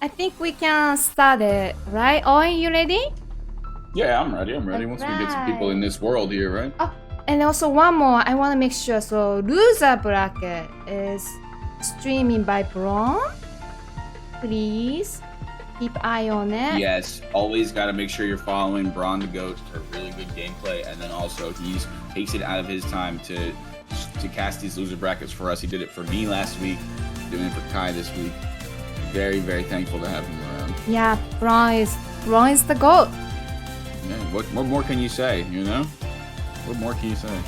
I think we can start it, right? Owen, you ready? Yeah, I'm ready. Once we get some people in this world here, right? Oh, and also one more. I want to make sure. So, loser bracket is streaming by Braun. Please keep eye on it. Yes, always got to make sure you're following Braun the Goat for really good gameplay, and then also he takes it out of his time to cast these loser brackets for us. He did it for me last week, doing it for Kai this week. Very, very thankful to have him around. Yeah, Braun is the goat. Yeah, what more can you say? You know, what more can you say?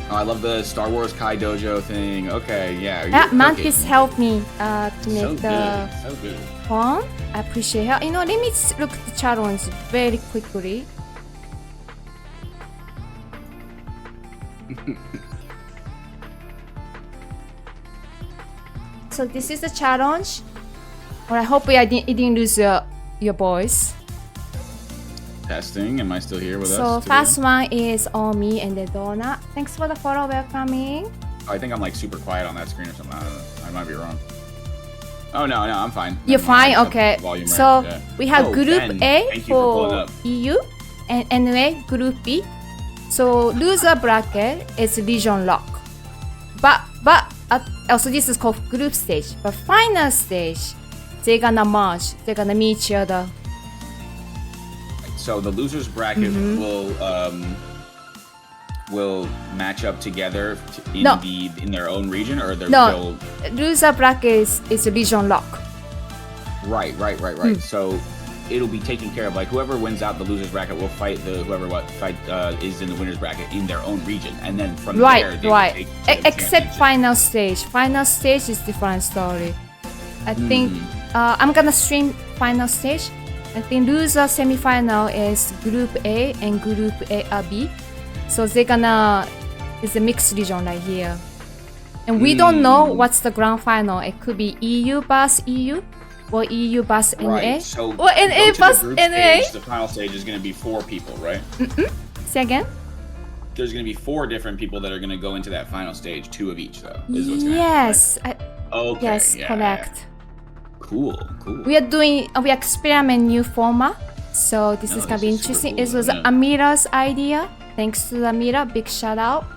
Oh, I love the Star Wars Kai Dojo thing. Okay, yeah. That Mantis helped me to make so good. fun. I appreciate it. You know, let me look at the challenge very quickly. So this is the challenge. Well, I hope you didn't lose your voice. Testing. Am I still here with us? So first one is Omi and the Donut. Thanks for the follow. Welcoming. I think I'm like super quiet on that screen or something. I don't know. I might be wrong. Oh no, I'm fine. You're fine. Okay. So right. we have Oh, Group Ben, A for for EU and anyway Group B. So loser bracket is region lock. But also this is called group stage. But final stage, they're gonna merge. They're gonna meet each other. So the losers bracket will match up together in their own region, or they'll loser bracket is a region lock. Right. So it'll be taken care of. Like whoever wins out the losers bracket will fight whoever is in the winners bracket in their own region, and then from there they will take Except final stage. Final stage is different story. I think I'm gonna stream final stage. I think loser semi-final is Group A and Group B. So it's a mixed region right here. And we don't know what's the grand final. It could be EU vs EU or EU vs NA. Right. So or NA vs NA. The final stage is going to be 4 people, right? Say again? There's going to be 4 different people that are going to go into that final stage. 2 of each, though. Is what's gonna yes. happen, right? Okay. Yes, yeah. correct. Cool. We experiment new format, so this is gonna be interesting. Cool, it was Amira's idea. Thanks to Amira, big shout out.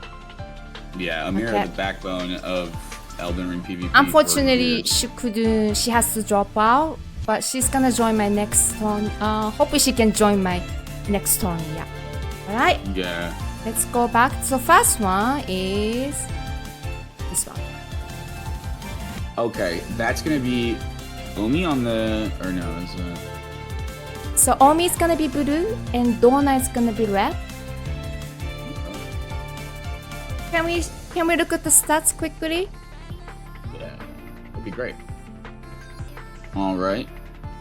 Yeah, Amira, the backbone of Elden Ring PvP. Unfortunately, she has to drop out, but she's gonna join my next turn. Hopefully she can join my next turn. Yeah. All right. Yeah. Let's go back. So first one is this one. Okay, that's gonna be Omi on the So Omi is gonna be blue and Donna is gonna be red. Can we look at the stats quickly? Yeah, that'd be great. All right,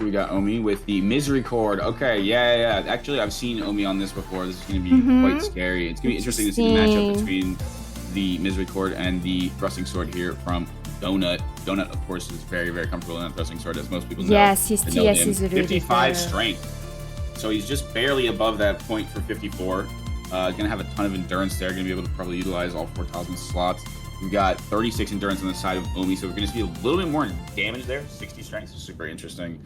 we got Omi with the Misery Cord. Okay, yeah. Actually, I've seen Omi on this before. This is gonna be quite scary. It's gonna be interesting to see the matchup between the Misery Cord and the thrusting sword here from Donut. Donut, of course, is very, very comfortable in that thrusting sword, as most people know. Yes, his TS is really 55 better. strength. So he's just barely above that point for 54. Gonna have a ton of endurance there. Gonna be able to probably utilize all 4,000 slots. We've got 36 endurance on the side of Omi, so we're gonna see a little bit more damage there. 60 strength is super interesting.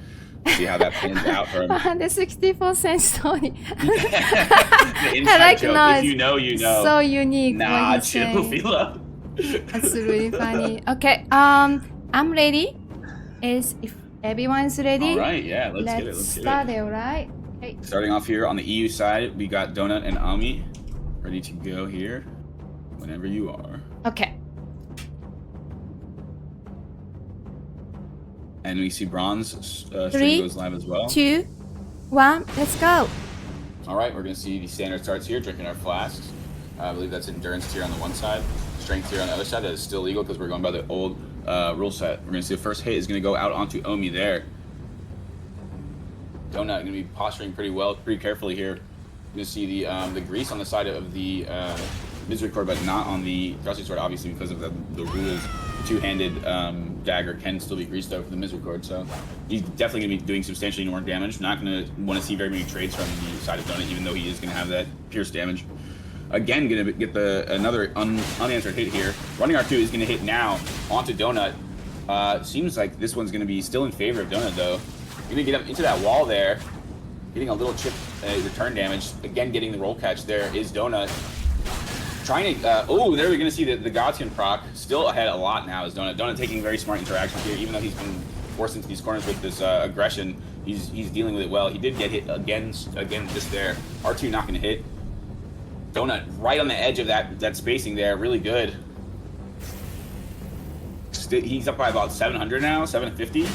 See how that pans out for him. The 64-cent story. The inside joke. If you know, you know. So unique. Nah, chill, Philo. That's really funny. Okay, I'm ready. If everyone's ready. All right, yeah, let's get it. Let's start it, all right? Okay. Starting off here on the EU side, we got Donut and Ami ready to go here whenever you are. Okay. And we see Bronze stream 3, goes live as well. 2, 1, let's go. All right, we're going to see the standard starts here, drinking our flasks. I believe that's endurance tier on the one side, strength tier on the other side. That is still legal because we're going by the old rule set. We're going to see the first hit is going to go out onto Omi there. Donut going to be posturing pretty well, pretty carefully here. You're going to see the grease on the side of the Misery Cord, but not on the thrusting sword, obviously, because of the rules. The two-handed dagger can still be greased out for the Misery Cord, so he's definitely going to be doing substantially more damage. Not going to want to see very many trades from the side of Donut, even though he is going to have that pierce damage. Again, going to get another unanswered hit here. Running R2 is going to hit now onto Donut. Seems like this one's going to be still in favor of Donut, though. Going to get up into that wall there. Getting a little chip return damage. Again, getting the roll catch there is Donut. Trying to... oh, there we're going to see the Godskin proc. Still ahead a lot now is Donut. Donut taking very smart interactions here, even though he's been forced into these corners with this aggression. He's dealing with it well. He did get hit again just there. R2 not going to hit. Donut right on the edge of that spacing there. Really good. He's up by about 700 now, 750.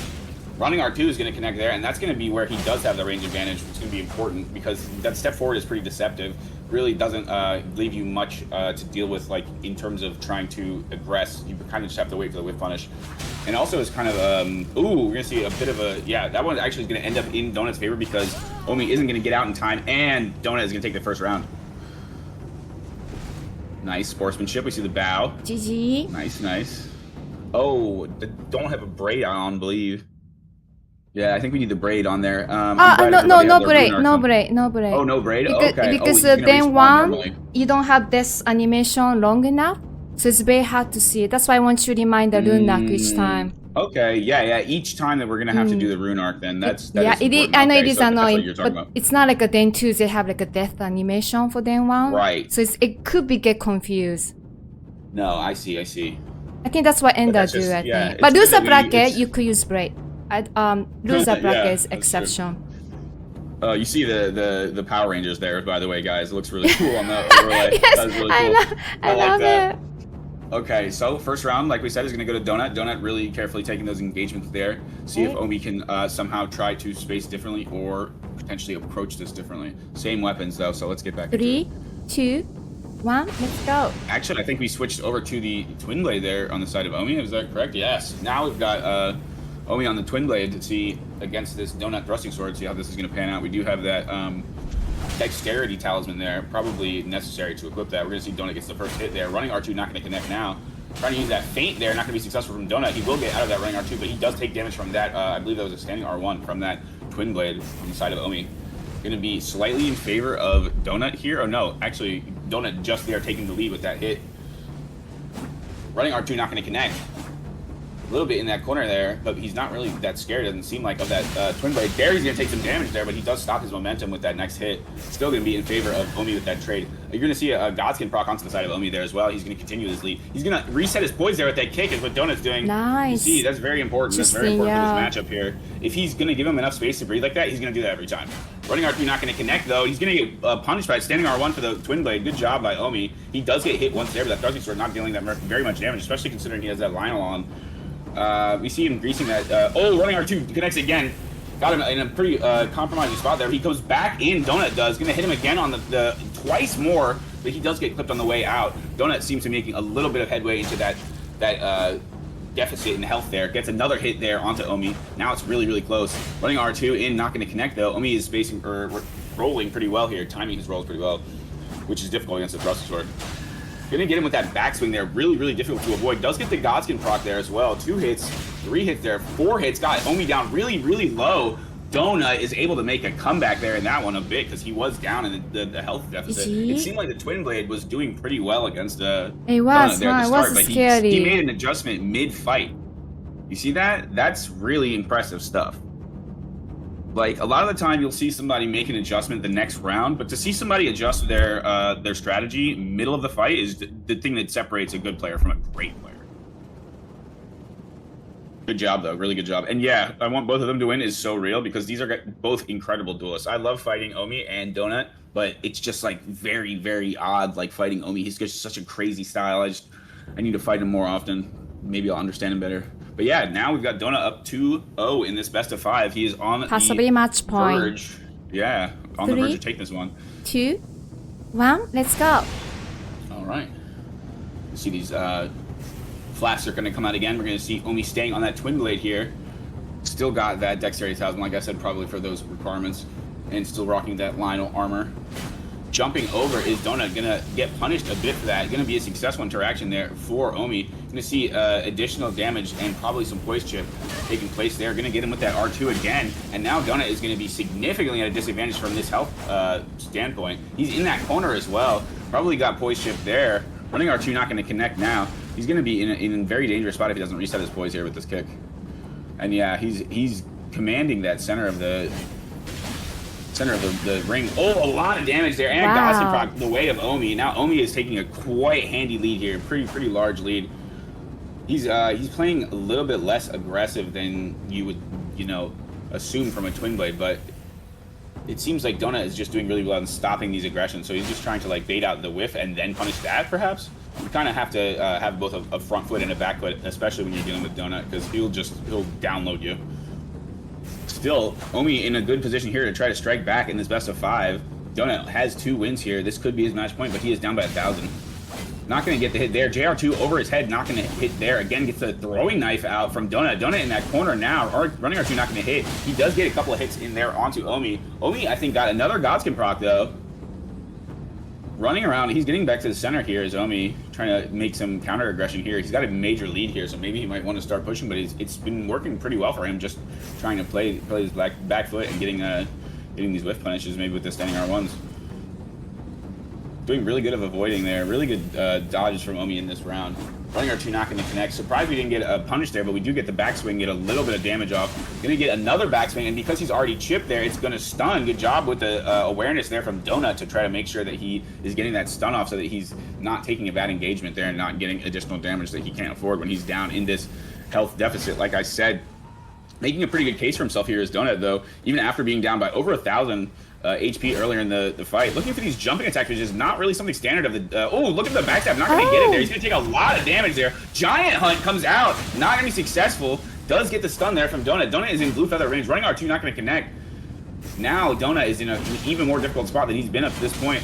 Running R2 is going to connect there, and that's going to be where he does have the range advantage, which is going to be important because that step forward is pretty deceptive. Really doesn't leave you much to deal with, like in terms of trying to aggress. You kind of just have to wait for the whip punish. And also is kind of, ooh, we're going to see a bit of a, yeah, that one actually is going to end up in Donut's favor because Omi isn't going to get out in time, and Donut is going to take the first round. Nice sportsmanship. We see the bow. GG. Nice, nice. Oh, don't have a braid on, believe. Yeah, I think we need the braid on there. No braid. Oh, no braid? Okay. Because then you don't have this animation long enough, so it's very hard to see. That's why I want you to remind the rune arc each time. Okay, yeah. Each time that we're going to have to do the rune arc, then that's yeah, I know it is annoying, but about. It's not like a Den 2, they have like a death animation for Den 1. Right. So it could be get confused. No, I see. I think that's what Ender do, I think. But loser bracket, you could use braid. Loser bracket is exception. You see the Power Rangers there, by the way, guys. It looks really cool on the overlay. Yes, That's really cool. I love it. Okay, so first round, like we said, is going to go to Donut. Donut really carefully taking those engagements there. See if Omi can somehow try to space differently or potentially approach this differently. Same weapons, though, so let's get back 3, 2, 1, let's go. Actually, I think we switched over to the Twin Blade there on the side of Omi. Is that correct? Yes. Now we've got Omi on the Twin Blade to see against this Donut Thrusting Sword, see how this is going to pan out. We do have that Dexterity Talisman there, probably necessary to equip that. We're going to see Donut gets the first hit there. Running R2 not going to connect now. Trying to use that feint there, not going to be successful from Donut. He will get out of that running R2, but he does take damage from that. I believe that was a standing R1 from that Twin Blade on the side of Omi. Going to be slightly in favor of Donut here. Oh no, actually Donut just there taking the lead with that hit. Running R2 not going to connect. A little bit in that corner there, but he's not really that scared. Doesn't seem like of that Twin Blade. There he's going to take some damage there, but he does stop his momentum with that next hit. Still going to be in favor of Omi with that trade. You're going to see a Godskin proc onto the side of Omi there as well. He's going to continue his lead. He's going to reset his poise there with that kick is what Donut's doing. Nice. You see, that's very important. That's very important for this matchup here. If he's going to give him enough space to breathe like that, he's going to do that every time. Running R2 not going to connect, though. He's going to get punished by standing R1 for the Twin Blade. Good job by Omi. He does get hit once there, but that Thrusting Sword not dealing that very much damage, especially considering he has that Lionel on. We see him greasing that. Running R2 connects again. Got him in a pretty compromising spot there. He goes back in. Donut does. Going to hit him again on the twice more, but he does get clipped on the way out. Donut seems to be making a little bit of headway into that deficit in health there. Gets another hit there onto Omi. Now it's really, really close. Running R2 in, not going to connect though. Omi is spacing or rolling pretty well here. Timing his rolls pretty well, which is difficult against the Thrusting Sword. Gonna get him with that backswing there. Really, really difficult to avoid. Does get the Godskin proc there as well. 2 hits, 3 hits there, 4 hits. Got Omi down really, really low. Donut is able to make a comeback there in that one a bit because he was down in the health deficit. It seemed like the Twin Blade was doing pretty well against Donut there at the start, but he made an adjustment mid-fight. You see that? That's really impressive stuff. Like, a lot of the time you'll see somebody make an adjustment the next round, but to see somebody adjust their strategy middle of the fight is the thing that separates a good player from a great player. Good job, though. Really good job. And yeah, I want both of them to win is so real because these are both incredible duelists. I love fighting Omi and Donut, but it's just, like, very, very odd, like, fighting Omi. He's just such a crazy style. I need to fight him more often. Maybe I'll understand him better. But yeah, now we've got Donut up 2-0 in this best of 5. He is on possibly the match point. Verge. Yeah, on 3, the verge to take this one. 2, 1, let's go. All right. You see these flasks are going to come out again. We're going to see Omi staying on that Twin Blade here. Still got that Dexterity Talisman, like I said, probably for those requirements. And still rocking that Lionel armor. Jumping over is Donut gonna get punished a bit for that. Gonna be a successful interaction there for Omi. Gonna see additional damage and probably some poise chip taking place there. Gonna get him with that R2 again, and now Donut is gonna be significantly at a disadvantage from this health standpoint. He's in that corner as well. Probably got poise chip there. Running R2 not gonna connect now. He's going to be in a very dangerous spot if he doesn't reset his poise here with this kick. And yeah, he's commanding that center of the ring. Oh, a lot of damage there. And Godsend proc the way of Omi. Now Omi is taking a quite handy lead here. Pretty large lead. He's playing a little bit less aggressive than you would, assume from a Twin Blade, but it seems like Donut is just doing really well in stopping these aggressions. So he's just trying to like bait out the whiff and then punish that, perhaps. You kind of have to have both a front foot and a back foot, especially when you're dealing with Donut, because he'll download you. Still, Omi in a good position here to try to strike back in this best of 5. Donut has 2 wins here. This could be his match point, but he is down by 1,000. Not going to get the hit there. JR2 over his head, not going to hit there. Again, gets the throwing knife out from Donut. Donut in that corner now. Running R2 not going to hit. He does get a couple of hits in there onto Omi. Omi, I think, got another Godsend proc, though. Running around. He's getting back to the center here as Omi, trying to make some counter aggression here. He's got a major lead here, so maybe he might want to start pushing, but it's been working pretty well for him, just trying to play his back foot and getting these whiff punishes, maybe with the standing R1s. Doing really good of avoiding there. Really good dodges from Omi in this round. Running R2 not going to connect. Surprised we didn't get a punish there, but we do get the backswing, get a little bit of damage off. Going to get another backswing, and because he's already chipped there, it's going to stun. Good job with the awareness there from Donut to try to make sure that he is getting that stun off so that he's not taking a bad engagement there and not getting additional damage that he can't afford when he's down in this health deficit. Like I said, making a pretty good case for himself here is Donut, though, even after being down by over 1,000 HP earlier in the fight. Looking for these jumping attacks, which is not really something standard of the... oh, look at the backstab. Not going to get it there. He's going to take a lot of damage there. Giant Hunt comes out. Not going to be successful. Does get the stun there from Donut. Donut is in blue feather range. Running R2 not going to connect. Now Donut is in an even more difficult spot than he's been up to this point.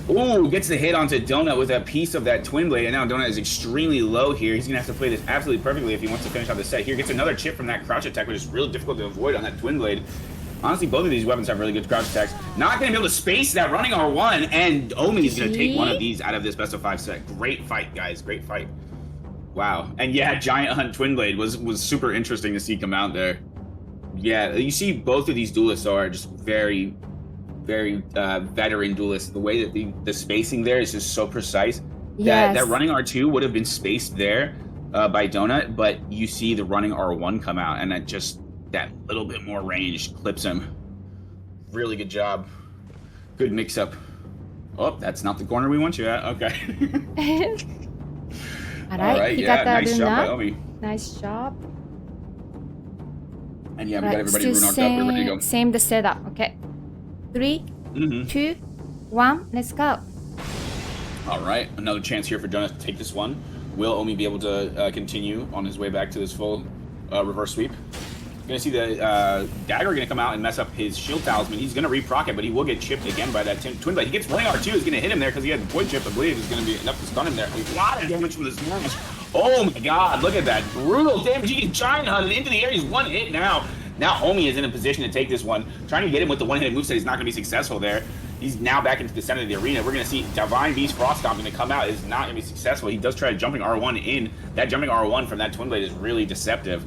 Ooh, gets the hit onto Donut with a piece of that Twin Blade, and now Donut is extremely low here. He's going to have to play this absolutely perfectly if he wants to finish out the set. Here gets another chip from that crouch attack, which is really difficult to avoid on that Twin Blade. Honestly, both of these weapons have really good crouch attacks. Not going to be able to space that running R1, and Omi is going to take one of these out of this best of 5 set. Great fight, guys. Great fight. Wow. And yeah, Giant Hunt Twin Blade was super interesting to see come out there. Yeah, you see both of these duelists are just very veteran duelists. The way that the spacing there is just so precise. Yes. That running R2 would have been spaced there by Donut, but you see the running R1 come out, and that little bit more range clips him. Really good job. Good mix-up. Oh, that's not the corner we want you at. Okay. All right, he got that nice job by Omi. Nice job. And yeah, we got everybody runed up. We're ready to go. Same the setup. Okay. 3, 2, 1, let's go. All right, another chance here for Donut to take this one. Will Omi be able to continue on his way back to this full reverse sweep? Gonna see the dagger gonna come out and mess up his shield talisman. He's gonna reproc it, but he will get chipped again by that Twin Blade. He gets running R2, is gonna hit him there because he had the void chip. I believe is gonna be enough to stun him there. A lot of damage from this damage. Oh my god, look at that. Brutal damage. He gets giant hunted into the air. He's one hit now. Now Omi is in a position to take this one. Trying to get him with the one-handed moveset is not gonna be successful there. He's now back into the center of the arena. We're going to see Divine Beast Frost Stomp going to come out. Is not going to be successful. He does try jumping R1 in. That jumping R1 from that Twin Blade is really deceptive.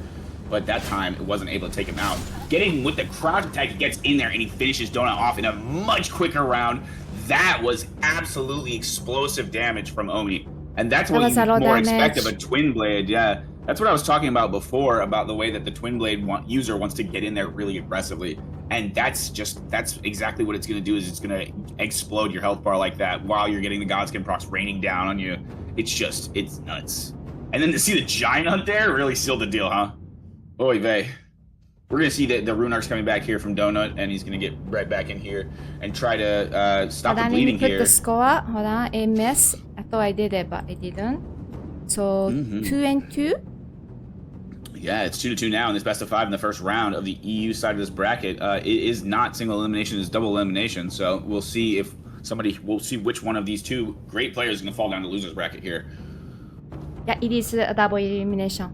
But that time, it wasn't able to take him out. Getting with the crouch attack, he gets in there and he finishes Donut off in a much quicker round. That was absolutely explosive damage from Omi. And that's what you more expect of a Twin Blade. Yeah, that's what I was talking about before, about the way that the Twin Blade user wants to get in there really aggressively. And that's exactly what it's going to do, is it's going to explode your health bar like that while you're getting the Godsend procs raining down on you. It's nuts. And then to see the Giant Hunt there really sealed the deal, huh? Oy vey. We're going to see the Rune Arc's coming back here from Donut, and he's going to get right back in here and try to stop the bleeding here. Hold on, let me put the score. Hold on, a miss. I thought I did it, but I didn't. So, 2-2. Yeah, it's 2-2 now in this best of 5 in the first round of the EU side of this bracket. It is not single elimination, it's double elimination. So we'll see we'll see which one of these two great players is going to fall down to losers bracket here. Yeah, it is a double elimination.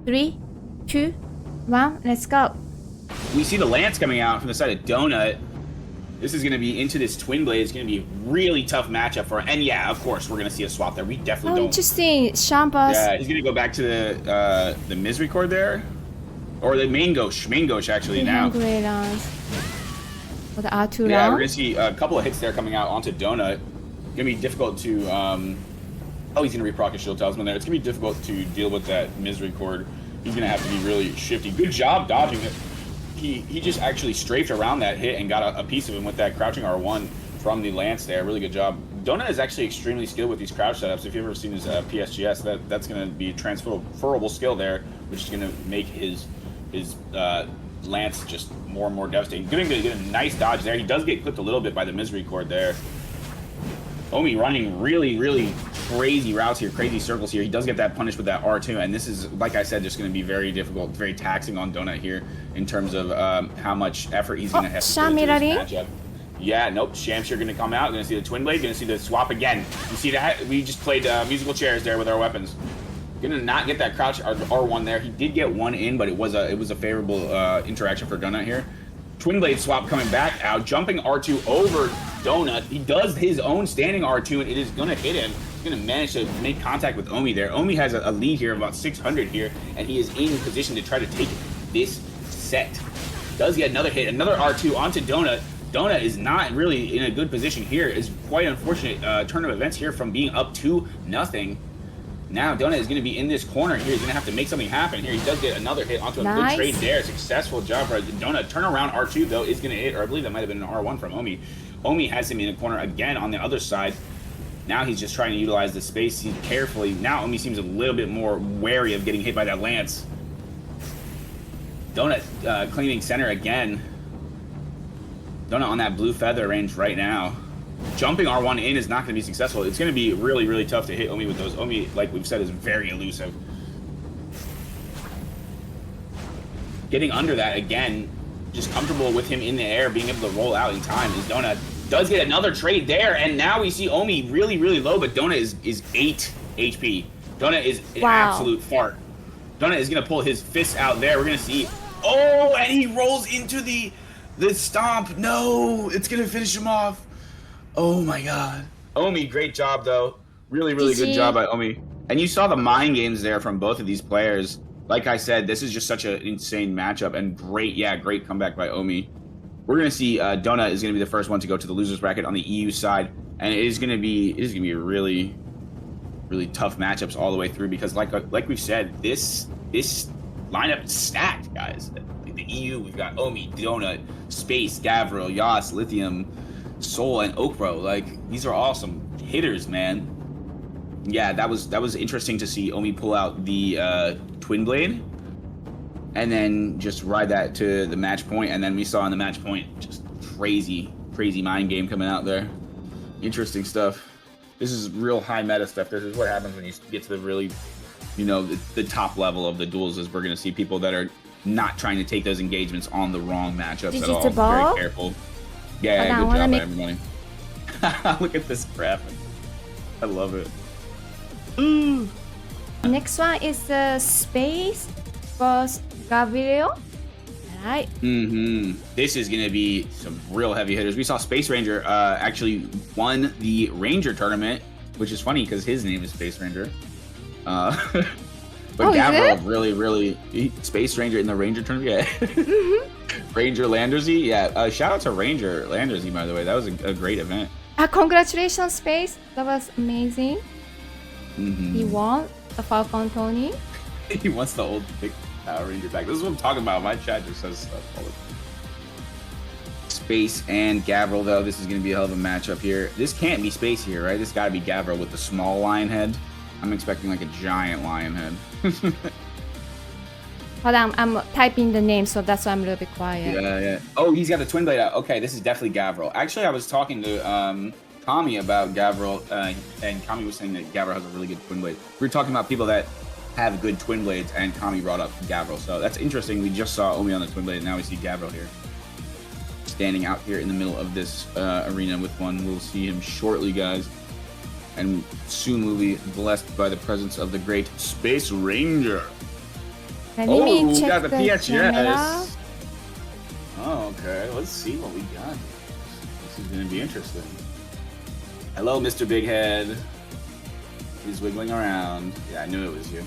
3, 2, 1, let's go. We see the Lance coming out from the side of Donut. This is going to be into this Twin Blade. It's going to be a really tough matchup for him. And yeah, of course, we're going to see a swap there. We definitely don't. Interesting. Shampas. Yeah, he's going to go back to the Misericord there. Or the main Ghosh actually now. Or the R2 Yeah, we're going to see a couple of hits there coming out onto Donut. Going to be difficult to Oh, he's going to reproc his Shield Talisman there. It's going to be difficult to deal with that Misericord. He's going to have to be really shifty. Good job dodging it. He just actually strafed around that hit and got a piece of him with that crouching R1 from the Lance there. Really good job. Donut is actually extremely skilled with these crouch setups. If you've ever seen his PSGS, that's going to be a transferable skill there, which is going to make his Lance just more and more devastating. Doing a nice dodge there. He does get clipped a little bit by the Misericord there. Omi running really, really crazy routes here, crazy circles here. He does get that punished with that R2, and this is, like I said, just going to be very difficult, very taxing on Donut here in terms of how much effort he's going to have to put into this matchup. Yeah, nope, Shamshire going to come out. Going to see the Twin Blade, going to see the swap again. You see that? We just played musical chairs there with our weapons. Going to not get that crouch R1 there. He did get one in, but it was a favorable interaction for Donut here. Twin Blade swap coming back out, jumping R2 over Donut. He does his own standing R2, and it is going to hit him. He's going to manage to make contact with Omi there. Omi has a lead here of about 600 here, and he is in position to try to take this set. Does get another hit, another R2 onto Donut. Donut is not really in a good position here. It's quite unfortunate turn of events here from being up 2-0. Now Donut is going to be in this corner here. He's going to have to make something happen here. He does get another hit onto a good trade there. Successful job for Donut. Turnaround R2, though, is going to hit, or I believe that might have been an R1 from Omi. Omi has him in a corner again on the other side. Now he's just trying to utilize the space carefully. Now Omi seems a little bit more wary of getting hit by that Lance. Donut claiming center again. Donut on that blue feather range right now. Jumping R1 in is not going to be successful. It's going to be really, really tough to hit Omi with those. Omi, like we've said, is very elusive. Getting under that again, just comfortable with him in the air, being able to roll out in time. Is Donut does get another trade there, and now we see Omi really, really low, but Donut is 8 HP. Donut is an absolute fart. Donut is going to pull his fists out there. We're going to see, oh, and he rolls into the stomp. No, it's going to finish him off. Oh my god. Omi, great job though. Really, really good job by Omi. And you saw the mind games there from both of these players. Like I said, this is just such an insane matchup, and great comeback by Omi. We're gonna see Donut is gonna be the first one to go to the losers bracket on the EU side, and it is gonna be really, really tough matchups all the way through, because like we've said, this lineup is stacked, guys. Like the EU, we've got Omi, Donut, Space, Gavril, Yas, Lithium, Soul, and Okro. Like, these are awesome hitters, man. Yeah, that was interesting to see Omi pull out the Twin Blade and then just ride that to the match point, and then we saw on the match point just crazy mind game coming out there. Interesting stuff. This is real high meta stuff. This is what happens when you get to the really, the top level of the duels, is we're going to see people that are not trying to take those engagements on the wrong matchups at all. Very careful. Yeah, good job by everybody. Look at this graphic. I love it. Ooh. Next one is the Space vs. Gabriel. Alright. This is going to be some real heavy hitters. We saw Space Ranger actually won the Ranger tournament, which is funny because his name is Space Ranger. But Gabriel really Space Ranger in the Ranger tournament. Yeah. Ranger Landersy, yeah. Shout out to Ranger Landersy, by the way. That was a great event. Congratulations, Space. That was amazing. He won the Falcon Tony. He wants the old big Power Ranger back. This is what I'm talking about. My chat just says stuff all the time. Space and Gavril, though. This is going to be a hell of a matchup here. This can't be Space here, right? This got to be Gavril with the small lion head. I'm expecting like a giant lion head. Hold on, I'm typing the name, so that's why I'm a little bit quiet. Yeah. Oh, he's got the Twin Blade out. Okay, this is definitely Gavril. Actually, I was talking to Kami about Gavril, and Kami was saying that Gavril has a really good Twin Blade. We were talking about people that have good Twin Blades, and Kami brought up Gavril. So that's interesting. We just saw Omi on the Twin Blade, and now we see Gavril here. Standing out here in the middle of this arena with one. We'll see him shortly, guys. And soon we'll be blessed by the presence of the great Space Ranger. Let me check got the PSGS. Camera. Oh, okay. Let's see what we got. This is going to be interesting. Hello, Mr. Big Head. He's wiggling around. Yeah, I knew it was you.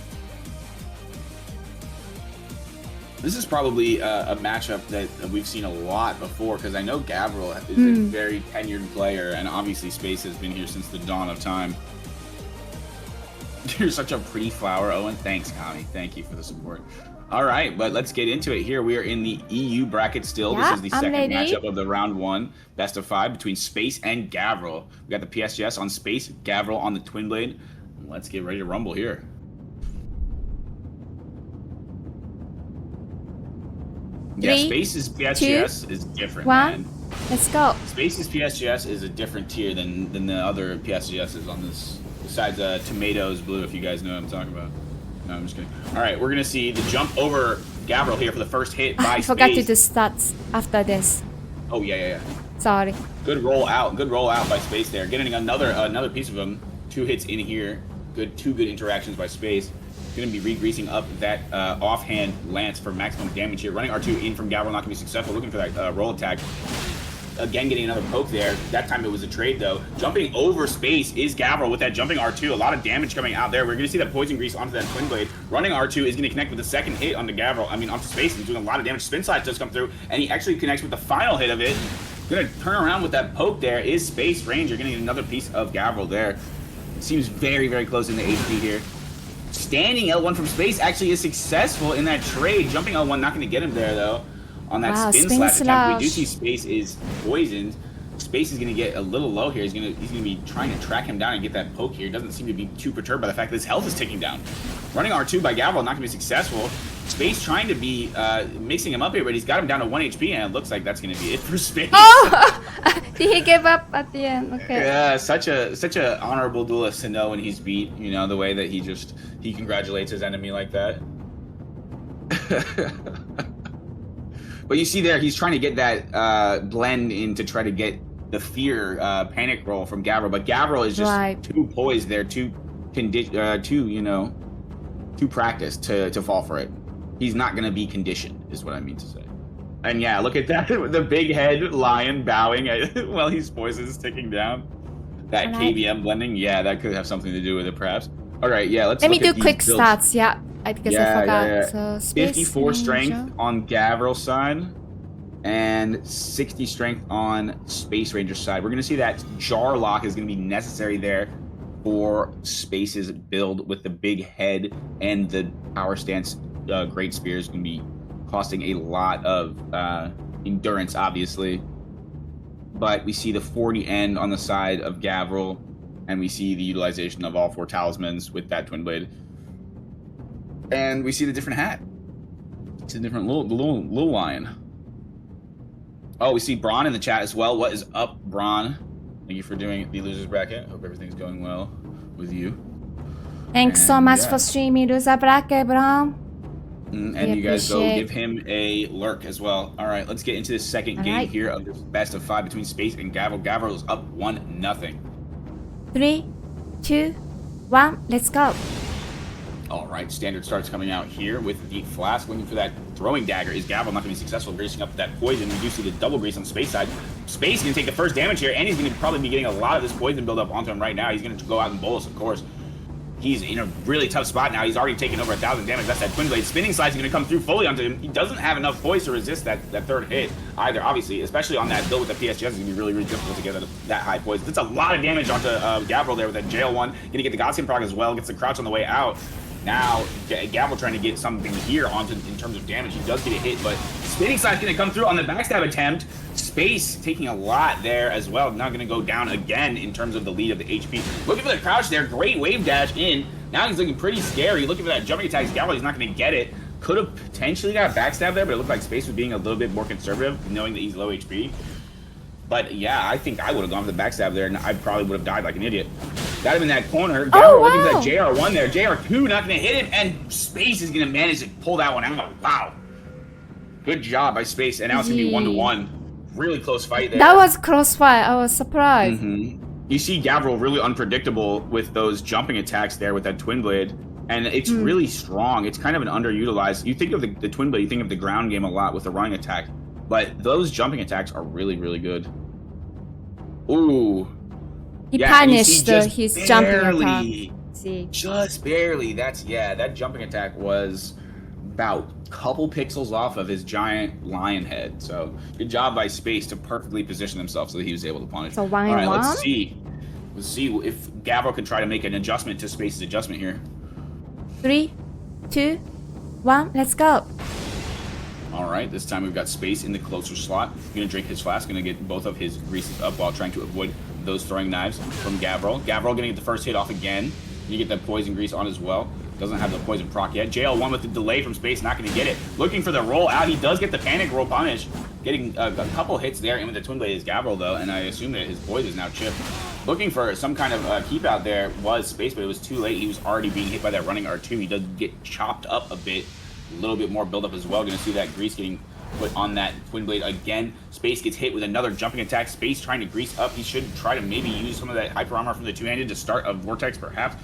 This is probably a matchup that we've seen a lot before, because I know Gavril is a very tenured player, and obviously Space has been here since the dawn of time. You're such a pretty flower, Owen. Thanks, Kami. Thank you for the support. All right, but let's get into it here. We are in the EU bracket still. Yeah, this is the second ready. matchup of the round 1 best of 5 between Space and Gavril. We got the PSGS on Space, Gavril on the Twin Blade. Let's get ready to rumble here. Yeah, Space's PSGS is different, man. Let's go. Space's PSGS is a different tier than the other PSGSs on this. Besides Tomatoes Blue, if you guys know what I'm talking about. No, I'm just kidding. All right, we're gonna see the jump over Gavril here for the first hit by I forgot to do stats after this. Oh yeah. Sorry. Good roll out by Space there. Getting another piece of him. 2 hits in here. Two good interactions by Space. Going to be re-greasing up that offhand lance for maximum damage here. Running R2 in from Gavril, not going to be successful. Looking for that roll attack. Again, getting another poke there. That time it was a trade, though. Jumping over Space is Gavril with that jumping R2. A lot of damage coming out there. We're going to see that poison grease onto that Twin Blade. Running R2 is going to connect with the second hit onto Gavril. I mean, onto Space. He's doing a lot of damage. Spin Slide does come through, and he actually connects with the final hit of it. Going to turn around with that poke there is Space Ranger. Getting another piece of Gavril there. Seems very, very close in the HP here. Standing L1 from Space actually is successful in that trade. Jumping L1 not going to get him there, though. On that spin slash attempt, we do see Space is poisoned. Space is going to get a little low here. He's going to be trying to track him down and get that poke here. Doesn't seem to be too perturbed by the fact that his health is ticking down. Running R2 by Gavril, not going to be successful. Space trying to be mixing him up here, but he's got him down to 1 HP, and it looks like that's going to be it for Space. Oh! Did he give up at the end? Okay. Yeah, such a honorable duelist to know when he's beat. You know, the way that he congratulates his enemy like that. But you see there, he's trying to get that blend in to try to get the fear panic roll from Gavril, but Gavril is just too poised there, too practiced to fall for it. He's not going to be conditioned, is what I mean to say. And yeah, look at that, the big head lion bowing while his voice is ticking down. That KBM blending, yeah, that could have something to do with it, perhaps. All right, yeah, let me do quick stats, yeah. I guess I forgot. Yeah. So 54 strength on Gavril's side, and 60 strength on Space Ranger's side. We're going to see that jar lock is going to be necessary there for Space's build with the big head and the power stance great spear is going to be costing a lot of endurance, obviously. But we see the 40 end on the side of Gavril, and we see the utilization of all 4 talismans with that Twin Blade. And we see the different hat. It's a different little lion. Oh, we see Braun in the chat as well. What is up, Braun? Thank you for doing the losers bracket. Hope everything's going well with you. Thanks so much for streaming loser bracket, Braun. And you guys go give him a lurk as well. All right, let's get into the second game here of this best of 5 between Space and Gavril. Gavril is up 1-0. 3, 2, 1, let's go. All right, standard starts coming out here with the flask. Looking for that throwing dagger. Is Gavril not going to be successful greasing up that poison? We do see the double grease on Space side. Space going to take the first damage here, and he's going to probably be getting a lot of this poison build up onto him right now. He's going to go out and bolus, of course. He's in a really tough spot now. He's already taken over 1,000 damage. That's that Twin Blade. Spinning Slide's going to come through fully onto him. He doesn't have enough poise to resist that third hit either, obviously. Especially on that build with the PSGS, it's going to be really, really difficult to get that high poise. That's a lot of damage onto Gavril there with that jail one. Going to get the Godskin proc as well. Gets the crouch on the way out. Now, Gavril trying to get something here onto in terms of damage. He does get a hit, but Spinning Slide's going to come through on the backstab attempt. Space taking a lot there as well. Now going to go down again in terms of the lead of the HP. Looking for the crouch there. Great wave dash in. Now he's looking pretty scary. Looking for that jumping attack. Gavril, he's not going to get it. Could have potentially got a backstab there, but it looked like Space was being a little bit more conservative, knowing that he's low HP. But yeah, I think I would have gone for the backstab there, and I probably would have died like an idiot. Got him in that corner. Gavril looking for that JR1 there. JR2 not going to hit him, and Space is going to manage to pull that one out. Wow. Good job by Space, and now it's going to be 1-1. Really close fight there. That was close fight. I was surprised. You see Gavril really unpredictable with those jumping attacks there with that Twin Blade, and it's really strong. It's kind of an underutilized. You think of the Twin Blade, you think of the ground game a lot with the running attack, but those jumping attacks are really, really good. Ooh. He punished his jumping attack. See. Just barely. That jumping attack was about a couple pixels off of his giant lion head. So good job by Space to perfectly position himself so that he was able to punish. So All right, let's see. Let's see if Gavril can try to make an adjustment to Space's adjustment here. 3, 2, 1, let's go. All right, this time we've got Space in the closer slot. Gonna drink his flask, gonna get both of his greases up while trying to avoid those throwing knives from Gavril. Gavril gonna get the first hit off again. You get that poison grease on as well. Doesn't have the poison proc yet. JL1 with the delay from Space, not gonna get it. Looking for the roll out. He does get the panic roll punish. Getting a couple hits there, and with the twin blade is Gavril though, and I assume that his poison is now chipped. Looking for some kind of keep out there was Space, but it was too late. He was already being hit by that running R2. He does get chopped up a bit. A little bit more buildup as well. Gonna see that grease getting put on that twin blade again. Space gets hit with another jumping attack. Space trying to grease up. He should try to maybe use some of that hyper armor from the two-handed to start a vortex perhaps.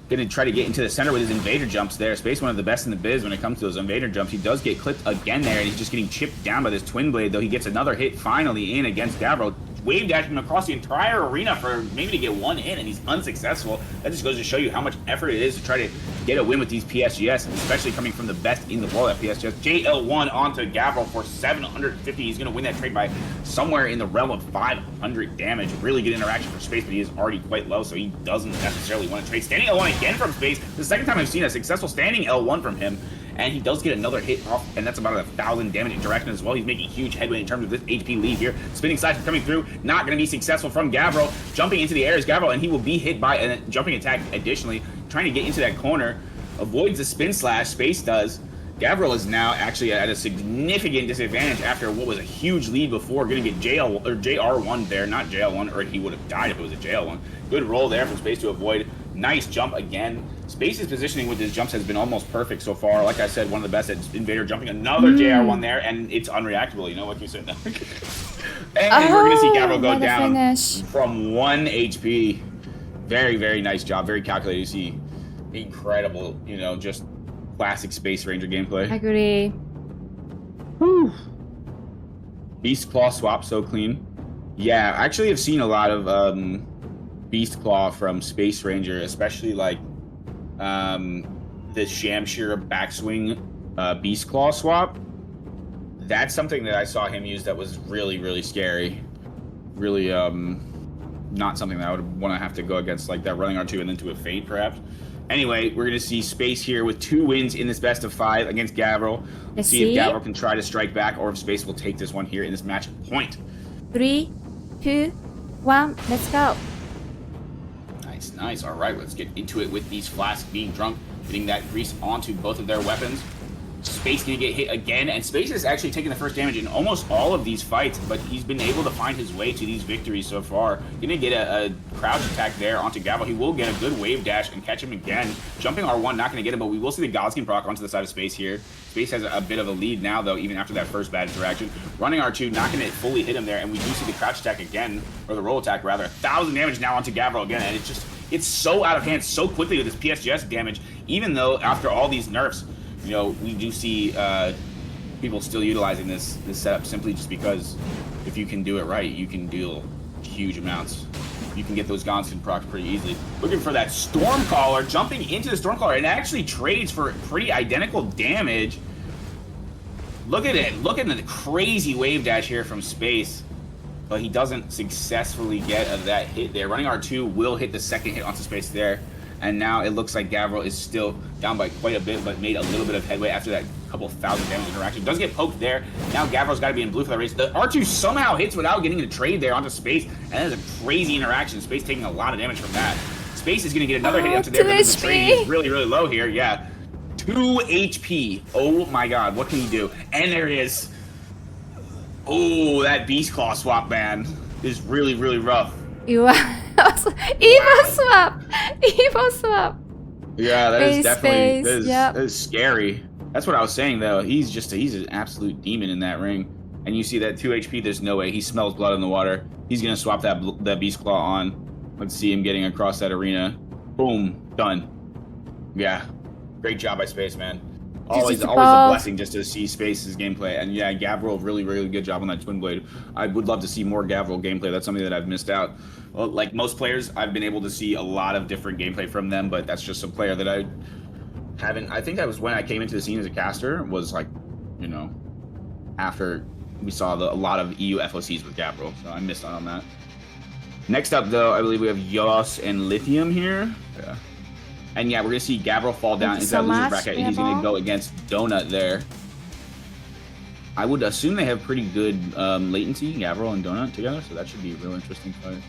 Gonna try to get into the center with his invader jumps there. Space, one of the best in the biz when it comes to those invader jumps. He does get clipped again there, and he's just getting chipped down by this twin blade, though he gets another hit finally in against Gavril. Wave dashing across the entire arena for maybe to get one in, and he's unsuccessful. That just goes to show you how much effort it is to try to get a win with these PSGS, especially coming from the best in the world at PSGS. JL1 onto Gavril for 750. He's going to win that trade by somewhere in the realm of 500 damage. Really good interaction for Space, but he is already quite low, so he doesn't necessarily want to trade. Standing L1 again from Space. The second time I've seen a successful standing L1 from him. And he does get another hit off, and that's about 1,000 damage interaction as well. He's making huge headway in terms of this HP lead here. Spinning slash coming through, not going to be successful from Gavril. Jumping into the air is Gavril, and he will be hit by a jumping attack additionally. Trying to get into that corner. Avoids the spin slash, Space does. Gavril is now actually at a significant disadvantage after what was a huge lead before. Going to get JR1 there, not JL1, or he would have died if it was a JL1. Good roll there from Space to avoid. Nice jump again. Space's positioning with his jumps has been almost perfect so far. Like I said, one of the best at Invader jumping. Another JR1 there, and it's unreactable, you know, like you said. And we're going to see Gavril go down from 1 HP. Very, very nice job. Very calculated. You see incredible, you know, just classic Space Ranger gameplay. I agree. Whew. Beast Claw swap so clean. Yeah, I actually have seen a lot of Beast Claw from Space Ranger, especially like the Shamshir backswing Beast Claw swap. That's something that I saw him use that was really, really scary. Really not something that I would want to have to go against, like that running R2 and then to a fade perhaps. Anyway, we're going to see Space here with 2 wins in this best of 5 against Gavril. Let's see if Gavril can try to strike back or if Space will take this one here in this match point. 3, 2, 1, let's go. Nice, nice. All right, let's get into it with these flasks being drunk, getting that grease onto both of their weapons. Space gonna get hit again, and Space is actually taking the first damage in almost all of these fights, but he's been able to find his way to these victories so far. Gonna get a crouch attack there onto Gavril. He will get a good wave dash and catch him again. Jumping R1, not gonna get him, but we will see the Godskin proc onto the side of Space here. Space has a bit of a lead now, though, even after that first bad interaction. Running R2, not gonna fully hit him there, and we do see the crouch attack again, or the roll attack rather. 1,000 damage now onto Gavril again, and it's so out of hand so quickly with this PSGS damage, even though after all these nerfs, you know, we do see people still utilizing this setup simply just because if you can do it right, you can deal huge amounts. You can get those Godskin procs pretty easily. Looking for that Stormcaller, jumping into the Stormcaller, and it actually trades for pretty identical damage. Look at it. Look at the crazy wave dash here from Space. But he doesn't successfully get that hit there. Running R2 will hit the second hit onto Space there. And now it looks like Gavril is still down by quite a bit, but made a little bit of headway after that couple thousand damage interaction. Does get poked there. Now Gavril's got to be in blue for that race. The R2 somehow hits without getting the trade there onto Space, and that is a crazy interaction. Space taking a lot of damage from that. Space is going to get another hit onto there, but the trade is really, really low here. Yeah, 2 HP. Oh my God, what can he do? And there it is. Oh, that Beast Claw swap, man, is really, really rough. Evil swap! Evil swap! Yeah, that is definitely that is scary. That's what I was saying though. He's an absolute demon in that ring. And you see that 2 HP, there's no way. He smells blood in the water. He's gonna swap that Beast Claw on. Let's see him getting across that arena. Boom, done. Yeah. Great job by Space, man. Always a blessing just to see Space's gameplay. And yeah, Gavril, really, really good job on that Twin Blade. I would love to see more Gavril gameplay. That's something that I've missed out. Well, like most players, I've been able to see a lot of different gameplay from them, but that's just a player that I haven't. I think that was when I came into the scene as a caster, was like, you know, after we saw a lot of EU FOCs with Gavril, so I missed out on that. Next up, though, I believe we have Yos and Lithium here. Yeah. And yeah, we're going to see Gavril fall down into that loser bracket, and he's going to go against Donut there. I would assume they have pretty good latency, Gavril and Donut together, so that should be a real interesting fight.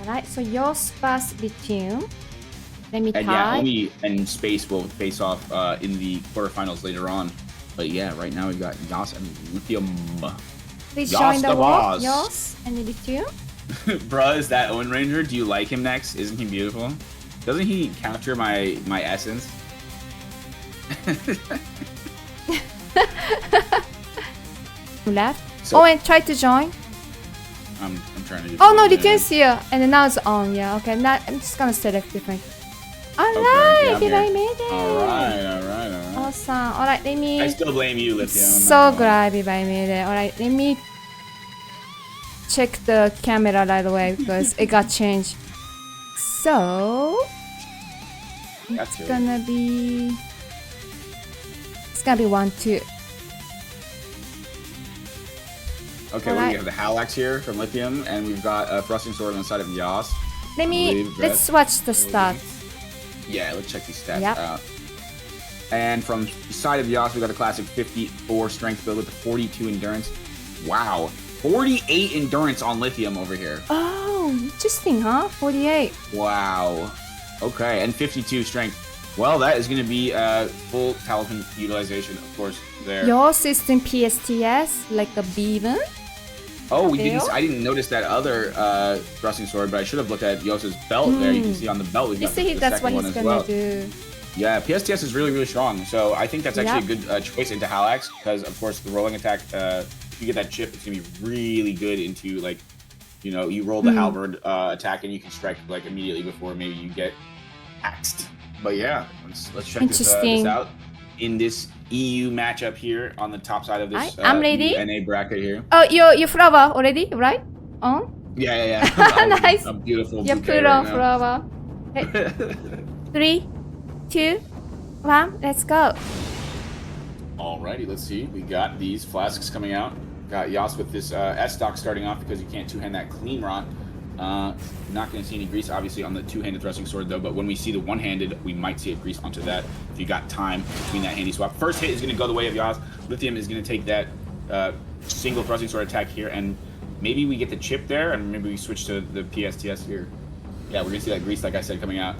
Alright, so Yos vs Lithium. Let me And try. yeah, Omi and Space will face off in the quarterfinals later on. But yeah, right now we've got Yos and Lithium. Please Yos join the the war. boss. Yos and Lithium. Bruh, is that Owen Ranger? Do you like him next? Isn't he beautiful? Doesn't he capture my essence? Left. So- Oh, and try to join. I'm trying to do Oh no, something. Lithium's here. And then now it's on. Yeah, okay. Now I'm just gonna select different. Alright, yeah, I'm did I here. made it? Alright. Awesome. Alright, let me. I still blame you, Lithium. So glad if I made it. Alright, let me check the camera right away because it got changed. So That's it's gonna be 1-2. Okay, Alright. we have the Halax here from Lithium, and we've got a Thrusting Sword on the side of Yas. Let's watch the stats. Yeah, let's check these stats Yep. out. And from the side of Yas, we got a classic 54 strength build with a 42 endurance. Wow, 48 endurance on Lithium over here. Oh, interesting, huh? 48. Wow. Okay, and 52 strength. Well, that is going to be full talisman utilization, of course, there. Your system PSTS, like the Beaven. Oh, we didn't. Ew. I didn't notice that other thrusting sword, but I should have looked at Yos's belt there. You can see on the belt we've You got the see, that's second what one he's as gonna well. do. Yeah, PSTS is really, really strong. So I think that's actually Yep. a good choice into Halax because, of course, the rolling attack. If you get that chip, it's gonna be really good into like, you know, you roll the halberd attack and you can strike like immediately before maybe you get axed. But yeah, let's check this out in this EU matchup here on the top side of this I'm ready. NA bracket here. Oh, your flower already, right? On? Yeah. Nice. A beautiful You bouquet put right on now. flower. Okay. 3, 2, 1, let's go. Alrighty, let's see. We got these flasks coming out. Got Yas with this S-stock starting off because you can't two-hand that clean rot. Not going to see any grease, obviously, on the two-handed thrusting sword, though. But when we see the one-handed, we might see a grease onto that if you got time between that handy swap. First hit is going to go the way of Yas. Lithium is going to take that single thrusting sword attack here, and maybe we get the chip there, and maybe we switch to the PSTS here. Yeah, we're going to see that grease, like I said, coming out.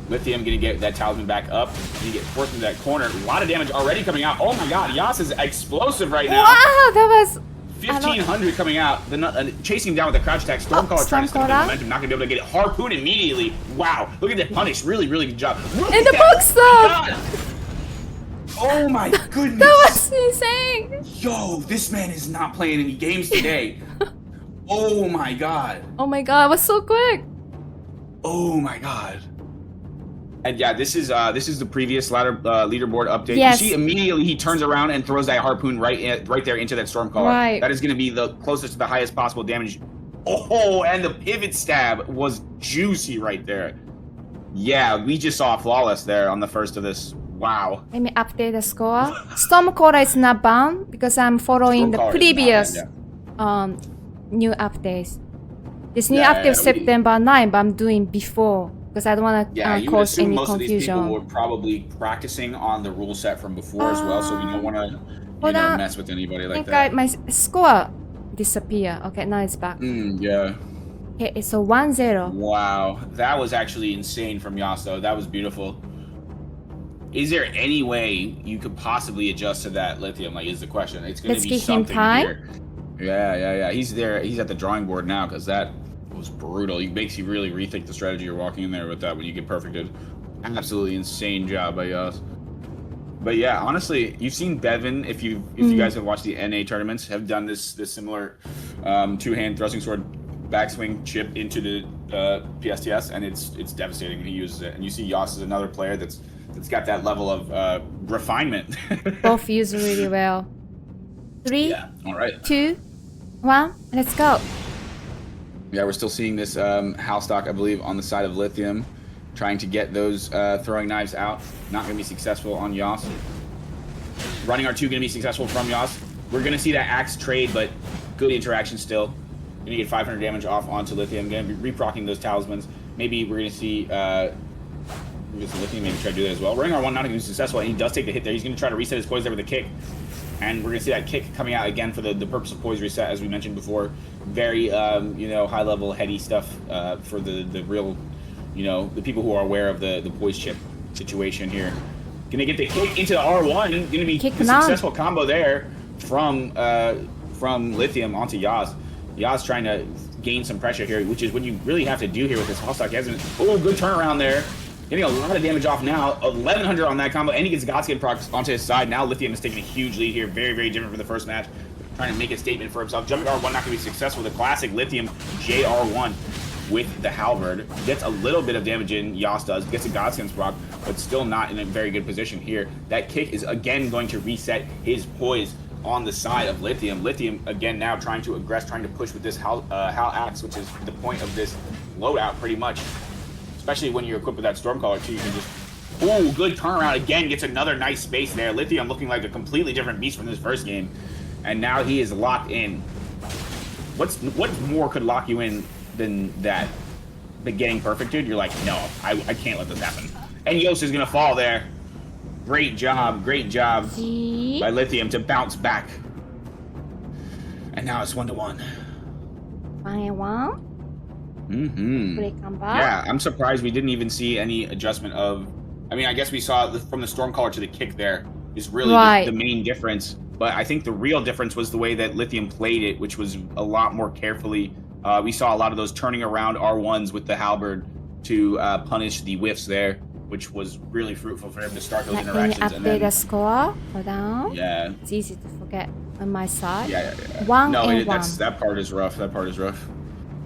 Lithium going to get that talisman back up. Going to get forced into that corner. A lot of damage already coming out. Oh my god, Yas is explosive right now. Wow, that was... 1,500 coming out. Chasing him down with a crouch attack. Stormcaller trying to stop the momentum. Not going to be able to get it. Harpoon immediately. Wow. Look at that punish. Really, really good job. In the box though! Oh my goodness. That was insane! Yo, this man is not playing any games today. Oh my god. Oh my god, it was so quick! Oh my god. And yeah, this is the previous leaderboard update. Yes. You see, immediately he turns around and throws that harpoon right there into that Stormcaller. Right. That is going to be the closest to the highest possible damage. Oh, and the pivot stab was juicy right there. Yeah, we just saw flawless there on the first of this. Wow. Let me update the score. Stormcaller is not bound because I'm following the Stormcaller is previous not banned, new updates. This new Yeah, update yeah, September 9, but I'm doing before because I don't want to Yeah, you would cause assume any most of these people confusion. were probably practicing on the rule set from before as well, so we don't want to Hold on. mess with anybody I like think that. my score disappear. Okay, now it's back. Yeah. Okay, it's a 1-0. Wow, that was actually insane from Yasso. That was beautiful. Is there any way you could possibly adjust to that, Lithium? Like, is the question. It's going to Let's be give him something time. here. Yeah. He's there. He's at the drawing board now because that was brutal. It makes you really rethink the strategy you're walking in there with that when you get perfected. Absolutely insane job by Yas. But yeah, honestly, you've seen Bevan, if you guys have watched the NA tournaments, have done this similar two-hand thrusting sword backswing chip into the PSTS, and it's devastating when he uses it. And you see Yas is another player that's got that level of refinement. Both use really well. 3, Yeah, all right. 2, 1, let's go. Yeah, we're still seeing this Halstock, I believe, on the side of Lithium, trying to get those throwing knives out. Not going to be successful on Yas. Running R2 going to be successful from Yas. We're going to see that axe trade, but good interaction still. Gonna get 500 damage off onto Lithium. Gonna be reprocking those talismans. Maybe we're gonna see Lithium maybe try to do that as well. Running R1 not gonna be successful, and he does take the hit there. He's gonna try to reset his poise there with a kick. And we're gonna see that kick coming out again for the purpose of poise reset, as we mentioned before. Very you know, high level heady stuff for the real, you know, the people who are aware of the poise chip situation here. Gonna get the kick into the R1. Gonna be a successful combo there from Lithium onto Yas. Yas trying to gain some pressure here, which is what you really have to do here with this Hallstock. Oh, good turnaround there. Getting a lot of damage off now. 1100 on that combo, and he gets Godskin proc onto his side. Now Lithium is taking a huge lead here. Very, very different from the first match. Trying to make a statement for himself. Jumping R1 not going to be successful. The classic Lithium JR1 with the halberd. Gets a little bit of damage in, Yas does. Gets a Godskin proc, but still not in a very good position here. That kick is again going to reset his poise on the side of Lithium. Lithium, again, now trying to aggress, trying to push with this Hal Axe, which is the point of this loadout, pretty much. Especially when you're equipped with that Stormcaller, too. You can just... Ooh, good turnaround. Again, gets another nice space there. Lithium looking like a completely different beast from this first game. And now he is locked in. What more could lock you in than that? The getting perfect, dude? You're like, no, I can't let this happen. And Yost is going to fall there. Great job by Lithium to bounce back. And now it's 1-1. 1-1. Yeah, I'm surprised we didn't even see any adjustment of... I mean, I guess we saw from the Stormcaller to the kick there is really the main difference. But I think the real difference was the way that Lithium played it, which was a lot more carefully. We saw a lot of those turning around R1s with the halberd to punish the whiffs there, which was really fruitful for him to start those interactions. Let me update the score. Hold on. Yeah. It's easy to forget on my side. Yeah. 1 no, and 1. That part is rough.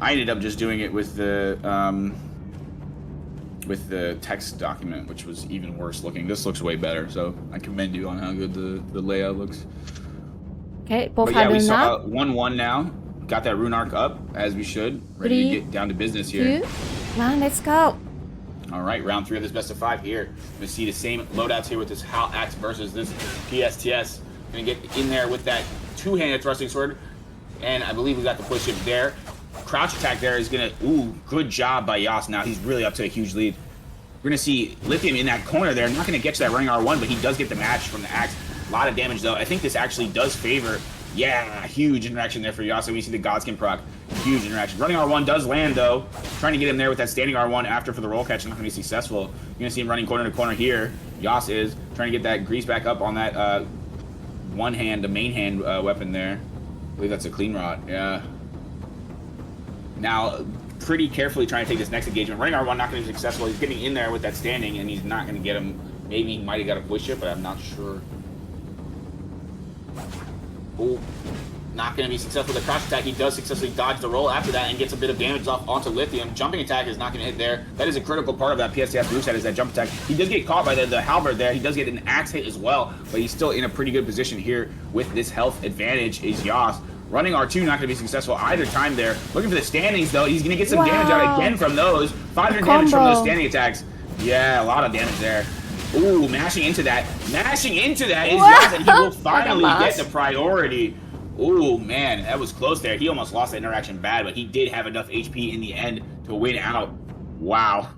I ended up just doing it with the text document, which was even worse looking. This looks way better, so I commend you on how good the layout looks. Okay, both have we saw 1-1 now. Got that rune arc up, as we should. Ready to get down to business here. 2, 1, let's go. All right, round 3 of this best of 5 here. We see the same loadouts here with this Hal Axe versus this PSTS. Gonna get in there with that two-handed thrusting sword, and I believe we got the push him there. Crouch attack there is gonna, ooh, good job by Yas. Now he's really up to a huge lead. We're gonna see Lithium in that corner there. Not gonna get to that running R1, but he does get the match from the axe. A lot of damage though. I think this actually does favor. Yeah, huge interaction there for Yas. And we see the Godskin proc. Huge interaction. Running R1 does land though. Trying to get him there with that standing R1 after for the roll catch. Not gonna be successful. You're gonna see him running corner to corner here. Yas is trying to get that grease back up on that one hand, the main hand weapon there. I believe that's a clean rod. Yeah. Now, pretty carefully trying to take this next engagement. Running R1 not going to be successful. He's getting in there with that standing, and he's not going to get him. Maybe he might have got a push it, but I'm not sure. Oh, not going to be successful with the crouch attack. He does successfully dodge the roll after that and gets a bit of damage off onto Lithium. Jumping attack is not going to hit there. That is a critical part of that PSTS moveset is that jump attack. He does get caught by the halberd there. He does get an axe hit as well, but he's still in a pretty good position here with this health advantage is Yas. Running R2 not going to be successful either time there. Looking for the standings, though. He's going to get some damage out again from those. 500 damage from those standing attacks. Yeah, a lot of damage there. Ooh, mashing into that. Mashing into that is Yas, and he will finally get the priority. Ooh, man, that was close there. He almost lost that interaction bad, but he did have enough HP in the end to win out. Wow.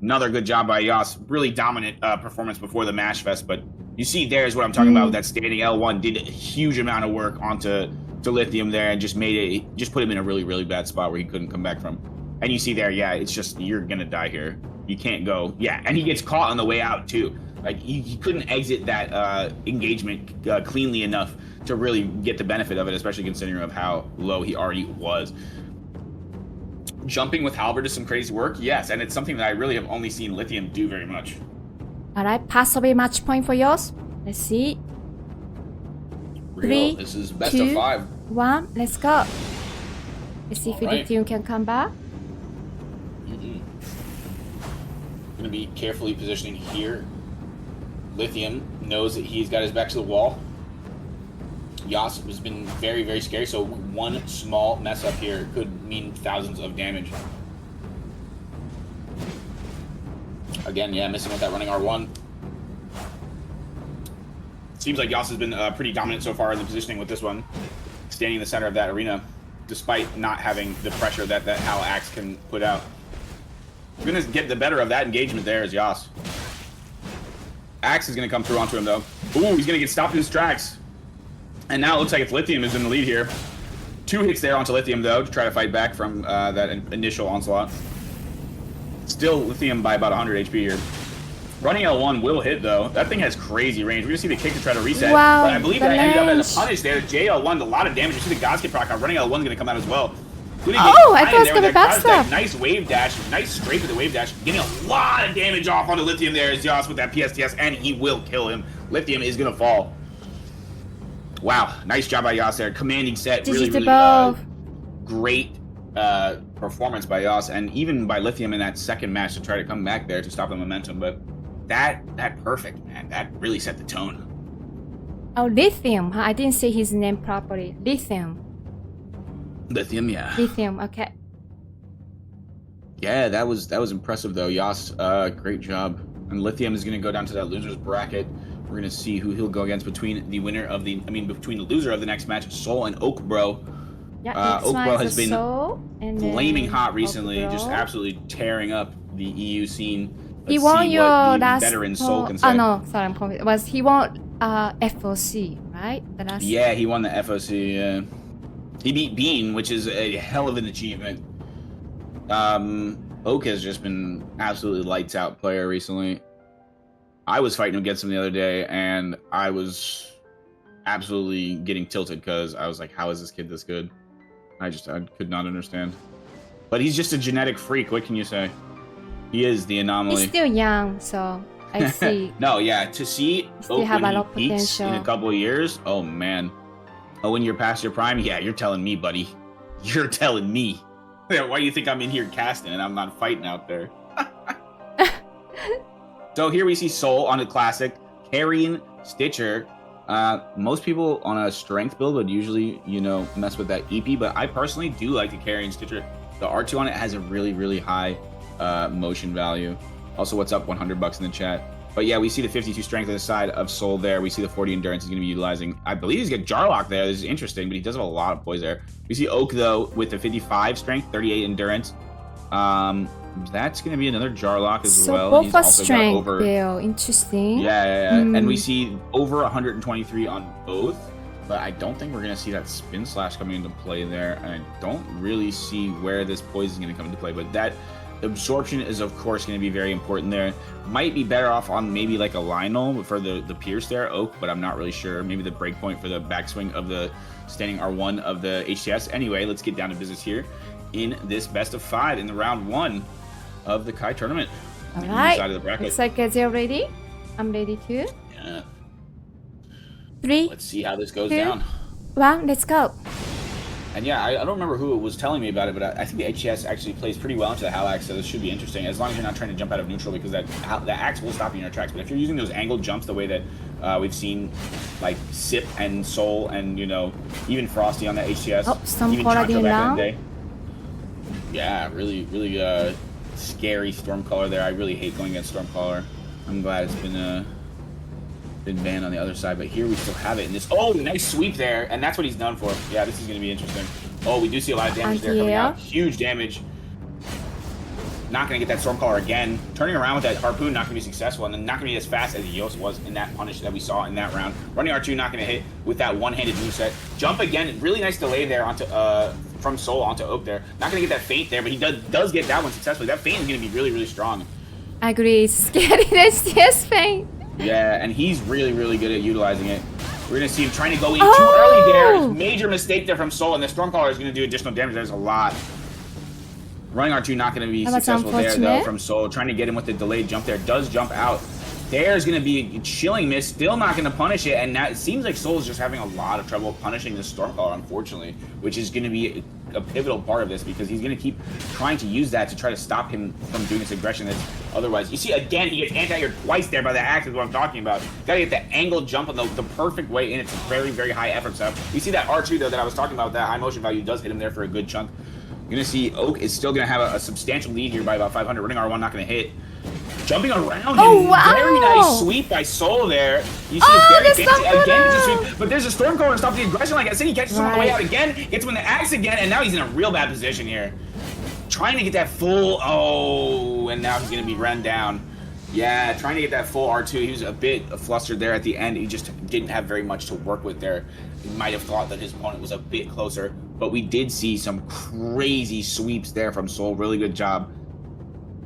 Another good job by Yas. Really dominant performance before the Mash Fest, but you see there is what I'm talking about with that standing L1. Did a huge amount of work onto Lithium there and just put him in a really, really bad spot where he couldn't come back from. And you see there, yeah, it's just, you're gonna die here. You can't go. Yeah, and he gets caught on the way out too. Like, he couldn't exit that engagement cleanly enough to really get the benefit of it, especially considering of how low he already was. Jumping with halberd is some crazy work, yes, and it's something that I really have only seen Lithium do very much. Alright, possibly match point for yours. Let's see. Real. This is best of 5. 1, let's go. Let's see if Lithium can come back. Gonna be carefully positioning here. Lithium knows that he's got his back to the wall. Yas has been very, very scary, so one small mess up here could mean thousands of damage. Again, yeah, missing with that running R1. Seems like Yas has been pretty dominant so far in the positioning with this one. Standing in the center of that arena. despite not having the pressure that Hal Axe can put out. We're gonna get the better of that engagement there as Yas. Axe is gonna come through onto him though. Ooh, he's gonna get stopped in his tracks. And now it looks like it's Lithium is in the lead here. 2 hits there onto Lithium though to try to fight back from that initial onslaught. Still Lithium by about 100 HP here. Running L1 will hit though. That thing has crazy range. We're gonna see the kick to try to reset. Wow, but I believe that ended up as a punish there. JL1, a lot of damage. You see the God's Kid proc out. Running L1 is gonna come out as well. Oh, I thought it was gonna backstab. Nice wave dash. Nice straight with the wave dash. Getting a lot of damage off onto Lithium there as Yas with that PSTS, and he will kill him. Lithium is gonna fall. Wow, nice job by Yas there. Commanding set. Really great performance by Yas, and even by Lithium in that second match to try to come back there to stop the momentum. But that perfect, man. That really set the tone. Oh, Lithium. I didn't say his name properly. Lithium. Lithium, yeah. Lithium, okay. Yeah, that was impressive though. Yas, great job. And Lithium is gonna go down to that losers bracket. We're gonna see who he'll go against between the loser of the next match, Soul and Oak Bro. Yeah, Oak Bro has been flaming hot recently, just absolutely tearing up the EU scene. He won your last veteran Soul can say. Oh no, sorry, I'm confused. He won FOC, right? The last. Yeah, he won the FOC. Yeah. He beat Bean, which is a hell of an achievement. Oak has just been absolutely lights out player recently. I was fighting against him the other day, and I was absolutely getting tilted because I was like, how is this kid this good? I could not understand. But he's just a genetic freak. What can you say? He is the anomaly. He's still young, so I see. No, yeah, to see Oak when he peaks in a couple of years, oh man. Oh, when you're past your prime? Yeah, you're telling me, buddy. You're telling me. Why do you think I'm in here casting and I'm not fighting out there? So here we see Soul on a classic, carrying Stitcher. Most people on a strength build would usually, mess with that EP, but I personally do like the carrying Stitcher. The R2 on it has a really, really high motion value. Also, what's up? 100 bucks in the chat. But yeah, we see the 52 strength on the side of Soul there. We see the 40 endurance he's going to be utilizing. I believe he's got Jarlock there. This is interesting, but he does have a lot of poise there. We see Oak, though, with the 55 strength, 38 endurance. That's going to be another Jarlock as well. So both are strength, Bill. Interesting. Yeah. And we see over 123 on both. But I don't think we're going to see that spin slash coming into play there. And I don't really see where this poise is going to come into play. But that absorption is, of course, going to be very important there. Might be better off on maybe like a Lionel for the Pierce there, Oak, but I'm not really sure. Maybe the breakpoint for the backswing of the standing R1 of the HTS. Anyway, let's get down to business here in this best of 5 in the round 1 of the Kai tournament. All right. Side of the bracket. Looks like you're ready. I'm ready too. Yeah. 3. Let's see how this goes down. 1, let's go. And yeah, I don't remember who was telling me about it, but I think the HTS actually plays pretty well into the Hal Axe, so this should be interesting, as long as you're not trying to jump out of neutral, because that Axe will stop you in your tracks. But if you're using those angled jumps the way that we've seen, like Sip and Soul and, even Frosty on the HTS, even Chancho back in the day. Yeah, really, really scary Stormcaller there. I really hate going against Stormcaller. I'm glad it's been banned on the other side, but here we still have it in this. Oh, nice sweep there, and that's what he's known for. Yeah, this is going to be interesting. Oh, we do see a lot of damage there coming out. Huge damage. Not going to get that Stormcaller again. Turning around with that Harpoon, not going to be successful, and then not going to be as fast as Yos was in that punish that we saw in that round. Running R2, not going to hit with that one-handed moveset. Jump again, really nice delay there onto from Soul onto Oak there. Not going to get that feint there, but he does get that one successfully. That feint is going to be really, really strong. I agree. Scary STS feint. Yeah, and he's really, really good at utilizing it. We're going to see him trying to go in too early there. Major mistake there from Soul, and the Stormcaller is going to do additional damage. There's a lot. Running R2 not going to be successful there, though, from Soul. Trying to get him with the delayed jump there. Does jump out. There's going to be a chilling miss. Still not going to punish it, and now it seems like Soul is just having a lot of trouble punishing this Stormcaller, unfortunately, which is going to be a pivotal part of this, because he's going to keep trying to use that to try to stop him from doing this aggression that's otherwise. You see, again, he gets anti-aired twice there by the Axe, is what I'm talking about. Got to get that angled jump on the perfect way, and it's a very, very high effort setup. You see that R2, though, that I was talking about, that high motion value does hit him there for a good chunk. You're going to see Oak is still going to have a substantial lead here by about 500. Running R1 not going to hit. jumping around. Oh, And wow. Very nice sweep by Soul there. You see Oh, it's very the fancy. Again, it's a Stormcaller. sweep, but there's a Stormcaller to stop the aggression. Like I said, he catches him on the way Right. out again, gets him in the axe again, and now he's in a real bad position here. Trying to get that full, and now he's going to be run down. Yeah, trying to get that full R2. He was a bit flustered there at the end. He just didn't have very much to work with there. He might have thought that his opponent was a bit closer, but we did see some crazy sweeps there from Soul. Really good job.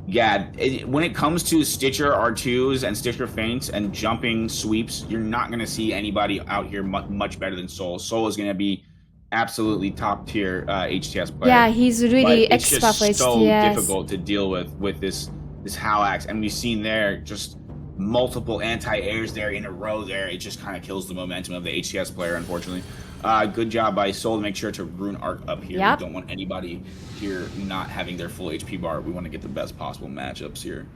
Yeah, when it comes to Stitcher R2s and Stitcher feints and jumping sweeps, you're not going to see anybody out here much better than Soul. Soul is going to be absolutely top tier HTS player. Yeah, he's really but it's expert just for so HTS. difficult to deal with this Hal axe, and we've seen there just multiple anti-airs there in a row there. It just kind of kills the momentum of the HTS player, unfortunately. Good job by Soul to make sure to rune arc up here. Yep. We don't want anybody here not having their full HP bar. We want to get the best possible matchups here.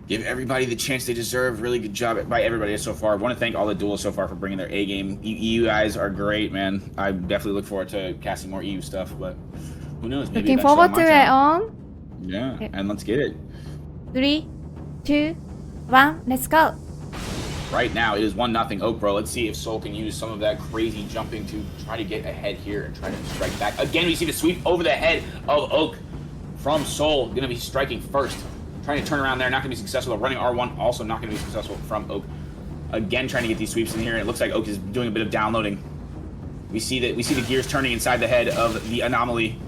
Give everybody the chance they deserve. Really good job by everybody so far. I want to thank all the duelists so far for bringing their A game. You guys are great, man. I definitely look forward to casting more EU stuff, but who knows? Maybe Looking eventually forward on to my it channel. on Yeah, Okay. and let's get it. 3, 2, 1, let's go. Right now, it is 1-0 Oak Bro. Let's see if Soul can use some of that crazy jumping to try to get ahead here and try to strike back. Again, we see the sweep over the head of Oak from Soul. Going to be striking first. Trying to turn around there. Not going to be successful. Running R1 also not going to be successful from Oak. Again, trying to get these sweeps in here. And it looks like Oak is doing a bit of downloading. We see the gears turning inside the head of the Anomaly.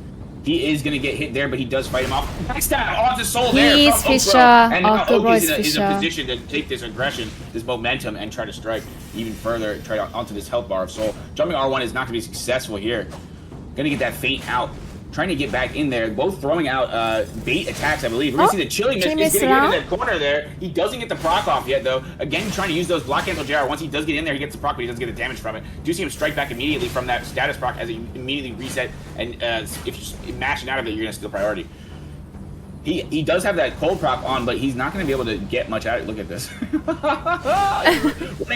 He is going to get hit there, but he does fight him off. Backstab onto Soul there He from is Oak Bro. Fisher. And now Oak Oak Bro is is in a Fisher. position to take this aggression, this momentum, and try to strike even further, try onto this health bar of Soul. Jumping R1 is not going to be successful here. Going to get that feint out. Trying to get back in there. Both throwing out bait attacks, I believe. We're going to see the Chilling Mist is going to get in that corner there. He doesn't get the proc off yet, though. Again, trying to use those block cancel JR. Once he does get in there, he gets the proc, but he doesn't get the damage from it. Do see him strike back immediately from that status proc as he immediately reset. And if you're mashing out of it, you're going to steal priority. He does have that cold proc on, but he's not going to be able to get much out of it. Look at this. Running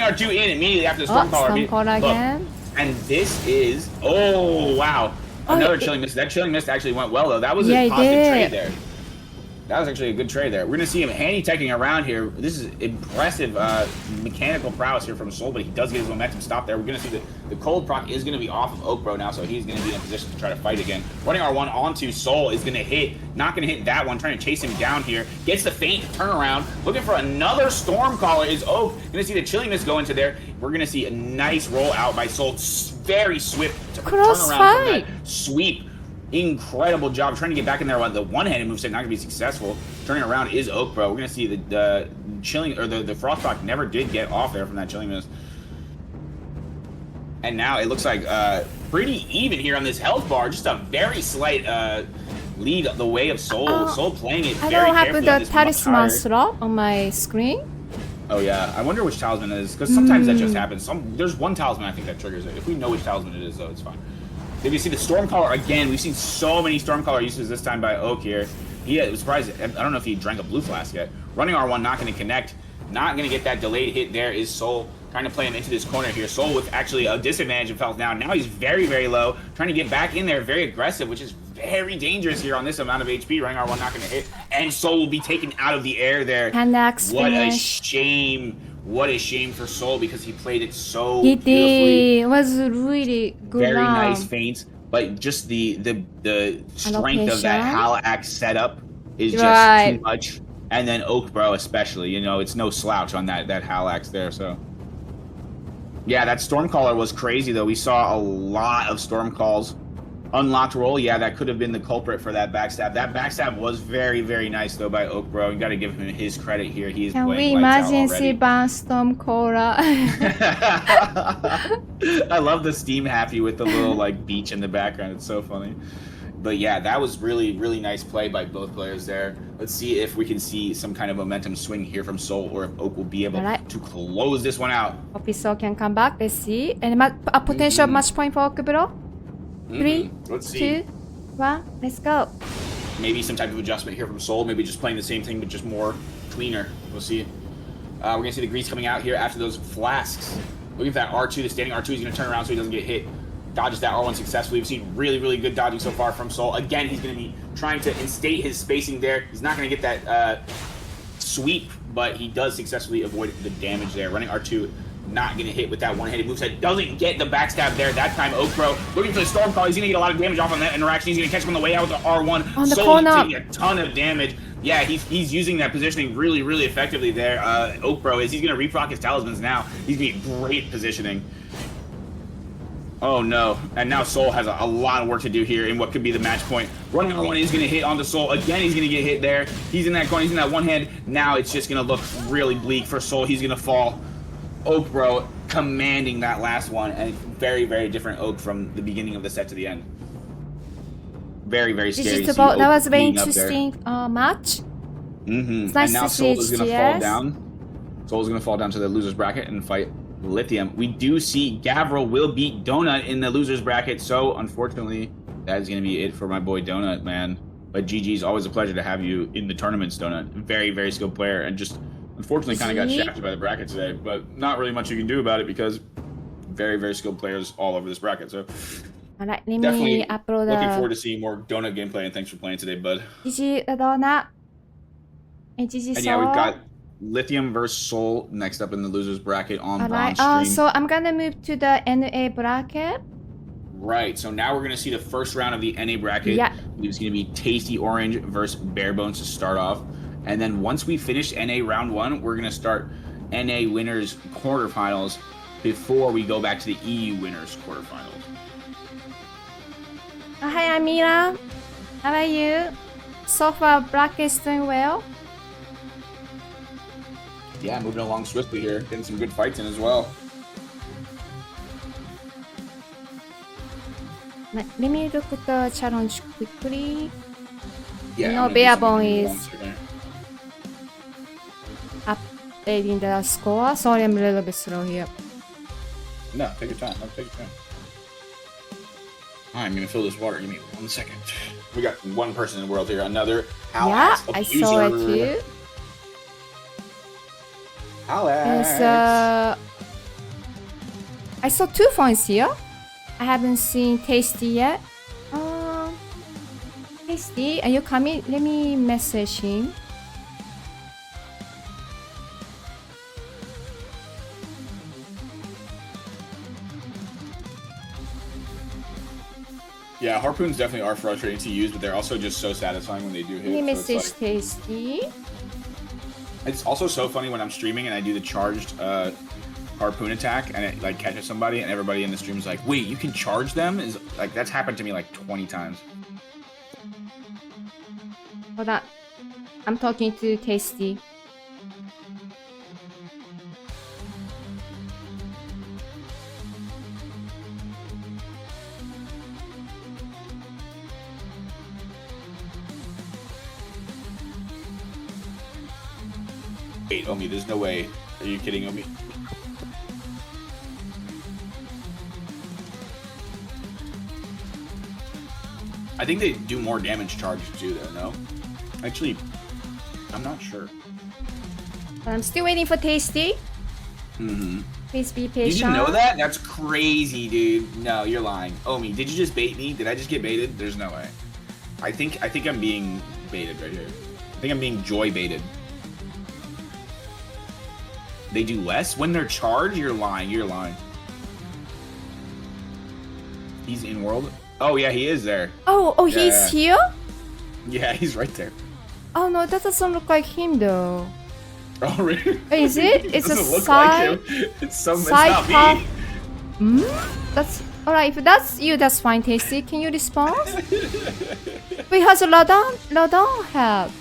R2 in immediately after the Stormcaller. Stormcaller again. And this is... Oh, wow. Another Chilling Mist. That Chilling Mist actually went well, though. That was a positive trade there. That was actually a good trade there. We're going to see him handy-teching around here. This is impressive mechanical prowess here from Soul, but he does get his momentum stopped there. We're going to see the cold proc is going to be off of Oak Bro now, so he's going to be in a position to try to fight again. Running R1 onto Soul is going to hit. Not going to hit that one. Trying to chase him down here. Gets the feint turnaround. Looking for another Stormcaller is Oak. Going to see the Chilling Mist go into there. We're going to see a nice roll out by Soul. Very swift to turn around from that sweep. Incredible job trying to get back in there on the one-handed moveset, not gonna be successful. Turning around is Oak Bro. We're gonna see the Chilling or the Frostproc never did get off there from that Chilling Mist. And now it looks like pretty even here on this health bar. Just a very slight lead the way of Soul. Soul playing it very carefully. I don't have the talisman slot on my screen. Oh yeah, I wonder which talisman it is, because sometimes that just happens. There's one talisman I think that triggers it. If we know which talisman it is, though, it's fine. Then you see the Stormcaller again. We've seen so many Stormcaller uses this time by Oak here. He was surprised. I don't know if he drank a blue flask yet. Running R1, not going to connect. Not going to get that delayed hit there is Soul. Trying to play him into this corner here. Soul with actually a disadvantage of health now. Now he's very, very low. Trying to get back in there. Very aggressive, which is very dangerous here on this amount of HP. Running R1 not going to hit. And Soul will be taken out of the air there. What a shame. What a shame for Soul, because he played it so beautifully. It was really good. Very nice feints, but just the strength of that Hal axe setup is just too much. And then Oak Bro especially, you know, it's no slouch on that Hal axe there. So yeah, that Stormcaller was crazy though. We saw a lot of storm calls. Unlocked roll, yeah, that could have been the culprit for that backstab. That backstab was very, very nice though by Oak Bro. You got to give him his credit here. He's Can we playing lights out imagine already. Sivan Stormcaller? I love the Steam Happy with the little like beach in the background. It's so funny. But yeah, that was really, really nice play by both players there. Let's see if we can see some kind of momentum swing here from Soul, or if Oak will be able to close this one out. Hope Soul can come back. Let's see. And a potential match point for Oak Bro. 3, Let's see. 2, 1, let's go. Maybe some type of adjustment here from Soul. Maybe just playing the same thing, but just more cleaner. We'll see. We're going to see the grease coming out here after those flasks. Look at that R2. The standing R2 is going to turn around so he doesn't get hit. Dodges that R1 successfully. We've seen really, really good dodging so far from Soul. Again, he's going to be trying to instate his spacing there. He's not going to get that sweep, but he does successfully avoid the damage there. Running R2, not going to hit with that one-handed moveset. Doesn't get the backstab there. That time, Okro looking for the storm call. He's going to get a lot of damage off on that interaction. He's going to catch him on the way out with the R1. On the Soul corner. taking a ton of damage. Yeah, he's using that positioning really, really effectively there. Okro is. He's going to reproc his talismans now. He's going to get great positioning. Oh no, and now Soul has a lot of work to do here in what could be the match point. Running R1 is going to hit onto Soul. Again, he's going to get hit there. He's in that corner, he's in that one hand. Now it's just going to look really bleak for Soul. He's going to fall. Okro commanding that last one, and very, very different Oak from the beginning of the set to the end. Very, very scary. That was a very interesting match. Mm-hmm. It's nice and now to see Soul is going to fall down. Soul's going to fall down to the loser's bracket and fight Lithium. We do see Gavril will beat Donut in the loser's bracket, so unfortunately, that is going to be it for my boy Donut, man. But GG's, always a pleasure to have you in the tournaments, Donut. Very, very skilled player, and just unfortunately kind of got shafted by the bracket today, but not really much you can do about it because very, very skilled players all over this bracket. So definitely looking forward to seeing more Donut gameplay, and thanks for playing today, bud. GG Donut. And GG Soul. Yeah, we've got Lithium versus Soul next up in the losers bracket on Bronze Stream. So I'm gonna move to the NA bracket. Right, so now we're gonna see the first round of the NA bracket. Yeah. It's gonna be Tasty Orange versus Bare Bones to start off. And then once we finish NA round 1, we're gonna start NA winners quarterfinals before we go back to the EU winners quarterfinals. Hi Amira, how are you? So far bracket's doing well. Yeah, moving along swiftly here, getting some good fights in as well. Let me look at the challenge quickly. Yeah, you know, Bare Bone is updating the score. Sorry, I'm a little bit slow here. No, take your time. Take your time. I'm gonna fill this water. Give me 1 second. We got one person in the world here. Another Alex. Yeah, I saw it too. Alex. I saw 2 phones here. I haven't seen Tasty yet. Tasty, are you coming? Let me message him. Yeah, harpoons definitely are frustrating to use, but they're also just so satisfying when they do hit. Let me message Tasty. It's also so funny when I'm streaming and I do the charged harpoon attack and it like catches somebody and everybody in the stream is like, wait, you can charge them? Is like that's happened to me like 20 times. Hold on. I'm talking to Tasty. Wait, Omi, there's no way. Are you kidding, Omi? I think they do more damage charges too, though, no? Actually, I'm not sure. I'm still waiting for Tasty. Mm-hmm. Please be patient. You didn't know that? That's crazy, dude. No, you're lying. Omi, did you just bait me? Did I just get baited? There's no way. I think I'm being baited right here. I think I'm being joy baited. They do less? When they're charged? You're lying. You're lying. He's in world? Oh, yeah, he is there. Oh, yeah, he's here? Yeah, he's right there. Oh, no, that doesn't look like him, though. Oh, really? Is it? It's a side... Like it's not me. That's... Alright, if that's you, that's fine, Tasty. Can you respond? Wait, how's Ladon have?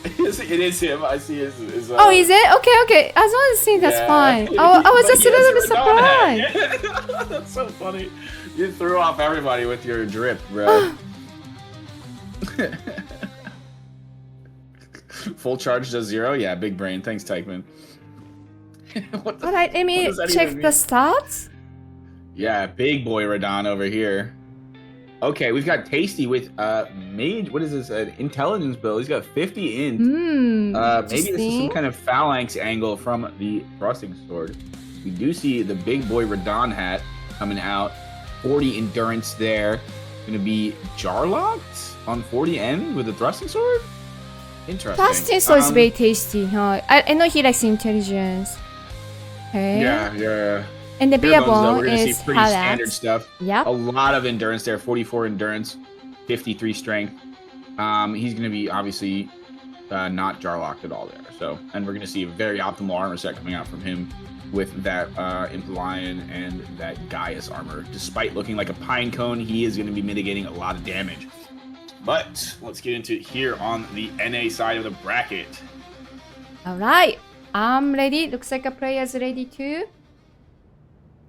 It is him. I see his oh, is it? Okay. As long as see, that's fine. Oh, I was just a little bit surprised. Yeah. That's so funny. You threw off everybody with your drip, bro. Full charge does 0? Yeah, big brain. Thanks, Tykeman. Alright, let me check the stats. Yeah, big boy Radon over here. Okay, we've got Tasty with mage. What is this? An intelligence build. He's got 50 int. Maybe this is some kind of phalanx angle from the thrusting sword. We do see the big boy Radon hat coming out. 40 endurance there. Gonna be Jarlocked on 40 end with the thrusting sword. Interesting. Fasting Soul is very tasty, huh? I know he likes intelligence. Okay. Yeah. And the Bare beer bones, though, bone we're gonna see is pretty standard stuff. Yep. A lot of endurance there. 44 endurance, 53 strength. He's gonna be obviously not jar locked at all there. So, and we're gonna see a very optimal armor set coming out from him with that Imp Lion and that Gaius armor. Despite looking like a pine cone, he is gonna be mitigating a lot of damage. But let's get into it here on the NA side of the bracket. Alright. I'm ready. Looks like a player's ready too.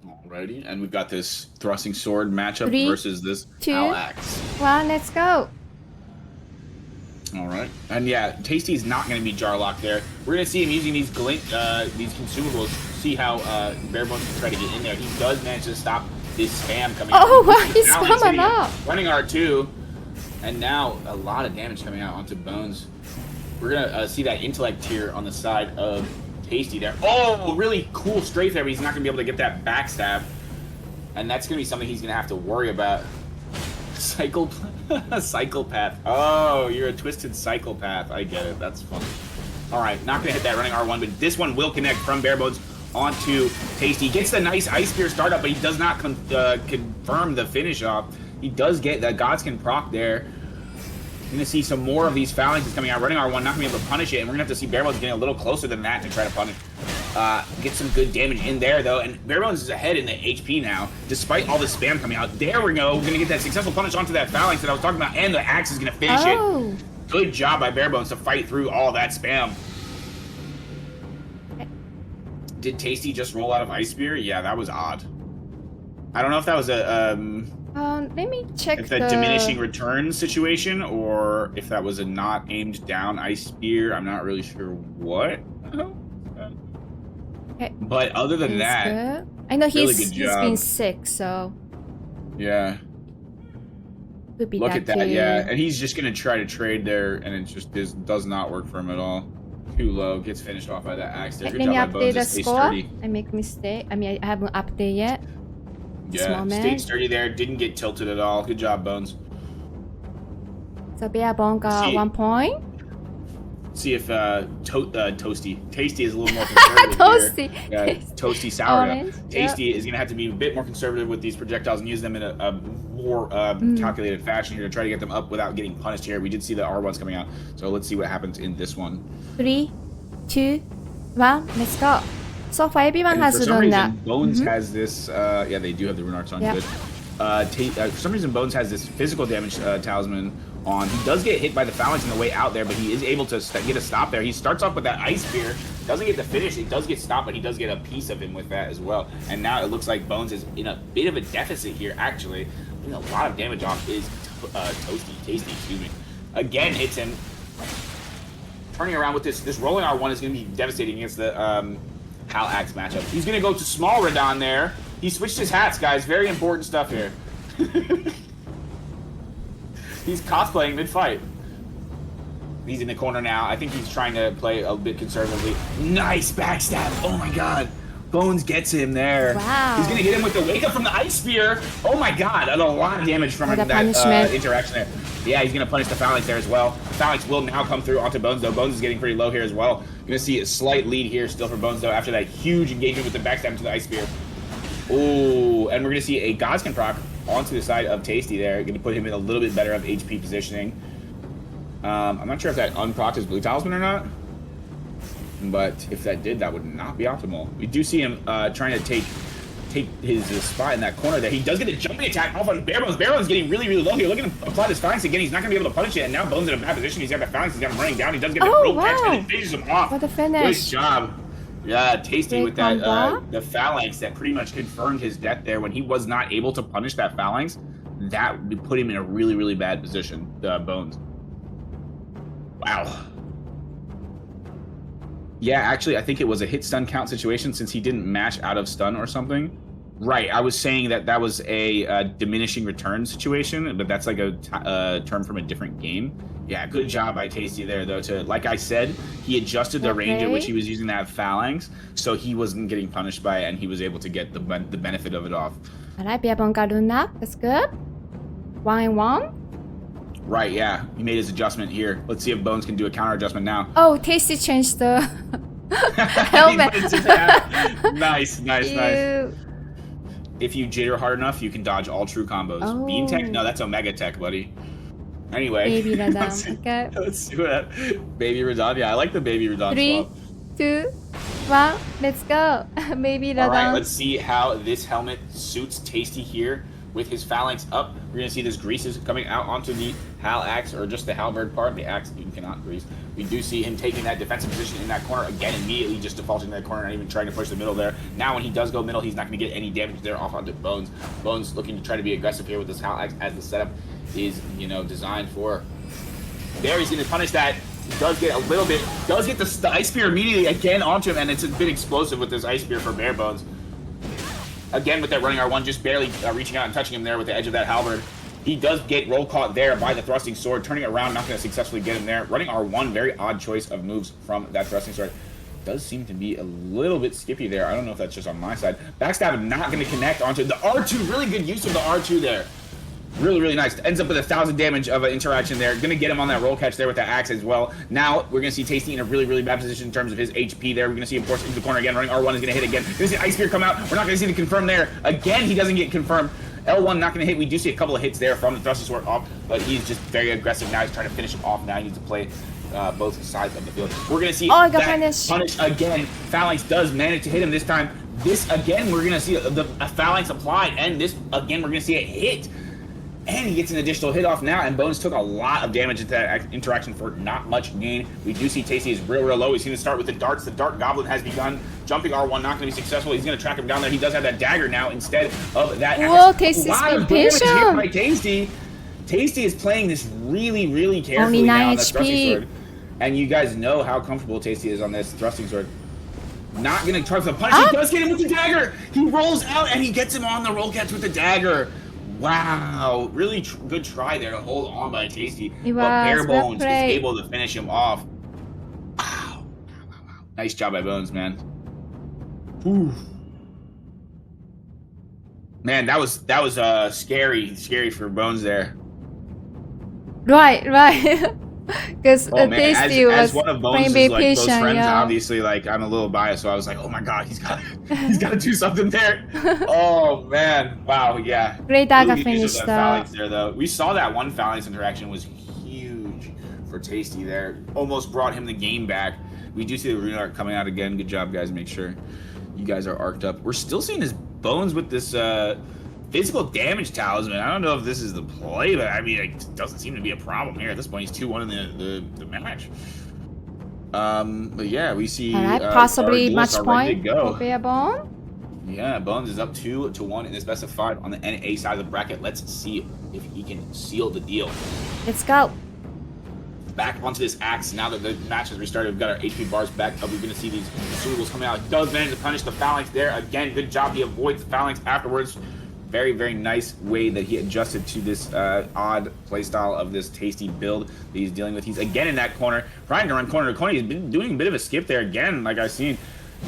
Alrighty, and we've got this thrusting sword matchup 3, versus this 2, Axe. 1, let's go. Alright, and yeah, Tasty's not going to be jar locked there. We're going to see him using these consumables, see how Barebones can try to get in there. He does manage to stop this spam coming out. Oh, wow, he's coming up. Running R2, and now a lot of damage coming out onto Bones. We're going to see that intellect tier on the side of Tasty there. Oh, really cool strafe there, but he's not going to be able to get that backstab. And that's going to be something he's going to have to worry about. Psychopath. Oh, you're a twisted psychopath. I get it. That's funny. All right, not going to hit that running R1, but this one will connect from Barebones onto Tasty. Gets the nice Ice Spear startup, but he does not confirm the finish off. He does get the Godskin proc there. We're going to see some more of these phalanxes coming out. Running R1, not going to be able to punish it, and we're going to have to see Barebones getting a little closer than that to try to punish. Get some good damage in there, though, and Barebones is ahead in the HP now, despite all the spam coming out. There we go. We're going to get that successful punish onto that phalanx that I was talking about, and the axe is going to finish it. Good job by Barebones to fight through all that spam. Did Tasty just roll out of Ice Spear? Yeah, that was odd. I don't know if that was a... let me check if the diminishing return situation, or if that was a not aimed down Ice Spear. I'm not really sure what. Okay. But other than that, good. I know really he's been sick, so yeah. could be Look that at that, too. yeah. And he's just gonna try to trade there, and it just does not work for him at all. Too low, gets finished off by that axe there. Good Let me job by update Bones the to stay score. sturdy. I make mistake. I mean, I haven't updated yet. Yeah, stayed sturdy there. Didn't get tilted at all. Good job, Bones. So Bearbone got 1 point. See if Tasty is a little more conservative. Toasty. Here. Yeah, Toasty sourdough. Orange, Tasty is gonna have to be a bit more conservative with these projectiles and use them in a more calculated fashion here to try to get them up without getting punished here. We did see the R1s coming out, so let's see what happens in this one. 3, 2, 1, let's go. So far, everyone has done that. Bones has this. Yeah, they do have the rune arts on. Good. For some reason, Bones has this physical damage talisman on. He does get hit by the phalanx on the way out there, but he is able to get a stop there. He starts off with that Ice Spear, doesn't get the finish. It does get stopped, but he does get a piece of him with that as well. And now it looks like Bones is in a bit of a deficit here, actually. Doing a lot of damage off is Tasty, excuse me. Again, hits him. Turning around with this rolling R1 is going to be devastating against the Hal Axe matchup. He's going to go to small Radon there. He switched his hats, guys. Very important stuff here. He's cosplaying mid-fight. He's in the corner now. I think he's trying to play a bit conservatively. Nice backstab. Oh my god. Bones gets him there. Wow. He's going to hit him with the wake up from the Ice Spear. Oh my god. And a lot of damage from that interaction there. Yeah, he's going to punish the Phalanx there as well. Phalanx will now come through onto Bones, though. Bones is getting pretty low here as well. You're going to see a slight lead here still for Bones, though, after that huge engagement with the backstab to the Ice Spear. Ooh, and we're going to see a Godskin proc onto the side of Tasty there. Going to put him in a little bit better of HP positioning. I'm not sure if that unprocced his Blue Talisman or not. But if that did, that would not be optimal. We do see him trying to take his spot in that corner there. He does get a jumping attack off on Barebones. Barebones getting really, really low here. Look at him apply this Phalanx again. He's not going to be able to punish it. And now Bones in a bad position. He's got the Phalanx. He's got him running down. He does get the rope catch and it finishes him off. What a finish. Good job. Yeah, Tasty with that the Phalanx that pretty much confirmed his death there. When he was not able to punish that Phalanx, that would put him in a really, really bad position, Bones. Wow. Yeah, actually, I think it was a hit stun count situation since he didn't mash out of stun or something. Right, I was saying that was a diminishing return situation, but that's like a term from a different game. Yeah, good job by Tasty there, though. Like I said, he adjusted the range at which he was using that Phalanx, so he wasn't getting punished by it, and he was able to get the benefit of it off. Alright, Bearbone got Luna. That's good. 1-1. Right, yeah. He made his adjustment here. Let's see if Bones can do a counter adjustment now. Oh, Tasty changed the He helmet. put it to that. Nice, nice, nice. Ew. If you jitter hard enough, you can dodge all true combos. Oh. Beam Tech? No, that's Omega Tech, buddy. Anyway. Baby Radam. let's see, Okay. let's see what that... Baby Radam. Yeah, I like the Baby Radam 3, swap. 2, 1, let's go. Baby Radam. All right, let's see how this helmet suits Tasty here with his phalanx up. We're gonna see this greases coming out onto the Hal axe, or just the halberd part. The axe you cannot grease. We do see him taking that defensive position in that corner again, immediately just defaulting to that corner, not even trying to push the middle there. Now when he does go middle, he's not gonna get any damage there off onto Bones. Bones looking to try to be aggressive here with this Hal axe as the setup is, you know, designed for. There, he's gonna punish that. He does get a little bit, does get the ice spear immediately again onto him, and it's a bit explosive with this ice spear for Bare Bones. Again, with that running R1, just barely reaching out and touching him there with the edge of that halberd. He does get roll caught there by the thrusting sword, turning it around, not going to successfully get him there. Running R1, very odd choice of moves from that thrusting sword. Does seem to be a little bit skippy there. I don't know if that's just on my side. Backstab not going to connect onto the R2. Really good use of the R2 there. Really, really nice. Ends up with 1,000 damage of an interaction there. Gonna get him on that roll catch there with that axe as well. Now, we're gonna see Tasty in a really, really bad position in terms of his HP there. We're gonna see him force into the corner again. Running R1 is gonna hit again. We're gonna see Ice Spear come out. We're not gonna see the confirm there. Again, he doesn't get confirmed. L1 not gonna hit. We do see a couple of hits there from the thrusting sword off, but he's just very aggressive now. He's trying to finish him off now. He needs to play both sides of the field. We're gonna see I got that punish again. Phalanx does manage to hit him this time. This again, we're gonna see a Phalanx applied, and this again, we're gonna see it hit. And he gets an additional hit off now, and Bones took a lot of damage into that interaction for not much gain. We do see Tasty is real, real low. He's going to start with the darts. The Dart Goblin has begun. Jumping R1 not going to be successful. He's going to track him down there. He does have that dagger now instead of that Whoa, axe. Tasty's A lot of been damage hit by patient. Tasty. Tasty is playing this really, really carefully Only 9 now on that thrusting HP. sword. And you guys know how comfortable Tasty is on this thrusting sword. Not going to try for the punish. He does get him with the dagger. He rolls out, and he gets him on the roll catch with the dagger. Wow, really good try there to hold on by Tasty. It But Bare was well Bones is played. able to finish him off. Wow. Nice job by Bones, man. Whew. Man, that was scary for Bones there. Right. Because Oh man, Tasty as was one of playing Bones' very like close patient, friends, yeah. obviously, like I'm a little biased, so I was like, oh my god, he's got to do something there. Oh man, wow, yeah. Great dagger Really good use finish of that phalanx there, though. We saw that one phalanx interaction was huge for Tasty there. Almost brought him the game back. We do see the rune arc coming out again. Good job, guys. Make sure you guys are arced up. We're still seeing his Bones with this physical damage talisman. I don't know if this is the play, but I mean, it doesn't seem to be a problem here. At this point, he's 2-1 in the match. But yeah, we see Alright, possibly our match duelists are ready point to go. for Bare Bone. Yeah, Bones is up 2-1 in this best of 5 on the NA side of the bracket. Let's see if he can seal the deal. Let's go. Back onto this axe. Now that the match has restarted, we've got our HP bars back up. We're going to see these consumables coming out. He does manage to punish the phalanx there. Again, good job. He avoids the phalanx afterwards. Very, very nice way that he adjusted to this odd playstyle of this Tasty build that he's dealing with. He's again in that corner, trying to run corner to corner. He's been doing a bit of a skip there again, like I've seen.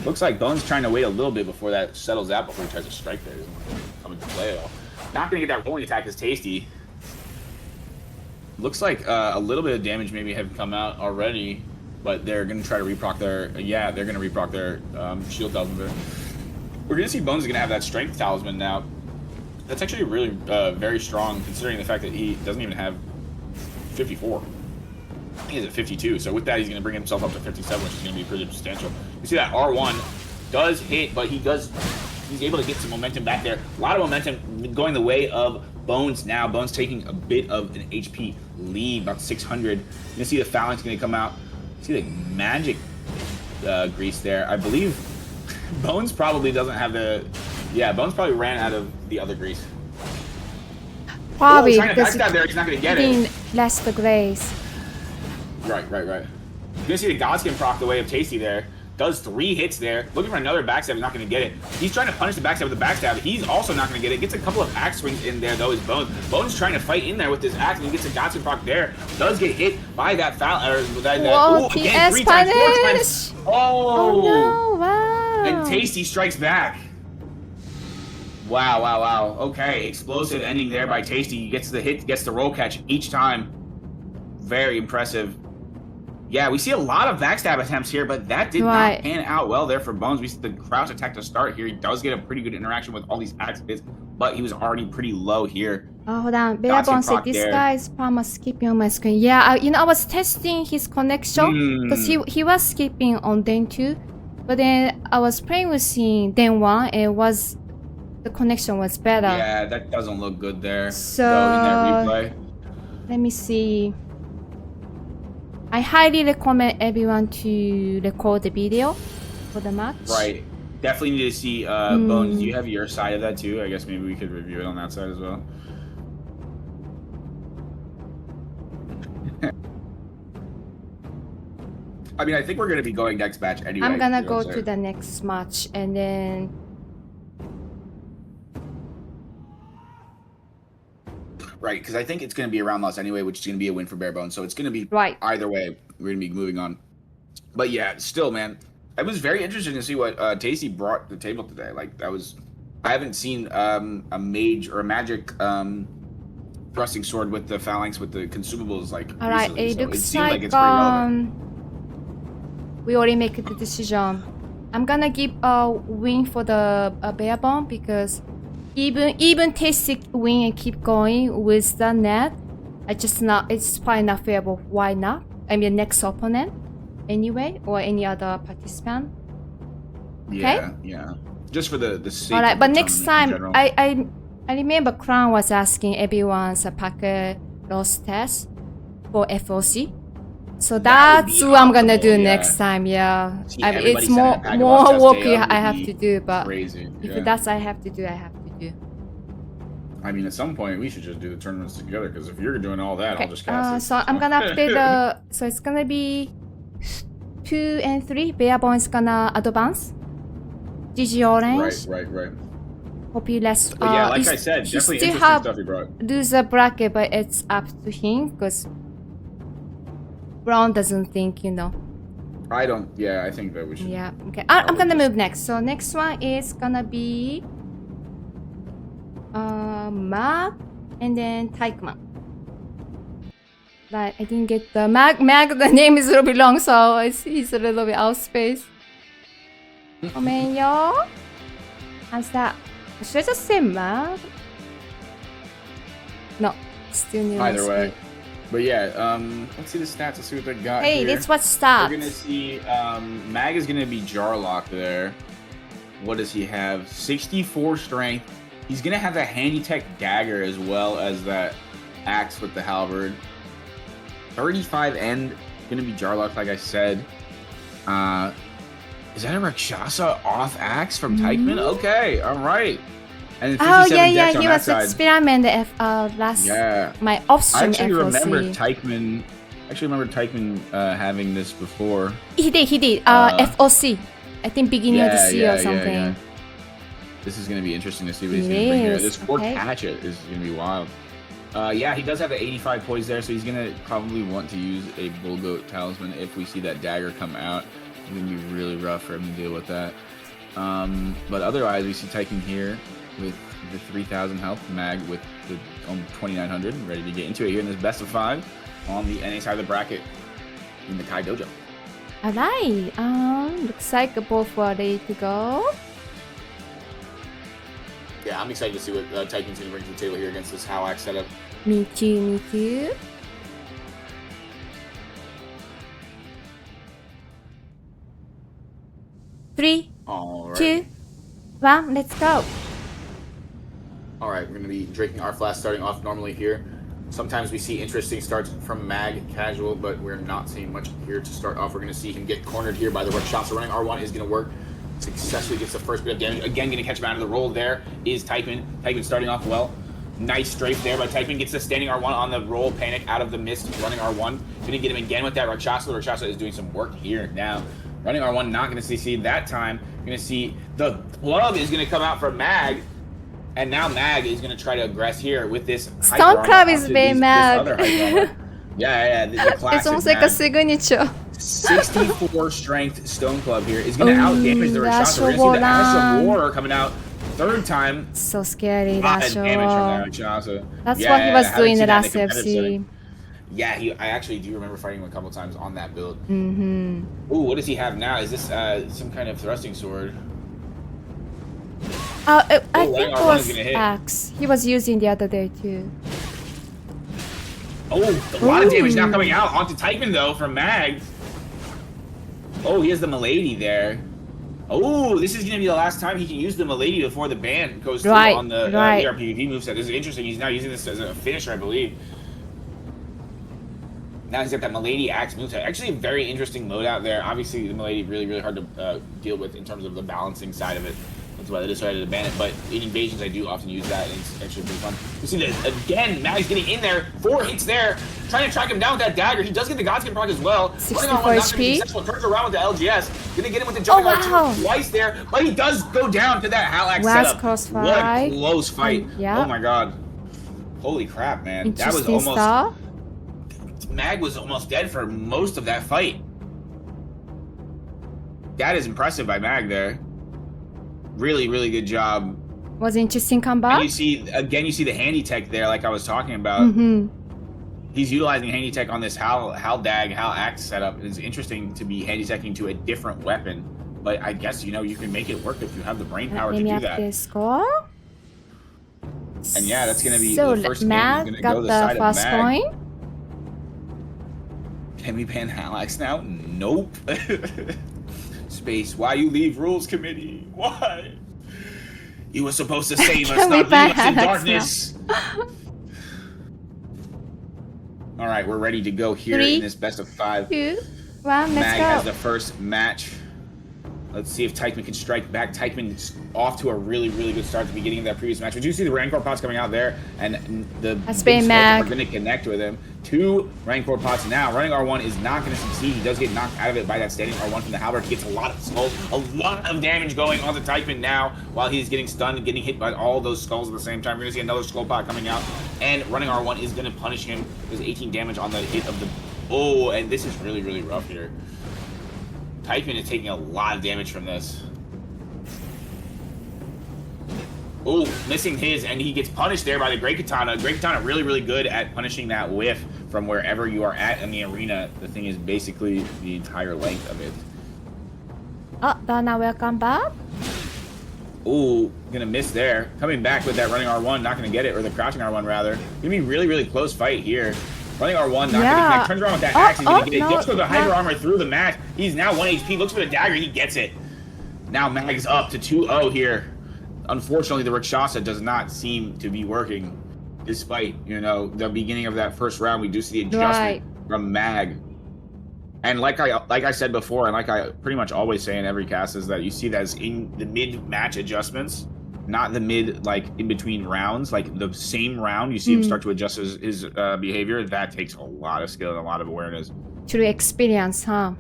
Looks like Bones trying to wait a little bit before that settles out, before he tries to strike there. Doesn't come into play at all. Not going to get that rolling attack as Tasty. Looks like a little bit of damage maybe have come out already, but they're going to try to reproc their, yeah, they're going to reproc their shield talisman. We're going to see Bones is going to have that strength talisman now. That's actually really very strong, considering the fact that he doesn't even have 54. I think he's at 52, so with that he's going to bring himself up to 57, which is going to be pretty substantial. You see that R1 does hit, but he's able to get some momentum back there. A lot of momentum going the way of Bones now. Bones taking a bit of an HP lead, about 600. You're going to see the phalanx going to come out. See the magic grease there. I believe Bones probably doesn't have the... Yeah, Bones probably ran out of the other grease. Probably trying to because backstab there, he's not going to get he it. didn't less the grace. Right. You're going to see the Godskin proc the way of Tasty there. Does 3 hits there. Looking for another backstab, he's not going to get it. He's trying to punish the backstab with the backstab. He's also not going to get it. Gets a couple of axe swings in there, though, is Bones. Bones trying to fight in there with this axe, and he gets a Godskin proc there. Does get hit by that foul. Whoa, Again, 3 TS times, 4 punish! times. Oh no, wow. And Tasty strikes back. Wow. Okay, explosive ending there by Tasty. He gets the hit, gets the roll catch each time. very impressive. Yeah, we see a lot of backstab attempts here, but that did not pan out well there for Bones. We see the crouch attack to start here. He does get a pretty good interaction with all these axe hits, but he was already pretty low here. Oh, hold on. Bear Bones said, this guy is perma skipping on my screen. Yeah, I was testing his connection because he was skipping on Den 2. But then I was playing with him Den 1 and the connection was better. Yeah, that doesn't look good there. So, in that replay. Let me see. I highly recommend everyone to record the video for the match. Right. Definitely need to see Bones. Do you have your side of that too? I guess maybe we could review it on that side as well. I mean, I think we're going to be going next match anyway. I'm going to go to the next match and then... Right, because I think it's going to be a round loss anyway, which is going to be a win for Bare Bones. So it's going to be either way. We're going to be moving on. But yeah, still, man, it was very interesting to see what Tasty brought to the table today. Like, that was... I haven't seen a mage or a magic thrusting sword with the phalanx with the consumables like Alright, recently. it So looks it seemed like it's pretty relevant. we already make the decision. I'm going to give a win for the Bare Bone because even Tasty win and keep going with the net. It's probably not fair, but why not? I mean, next opponent anyway, or any other participant. Yeah, yeah. Just for the sake Alright, of but the next tournament time, in general. I remember Crown was asking everyone's packet loss test for FOC. So that's what I'm gonna do next time, yeah. See, I mean, it's everybody more sent a packet loss test work day of I would have be to do, but crazy, if that's I have to do, I have to do. I mean, at some point, we should just do the tournaments together, because if you're doing all that, I'll just cast it. So I'm gonna update the... So it's gonna be 2 and 3. Bare Bone is gonna advance. GG Orange. Right. Hope you less... But yeah, like I said, definitely interesting stuff he brought. Loser bracket, but it's up to him, because Brown doesn't think, you know. I don't... Yeah, I think that we should... Yeah, okay. I'm gonna move next. So next one is gonna be... Mag and then Taikman. But I didn't get the Mag, the name is a little bit long, so he's a little bit out of space. 잠깐만요. How's that? Should I just say Mag? No, still need Either way. But yeah, let's see the stats. Let's see what they got Hey, here. let's watch stats. We're gonna see Mag is gonna be Jarlock there. What does he have? 64 strength. He's gonna have that handy tech dagger as well as that axe with the halberd. 35 end, gonna be Jarlock, like I said. Is that a Rakshasa off axe from Teichman? Okay, all right. And then 57 dex on he that was side. experimenting last. Yeah, my offstream I actually FOC. remember Teichman having this before. He did. FOC. I think beginning of the year or something. Yeah. This is going to be interesting to see what he's going to bring here. This fourth hatchet is going to be wild. Yeah, he does have the 85 poise there, so he's going to probably want to use a Bull Goat Talisman if we see that dagger come out. It's going to be really rough for him to deal with that. But otherwise, we see Tycoon here with the 3,000 health, Mag with the 2,900, ready to get into it here in this best of 5 on the NA side of the bracket in the Kai Dojo. Alright, looks like both are ready to go. Yeah, I'm excited to see what Tycoon's going to bring to the table here against this Halax setup. Me too. 3, 2, 1, let's go. Alright, we're going to be drinking our flask starting off normally here. Sometimes we see interesting starts from Mag casual, but we're not seeing much here to start off. We're going to see him get cornered here by the Rakshasa. Running R1 is going to work. Successfully gets the first bit of damage. Again, going to catch him out of the roll there is Typin. Typin starting off well. Nice strafe there by Typin. Gets the standing R1 on the roll. Panic out of the mist. Running R1. Going to get him again with that Rakshasa. The Rakshasa is doing some work here now. Running R1 not going to see that time. Going to see the club is going to come out for Mag. And now Mag is going to try to aggress here with this Stone Club is very mad. Yeah, the classic it's almost like a signature. 64 strength Stone Club here is going to out damage the Rakshasa. We're going to see the Ash of War coming out third time. So scary, Ash of damage from the Rakshasa. That's what he was doing in the last FC. Yeah, I actually do remember fighting him a couple times on that build. Mm-hmm. Ooh, what does he have now? Is this some kind of thrusting sword? I Oh, think it R1 is was gonna hit. Axe. He was using the other day too. Oh, a lot of damage now coming out onto Typin though from Mag. Oh, he has the Milady there. Oh, this is going to be the last time he can use the Milady before the ban goes through on the ERPV moveset. This is interesting. He's now using this as a finisher, I believe. Now he's got that Milady Axe moveset. Actually, a very interesting mode out there. Obviously, the Milady really, really hard to deal with in terms of the balancing side of it. That's why they decided to ban it. But in invasions, I do often use that, and it's actually pretty fun. You see that again. Mag's getting in there. 4 hits there, trying to track him down with that dagger. He does get the Godskin proc as well. 64 HP. Turns around with the LGS. Gonna get him with the jumping R2 twice there, but he does go down to that Halax setup. Crossfire. What a close fight! Yeah. Oh my god! Holy crap, man! That was almost. Mag was almost dead for most of that fight. That is impressive by Mag there. Really, really good job. Was interesting comeback. And you see the handy tech there, like I was talking about. He's utilizing handy tech on this Hal Axe setup. It's interesting to be handy teching to a different weapon, but I guess you can make it work if you have the brain power to do that. The score. And yeah, that's gonna be so the first Mag game is got gonna go the the side first of Mag. point. Can we ban Halax now? Nope. Space. Why you leave rules committee? Why? You were supposed to save us, not leave us in darkness. All right, we're ready to go here 3, in this best of 5. 2, 1, let's Mag go. has the first match. Let's see if Teichmann can strike back. Teichmann's off to a really, really good start at the beginning of that previous match. We do see the Rancor pots coming out there, and the Mag are going to connect with him. 2 Rancor pots now. Running R1 is not going to succeed. He does get knocked out of it by that standing R1 from the Halberd. He gets a lot of skulls, a lot of damage going on to Teichmann now while he's getting stunned and getting hit by all those skulls at the same time. We're going to see another skull pot coming out, and Running R1 is going to punish him. There's 18 damage on the hit of the... Oh, and this is really, really rough here. Teichmann is taking a lot of damage from this. Oh, missing his, and he gets punished there by the Great Katana. Great Katana really, really good at punishing that whiff from wherever you are at in the arena. The thing is basically the entire length of it. Oh, Donna will come back. Oh, gonna miss there. Coming back with that running R1, not gonna get it, or the crouching R1 rather. Gonna be really, really close fight here. Running R1, not gonna connect. Turns around with that axe, he's gonna get it. Gets to the Hydra Armor through the match. He's now 1 HP, looks for the dagger, he gets it. Now Mag's up to 2-0 here. Unfortunately, the Rakshasa does not seem to be working, despite, the beginning of that first round. We do see the adjustment from Mag. And like I said before, and like I pretty much always say in every cast, is that you see that as in the mid-match adjustments, not the mid, in between rounds, the same round, you see him start to adjust his behavior. That takes a lot of skill and a lot of awareness. True experience, huh?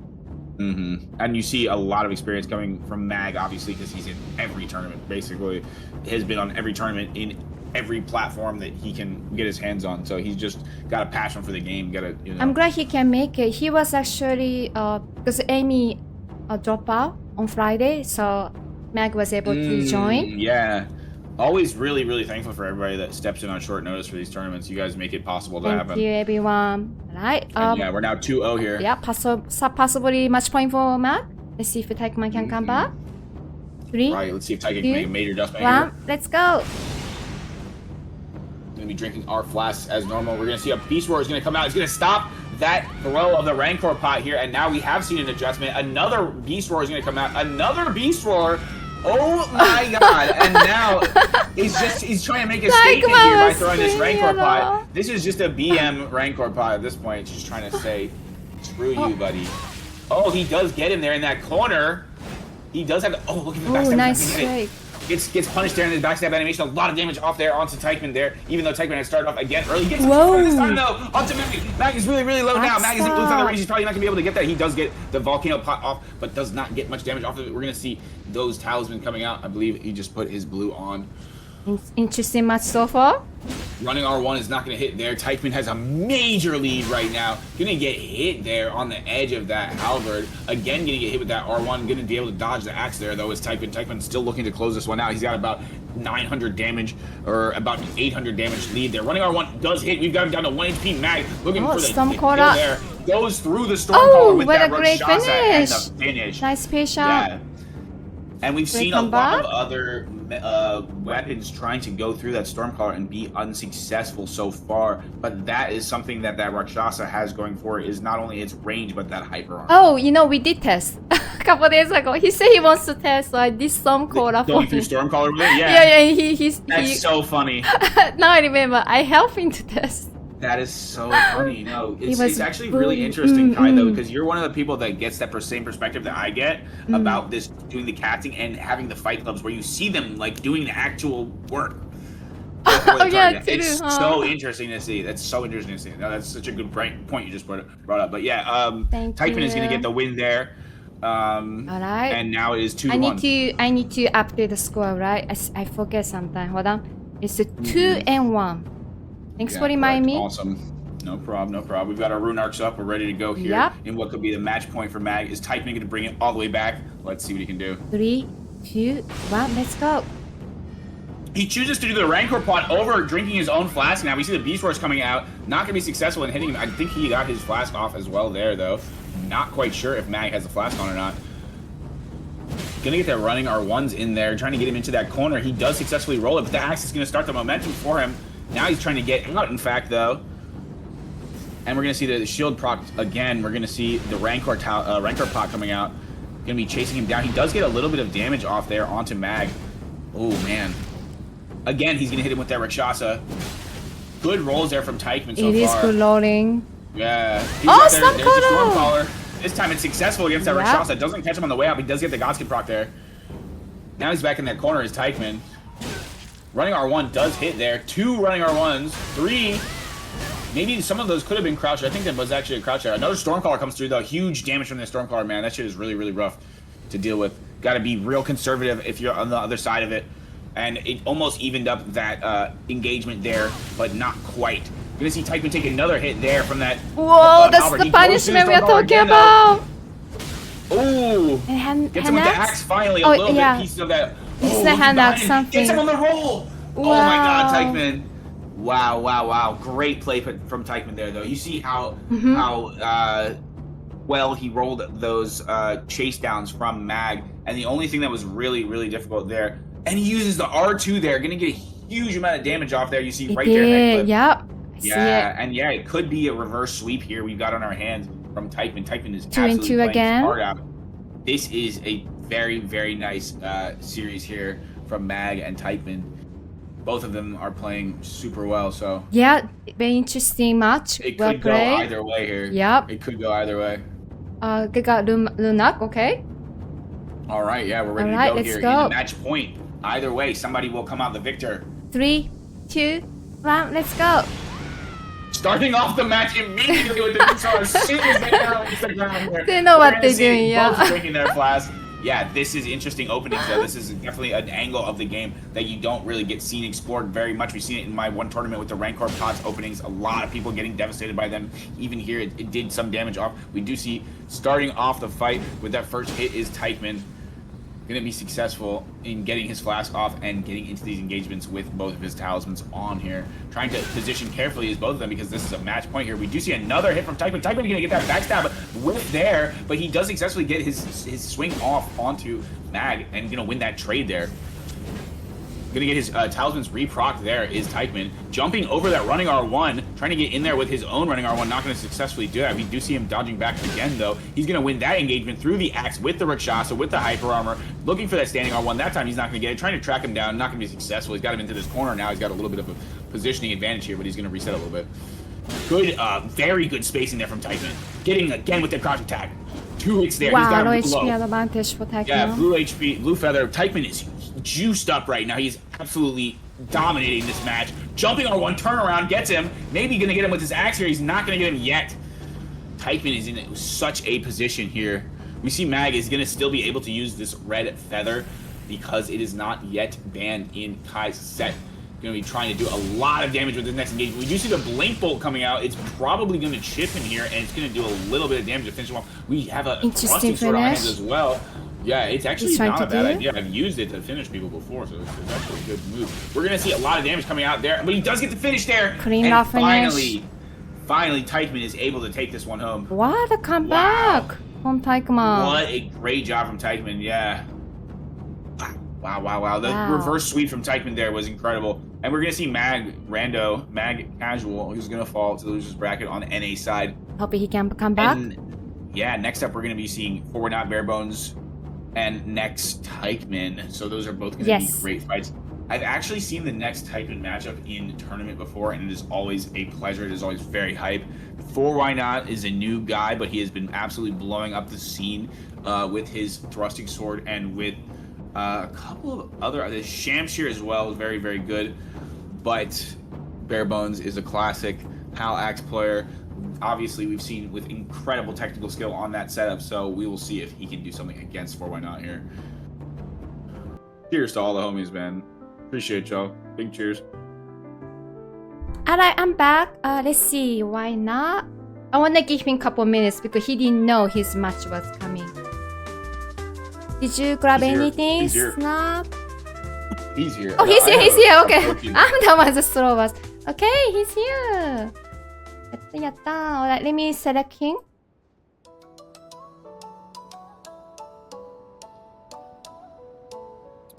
And you see a lot of experience coming from Mag, obviously, because he's in every tournament, basically. Has been on every tournament in every platform that he can get his hands on. So he's just got a passion for the game. I'm glad he can make it. He was actually, because Amy dropped out on Friday, so Mag was able to join. Yeah. Always really, really thankful for everybody that steps in on short notice for these tournaments. You guys make it possible to happen. Thank you, everyone. Right. Yeah, we're now 2-0 here. Yeah, possibly match point for Mag. Let's see if Teichmann can come back. 3. Right, let's see if Teichmann can make a major adjustment 1. here. Let's go. Gonna be drinking our flasks as normal. We're gonna see a Beast Roar is gonna come out. It's gonna stop that throw of the Rancor pot here, and now we have seen an adjustment. Another Beast Roar is gonna come out. Another Beast Roar. Oh my god, and now he's trying to make a statement here by throwing this Rancor pot. This is just a BM Rancor pot at this point. It's just trying to say, screw you, buddy. Oh, he does get him there in that corner. He does have to, look at the backstab. Nice strike. Gets punished there in the backstab animation. A lot of damage off there onto Teichmann there, even though Teichmann had started off again early. He gets this time though, onto Mag. Mag is really, really low now. Mag is in blue thunder range. He's probably not gonna be able to get that. He does get the volcano pot off, but does not get much damage off of it. We're gonna see those talismans coming out. I believe he just put his blue on. Interesting match so far. Running R1 is not going to hit there. Teichmann has a major lead right now. Going to get hit there on the edge of that halberd. Again, going to get hit with that R1. Going to be able to dodge the axe there, though, is Teichmann. Teichmann's still looking to close this one out. He's got about 900 damage, or about 800 damage lead there. Running R1 does hit. We've got him down to 1 HP. Mag looking for the kill there. Goes through the Stormcaller with that Rakshasa and the finish. Nice patient. Yeah. And we've seen a lot of other weapons trying to go through that Stormcaller and be unsuccessful so far, but that is something that Rakshasa has going for it, is not only its range, but that hyper armor. Oh, you know, we did test a couple days ago. He said he wants to test, so I did Stormcaller. Going through Stormcaller with it? Yeah. Yeah, That's so funny. Now I remember, I helped him to test. That is so funny. No, it's actually really interesting, Kai, though, because you're one of the people that gets that same perspective that I get about this, doing the casting and having the fight clubs where you see them like doing the actual work. It's so interesting to see. That's so interesting to see. No, that's such a good point you just brought up. But yeah, Teichmann is going to get the win there. All right. And now it is 2-1. I need to update the score, right? I forget sometimes. Hold on. It's a 2-1. Thanks for reminding me. Awesome. No problem. We've got our rune arcs up. We're ready to go here. Yep. And what could be the match point for Mag? Is Teichmann going to bring it all the way back? Let's see what he can do. 3, 2, 1, let's go. He chooses to do the Rancor pot over drinking his own flask. Now we see the Beast Roars coming out. Not going to be successful in hitting him. I think he got his flask off as well there, though. Not quite sure if Mag has the flask on or not. Gonna get that running R1s in there, trying to get him into that corner. He does successfully roll it, but the axe is going to start the momentum for him. Now he's trying to get out, in fact, though. And we're going to see the shield proc again. We're going to see the Rancor pot coming out. Going to be chasing him down. He does get a little bit of damage off there onto Mag. Oh, man. Again, he's going to hit him with that Rakshasa. Good rolls there from Teichmann so far. It is good loading. Yeah. There's the Stormcaller. This time it's successful against that Rakshasa. Doesn't catch him on the way out, but he does get the Godskin proc there. Now he's back in that corner as Teichmann. Running R1 does hit there. 2 running R1s. 3. Maybe some of those could have been crouched. I think that was actually a crouch there. Another Stormcaller comes through, though. Huge damage from the Stormcaller, man. That shit is really, really rough to deal with. Got to be real conservative if you're on the other side of it. And it almost evened up that engagement there, but not quite. You're going to see Teichmann take another hit there from that. Whoa, that's the punishment we're talking about. Ooh. Gets him with the axe finally. A little bit pieces of that. It's the hand axe something. Gets him on the roll. Wow. Oh my god, Teichmann. Wow. Great play from Teichmann there, though. You see how well he rolled those chase downs from Mag. And the only thing that was really, really difficult there, and he uses the R2 there, going to get a huge amount of damage off there. You see right there. Yep. And it could be a reverse sweep here we've got on our hands from Teichmann. Teichmann is 2 and 2 again. Hard out. This is a very, very nice series here from Mag and Teichmann. Both of them are playing super well, so... Yeah, very interesting match. It could go either way here. Yep. It could go either way. They got Lunak, okay? All right, yeah, we're ready to go here. In the match point. Either way, somebody will come out the victor. 3, 2, 1, let's go. Starting off the match immediately with the Dojo as soon as they are on the ground here. They know what they're doing, both drinking their flask. Yeah, this is interesting openings, though. This is definitely an angle of the game that you don't really get seen explored very much. We've seen it in my one tournament with the Rancor pots openings. A lot of people getting devastated by them. Even here, it did some damage off. We do see starting off the fight with that first hit is Teichmann. Going to be successful in getting his flask off and getting into these engagements with both of his talismans on here. Trying to position carefully as both of them because this is a match point here. We do see another hit from Teichmann. Teichmann going to get that backstab with there, but he does successfully get his swing off onto Mag and going to win that trade there. Going to get his talismans re-procced there is Teichmann. Jumping over that running R1, trying to get in there with his own running R1, not going to successfully do that. We do see him dodging back again, though. He's going to win that engagement through the axe with the Rakshasa, with the Hyper Armor, looking for that standing R1. That time he's not going to get it. Trying to track him down, not going to be successful. He's got him into this corner now. He's got a little bit of a positioning advantage here, but he's going to reset a little bit. Good, very good spacing there from Teichmann. Getting again with the crouch attack. 2 hits there. Wow, he's got HP advantage for Teichmann. Yeah, blue HP, blue feather. Teichmann is juiced up right now. He's absolutely dominating this match. Jumping on one turnaround gets him. Maybe gonna get him with his axe here. He's not gonna get him yet. Teichmann is in such a position here. We see Mag is gonna still be able to use this red feather because it is not yet banned in Kai's set. going to be trying to do a lot of damage with this next engagement. We do see the Blink Bolt coming out. It's probably going to chip him here, and it's going to do a little bit of damage to finish him off. We have a Thrusting Sword on our hands as well. Yeah, it's actually not a bad idea. I've used it to finish people before, so it's actually a good move. We're going to see a lot of damage coming out there, but he does get the finish there. Clean off finish. Finally, Teichmann is able to take this one home. What a comeback from Teichmann. What a great job from Teichmann, yeah. Wow. The reverse sweep from Teichmann there was incredible. And we're going to see Mag Casual, who's going to fall to the loser's bracket on the NA side. Hoping he can come back. And, yeah, next up we're going to be seeing Forward Not Barebones and next Teichmann. So those are both going to be great fights. I've actually seen the next Teichmann matchup in tournament before, and it is always a pleasure. It is always very hype. For Why Not is a new guy, but he has been absolutely blowing up the scene with his thrusting sword and with a couple of other Shamshir as well is very, very good. But Barebones is a classic Hal Axe player. Obviously, we've seen with incredible technical skill on that setup, so we will see if he can do something against For Why Not here. Cheers to all the homies, man. Appreciate y'all. Big cheers. Alright, I'm back. Let's see. Why not? I want to give him a couple minutes because he didn't know his match was coming. Did you grab anything? Snap? He's here. Oh, he's here. Okay. I'm the one that slow was. Okay, he's here. Yatta. Alright, let me select him.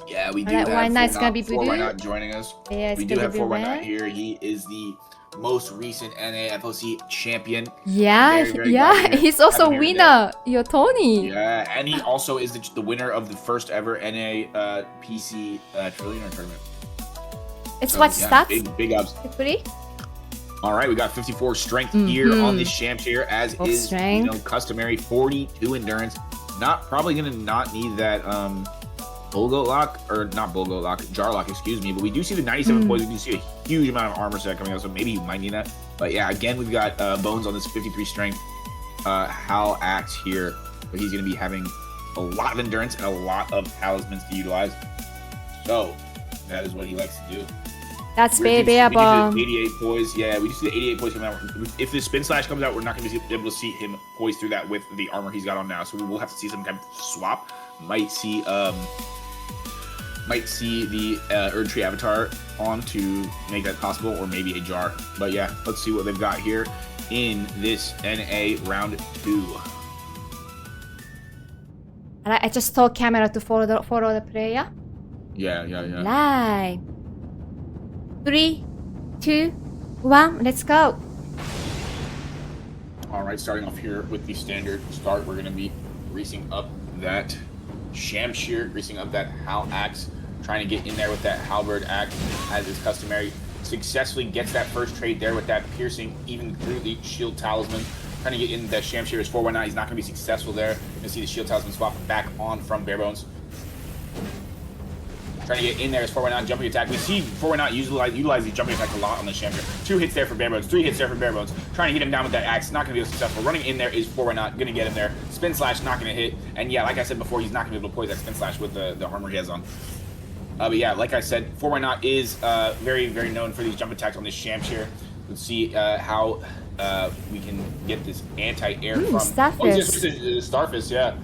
Yeah, we do have Why Not? It's gonna be Why Not joining us. Yeah, we do have For Why Not here. He is the most recent NA FOC champion. Yeah, very he's also winner. Your Tony. Yeah, and he also is the winner of the first ever NA PC Trillionaire tournament. It's what stats? Big ups. All right, we got 54 strength here on this Shamshir, as is customary. 42 endurance. Probably gonna not need that Bulgo lock, or not Bulgo lock, jar lock, excuse me. But we do see the 97 points. We do see a huge amount of armor set coming out, so maybe you might need that. But yeah, again, we've got Bones on this 53 strength Hal Axe here, but he's gonna be having a lot of endurance and a lot of talismans to utilize. So that is what he likes to do. That's baby bomb. 88 poise. Yeah, we just see the 88 poise coming out. If the spin slash comes out, we're not going to be able to see him poise through that with the armor he's got on now. So we will have to see some kind of swap. Might see the Erdtree avatar on to make that possible, or maybe a jar. But yeah, let's see what they've got here in this NA round 2. I just told camera to follow the player. Yeah. Live. 3, 2, 1, let's go. All right, starting off here with the standard start, we're going to be greasing up that Shamshir, greasing up that Hal Axe, trying to get in there with that Halberd Axe as is customary. Successfully gets that first trade there with that piercing, even through the shield talisman. Trying to get in that Shamshir is 419. He's not going to be successful there. You're going to see the shield talisman swap back on from Barebones. Trying to get in there is 419 jumping attack. We see 419 utilize the jumping attack a lot on the Shamshir. 2 hits there for Barebones, 3 hits there for Barebones. Trying to hit him down with that axe, not going to be successful. Running in there is 419, going to get him there. Spin slash, not going to hit. And yeah, like I said before, he's not going to be able to poise that spin slash with the armor he has on. But yeah, like I said, 419 is very, very known for these jump attacks on this Shamshir. Let's see how we can get this anti-air from... Starfist. Starfist, yeah.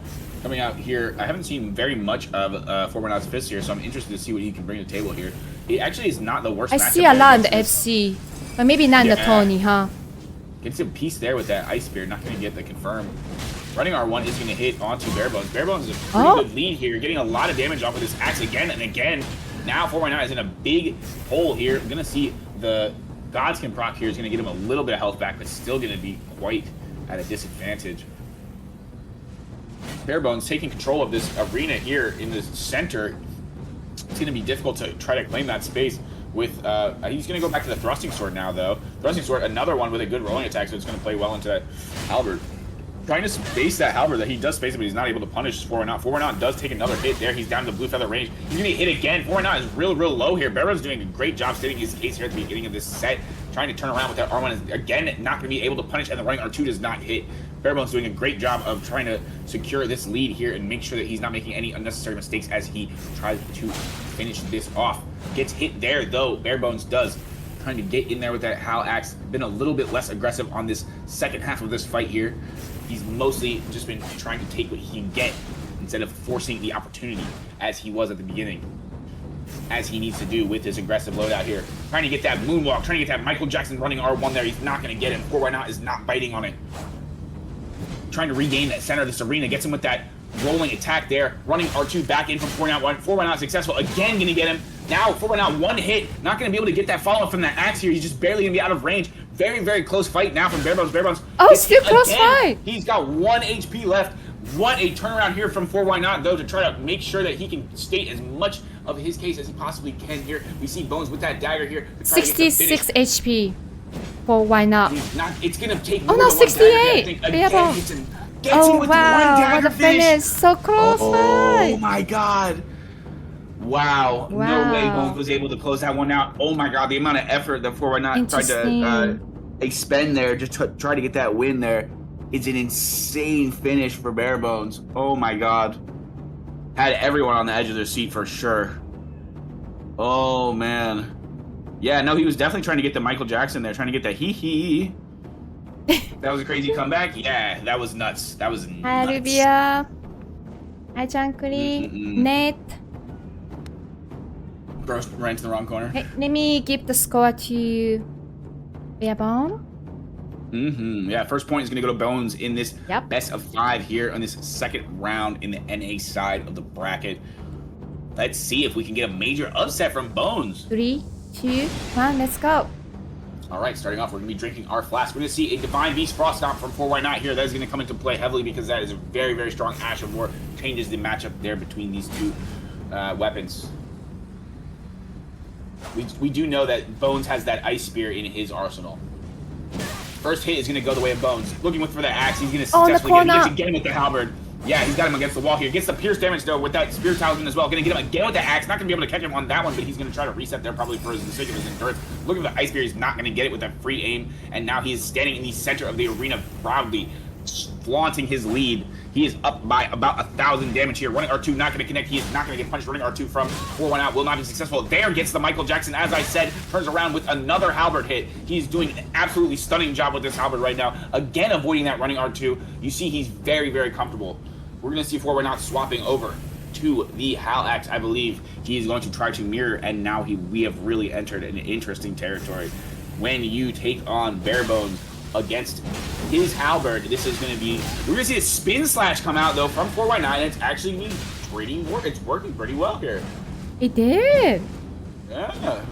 Coming out here, I haven't seen very much of 419's Fist here, so I'm interested to see what he can bring to the table here. It actually is not the worst matchup. I see a lot in the FC, but maybe not in the Tony, huh? Gets a piece there with that Ice Spear, not going to get the confirm. Running R1 is going to hit onto Barebones. Barebones is a pretty good lead here, getting a lot of damage off of this axe again and again. Now 419 is in a big hole here. We're going to see the Godskin proc here is going to get him a little bit of health back, but still going to be quite at a disadvantage. Barebones taking control of this arena here in the center. It's going to be difficult to try to claim that space with, he's going to go back to the Thrusting Sword now, though. Thrusting Sword, another one with a good rolling attack, so it's going to play well into that Halberd. Trying to space that Halberd, that he does space it, but he's not able to punish 419. 419 does take another hit there. He's down to the Blue Feather range. He's going to hit again. 419 is real low here. Barebones doing a great job stating his case here at the beginning of this set. Trying to turn around with that R1 is, again, not going to be able to punish, and the running R2 does not hit. Barebones doing a great job of trying to secure this lead here and make sure that he's not making any unnecessary mistakes as he tries to finish this off. Gets hit there, though. Barebones does. Trying to get in there with that Hal Axe. Been a little bit less aggressive on this second half of this fight here. He's mostly just been trying to take what he can get instead of forcing the opportunity as he was at the beginning. As he needs to do with his aggressive loadout here. Trying to get that moonwalk, trying to get that Michael Jackson running R1 there. He's not going to get him. 4x0 is not biting on it. Trying to regain that center of this arena. Gets him with that rolling attack there. Running R2 back in from 4x0. 4x0 successful. Again, going to get him. Now, 4x0 one hit. Not going to be able to get that follow-up from that axe here. He's just barely going to be out of range. Very, very close fight now from Barebones. Barebones. Oh, still close fight. He's got 1 HP left. What a turnaround here from 4x0, though, to try to make sure that he can state as much of his case as he possibly can here. We see Bones with that dagger here. 66 HP for why not? It's going to take Oh no, 68! Oh wow, what a finish! So close fight! Oh my god! Wow. No way Bones was able to close that one out. Oh my god, the amount of effort that 4x0 tried to expend there just to try to get that win there. It's an insane finish for Barebones. Oh my god. Had everyone on the edge of their seat for sure. Oh man. Yeah, no, he was definitely trying to get the Michael Jackson there, trying to get that hee. That was a crazy comeback. Yeah, that was nuts. That was nuts. Hi, Rubia. Hi, Chankly. Nate. Bro ran to the wrong corner. Hey, let me give the score to Bearbone. Yeah, first point is going to go to Bones in this best of 5 here on this second round in the NA side of the bracket. Let's see if we can get a major upset from Bones. 3, 2, 1, let's go. All right, starting off, we're going to be drinking our flask. We're going to see a Divine Beast Frost Stomp from 4x0 here. That is going to come into play heavily because that is a very, very strong Ash of War. Changes the matchup there between these two weapons. We do know that Bones has that Ice Spear in his arsenal. First hit is going to go the way of Bones. Looking for that axe. He's going to successfully get him with the halberd. Yeah, he's got him against the wall here. Gets the pierce damage, though, with that spear talisman as well. Going to get him again with the axe. Not going to be able to catch him on that one, but he's going to try to reset there probably for the sake of his endurance. Looking for the Ice Spear. He's not going to get it with that free aim. And now he is standing in the center of the arena proudly, flaunting his lead. He is up by about 1,000 damage here. Running R2 not going to connect. He is not going to get punched. Running R2 from 4x0 will not be successful. There gets the Michael Jackson, as I said. Turns around with another halberd hit. He's doing an absolutely stunning job with this halberd right now. Again, avoiding that running R2. You see he's very, very comfortable. We're going to see 4x0 swapping over to the Hal Axe. I believe he is going to try to mirror, and now we have really entered an interesting territory. When you take on Barebones against his halberd, this is going to be... We're going to see a spin slash come out, though, from 4x0, and it's actually it's working pretty well here. It did. Yeah.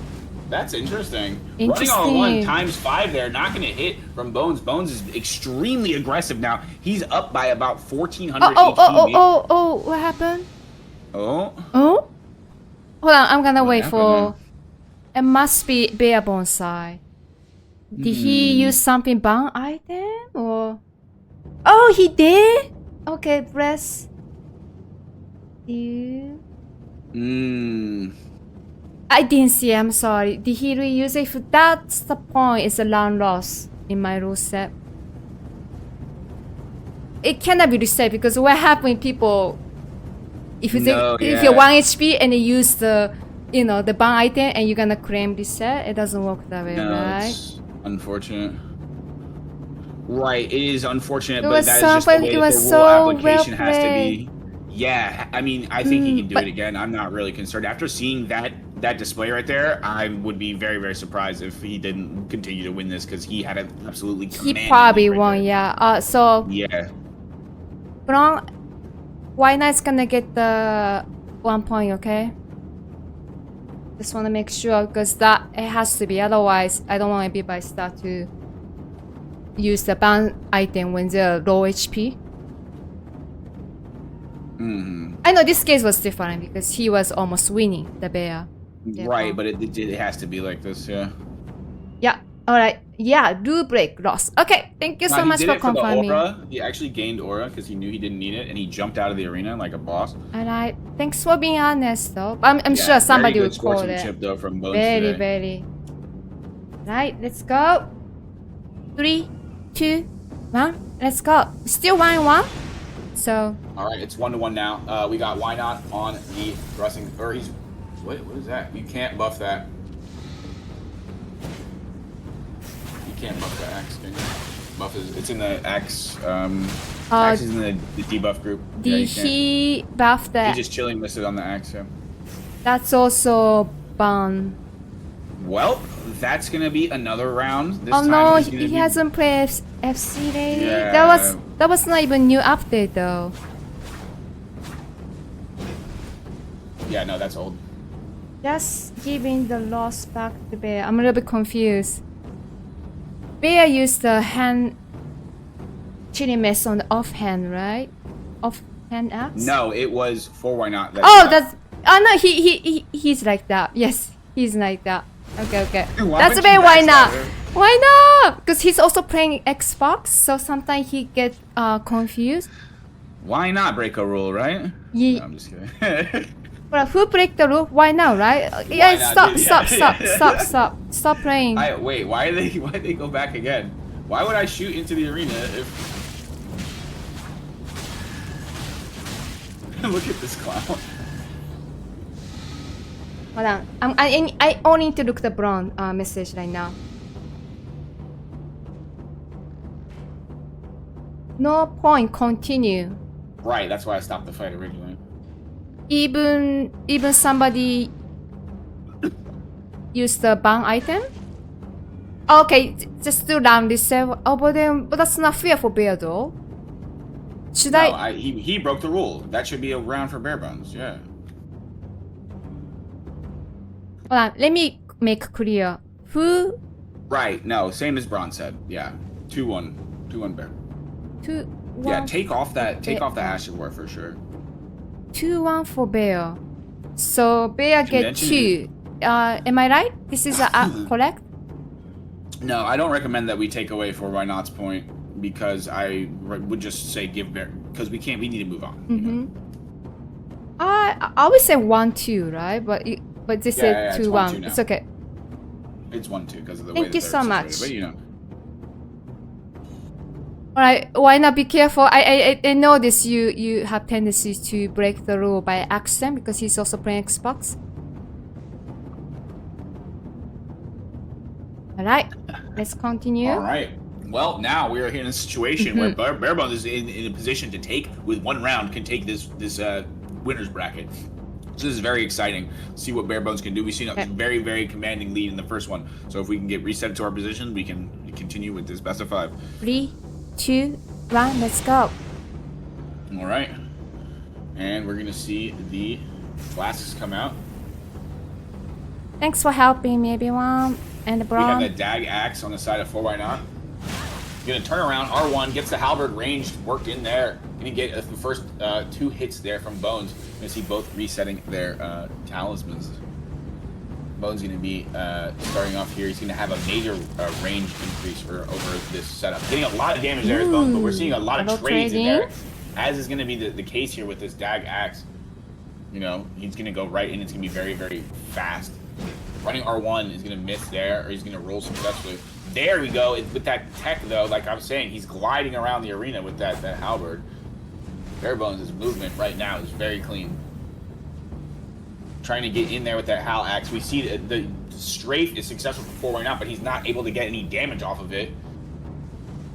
That's interesting. Running on 1 times 5 there, not going to hit from Bones. Bones is extremely aggressive now. He's up by about 1,400 HP. Oh, what happened? Oh? Hold on, I'm going to wait for... It must be Bearbone's side. Did he use something bound item or... Oh, he did? Okay, press... I didn't see, I'm sorry. Did he reuse it? If that's the point, it's a round loss in my rule set. It cannot be reset because what happens people... If you're 1 HP and you use the, the bound item and you're gonna claim reset, it doesn't work that way, right? It's unfortunate. Right, it is unfortunate, it but that is just the way the rule application has to be. Yeah, I mean, I think he can do it again. I'm not really concerned. After seeing that display right there, I would be very, very surprised if he didn't continue to win this because he had an absolutely commanding He probably right won, there. yeah. So yeah. Brown, why not's gonna get the 1 point, okay? Just want to make sure because that it has to be. Otherwise, I don't want to be by start to use the bound item when they're low HP. I know this case was different because he was almost winning the bear. Right, but it has to be like this, yeah. Yeah, alright. Yeah, rule break loss. Okay, thank you so much for confirming. He actually gained aura because he knew he didn't need it and he jumped out of the arena like a boss. Alright, thanks for being honest though. I'm sure somebody will call it. Though, from Bones very. Right, let's go. 3, 2, Well, let's go. Still 1-1. So. All right, it's 1-1 now. We got Why Not on the thrusting, or he's. What is that? You can't buff that. You can't buff the axe, can you? Buff is, it's in the axe. Axe is in the debuff group. Did he buff that? He's just chilling listed on the axe, yeah. That's also ban. Well, that's gonna be another round. This Oh time no, he hasn't played FC lately. Yeah. That was not even new update though. Yeah, no, that's old. Just giving the loss back to Bear. I'm a little bit confused. Bear used the hand chili mess on the offhand, right? Offhand axe? No, it was for Why Not. That's no, he's like that. Yes, he's like that. Okay. That's Bear. Why not? Why not? Because he's also playing Xbox, so sometimes he get confused. Why not break a rule, right? Yeah. No, I'm just kidding. Well, who break the rule? Why now, right? Yeah, stop playing. Wait, why they go back again? Why would I shoot into the arena if? Look at this clown. Hold on. I only need to look the bronze message right now. No point. Continue. Right, that's why I stopped the fight originally. Even somebody use the ban item. Okay, just do round this. But that's not fair for Bear though. Should I? He broke the rule. That should be a round for Bare Bones. Yeah. Hold on. Let me make clear. Who? Right. No. Same as Braun said. Yeah. 2-1. 2-1 Bear. 2-1. Yeah. Take off the Ash of War for sure. 2-1 for Bear. So Bear get 2. Am I right? This is correct? No, I don't recommend that we take away for Why Not's point because I would just say give Bear because we need to move on. Mm-hmm. I would say 1-2, right? But this is 2-1. It's okay. It's 1-2 because of the way. Thank you so much. But you know. Alright, why not be careful? I know this. You have tendencies to break the rule by accident because he's also playing Xbox. Alright, let's continue. Alright. Well, now we are here in a situation where Bare Bones is in a position to take, with 1 round, can take this winner's bracket. So this is very exciting. See what Bare Bones can do. We've seen a very, very commanding lead in the first one. So if we can get reset to our position, we can continue with this best of 5. 3, 2, 1, let's go. Alright. And we're going to see the flasks come out. Thanks for helping me, everyone. And Braun. We have the Dag Axe on the side of 4 Why Not. Gonna turn around, R1, gets the halberd ranged, worked in there. Gonna get the first 2 hits there from Bones. Gonna see both resetting their talismans. Bones gonna be starting off here. He's gonna have a major range increase over this setup. Getting a lot of damage there as Bones, but we're seeing a lot of trades in there. As is gonna be the case here with this Dag Axe. You know, he's gonna go right in, it's gonna be very, very fast. Running R1 is going to miss there, or he's going to roll successfully. There we go. With that tech, though, like I was saying, he's gliding around the arena with that halberd. Bare Bones' movement right now is very clean. Trying to get in there with that Hal Axe. We see the strafe is successful for 4 Why Not, but he's not able to get any damage off of it.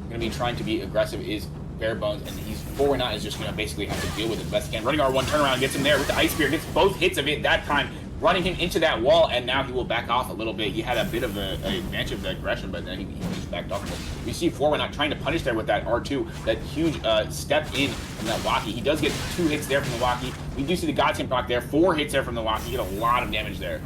Going to be trying to be aggressive is Bare Bones, and 4 Why Not is just going to basically have to deal with it the best he can. Running R1 turnaround, gets him there with the Ice Spear, gets both hits of it that time. Running him into that wall, and now he will back off a little bit. He had a bit of an advantage of the aggression, but then he just backed off. We see 4 Why Not trying to punish there with that R2, that huge step in from that Waki. He does get 2 hits there from the Waki. We do see the Godsend proc there, 4 hits there from the Waki. Get a lot of damage there.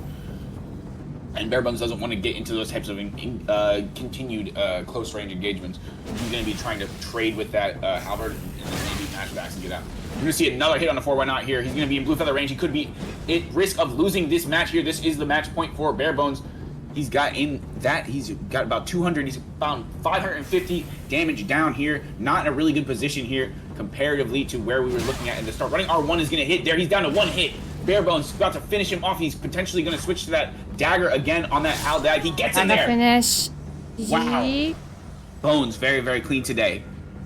And Bare Bones doesn't want to get into those types of continued close range engagements. He's going to be trying to trade with that halberd and then maybe match with axe and get out. We're going to see another hit on the 4 Why Not here. He's going to be in blue feather range. He could be at risk of losing this match here. This is the match point for Bare Bones. He's got about 200. He's found 550 damage down here. Not in a really good position here comparatively to where we were looking at in the start. Running R1 is going to hit there. He's down to 1 hit. Bare Bones about to finish him off. He's potentially going to switch to that dagger again on that Hal Dag. He gets in there. Finish. Wow. Bones very, very clean today.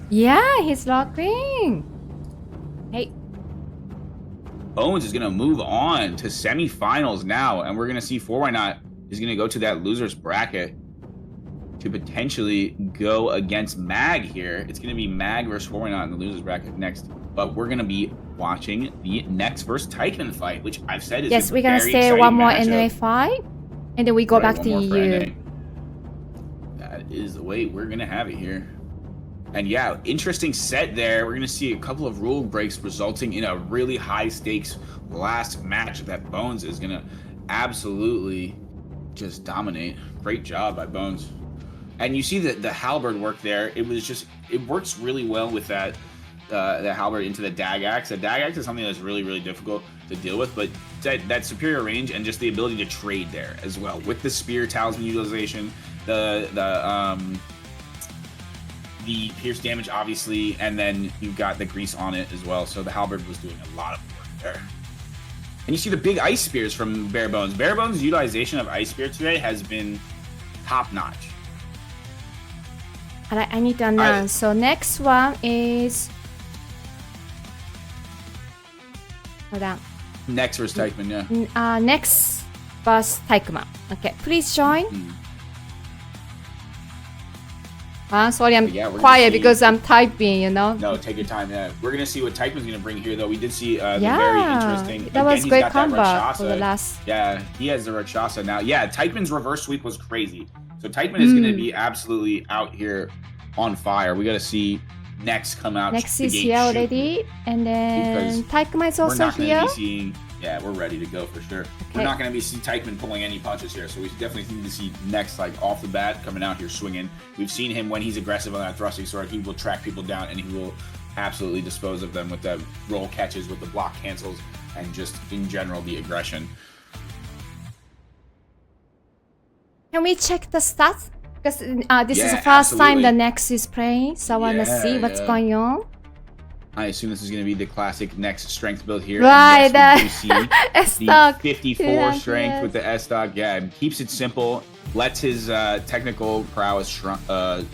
Yeah, he's locking. Hey. Bones is gonna move on to semifinals now, and we're gonna see 4Why Not is gonna go to that losers bracket to potentially go against Mag here. It's gonna be Mag versus 4Why Not in the losers bracket next, but we're gonna be watching the Next versus Teichmann fight, which I've said is Yes, a we're gonna very stay exciting one more matchup. NA fight, and then we go back One to more for EU. NA. That is the way we're gonna have it here. And yeah, interesting set there. We're gonna see a couple of rule breaks resulting in a really high stakes last match that Bones is gonna absolutely just dominate. Great job by Bones. And you see the halberd work there. It works really well with that halberd into the dag axe. The dag axe is something that's really, really difficult to deal with, but that superior range and just the ability to trade there as well with the spear talisman utilization, the pierce damage, obviously, and then you've got the grease on it as well. So the halberd was doing a lot of work there. And you see the big ice spears from Bare Bones. Bare Bones' utilization of ice spear today has been top notch. Alright, I need to announce. So next one is. Hold on. Next versus Teichmann, yeah. Next versus Teichmann. Okay, please join. Sorry, I'm quiet because I'm typing, you know. No, take your time. Yeah, we're gonna see what Teichmann's gonna bring here, though. We did see the very interesting. That was great combo for the last. Yeah, he has the Rakshasa now. Yeah, Teichmann's reverse sweep was crazy. So Teichmann is gonna be absolutely out here on fire. We gotta see Next come out. Next is here already, and then Teichmann is also here. Yeah, we're ready to go for sure. Okay. We're not going to be seeing Teichmann pulling any punches here, so we definitely need to see Next, like, off the bat, coming out here swinging. We've seen him when he's aggressive on that thrusting sword. He will track people down, and he will absolutely dispose of them with the roll catches, with the block cancels, and just, in general, the aggression. Can we check the stats? Because this is the first time the Next is playing, so I want to see what's going on. I assume this is going to be the classic Next strength build here. Right, yes, we do see the 54 strength with the S-Stock. Yeah, keeps it simple, lets his technical prowess shine,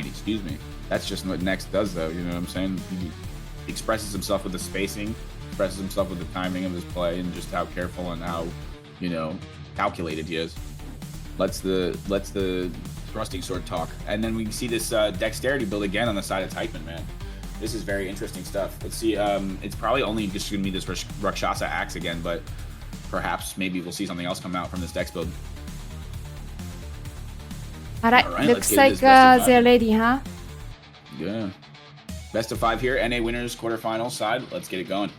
excuse me. That's just what Next does, though, you know what I'm saying? He expresses himself with the spacing, expresses himself with the timing of his play, and just how careful and how, you know, calculated he is. Lets the thrusting sword talk. And then we see this dexterity build again on the side of Teichmann, man. This is very interesting stuff. Let's see. It's probably only just going to be this Rakshasa axe again, but perhaps maybe we'll see something else come out from this dex build. Alright, looks like they're ready, huh? Yeah. Best of 5 here. NA winners quarterfinal side. Let's get it going.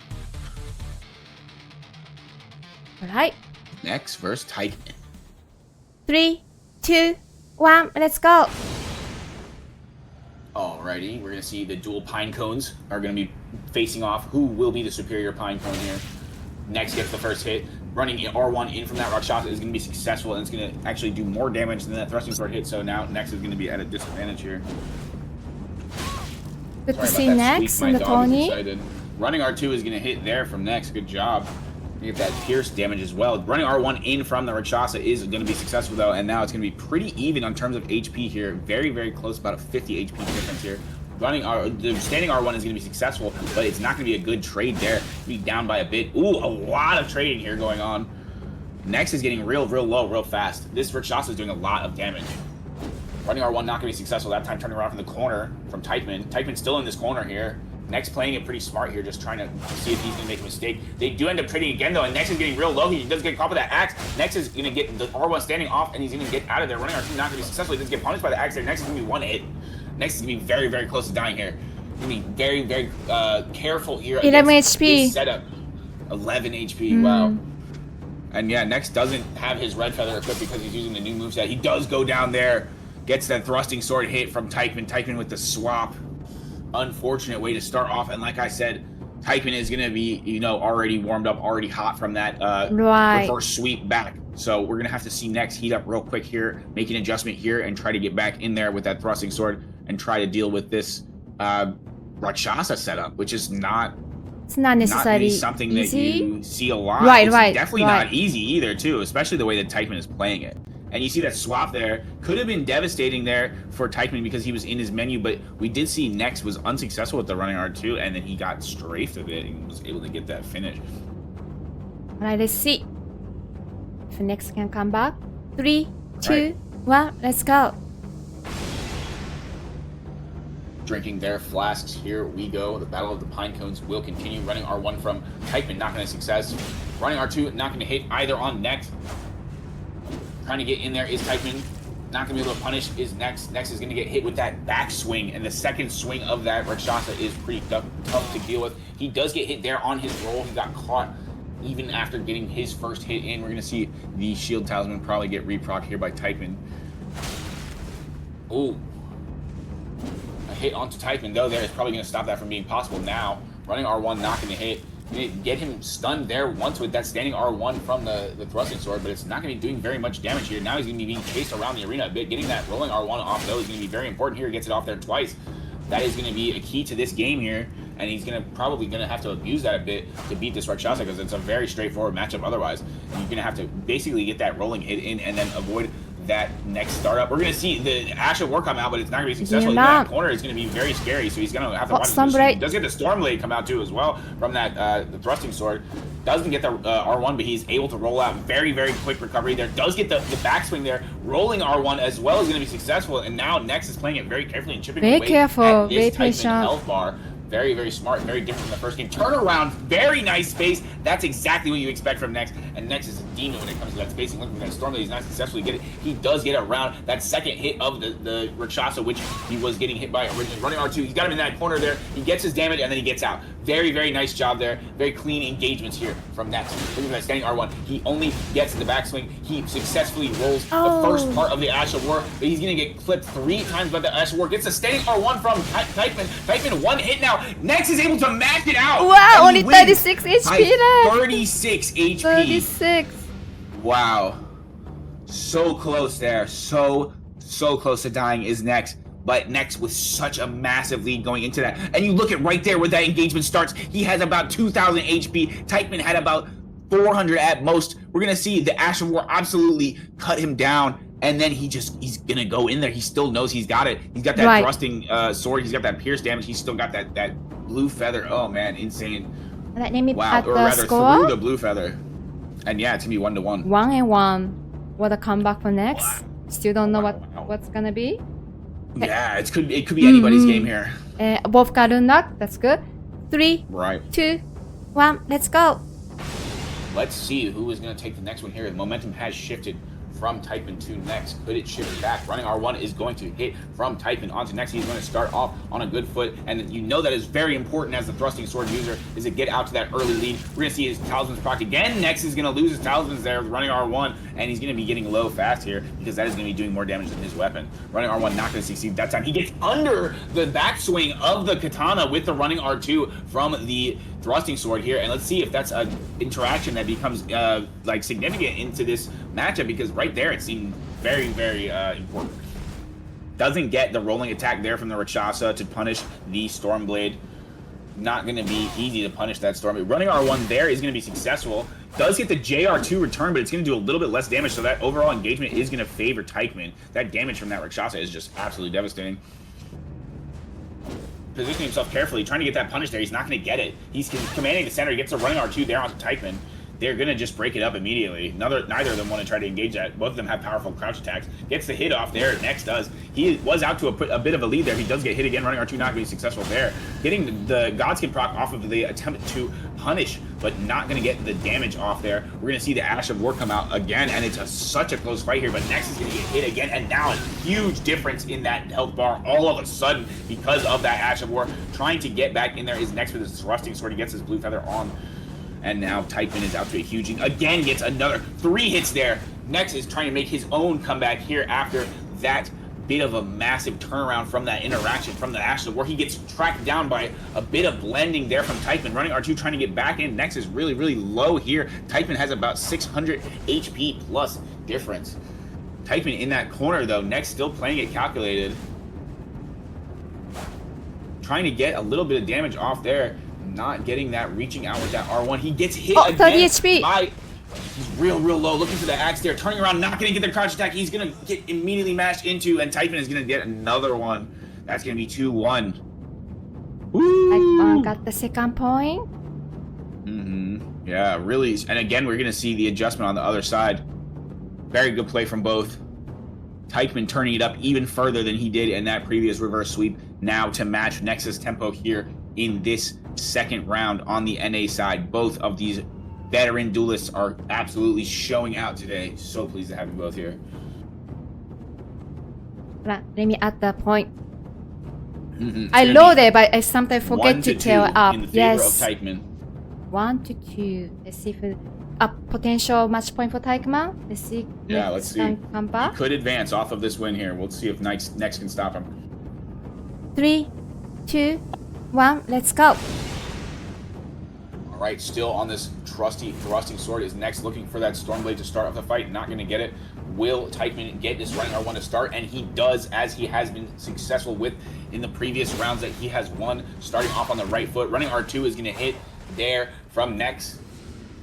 Alright. Next versus Teichmann. 3, 2, 1, let's go. Alrighty, we're going to see the dual pine cones are going to be facing off. Who will be the superior pine cone here? Next gets the first hit. Running R1 in from that Rakshasa is going to be successful, and it's going to actually do more damage than that thrusting sword hit, so now Next is going to be at a disadvantage here. Good to see Next in the Tony. Running R2 is going to hit there from Next. Good job. You get that pierce damage as well. Running R1 in from the Rakshasa is going to be successful, though, and now it's going to be pretty even in terms of HP here. Very, very close, about a 50 HP difference here. The standing R1 is going to be successful, but it's not going to be a good trade there. Be down by a bit. Ooh, a lot of trading here going on. Next is getting real low, real fast. This Rakshasa is doing a lot of damage. Running R1 not going to be successful. That time turning around from the corner from Teichmann. Teichmann's still in this corner here. Next playing it pretty smart here, just trying to see if he's going to make a mistake. They do end up trading again, though, and Next is getting real low. He does get caught with that axe. Next is going to get the R1 standing off, and he's going to get out of there. Running R2 not going to be successful. He does get punished by the axe there. Next is going to be one hit. Next is going to be very, very close to dying here. Going to be very, very careful here. 11 HP. Setup. 11 HP, wow. And yeah, Next doesn't have his red feather equipped because he's using the new moveset. He does go down there, gets that thrusting sword hit from Teichmann. Teichmann with the swap. Unfortunate way to start off, and like I said, Teichmann is going to be, you know, already warmed up, already hot from that reverse sweep back. So we're going to have to see Next heat up real quick here, make an adjustment here, and try to get back in there with that thrusting sword and try to deal with this Rakshasa setup, which is not... It's not necessarily something easy. that you see a lot. Right, it's right. definitely not easy either, too, especially the way that Teichmann is playing it. And you see that swap there could have been devastating there for Teichmann because he was in his menu, but we did see Nex was unsuccessful with the running R2, and then he got strafed a bit and was able to get that finish. Alright, let's see if Nex can come back. 3, 2, 1, let's go. Drinking their flasks, here we go. The Battle of the Pine Cones will continue. Running R1 from Teichmann, not going to success. Running R2, not going to hit either on Nex. Trying to get in there is Teichmann. Not going to be able to punish is Nex. Nex is going to get hit with that back swing, and the second swing of that Rakshasa is pretty tough to deal with. He does get hit there on his roll. He got caught even after getting his first hit in. We're going to see the Shield Talisman probably get reproc here by Teichmann. Ooh. A hit onto Teichmann, though, there is probably going to stop that from being possible now. Running R1, not going to hit. Get him stunned there once with that standing R1 from the thrusting sword, but it's not going to be doing very much damage here. Now he's going to be being chased around the arena a bit. Getting that rolling R1 off, though, is going to be very important here. He gets it off there twice. That is going to be a key to this game here, and he's probably going to have to abuse that a bit to beat this Rakshasa because it's a very straightforward matchup otherwise. And you're going to have to basically get that rolling hit in and then avoid that next startup. We're going to see the Ash of War come out, but it's not going to be successful. Even that corner is going to be very scary, so he's going to have to watch it. He does get the Stormblade come out too as well from that the thrusting sword. Doesn't get the R1, but he's able to roll out. Very, very quick recovery there. Does get the backswing there. Rolling R1 as well is going to be successful, and now Nex is playing it very carefully and chipping away at this Teichmann health bar. Very, very smart, very different from the first game. Turnaround, very nice space. That's exactly what you expect from Nex. And Nex is a demon when it comes to that spacing. Looking for that storm that he's not successfully get it. He does get around that second hit of the Rakshasa, which he was getting hit by originally. Running R2, he's got him in that corner there. He gets his damage and then he gets out. Very, very nice job there. Very clean engagements here from Nex. Looking for that standing R1. He only gets the backswing. He successfully rolls the first part of the Ash of War, but he's going to get clipped 3 times by the Ash of War. Gets the standing R1 from Teichmann. Teichmann, one hit now. Nex is able to max it out. Wow, only 36 HP left. 36 HP. 36. Wow. So close there. So close to dying is Nex. But Nex with such a massive lead going into that. And you look at right there where that engagement starts. He has about 2,000 HP. Teichmann had about 400 at most. We're going to see the Ash of War absolutely cut him down. And then he's going to go in there. He still knows he's got it. He's got that thrusting sword. He's got that pierce damage. He's still got that blue feather. Oh, man. Insane. Let me wow. At or the rather, score? through the blue feather. And yeah, it's going to be 1-1. 1-1. What a comeback for Nex. Still don't know what's going to be. Yeah, it could be anybody's game here. Both got unlocked. That's good. 3, 2, 1. Let's go. Let's see who is going to take the next one here. The momentum has shifted from Teichmann to Nex. Could it shift back? Running R1 is going to hit from Teichmann onto Nex. He's going to start off on a good foot, and you know that is very important as the thrusting sword user is to get out to that early lead. We're going to see his talismans proc again. Nex is going to lose his talismans there with running R1, and he's going to be getting low fast here because that is going to be doing more damage than his weapon. Running R1 not going to succeed that time. He gets under the backswing of the katana with the running R2 from the thrusting sword here, and let's see if that's an interaction that becomes like significant into this matchup, because right there it seemed very, very important. Doesn't get the rolling attack there from the Rakshasa to punish the Stormblade. Not going to be easy to punish that Stormblade. Running R1 there is going to be successful. Does get the JR2 return, but it's going to do a little bit less damage, so that overall engagement is going to favor Teichmann. That damage from that Rakshasa is just absolutely devastating. Positioning himself carefully, trying to get that punish there. He's not going to get it. He's commanding the center. He gets a running R2 there onto Teichmann. They're going to just break it up immediately. Neither of them want to try to engage that. Both of them have powerful crouch attacks. Gets the hit off there. Nex does. He was out to a bit of a lead there. He does get hit again. Running R2 not going to be successful there. Getting the Godskin proc off of the attempt to punish, but not going to get the damage off there. We're going to see the Ash of War come out again, and it's such a close fight here, but Nex is going to get hit again, and now a huge difference in that health bar all of a sudden because of that Ash of War. Trying to get back in there is Nex with his thrusting sword. He gets his blue feather on. And now Teichmann is out to a huge, again gets another 3 hits there. Nex is trying to make his own comeback here after that bit of a massive turnaround from that interaction from the Ash of War. He gets tracked down by a bit of blending there from Teichmann. Running R2 trying to get back in. Nex is really, really low here. Teichmann has about 600 HP plus difference. Teichmann in that corner though. Nex still playing it calculated. Trying to get a little bit of damage off there. Not getting that, reaching out with that R1. He gets hit again 30 HP. by He's real low, looking for the axe there, turning around, not gonna get the crouch attack. He's gonna get immediately mashed into, and Teichmann is gonna get another one. That's gonna be 2-1. Teichmann got the second point. Yeah, really. And again, we're gonna see the adjustment on the other side. Very good play from both. Teichmann turning it up even further than he did in that previous reverse sweep. Now to match Nex's tempo here in this second round on the NA side. Both of these veteran duelists are absolutely showing out today. So pleased to have you both here. Let me add the point. I loaded, but I sometimes forget to tell up. In the favor of Teichmann. 1-2. Let's see if a potential match point for Teichmann. Let's see. Yeah, let's see. Come back. He could advance off of this win here. We'll see if Nex can stop him. 3, 2, 1. Let's go. All right, still on this trusty thrusting sword is Nex looking for that Stormblade to start off the fight. Not going to get it. Will Teichmann get this running R1 to start? And he does, as he has been successful with in the previous rounds that he has won. Starting off on the right foot. Running R2 is going to hit there from Nex.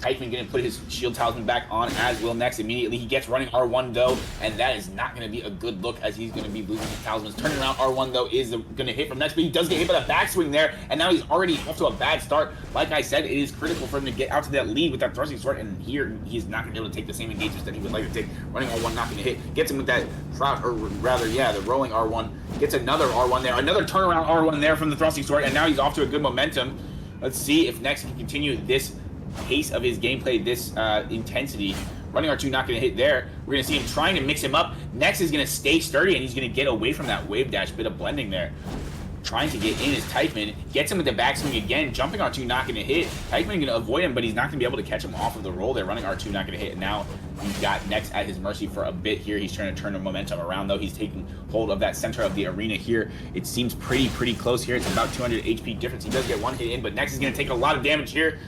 Teichmann going to put his shield talisman back on, as will Nex immediately. He gets running R1 though, and that is not going to be a good look, as he's going to be losing his talismans. Turning around R1 though is going to hit from Nex, but he does get hit by the backswing there, and now he's already off to a bad start. Like I said, it is critical for him to get out to that lead with that thrusting sword, and here he's not going to be able to take the same engagements that he would like to take. Running R1 not going to hit. Gets him with that the rolling R1. Gets another R1 there. Another turnaround R1 there from the thrusting sword, and now he's off to a good momentum. Let's see if Nex can continue this pace of his gameplay, this intensity. Running R2 not going to hit there. We're going to see him trying to mix him up. Nex is going to stay sturdy, and he's going to get away from that wave dash. Bit of blending there. Trying to get in is Teichmann. Gets him with the backswing again. Jumping R2 not going to hit. Teichmann going to avoid him, but he's not going to be able to catch him off of the roll there. Running R2 not going to hit. And now he's got Nex at his mercy for a bit here. He's trying to turn the momentum around, though. He's taking hold of that center of the arena here. It seems pretty close here. It's about 200 HP difference. He does get one hit in, but Nex is going to take a lot of damage here.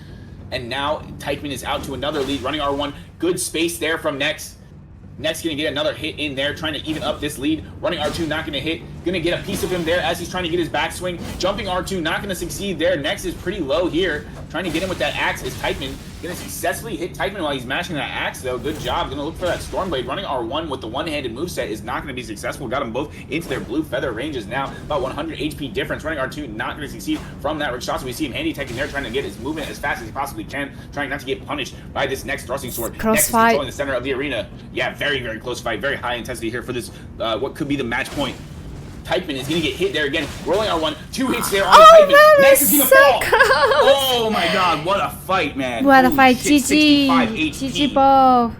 And now Teichmann is out to another lead. Running R1. Good space there from Nex. Nex going to get another hit in there, trying to even up this lead. Running R2 not going to hit. Going to get a piece of him there as he's trying to get his backswing. Jumping R2 not going to succeed there. Nex is pretty low here. Trying to get him with that axe is Teichmann. Going to successfully hit Teichmann while he's mashing that axe, though. Good job. Going to look for that Stormblade. Running R1 with the one-handed moveset is not going to be successful. Got them both into their blue feather ranges now. About 100 HP difference. Running R2 not going to succeed from that Rikshasa. We see him handy-teching there, trying to get his movement as fast as he possibly can. Trying not to get punished by this next thrusting sword. Nex is controlling the center of the arena. Yeah, very close fight. Very high intensity here for this, what could be the match point. Teichmann is going to get hit there again. Rolling R1. 2 hits there on Teichmann. Nex is going to fall. Oh my god, what a fight, man. What a fight. GG. GG ball.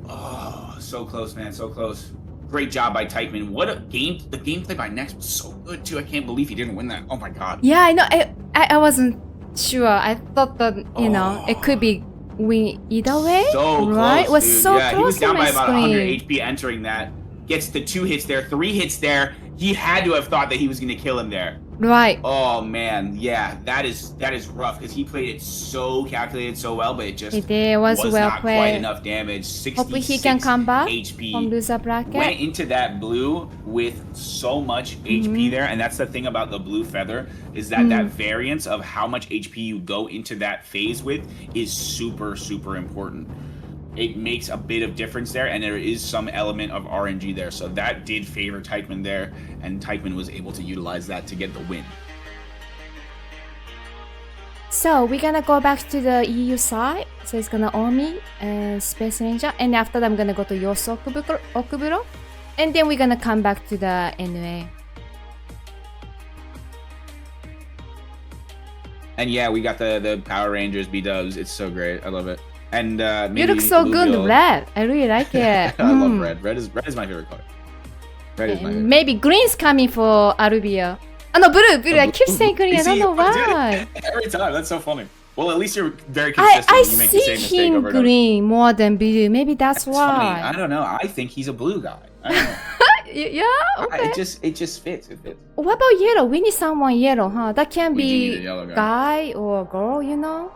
Oh, so close, man. So close. Great job by Teichmann. What a game. The gameplay by Nex was so good, too. I can't believe he didn't win that. Oh my god. Yeah, I know. I wasn't sure. I thought that, you know, it could be win either way. So right? Close, It was dude. so yeah, close. He was down by about screen. 100 HP entering that. Gets the 2 hits there, 3 hits there. He had to have thought that he was going to kill him there. Right. Oh man, yeah, that is rough because he played it so calculated so well, but it just was well not played. quite enough damage. 66 Hopefully he can come back HP. from loser bracket. Went into that blue with so much HP there, and that's the thing about the blue feather is that that variance of how much HP you go into that phase with is super important. It makes a bit of difference there, and there is some element of RNG there. So that did favor Teichmann there, and Teichmann was able to utilize that to get the win. So we're gonna go back to the EU side. So it's gonna Omi and Space Ranger, and after that I'm gonna go to Yosu Okuburo, and then we're gonna come back to the NA. And yeah, we got the Power Rangers B-dubs. It's so great. I love it. And you look so good in red. I really like it. I love red. Red is my favorite color. Red is my favorite. Maybe green's coming for Arubia. Oh no, blue. I keep saying green. I don't know why. Every time. That's so funny. Well, at least you're very consistent. I you make the same see him green more than blue. Maybe that's why. Funny. I don't know. I think he's a blue guy. I don't know. Yeah. Okay. It just fits. It fits. What about yellow? We need someone yellow, huh? That can We do be need a yellow guy or girl, you know?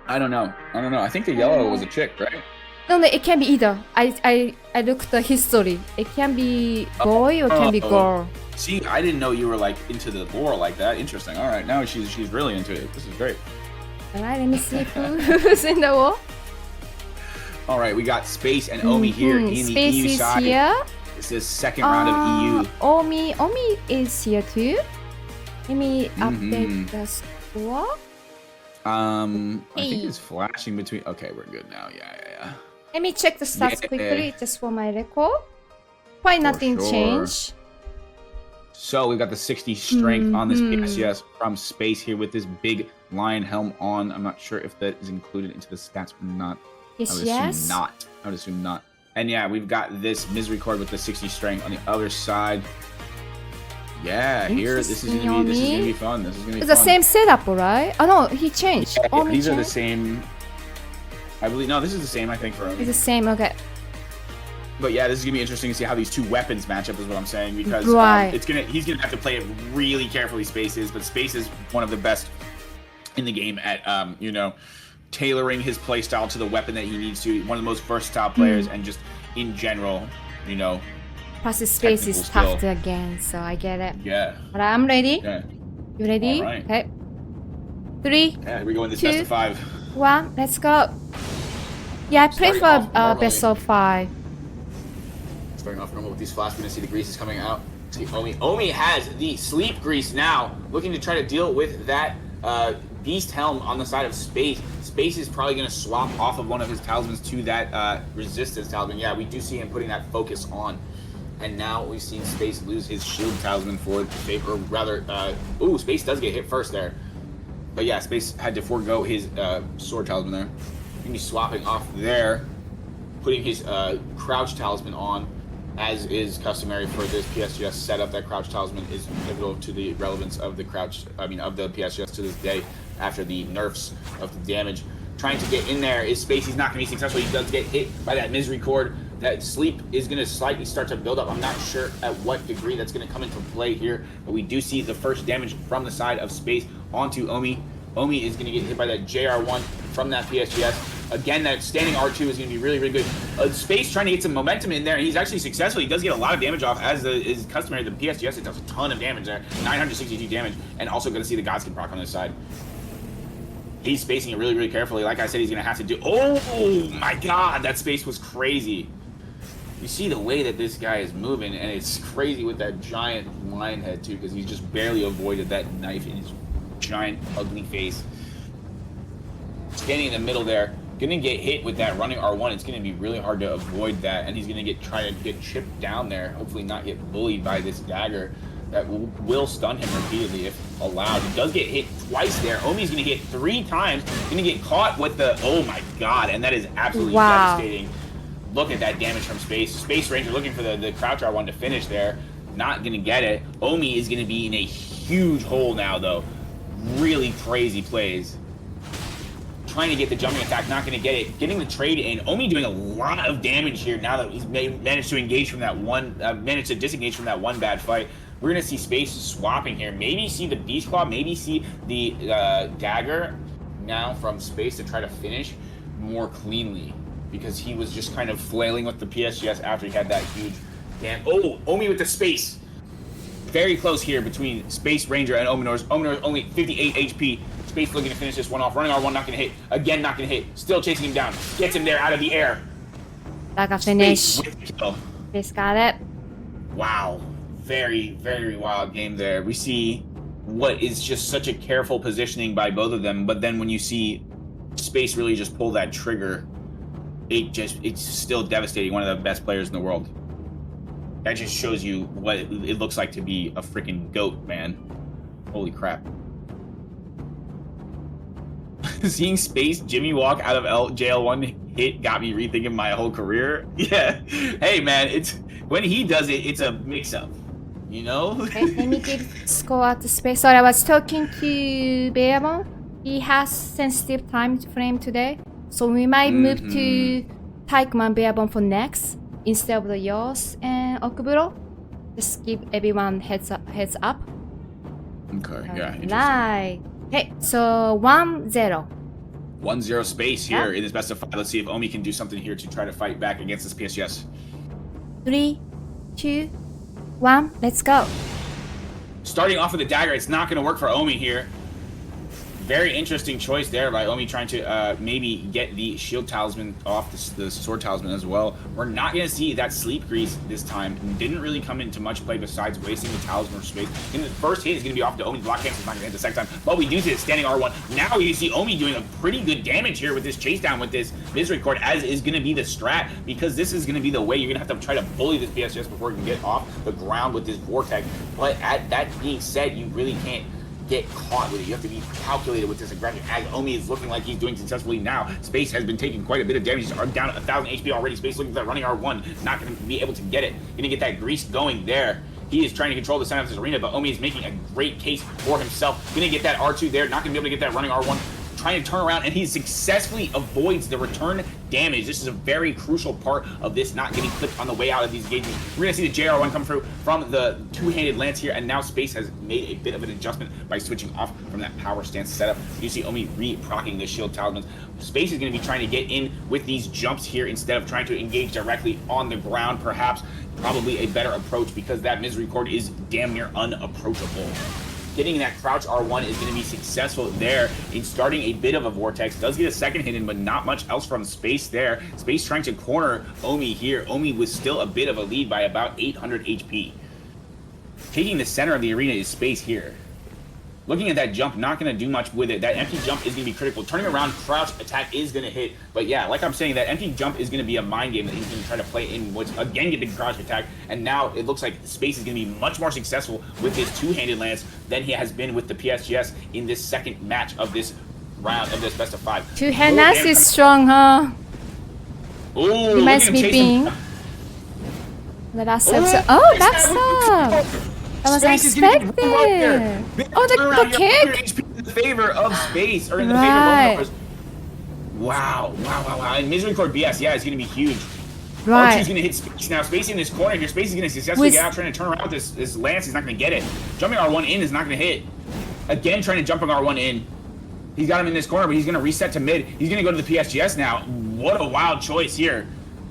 I don't know. I think the yellow was a chick, right? No, it can be either. I looked the history. It can be boy or can be girl. See, I didn't know you were like into the lore like that. Interesting. All right, now she's really into it. This is great. Alright, let me see who's in the wall. All right, we got Space and Omi here in the Space EU is side. here. This is second round of EU. Omi is here too. Let me update the score. I think it's flashing between. Okay, we're good now. Yeah. Let me check the stats quickly, just for my record. Quite nothing changed. So we've got the 60 strength on this PSGS from Space here with this big lion helm on. I'm not sure if that is included into the stats or not. I would assume not. I would assume not. And yeah, we've got this Misery Cord with the 60 strength on the other side. Yeah, here this is gonna be fun. This is gonna be It's the same setup, right? Oh no, he changed. Yeah, these are the same. I believe this is the same. I think for Omi. It's the same. Okay. But yeah, this is gonna be interesting to see how these two weapons match up. Is what I'm saying because he's gonna have to play it really carefully. Space is, but Space is one of the best in the game at tailoring his playstyle to the weapon that he needs to. One of the most versatile players, and just in general, Plus the Space is tough to again, so I get it. Yeah. But I'm ready. Yeah. You ready? All right. Okay. 3. Yeah, we're going this 2, best of 5. 1. Let's go. Yeah, I prefer best of 5. Starting off normal with these flasks, we're gonna see the greases coming out. See Omi. Omi has the sleep grease now, looking to try to deal with that beast helm on the side of Space. Space is probably gonna swap off of one of his talismans to that resistance talisman. Yeah, we do see him putting that focus on. And now we've seen Space lose his shield talisman for the favor, or rather, Space does get hit first there. But yeah, Space had to forego his sword talisman there. He's gonna be swapping off there, putting his crouch talisman on, as is customary for this PSGS setup. That crouch talisman is pivotal to the relevance of the of the PSGS to this day after the nerfs of the damage. Trying to get in there is Space. He's not gonna be successful. He does get hit by that Misery Cord. That sleep is going to slightly start to build up. I'm not sure at what degree that's going to come into play here, but we do see the first damage from the side of Space onto Omi. Omi is going to get hit by that JR1 from that PSGS. Again, that standing R2 is going to be really, really good. Space trying to get some momentum in there, and he's actually successful. He does get a lot of damage off, as is customary. The PSGS, it does a ton of damage there, 962 damage, and also going to see the Godskin proc on this side. He's spacing it really, really carefully. Like I said, he's going to have to do... Oh, my God, that space was crazy. You see the way that this guy is moving, and it's crazy with that giant lion head, too, because he's just barely avoided that knife in his giant, ugly face. Standing in the middle there, gonna get hit with that running R1. It's gonna be really hard to avoid that, and he's gonna try to get chipped down there, hopefully not get bullied by this dagger that will stun him repeatedly if allowed. He does get hit twice there. Omi's gonna hit 3 times, gonna get caught with the... Oh my God, and that is absolutely devastating. Look at that damage from Space. Space Ranger looking for the crouch R1 to finish there. Not going to get it. Omi is going to be in a huge hole now, though. Really crazy plays. Trying to get the jumping attack, not going to get it. Getting the trade in. Omi doing a lot of damage here now that he's managed to engage from that one, managed to disengage from that one bad fight. We're going to see Space swapping here. Maybe see the Beast Claw, maybe see the dagger now from Space to try to finish more cleanly, because he was just kind of flailing with the PSGS after he had that huge damn... Oh, Omi with the Space. Very close here between Space Ranger and Ominors. Ominors only 58 HP. Space looking to finish this one off. Running R1 not going to hit. Again, not going to hit. Still chasing him down. Gets him there out of the air. Like a finish. Space got it. Wow. Very, very wild game there. We see what is just such a careful positioning by both of them, but then when you see Space really just pull that trigger, it's still devastating. One of the best players in the world. That just shows you what it looks like to be a freaking goat, man. Holy crap. Seeing Space Jimmy walk out of JL1 hit got me rethinking my whole career. Yeah. Hey, man, it's when he does it, it's a mix-up. You know? Okay, let me give score at the Space. Sorry, I was talking to Beamon. He has sensitive time frame today. So we might move to Taikman Bearbon for next instead of the yours and Okuburo. Just give everyone heads up. Okay, yeah. Right. Okay, so 1-0. 1-0 Space here in this best of 5. Let's see if Omi can do something here to try to fight back against this PSGS. 3, 2, 1, let's go. Starting off with the dagger, it's not going to work for Omi here. Very interesting choice there by Omi, trying to maybe get the shield talisman off the sword talisman as well. We're not going to see that sleep grease this time. Didn't really come into much play besides wasting the talisman for space. In the first hit is going to be off to Omi. Block cancel is not going to hit the second time, but we do see it standing R1. Now you see Omi doing a pretty good damage here with this chase down with this misericord, as is going to be the strat, because this is going to be the way you're going to have to try to bully this PSGS before you can get off the ground with this vortex. But that being said, you really can't get caught with it. You have to be calculated with this aggression, as Omi is looking like he's doing successfully now. Space has been taking quite a bit of damage. He's down 1,000 HP already. Space looking at that running R1, not going to be able to get it. Going to get that grease going there. He is trying to control the center of this arena, but Omi is making a great case for himself. Going to get that R2 there, not going to be able to get that running R1. Trying to turn around, and he successfully avoids the return damage. This is a very crucial part of this not getting clipped on the way out of these engagements. We're going to see the JR1 come through from the two-handed lance here, and now Space has made a bit of an adjustment by switching off from that power stance setup. You see Omi re-proccing the shield talismans. Space is going to be trying to get in with these jumps here instead of trying to engage directly on the ground, perhaps. Probably a better approach, because that misericord is damn near unapproachable. Getting that crouch R1 is going to be successful there in starting a bit of a vortex. Does get a second hit in, but not much else from Space there. Space trying to corner Omi here. Omi was still a bit of a lead by about 800 HP. Taking the center of the arena is Space here. Looking at that jump, not going to do much with it. That empty jump is going to be critical. Turning around, crouch attack is going to hit. But yeah, like I'm saying, that empty jump is going to be a mind game that he's going to try to play in, which again get the crouch attack. And now it looks like Space is going to be much more successful with his two-handed lance than he has been with the PSGS in this second match of this round, of this best of 5. Two-hand lance is strong, huh? Ooh, reminds me being the last episode. Oh, that's up. I was expected. Oh, the kick! In favor of Space, or in the favor of both. Wow. And Misericord BS, yeah, is going to be huge. Right. R2's going to hit Space now. Space in this corner here. Space is going to successfully get out, trying to turn around with this lance. He's not going to get it. Jumping R1 in is not going to hit. Again, trying to jumping R1 in. He's got him in this corner, but he's going to reset to mid. He's going to go to the PSGS now. What a wild choice here.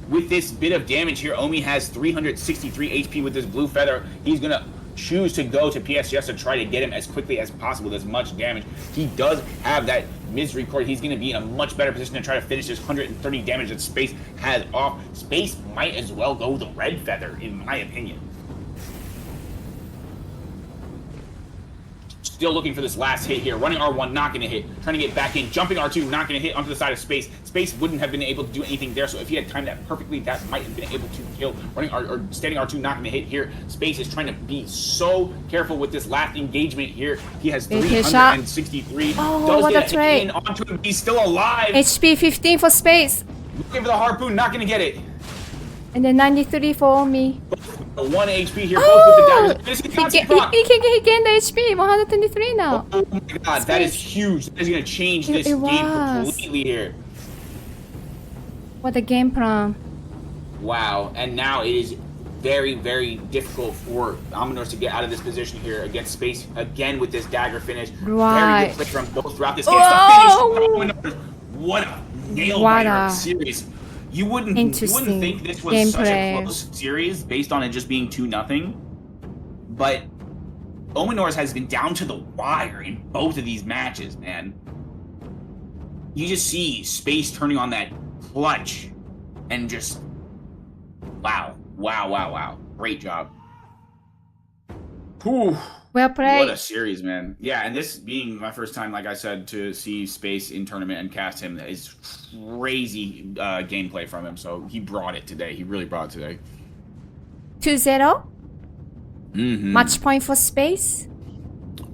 With this bit of damage here, Omi has 363 HP with this blue feather. He's going to choose to go to PSGS to try to get him as quickly as possible with as much damage. He does have that misericord. He's going to be in a much better position to try to finish this 130 damage that Space has off. Space might as well go the red feather, in my opinion. Still looking for this last hit here. Running R1, not going to hit. Trying to get back in. Jumping R2, not going to hit onto the side of Space. Space wouldn't have been able to do anything there, so if he had timed that perfectly, that might have been able to kill. Running or standing R2, not going to hit here. Space is trying to be so careful with this last engagement here. He has 363. Oh, what a trade. In onto him. He's still alive. HP 15 for Space. Looking for the harpoon, not going to get it. And then 93 for me. 1 HP here, both with the daggers. He gained the HP, 123 now. Oh my god, that is huge. That is going to change this game completely here. What a game plan. Wow, and now it is very, very difficult for Amanors to get out of this position here against Space again with this dagger finish. Right. Very good play from both throughout this game. Finish. What a nail-biter series. You wouldn't think this was such a close series based on it just being 2-0, but Ominors has been down to the wire in both of these matches, man. You just see Space turning on that clutch and just wow. Great job. Whew. Well played. What a series, man. Yeah, and this being my first time, like I said, to see Space in tournament and cast him is crazy gameplay from him. So he brought it today. He really brought it today. 2-0. Match point for Space.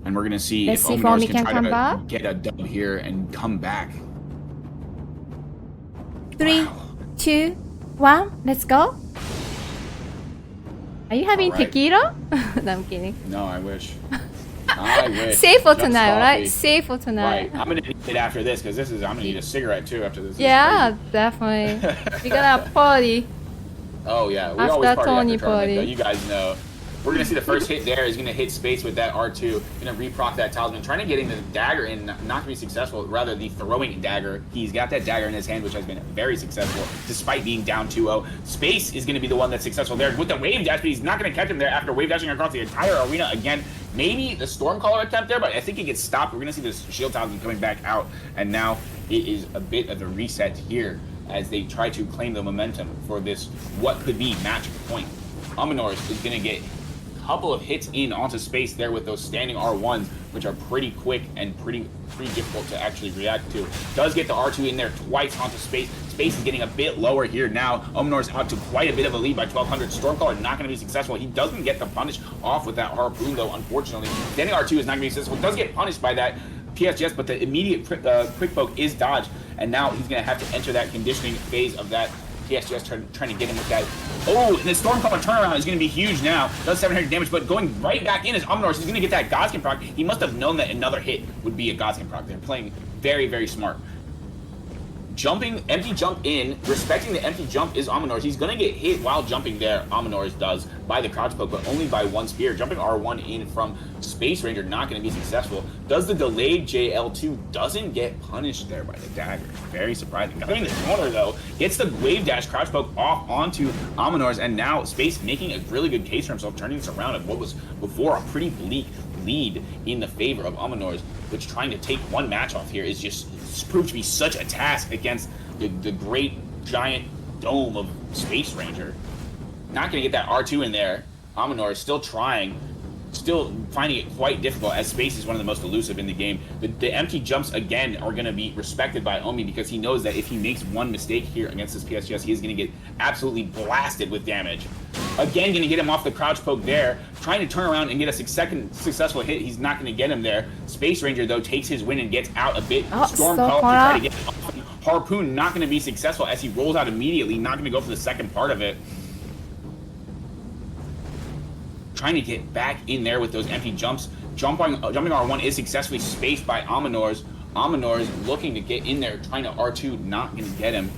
And we're going to see if Ominors can try to get a dub here and come back. 3, 2, 1, let's go. Are you having tequila? No, I'm kidding. No, I wish. I wish. Safe for tonight, right? Safe for tonight. Right. I'm gonna need it after this because I'm gonna need a cigarette too after this. Yeah, definitely. We're gonna party. Oh yeah, we after always party Tony after tournament. You guys know. We're going to see the first hit there is going to hit space with that R2. Going to reproc that talisman. Trying to get in the dagger and not going to be successful. Rather, the throwing dagger. He's got that dagger in his hand, which has been very successful despite being down 2-0. Space is going to be the one that's successful there with the wave dash, but he's not going to catch him there after wave dashing across the entire arena again. Maybe the Stormcaller attempt there, but I think it gets stopped. We're going to see this shield talisman coming back out, and now it is a bit of a reset here as they try to claim the momentum for this what could be match point. Amanors is going to get couple of hits in onto space there with those standing R1s, which are pretty quick and pretty difficult to actually react to. Does get the R2 in there twice onto space. Space is getting a bit lower here now. Ominor's out to quite a bit of a lead by 1200. Stormcaller not going to be successful. He doesn't get the punish off with that harpoon though, unfortunately. Standing R2 is not going to be successful. Does get punished by that PSGS, but the immediate quick poke is dodged, and now he's going to have to enter that conditioning phase of that PSGS trying to get him with that. Oh, and the Stormcaller turnaround is going to be huge now. Does 700 damage, but going right back in is Amanors. He's going to get that Godskin proc. He must have known that another hit would be a Godskin proc. They're playing very, very smart. Jumping, empty jump in, respecting the empty jump is Amanors. He's going to get hit while jumping there, Amanors does, by the crouch poke, but only by one spear. Jumping R1 in from Space Ranger, not going to be successful. Does the delayed JL2, doesn't get punished there by the dagger. Very surprising. Coming in the corner, though, gets the wave dash crouch poke off onto Amanors, and now Space making a really good case for himself, turning this around of what was before a pretty bleak lead in the favor of Amanors, which trying to take one match off here is just proved to be such a task against the great giant dome of Space Ranger. Not going to get that R2 in there. Amanor is still trying, still finding it quite difficult as Space is one of the most elusive in the game. The empty jumps again are going to be respected by Omi because he knows that if he makes one mistake here against this PSGS, he is going to get absolutely blasted with damage. Again, going to get him off the crouch poke there. Trying to turn around and get a second successful hit. He's not going to get him there. Space Ranger, though, takes his win and gets out a bit. Stormcaller to try to get him off. Harpoon not going to be successful as he rolls out immediately. Not going to go for the second part of it. Trying to get back in there with those empty jumps. Jumping R1 is successfully spaced by Amanors. Amanors looking to get in there, trying to R2, not going to get him.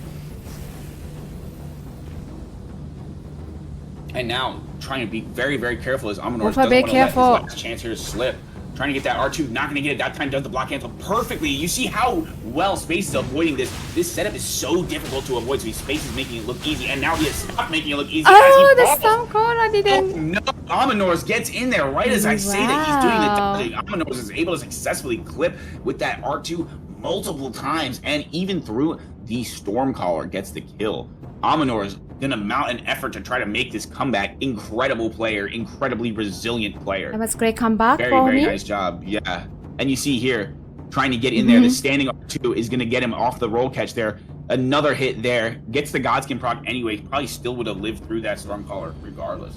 And now trying to be very, very careful as Amanors doesn't want to let his last chance here slip. Trying to get that R2, not going to get it. That time does the block cancel perfectly. You see how well Space is avoiding this. This setup is so difficult to avoid, so Space is making it look easy, and now he has stopped making it look easy. Oh, the Stormcaller didn't. Oh, no, Amanors gets in there right as I say that he's doing the dodging. Amanors is able to successfully clip with that R2 multiple times, and even through the Stormcaller gets the kill. Amanors gonna mount an effort to try to make this comeback. Incredible player, incredibly resilient player. That was great comeback. Very nice job. Yeah. And you see here, trying to get in there, the standing R2 is gonna get him off the roll catch there. Another hit there, gets the Godskin proc anyway. Probably still would have lived through that Stormcaller regardless.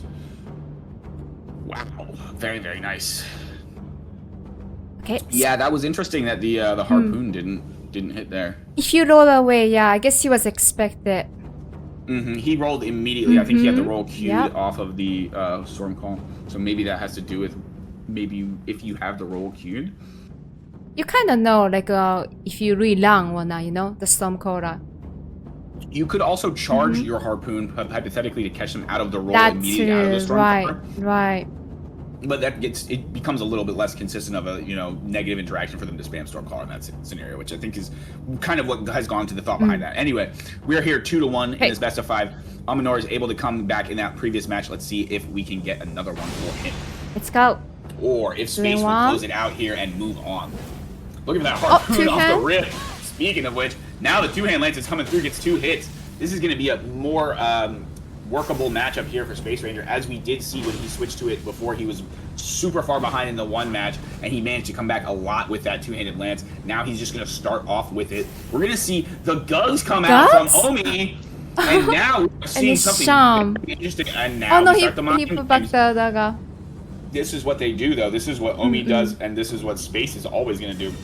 Wow, very, very nice. Okay. Yeah, that was interesting that the harpoon didn't hit there. If you roll away, yeah, I guess he was expected. He rolled immediately. I think he had the roll queued off of the storm call. So maybe that has to do with maybe if you have the roll queued. You kind of know, like, if you re-long or not, you know, the Stormcaller. You could also charge your harpoon hypothetically to catch them out of the roll immediately out of the storm right. But it becomes a little bit less consistent of a negative interaction for them to spam Stormcaller in that scenario, which I think is kind of what has gone to the thought behind that. Anyway, we are here 2-1 in this best of 5. Amanor is able to come back in that previous match. Let's see if we can get another one for him. Let's go. Or if Space will close it out here and move on. Look at that harpoon off the rip. Speaking of which, now the two-hand lance is coming through, gets 2 hits. This is going to be a more workable matchup here for Space Ranger, as we did see when he switched to it before. He was super far behind in the one match, and he managed to come back a lot with that two-handed lance. Now he's just going to start off with it. We're going to see the Gugs come out from Omi, and now we're seeing something very interesting. And now we start the he put back the dagger. This is what they do, though. This is what Omi does, and this is what Space is always going to do.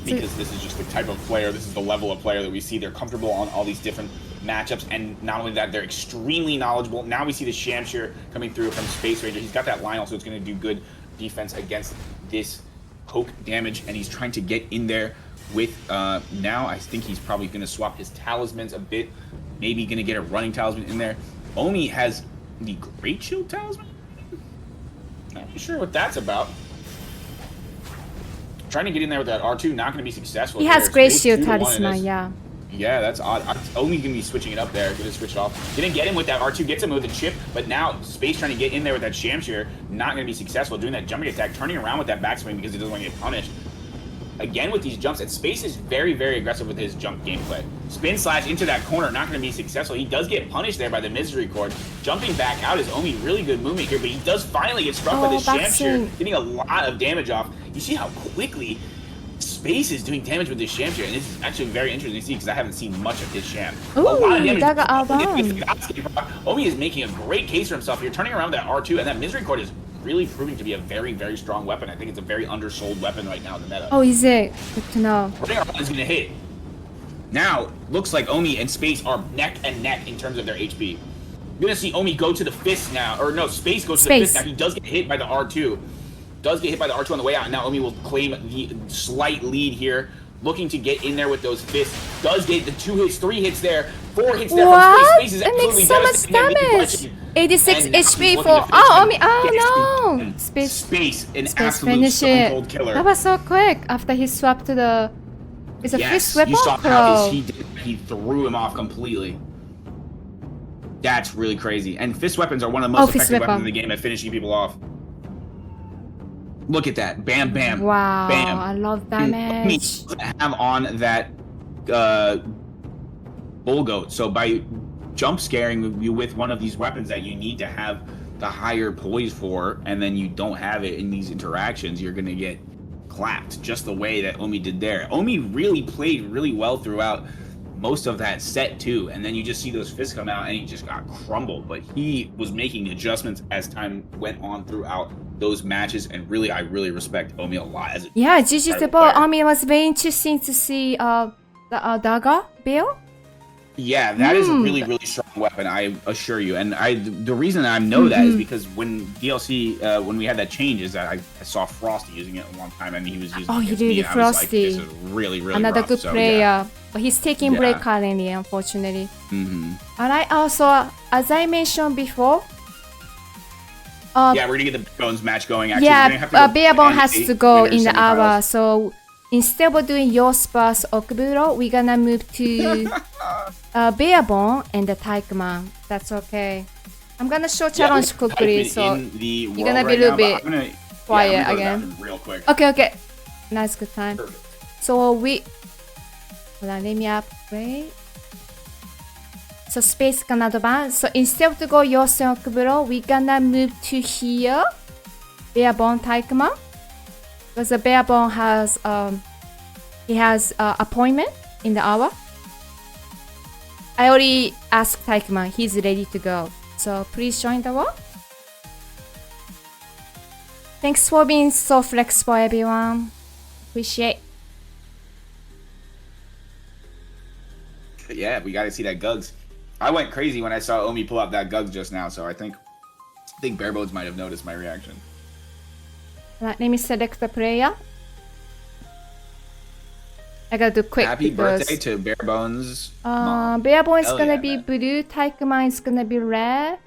Because this is just the type of player, this is the level of player that we see. They're comfortable on all these different matchups, and not only that, they're extremely knowledgeable. Now we see the Shamshir coming through from Space Ranger. He's got that Lionel, so it's going to do good defense against this poke damage, and he's trying to get in there with, now I think he's probably going to swap his talismans a bit, maybe going to get a running talisman in there. Omi has the Great Shield talisman? sure what that's about. Trying to get in there with that R2, not going to be successful. He has great Space shield 2 to 1 in talisman, this. yeah. Yeah, that's odd. Only going to be switching it up there. Going to switch it off. Didn't get him with that R2, gets him with the chip, but now Space trying to get in there with that Shamshir, not going to be successful. Doing that jumping attack, turning around with that backswing because he doesn't want to get punished. Again with these jumps, and Space is very, very aggressive with his jump gameplay. Spin slash into that corner, not going to be successful. He does get punished there by the Misery Cord. Jumping back out is only really good movement here, but he does finally get struck by this Shamshir, getting a lot of damage off. You see how quickly Space is doing damage with this Shamshir, and this is actually very interesting to see because I haven't seen much of his Sham. Ooh, a lot of damage. Daga Omi is making a great case for himself here, turning around that R2, and that Misery Cord is really proving to be a very, very strong weapon. I think it's a very undersold weapon right now in the meta. Oh, is it? Good to know. Running around is going to hit. Now, looks like Omi and Space are neck and neck in terms of their HP. You're going to see Omi go to the fist now. Or no, Space goes to the fist now. He does get hit by the R2. Does get hit by the R2 on the way out. And now Omi will claim the slight lead here. Looking to get in there with those fists. Does get the 2 hits, 3 hits there. 4 hits there from Space. Space is absolutely so much damage. 86 HP for... Oh, Omi. Oh, no. Space, an absolute stone cold killer. That was so quick after he swapped to the... It's a fist weapon? You saw how he threw him off completely. That's really crazy. And fist weapons are one of the most effective weapons in the game at finishing people off. Look at that. Bam, bam. Wow. Bam. I love damage. Have on that bull goat. So by jump scaring you with one of these weapons that you need to have the higher poise for, and then you don't have it in these interactions, you're going to get clapped just the way that Omi did there. Omi really played really well throughout most of that set too, and then you just see those fists come out and he just got crumbled, but he was making adjustments as time went on throughout those matches, and really I really respect Omi a lot as a GG support. Omi was very interesting to see the dagger build. Yeah, that is a really, really strong weapon, I assure you. And the reason I know that is because when DLC, when we had that change, is that I saw Frosty using it a long time, and he was using it. Oh, you did, Frosty. Like, this is really, really another rough. good player. Yeah. But he's taking break currently, unfortunately. Alright, also, as I mentioned before, yeah, we're gonna get the Bare Bones match going. Actually, yeah, Bare Bones has to go in the hour, so instead of doing Yoss vs Okuburo, we're gonna move to Bare Bones and the Taikman. That's okay. I'm gonna show challenge quickly, so you're gonna be a little bit quiet again. Real quick. Okay. Nice, good time. Perfect. So hold on, let me upgrade. So Space can advance. So instead to go Yoss and Okuburo, we're gonna move to here. Bare Bones Taikman. Because the Bare Bones has he has appointment in the hour. I already asked Taikman, he's ready to go. So please join the war. Thanks for being so flexible, everyone. Appreciate. Yeah, we gotta see that Gugs. I went crazy when I saw Omi pull out that Gugs just now, so I think Bare Bones might have noticed my reaction. Right, let me select the player. I gotta do quick. Happy birthday to Bare Bones. Bare Bones is gonna be blue. Taikman is gonna be red.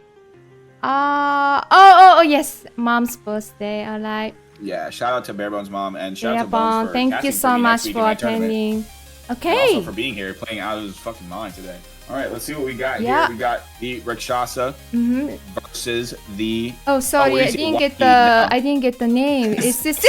Oh yes, Mom's birthday. Alright. Yeah, shout out to Bare Bones' mom and shout out to Bones Bones for thank you so much for attending. Okay. Also for being here, playing out of his fucking mind today. All right, let's see what we got here. We got the Rakshasa versus the. Oh, sorry, I didn't get the name. It's just.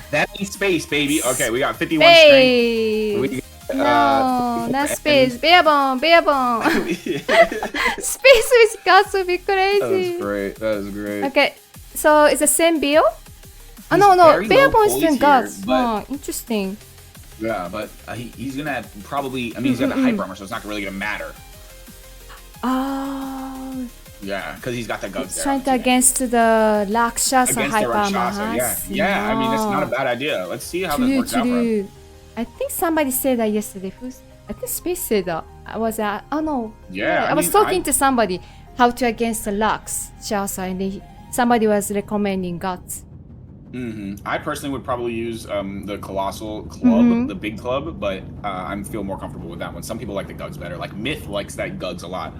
That means space, baby. Okay, we got 51 strength. No, not space. Bare Bones. Space with guts would be crazy. That was great. Okay, so it's the same build. Oh no, Bare Bones doing guts. Oh, interesting. Yeah, but he's gonna have probably. I mean, he's got the hyper armor, so it's not really gonna matter. Oh. Yeah, because he's got the guts there. Trying to against the Rakshasa hyper armor. Yeah. I mean, it's not a bad idea. Let's see how this works out for him. I think somebody said that yesterday. I think Space said that. Oh no. Yeah. I was talking to somebody how to against the Rakshasa, and somebody was recommending guts. I personally would probably use the Colossal Club, the big club, but I feel more comfortable with that one. Some people like the Gugs better. Like Myth likes that Gugs a lot.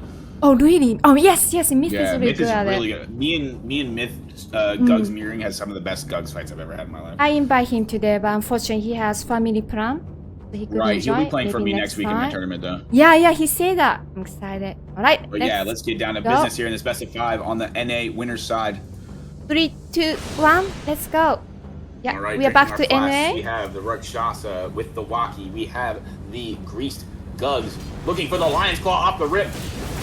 Oh, really? Oh, yes, yes. Myth Yeah, is really Myth good is at really it. good. Me and Myth, Gugs mirroring has some of the best Gugs fights I've ever had in my life. I invite him today, but unfortunately he has family plan, so he couldn't Right, he'll be join. playing for Maybe me next next week in my time. tournament though. Yeah, yeah, he said that. I'm excited. All right, But yeah, let's get down to business here in this best of 5 on the NA winner's side. 3, 2, 1. Let's go. Yeah, All right, we are back to flash, NA. we have the Rakshasa with the Waki. We have the greased Gugs looking for the Lion's Claw off the rip.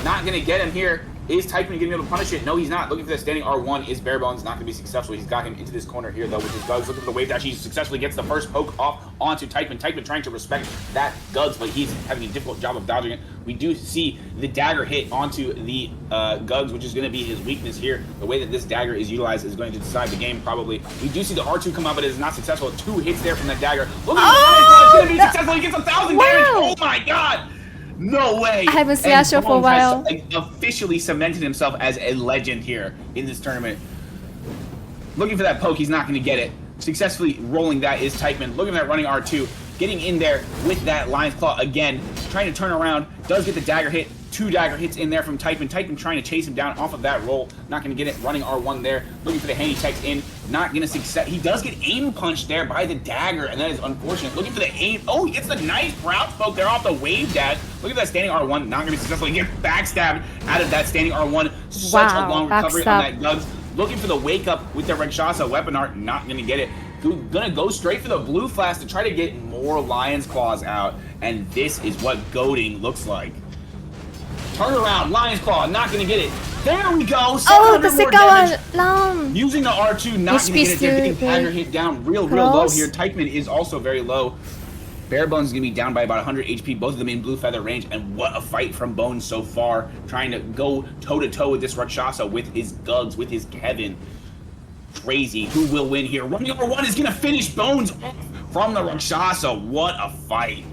Not going to get him here. Is Typeman going to be able to punish it? No, he's not. Looking for the standing R1. Is Barebones not going to be successful? He's got him into this corner here, though, with his Gugs. Looking for the wave dash. He successfully gets the first poke off onto Typeman. Typeman trying to respect that Gugs, but he's having a difficult job of dodging it. We do see the dagger hit onto the Gugs, which is going to be his weakness here. The way that this dagger is utilized is going to decide the game, probably. We do see the R2 come out, but it is not successful. 2 hits there from that dagger. Look at it's going to be successful. He gets 1,000 damage. Oh, my God. No way! I haven't seen Asho for a while. Has officially cemented himself as a legend here in this tournament. Looking for that poke, he's not going to get it. Successfully rolling that is Typeman. Looking at that running R2, getting in there with that Lion's Claw again, trying to turn around, does get the dagger hit. 2 dagger hits in there from Typeman. Typeman trying to chase him down off of that roll. Not going to get it. Running R1 there. Looking for the handy text in. Not going to success. He does get aim punched there by the dagger, and that is unfortunate. Looking for the aim. Oh, he gets the nice crouch poke there off the wave dash. Look at that standing R1. Not going to be successful. He gets backstabbed out of that standing R1. Such a long recovery on that Gugs. Looking for the wake up with the Rakshasa weapon art. Not going to get it. Gonna go straight for the blue flash to try to get more Lion's Claws out. And this is what goading looks like. Turn around, Lion's Claw, not gonna get it. There we go. Oh, the second one, long. Using the R2, not gonna get it. They're getting dagger hit down real low here. Typeman is also very low. Barebones is gonna be down by about 100 HP, both of them in blue feather range, and what a fight from Bones so far, trying to go toe-to-toe with this Rakshasa, with his Gugs, with his Kevin. Crazy. Who will win here? Running R1 is gonna finish Bones from the Rakshasa. What a fight.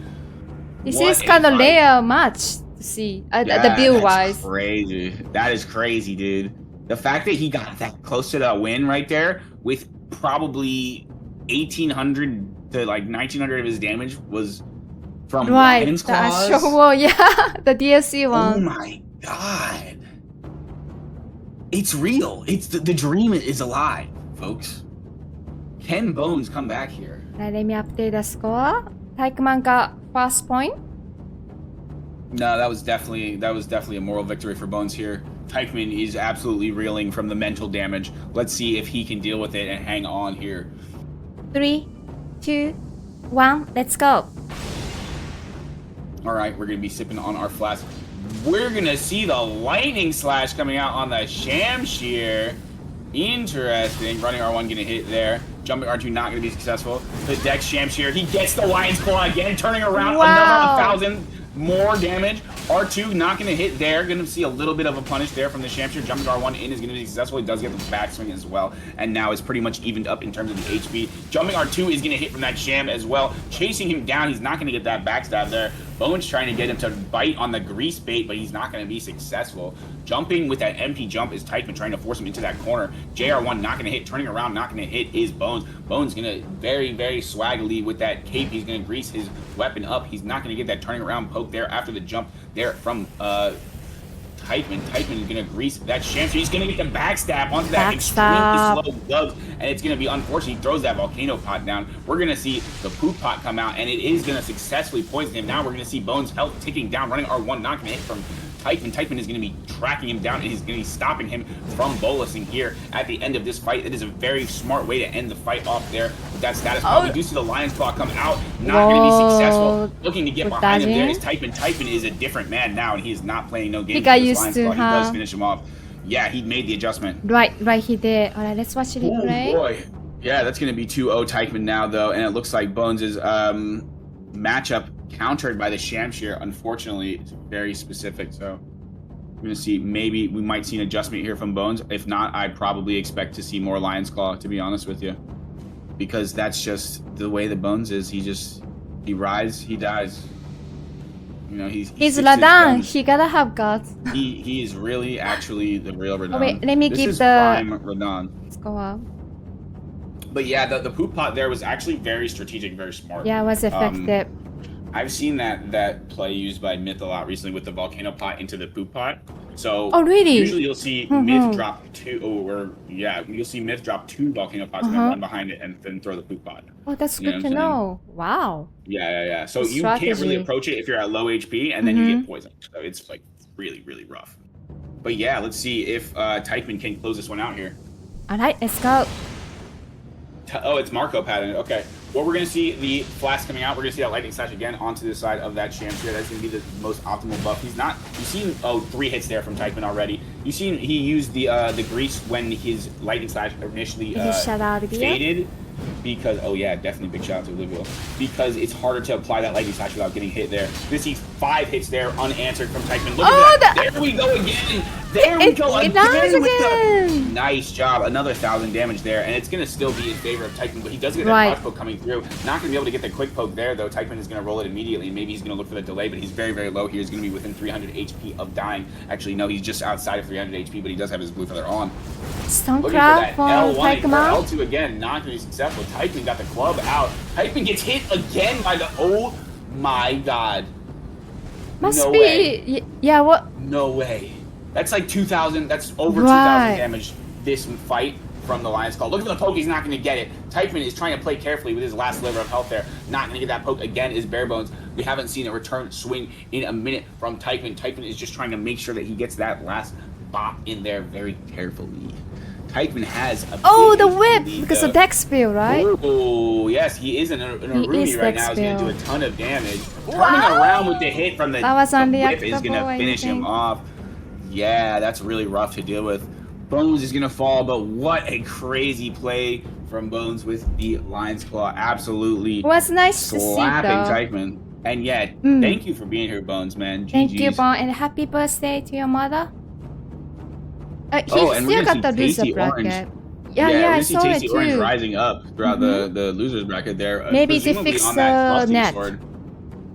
This is kind of rare match. See, the build wise. Crazy. That is crazy, dude. The fact that he got that close to that win right there with probably 1,800 to like 1,900 of his damage was from Lion's Claws. Yeah, the DLC one. Oh my God. It's real. It's the dream is alive, folks. Can Bones come back here? Let me update the score. Taikman got first point. No, that was definitely a moral victory for Bones here. Typeman is absolutely reeling from the mental damage. Let's see if he can deal with it and hang on here. 3, 2, 1, let's go. All right, we're gonna be sipping on our flask. We're gonna see the lightning slash coming out on the Shamshir. Interesting. Running R1 gonna hit there. Jumping R2 not gonna be successful. The Dex Shamshir, he gets the Lion's Claw again, turning around another 1,000. More damage. R2 not going to hit there. Going to see a little bit of a punish there from the Shamshir. Jumping R1 in is going to be successful. He does get the backswing as well. And now it's pretty much evened up in terms of the HP. Jumping R2 is going to hit from that Sham as well. Chasing him down. He's not going to get that backstab there. Bones trying to get him to bite on the grease bait, but he's not going to be successful. Jumping with that MP jump is Typeman trying to force him into that corner. JR1 not going to hit. Turning around, not going to hit is Bones. Bones going to very, very swaggily with that cape. He's going to grease his weapon up. He's not going to get that turning around poke there after the jump there from Typeman. Typeman is going to grease that Shamshir. He's going to get the backstab onto that extremely slow Gugs, and it's going to be unfortunate. He throws that volcano pot down. We're going to see the poop pot come out, and it is going to successfully poison him. Now we're going to see Bones' health ticking down. Running R1, not going to hit from Typeman. Typeman is going to be tracking him down, and he's going to be stopping him from bolusing here at the end of this fight. It is a very smart way to end the fight off there with that status quo. We do see the Lion's Claw come out, not going to be successful. Looking to get behind him there is Typeman. Typeman is a different man now, and he is not playing no games. He got used to, He does finish him off. Yeah, he made the adjustment. Right, he did. All right, let's watch it replay. Oh boy. Yeah, that's going to be 2-0 Typeman now, though, and it looks like Bones' matchup countered by the Shamshir. Unfortunately, it's very specific, so I'm going to see, maybe we might see an adjustment here from Bones. If not, I probably expect to see more Lion's Claw, to be honest with you. Because that's just the way that Bones is. He rides, he dies. You know, he's Radan. He gotta have guts. He is really actually the real Radan. Oh wait, let me this give is the prime Radan. Let's go up. But yeah, the poop pot there was actually very strategic, very smart. Yeah, it was effective. I've seen that play used by Myth a lot recently with the volcano pot into the poop pot. So Oh, really? usually you'll see Myth drop 2, or you'll see Myth drop 2 volcano pods and then run behind it and then throw the poop pod. Oh, that's You know good what to I'm saying? know. Wow. Yeah. So Good you can't really strategy. approach it if you're at low HP, and then you get poisoned. So it's like really, really rough. But yeah, let's see if Teichmann can close this one out here. Alright, let's go. Oh, it's Marco pattern. Okay. Well, we're going to see the flash coming out. We're going to see that lightning slash again onto the side of that Shamshir. That's going to be the most optimal buff. He's not... You've seen... 3 hits there from Teichmann already. You've seen he used the grease when his lightning slash initially faded. Because... Oh, yeah, definitely big shout out to Olivia. Because it's harder to apply that lightning slash without getting hit there. You see 5 hits there unanswered from Teichmann. Look at that. There we go again. There we go again. Nice job. Another 1,000 damage there. And it's going to still be in favor of Teichmann. But he does get that cross poke coming through. Not going to be able to get the quick poke there, though. Teichmann is going to roll it immediately. Maybe he's going to look for the delay. But he's very, very low here. He's going to be within 300 HP of dying. Actually, no, he's just outside of 300 HP. But he does have his blue feather on. Stonecraft from L1 Teichmann. L2 again. Not going to be successful. Teichmann got the club out. Teichmann gets hit again by the... Oh, my God. Must be... Yeah, what? No way. That's like 2,000. That's over 2,000 damage this fight from the Lion's Claw. Look at the poke. He's not going to get it. Teichmann is trying to play carefully with his last sliver of health there. Not going to get that poke again is bare bones. We haven't seen a return swing in a minute from Teichmann. Teichmann is just trying to make sure that he gets that last bop in there very carefully. Teichmann has a the whip! Because of deck spill, right? Oh, yes, he is in a Rumi right now. He's going to do a ton of damage. Turning around with the hit from the whip is going to finish him off. Yeah, that's really rough to deal with. Bones is going to fall, but what a crazy play from Bones with the Lion's Claw. Absolutely. It was nice to see, slapping though. Teichmann. And yeah, thank you for being here, Bones, man. GG's. Thank you, Bones, and happy birthday to your mother. He and still got the Tasty loser bracket. Orange. Yeah, I saw it Tasty Orange too. rising up throughout the losers bracket there. Maybe they fixed the net. Sword.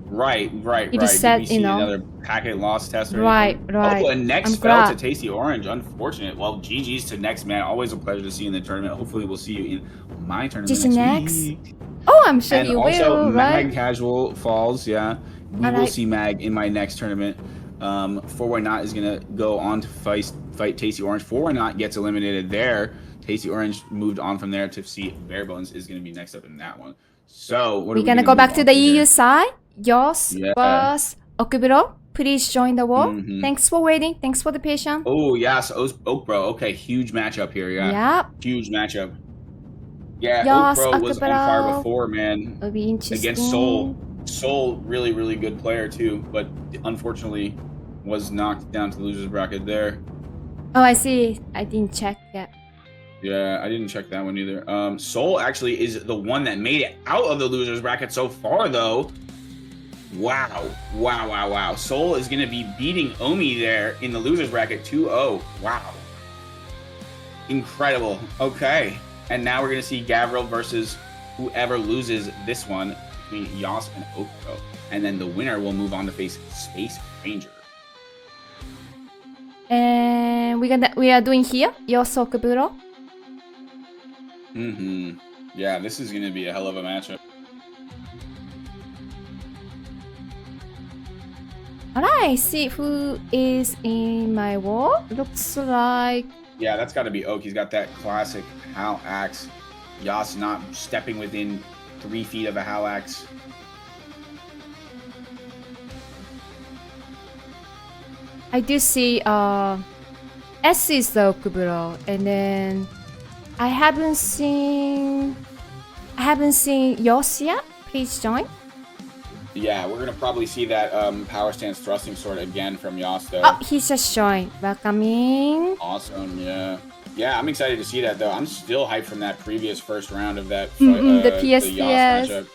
Right. You just said, see another packet loss test. Right. Oh, and next fell to Tasty Orange. Unfortunate. Well, GG's to next, man. Always a pleasure to see you in the tournament. Hopefully, we'll see you in my tournament next week. Oh, I'm sure and you also, will, right? Mag Casual falls, yeah. We will see Mag in my next tournament. 4-Why-Not is going to go on to fight Tasty Orange. 4-Why-Not gets eliminated there. Tasty Orange moved on from there to see Barebones is going to be next up in that one. So, what are we going to go back to the EU side? Yours versus Okuburo. Please join the war. Thanks for waiting. Thanks for the patience. Oh, yes. Oak Bro. Okay, huge matchup here. Yeah. Huge matchup. Yeah, Oak Bro was on fire before, man. It'll be interesting. Against Soul. Soul, really, really good player, too. But unfortunately, was knocked down to the loser's bracket there. Oh, I see. I didn't check yet. Yeah, I didn't check that one either. Soul actually is the one that made it out of the loser's bracket so far, though. Wow. Soul is going to be beating Omi there in the loser's bracket 2-0. Wow. Incredible. Okay. And now we're going to see Gavril versus whoever loses this one between Yas and Okro. And then the winner will move on to face Space Ranger. And we are doing here Yas Okuburo. Yeah, this is going to be a hell of a matchup. Alright, see who is in my wall. Looks like... Yeah, that's got to be Oak. He's got that classic Hal Axe. Yas not stepping within 3 feet of a Hal Axe. I do see S is the Okuburo, and then I haven't seen Yos yet. Please join. Yeah, we're gonna probably see that power stance thrusting sword again from Yas though. Oh, he just joined. Welcoming. Awesome, yeah. Yeah, I'm excited to see that though. I'm still hyped from that previous first round of that the PSTS. The Yas matchup,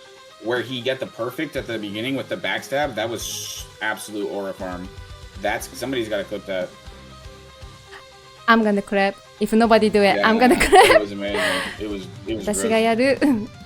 where he get the perfect at the beginning with the backstab. That was absolute aura farm. Somebody's got to clip that. I'm gonna clip. If nobody do it, I'm gonna clip. It was amazing. It was great.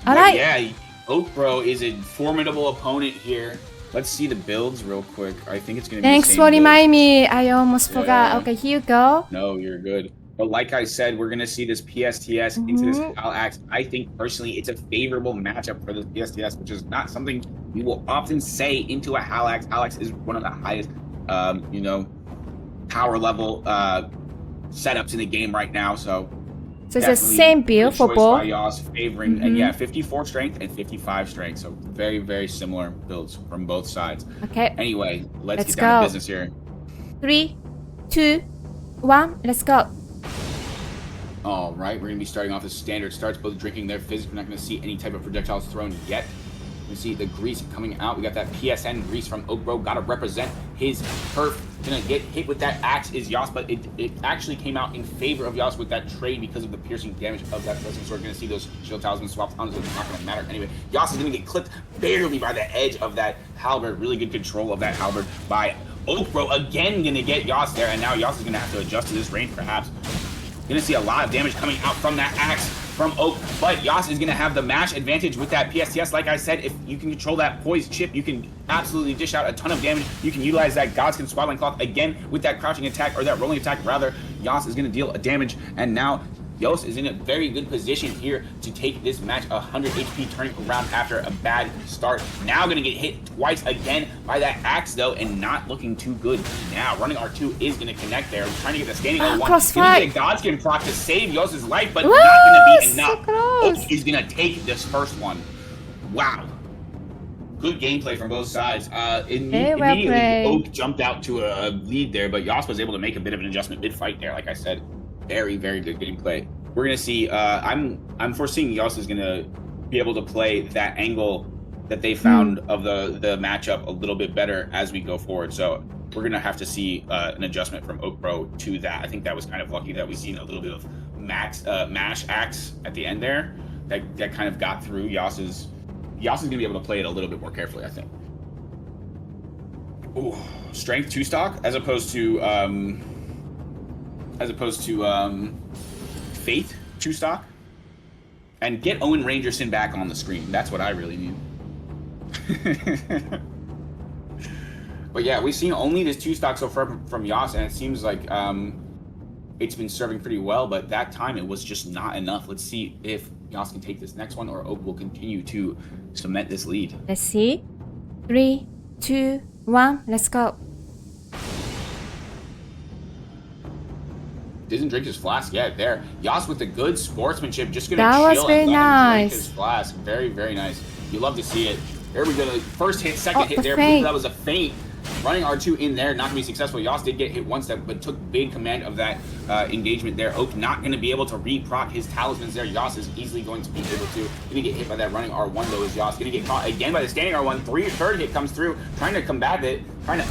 Alright. Yeah, Oak Bro is a formidable opponent here. Let's see the builds real quick. I think it's gonna be Thanks for reminding me. I almost forgot. Okay, here you go. No, you're good. But like I said, we're gonna see this PSTS into this Hal Axe. I think personally it's a favorable matchup for this PSTS, which is not something we will often say into a Hal Axe. Hal Axe is one of the highest power level setups in the game right now. So it's the same build for both. Yas favoring, and yeah, 54 strength and 55 strength. So very, very similar builds from both sides. Okay. Anyway, let's get down to business here. 3, 2, 1, let's go. All right, we're going to be starting off as standard starts, both drinking their fizz. We're not going to see any type of projectiles thrown yet. You see the grease coming out. We got that PSN grease from Oakbro. Got to represent his turf. Gonna get hit with that axe is Yas, but it actually came out in favor of Yas with that trade because of the piercing damage of that thrusting sword. Gonna see those shield talismans swapped on, so it's not gonna matter anyway. Yas is gonna get clipped barely by the edge of that halberd. Really good control of that halberd by Oakbro. Again, gonna get Yas there, and now Yas is gonna have to adjust to this range perhaps. Gonna see a lot of damage coming out from that axe from Oak, but Yas is gonna have the mash advantage with that PSTS. Like I said, if you can control that poised chip, you can absolutely dish out a ton of damage. You can utilize that Godskin Swaddling Cloth again with that crouching attack, or that rolling attack rather. Yas is gonna deal a damage, and now Yos is in a very good position here to take this match 100 HP, turning around after a bad start. Now gonna get hit twice again by that axe though, and not looking too good. Now running R2 is gonna connect there, trying to get the standing O1. Gonna get a Godskin proc to save Yos's life, but not gonna be enough. Oak is gonna take this first one. Wow. Good gameplay from both sides. Immediately, Oak jumped out to a lead there, but Yos was able to make a bit of an adjustment mid-fight there, like I said. Very, very good gameplay. We're gonna see. I'm foreseeing Yos is gonna be able to play that angle that they found of the matchup a little bit better as we go forward. So we're gonna have to see an adjustment from Oakbro to that. I think that was kind of lucky that we seen a little bit of mash axe at the end there. That kind of got through. Yos is gonna be able to play it a little bit more carefully, I think. Ooh, strength 2 stock as opposed to Faith 2 stock, and get Owen Rangerson back on the screen. That's what I really need. But yeah, we've seen only this 2 stock so far from Yas, and it seems like it's been serving pretty well, but that time it was just not enough. Let's see if Yas can take this next one, or Oak will continue to cement this lead. Let's see. 3, 2, 1, let's go. Doesn't drink his flask yet. There, Yas with the good sportsmanship, just gonna that chill was very and let nice. him drink his flask. Very, very nice. You love to see it. There we go. First hit, second hit there. Feint. That was a feint. Running R2 in there, not gonna be successful. Yas did get hit once, but took big command of that engagement there. Oak not gonna be able to re-proc his talismans there. Yas is easily going to be able to. Gonna get hit by that running R1 though. Is Yas gonna get caught again by the standing R1? Third hit comes through, trying to combat it.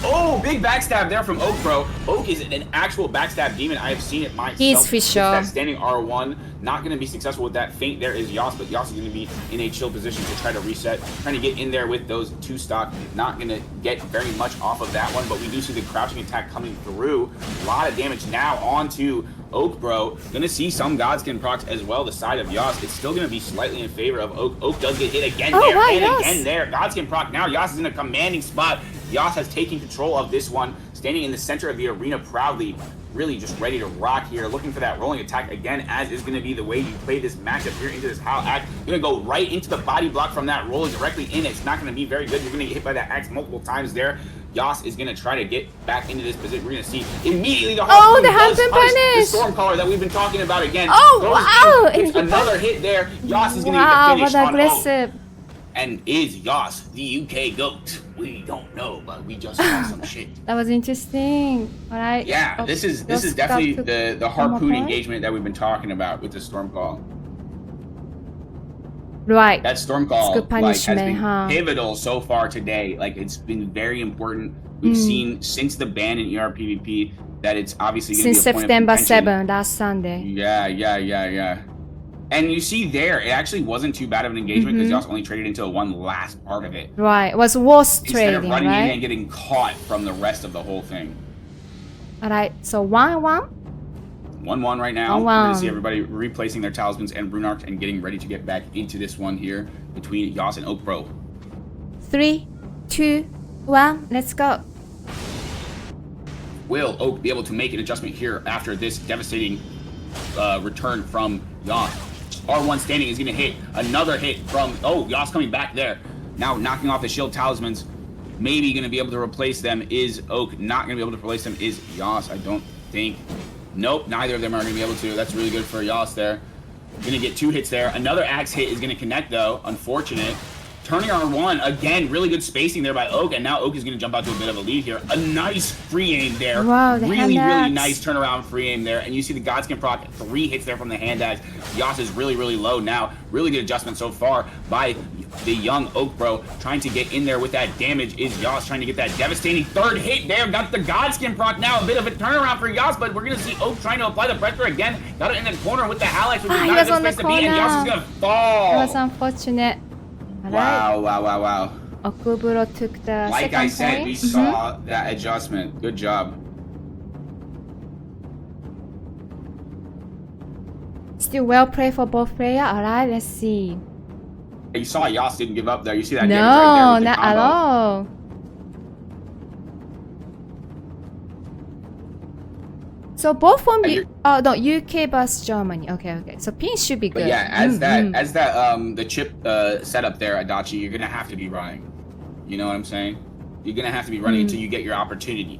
Oh, big backstab there from Oak, bro. Oak is an actual backstab demon. I have seen it myself. He's for sure. That standing R1, not going to be successful with that feint. There is Yas, but Yas is going to be in a chill position to try to reset. Trying to get in there with those 2 stock. Not going to get very much off of that one, but we do see the crouching attack coming through. A lot of damage now onto Oak, bro. Gonna see some Godskin procs as well. The side of Yas, it's still gonna be slightly in favor of Oak. Oak does get hit again again there. Godskin proc now. Yas is in a commanding spot. Yas has taken control of this one, standing in the center of the arena proudly, really just ready to rock here, looking for that rolling attack again, as is going to be the way you play this matchup here into this Howl Act. You're going to go right into the body block from that rolling directly in. It's not going to be very good. You're going to get hit by that axe multiple times there. Yas is going to try to get back into this position. We're going to see immediately the Harpoon punish! The storm caller that we've been talking about again. Oh, wow! Another hit there. Yas is going to get the finish on aggressive. Oak. And is Yas the UK GOAT? We don't know, but we just saw some shit. That was interesting. All right. Yeah, this is definitely the harpoon engagement that we've been talking about with the storm call. Right. That storm call good punishment, has been pivotal so far today. Like, it's been very important. We've seen since the ban in ERPVP that it's obviously going to be a point of September contention. 7, last Sunday. Yeah. And you see there, it actually wasn't too bad of an engagement because Yas only traded into one last part of it. Right, it was worse Instead trading, of running right? in and getting caught from the rest of the whole thing. Alright, so 1-1. 1-1 right now. 1-1. We're going to see everybody replacing their talismans and rune arcs and getting ready to get back into this one here between Yas and Oak Pro. 3, 2, 1, let's go. Will Oak be able to make an adjustment here after this devastating return from Yas? R1 standing is going to hit. Another hit from... Oh, Yas coming back there. Now knocking off the shield talismans. maybe going to be able to replace them is Oak. Not going to be able to replace them is Yas. I don't think. Nope, neither of them are going to be able to. That's really good for Yas there. Going to get 2 hits there. Another axe hit is going to connect, though. Unfortunate. Turning on 1. Again, really good spacing there by Oak, and now Oak is going to jump out to a bit of a lead here. A nice free aim there. Wow, the really, hand really axe. nice turnaround free aim there. And you see the Godskin proc, 3 hits there from the hand axe. Yas is really, really low now. Really good adjustment so far by the young Oak Bro. Trying to get in there with that damage is Yas, trying to get that devastating 3rd hit there. Got the Godskin proc now. A bit of a turnaround for Yas, but we're going to see Oak trying to apply the pressure again. Got it in the corner with the Halax, which is he not a was good on the space to be, and Yas is going to It fall. was unfortunate. Alright. Wow. Okuburo took the Like second I said, point. we saw that adjustment. Good job. Still well played for both players. Alright, let's see. You saw Yas didn't give up there. You see that No, damage right there with the not at combo. all. So both from no, UK versus Germany. Okay. So pin should be good. But yeah, as the chip setup there, Adachi, you're gonna have to be running. You know what I'm saying? You're gonna have to be running until you get your opportunity,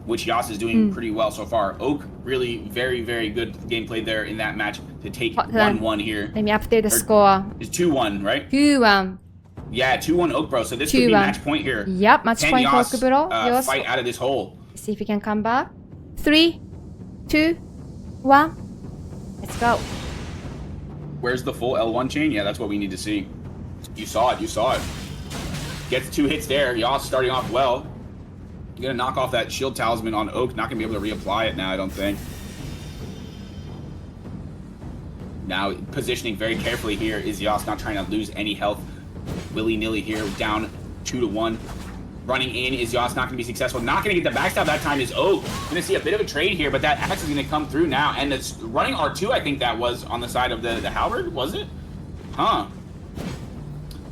which Yas is doing pretty well so far. Oak really very, very good gameplay there in that match to take 1-1 here. Let me update the score. It's 2-1, right? 2-1. Yeah, 2-1 Oak Bro. So this could be match point here. Yep, match Can point for Yas, Okuburo. fight out of this hole. See if he can come back. 3, 2, 1. Let's go. Where's the full L1 chain? Yeah, that's what we need to see. You saw it. Gets 2 hits there. Yas starting off well. You're gonna knock off that shield talisman on Oak. Not gonna be able to reapply it now, I don't think. Now positioning very carefully here is Yas, not trying to lose any health willy-nilly here. Down 2-1. Running in is Yas, not gonna be successful. Not gonna get the backstab that time is Oak. Gonna see a bit of a trade here, but that axe is gonna come through now. And it's running R2, I think that was on the side of the halberd, was it? Huh.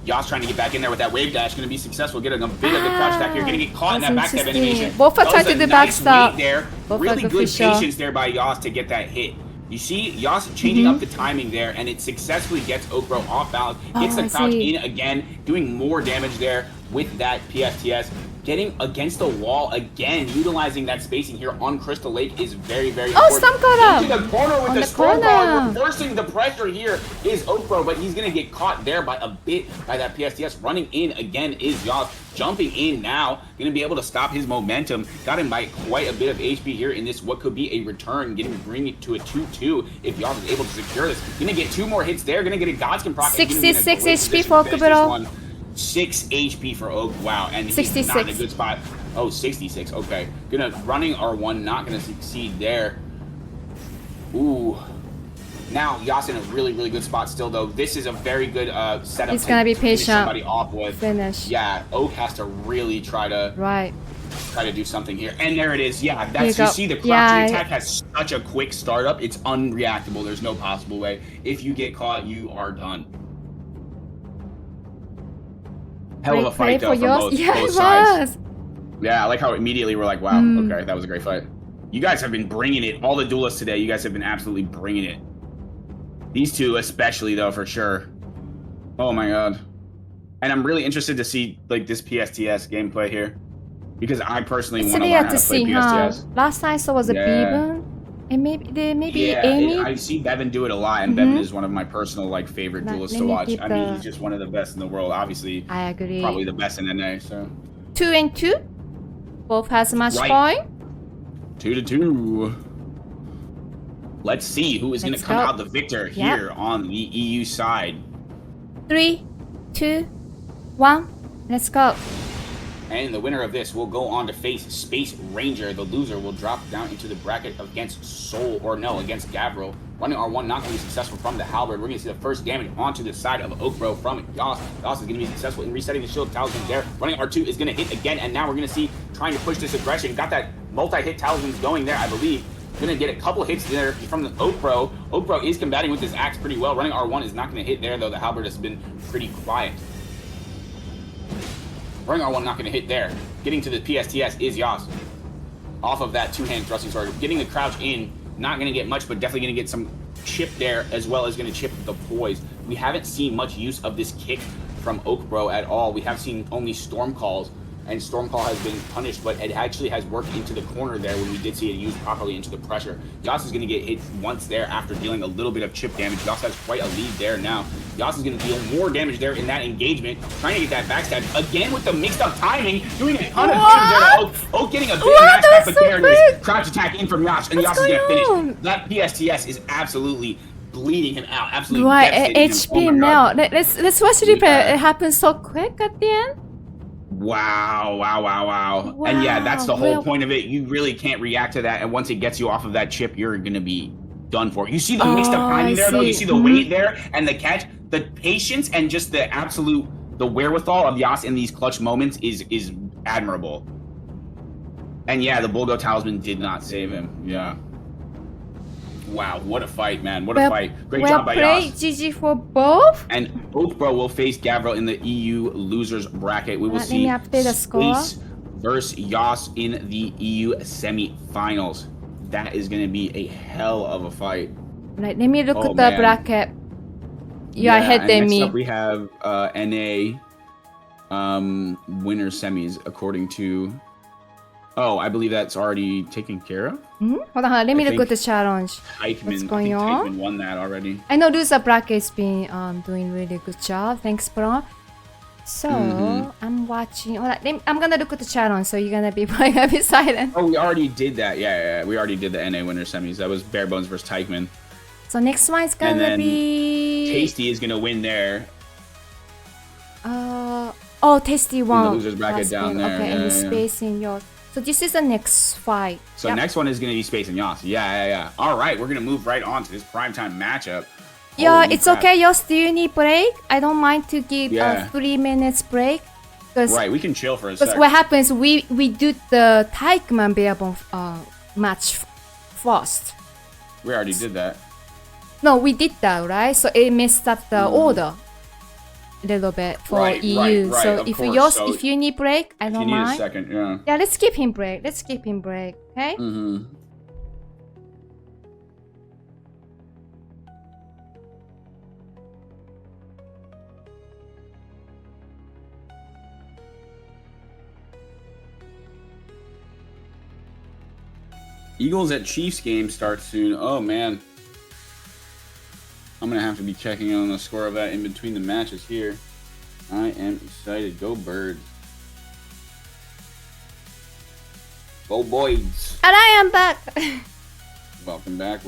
Yas trying to get back in there with that wave dash, gonna be successful. Getting a bit of the crouch attack here, gonna get caught in that backstab animation. Both are trying to do backstab. There. Really good patience there by Yas to get that hit. You see Yas changing up the timing there, and it successfully gets Oak Bro off balance. Gets the crouch in again, doing more damage there with that PSTS. Getting against the wall again, utilizing that spacing here on Crystal Lake is very, very important. Stamkara! Into the corner with On the the storm corner. ball. Reversing the pressure here is Oak Bro, but he's going to get caught there by a bit by that PSTS. Running in again is Yas. Jumping in now, going to be able to stop his momentum. Got him by quite a bit of HP here in this, what could be a return, bringing it to a 2-2 if Yas is able to secure this. Going to get 2 more hits there. Going to get a Godskin proc. 66 HP for Okuburo. 6 HP for Oak. Wow, and he's 66. not in a good spot. Oh, 66. Okay. Running R1, not gonna succeed there. Ooh. Now Yas in a really, really good spot still though. This is a very good setup. He's gonna be patient. Somebody off with. Finish. Yeah, Oak has to really try to do something here. And there it is. Yeah, that's you see the crouching attack has such a quick startup. It's unreactable. There's no possible way. If you get caught, you are done. Hell of a fight though from both sides. Yeah, I like how immediately we're like, wow, okay, that was a great fight. You guys have been bringing it. All the duelists today, you guys have been absolutely bringing it. These two especially though, for sure. Oh my god. And I'm really interested to see like this PSTS gameplay here. Because I personally want to learn how to play PSTS. Last time I saw was a Bevan. And maybe Amy. I see Bevan do it a lot, and Bevan is one of my personal like favorite duelists to watch. I mean, he's just one of the best in the world. Obviously, I agree. Probably the best in NA. So 2-2. Both has a match point. 2-2. Let's see who is going to come out the victor here on the EU side. 3, 2, 1. Let's go. And the winner of this will go on to face Space Ranger. The loser will drop down into the bracket against against Gavril. Running R1 not going to be successful from the halberd. We're going to see the first damage onto the side of Oak Bro from Yas. Yas is going to be successful in resetting the shield talisman there. Running R2 is going to hit again, and now we're going to see trying to push this aggression. Got that multi-hit talismans going there, I believe. Going to get a couple hits there from the Oak Bro. Oak Bro is combating with this axe pretty well. Running R1 is not going to hit there, though the halberd has been pretty quiet. Running R1 not going to hit there. Getting to the PSTS is Yas. Off of that two-hand thrusting sword. Getting the crouch in. Not going to get much, but definitely going to get some chip there, as well as going to chip the poise. We haven't seen much use of this kick from Oak Bro at all. We have seen only storm calls. and Stormclaw has been punished, but it actually has worked into the corner there when we did see it used properly into the pressure. Yas is going to get hit once there after dealing a little bit of chip damage. Yas has quite a lead there now. Yas is going to deal more damage there in that engagement, trying to get that backstab again with the mixed up timing, doing a ton of damage there to Oak. Oak getting a bit of max back, but there it is. Crouch attack in from Yas, and Yas is going to finish. That PSTS is absolutely bleeding him out. Absolutely devastating HP him. melt. Let's watch it. It happens so quick at the end. Wow. And yeah, that's the whole point of it. You really can't react to that, and once it gets you off of that chip, you're gonna be done for. You see the mixed up timing there, though? You see the weight there, and the catch, the patience, and just the absolute, the wherewithal of Yas in these clutch moments is admirable. And yeah, the Bulldog Talisman did not save him. Yeah. Wow, what a fight, man. What a fight. Great job by Yas. GG for both. And both bro will face Gavril in the EU losers bracket. We will see Space versus Yas in the EU semi-finals. That is going to be a hell of a fight. Right, let me look at the bracket. Yeah, ahead than me. Next up we have NA winner semis according to... Oh, I believe that's already taken care of. Hold on, let me look at the challenge. What's going on? Teichmann won that already. I know loser bracket's been doing really good job. Thanks, bro. So I'm watching. Hold on, I'm gonna look at the challenge. So you're gonna be silent. Oh, we already did that. Yeah, we already did the NA winner semis. That was Bare Bones versus Teichmann. So next one is gonna be Tasty is gonna win there. Tasty won. In the losers bracket down there. Okay, and the space in yours. So this is the next fight. So next one is going to be Space and Yas. Yeah. All right, we're going to move right on to this primetime matchup. Yeah, Holy it's crap. Okay, Yos, do you need break? I don't mind to give a 3 minutes break. Right, we can chill for a second. Because what happens, we do the Teichmann Bearbone match first. We already did that. No, we did that, right? So it messed up the order. A little bit for EU. Right, so if you need break, I don't mind. Need a second, yeah. Yeah, let's give him break. Okay? Eagles at Chiefs game starts soon. Oh man. I'm going to have to be checking on the score of that in between the matches here. I am excited. Go Birds. Go Boys. And I am back. Welcome back.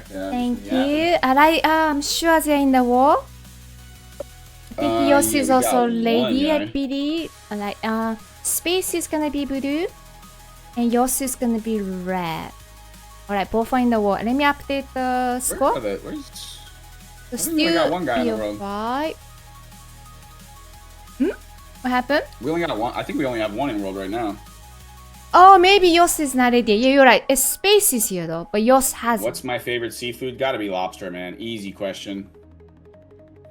Thank you. And I'm sure they're in the war. I think yours is also lady, I believe. Like, Space is going to be blue. And yours is going to be red. Alright, both are in the war. Let me update the score. We got one guy in the road. What happened? We only got one. I think we only have one in world right now. Oh, maybe yours is not ready. Yeah, you're right. Space is here though, but yours has. What's my favorite seafood? Gotta be lobster, man. Easy question.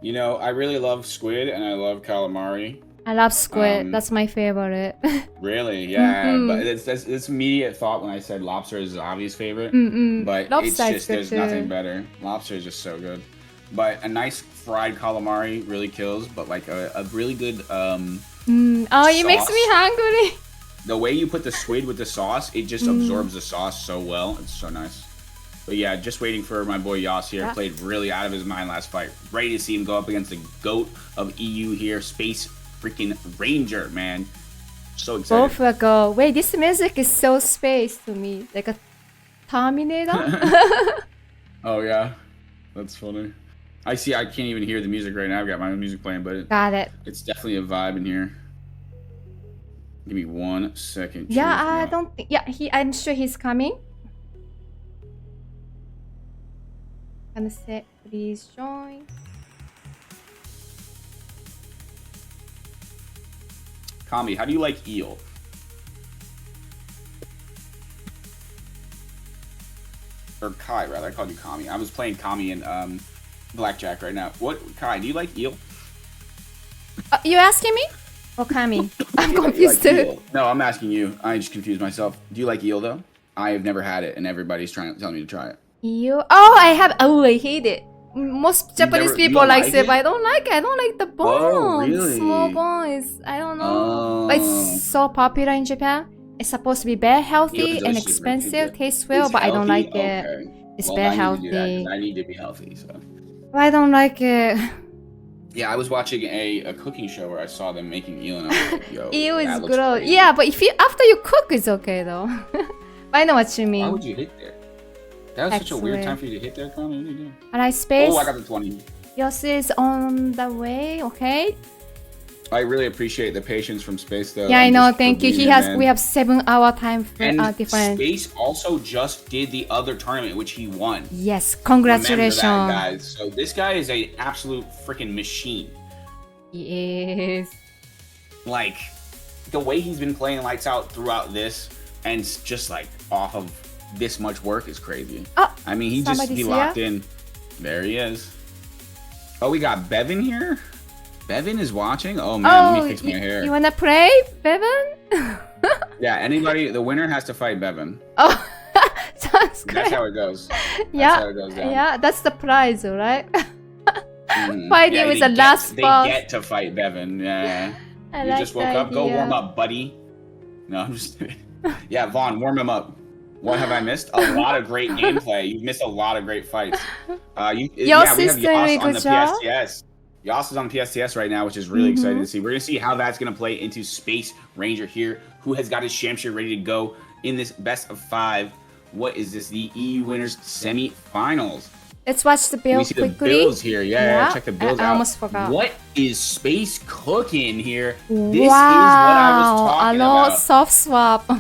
You know, I really love squid and I love calamari. I love squid. That's my favorite. Really? Yeah. But it's immediate thought when I said lobster is the obvious favorite. But lobster, it's just, there's nothing better. Lobster is just so good. But a nice fried calamari really kills, but like a really good Oh, it makes me hungry. The way you put the squid with the sauce, it just absorbs the sauce so well. It's so nice. But yeah, just waiting for my boy Yas here. Yeah. Played really out of his mind last fight. Ready to see him go up against the GOAT of EU here. Space freaking Ranger, man. So excited. Both will go. Wait, this music is so space to me. Like a Terminator. Oh yeah. That's funny. I can't even hear the music right now. I've got my own music playing, but it's definitely a vibe in here. Give me 1 second. Yeah, I don't think. Yeah, I'm sure he's coming. Gonna say, please join. Kami, how do you like eel? Or Kai, rather. I called you Kami. I was playing Kami in Blackjack right now. What, Kai, do you like eel? You asking me? Or Kami? I'm confused too. No, I'm asking you. I just confused myself. Do you like eel though? I have never had it, and everybody's telling me to try it. Eel? Oh, I have. Oh, I hate it. Most Japanese you people don't like like it, it? but I don't like it. I don't like the bone. Oh, really? Small bone is, I don't know. But Oh. it's so popular in Japan. It's supposed to be very healthy and Delicious, very expensive, good. tastes well, It's but I don't healthy? like it. Okay. It's Well, very I need to do that healthy. because I need to be healthy. So. But I don't like it. Yeah, I was watching a cooking show where I saw them making eel, and I was like, yo, Ew, that it's looks gross. crazy. Yeah, but if you after you cook, it's okay though. But I know what you Why mean. would you hit there? That was such a weird Excellent. time for you to hit there, Connie. What are you doing? Alright, space. Oh, I got the 20. Yours is on the way, okay? I really appreciate the patience from Space, though. Yeah, I and know. just for Thank you. being He there, has. man. We have 7 hour time And difference. Space also just did the other tournament, which he won. Yes, Remember congratulations. that, guys. So this guy is an absolute freaking machine. Yes. Like, the way he's been playing Lights Out throughout this, and just like off of this much work is crazy. Oh, I mean, he somebody's locked here? in. There he is. Oh, we got Bevan here. Bevan is watching. Oh man, let me fix my hair. You wanna play, Bevan? Yeah, anybody. The winner has to fight Bevan. Oh, sounds great. That's how it goes. That's Yeah, how it goes down. yeah, that's the prize, right? Mm. Fighting Yeah, with they the get- last They boss. get to fight Bevan. Yeah. I You like just woke the up. Go idea. warm up, buddy. No, I'm just kidding. Yeah, Vaughn, warm him up. What have I missed? A lot of great gameplay. You've missed a lot of great fights. Your We have sister Yas really on good the job. PSTS. Yas is on PSTS right now, which is really exciting to see. We're gonna see how that's gonna play into Space Ranger here, who has got his Shamshir ready to go in this best of 5. What is this? The EU winners semi-finals. Let's watch the We build see quickly. the builds here. Yeah, check the builds I out. almost forgot. What is Space cooking here? Wow, This is what I was talking a lot about. soft swap.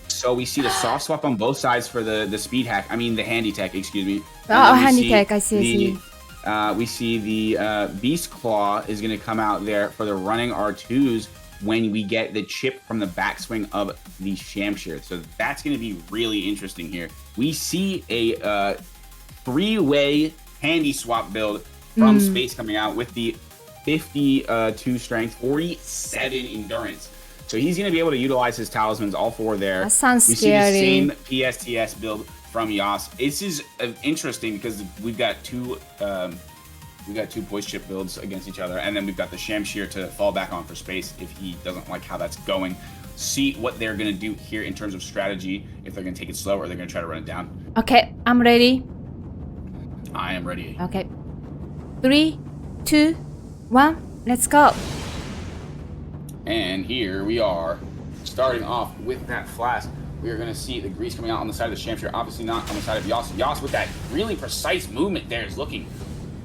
So we see the soft swap on both sides for the speed hack. I mean the handy tech, excuse me. And Oh, then we handy see tech, I see. we see the Beast Claw is going to come out there for the running R2s when we get the chip from the backswing of the Shamshir. So that's going to be really interesting here. We see a 3-way handy swap build from Space coming out with the 52 strength, 47 endurance. So he's going to be able to utilize his talismans, all 4 there. That sounds we scary. see the same PSTS build from Yas. This is interesting because we've got two voice chip builds against each other, and then we've got the Shamshir to fall back on for Space if he doesn't like how that's going. See what they're going to do here in terms of strategy, if they're going to take it slow or they're going to try to run it down. Okay, I'm ready. I am ready. Okay. 3, 2, 1, let's go. And here we are, starting off with that flask. We are going to see the grease coming out on the side of the Shamshir, obviously not on the side of Yas. Yas with that really precise movement there is looking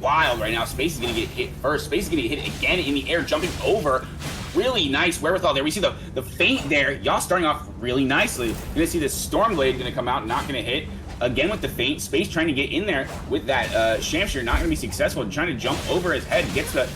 wild right now. Space is going to get hit first. Space is going to get hit again in the air, jumping over. Really nice wherewithal there. We see the feint there. Yas starting off really nicely. You're going to see the Stormblade going to come out, not going to hit. Again with the feint. Space trying to get in there with that Shamshir, not going to be successful. Trying to jump over his head. Gets a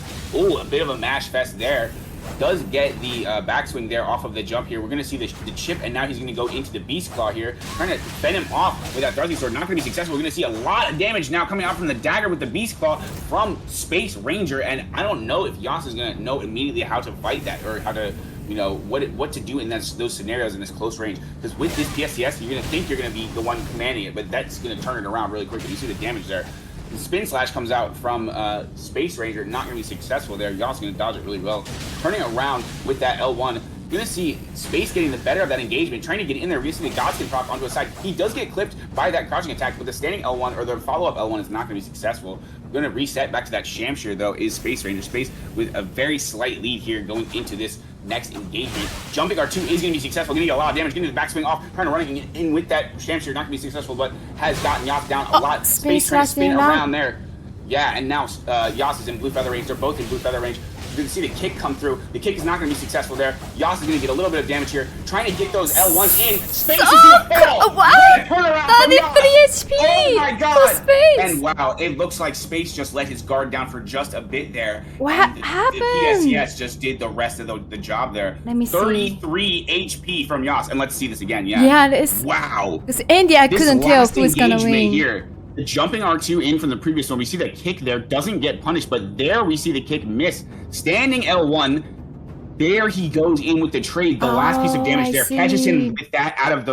bit of a mash fest there. Does get the backswing there off of the jump here. We're going to see the chip, and now he's going to go into the Beast Claw here, trying to fend him off with that Darcy Sword. Not going to be successful. We're going to see a lot of damage now coming out from the dagger with the Beast Claw from Space Ranger, and I don't know if Yas is going to know immediately how to fight that, or how to, you know, what to do in those scenarios in this close range. Because with this PSTS, you're going to think you're going to be the one commanding it, but that's going to turn it around really quickly. You see the damage there. The Spin Slash comes out from Space Ranger, not going to be successful there. Yas going to dodge it really well. Turning around with that L1. Going to see Space getting the better of that engagement, trying to get in there. We're going to see the Godskin proc onto a side. He does get clipped by that crouching attack, but the standing L1 or the follow-up L1 is not going to be successful. Going to reset back to that Shamshir, though, is Space Ranger. Space with a very slight lead here going into this next engagement. Jumping R2 is going to be successful, going to get a lot of damage, getting the backswing off, trying to run in with that Shamshir, not going to be successful, but has gotten Yas down a lot. Space trying to spin around there. Yeah, and now Yas is in blue feather range. They're both in blue feather range. You're going to see the kick come through. The kick is not going to be successful there. Yas is going to get a little bit of damage here. Trying to get those L1s in. Space is going to fail. What? Turnaround 33 HP. Oh my god. For Space. And wow, it looks like Space just let his guard down for just a bit there. What and happened? The PSCS just did the rest of the job there. Let me see. 33 HP from Yas. And let's see this again. Yeah. Yeah, it's... Wow. Because Andy, I This couldn't tell last who's going to engagement win. here. The jumping R2 in from the previous one, we see the kick there, doesn't get punished, but there we see the kick miss. Standing L1, there he goes in with the trade, the last piece of damage I there, see. catches him with that out of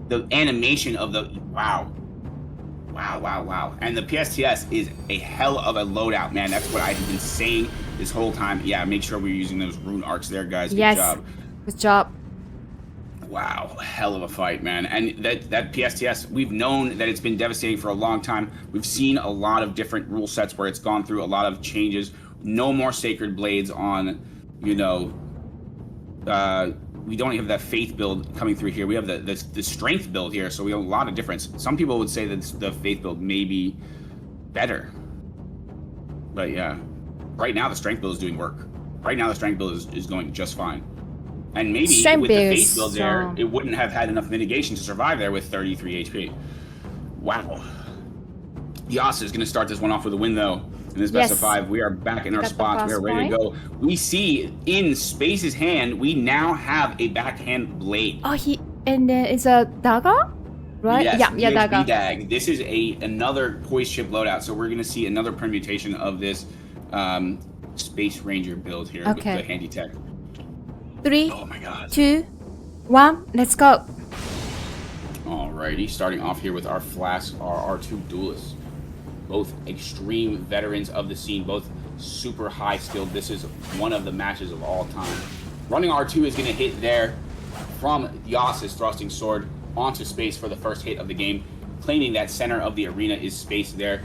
the animation of the, wow. Wow. And the PSTS is a hell of a loadout, man. That's what I've been saying this whole time. Yeah, make sure we're using those rune arcs there, guys. Good job. Good job. Wow, hell of a fight, man. And that PSTS, we've known that it's been devastating for a long time. We've seen a lot of different rule sets where it's gone through a lot of changes. No more Sacred Blades on, you know, we don't have that Faith build coming through here. We have the Strength build here, so we have a lot of difference. Some people would say that the Faith build may be better. But yeah, right now the Strength build is doing work. Right now the Strength build is going just fine. And maybe with the Faith build there, it wouldn't have had enough mitigation to survive there with 33 HP. Wow. Yas is going to start this one off with a win, though. In this best of 5, we are back in our spots. We are ready to go. We see in Space's hand, we now have a backhand blade. Oh, and it's a dagger? Right? Yes, yeah, dagger. Dag. This is another poise chip loadout, so we're going to see another permutation of this Space Ranger build here with the handy tech. 3, oh my God. 2, 1, let's go. Alrighty, starting off here with our Flask, our R2 duelists. Both extreme veterans of the scene, both super high skilled. This is one of the matches of all time. Running R2 is going to hit there from Yas's thrusting sword onto Space for the first hit of the game, claiming that center of the arena is Space there.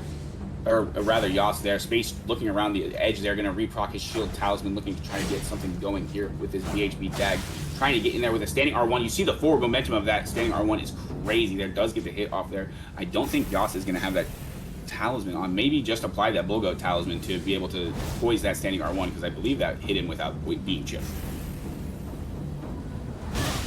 Or rather, Yas there. Space looking around the edge there, going to reproc his shield talisman, looking to try to get something going here with his BHB Dag. Trying to get in there with a standing R1. You see the forward momentum of that standing R1 is crazy. There does get the hit off there. I don't think Yas is going to have that talisman on. Maybe just apply that Bulgo talisman to be able to poise that standing R1, because I believe that hit him without being chipped.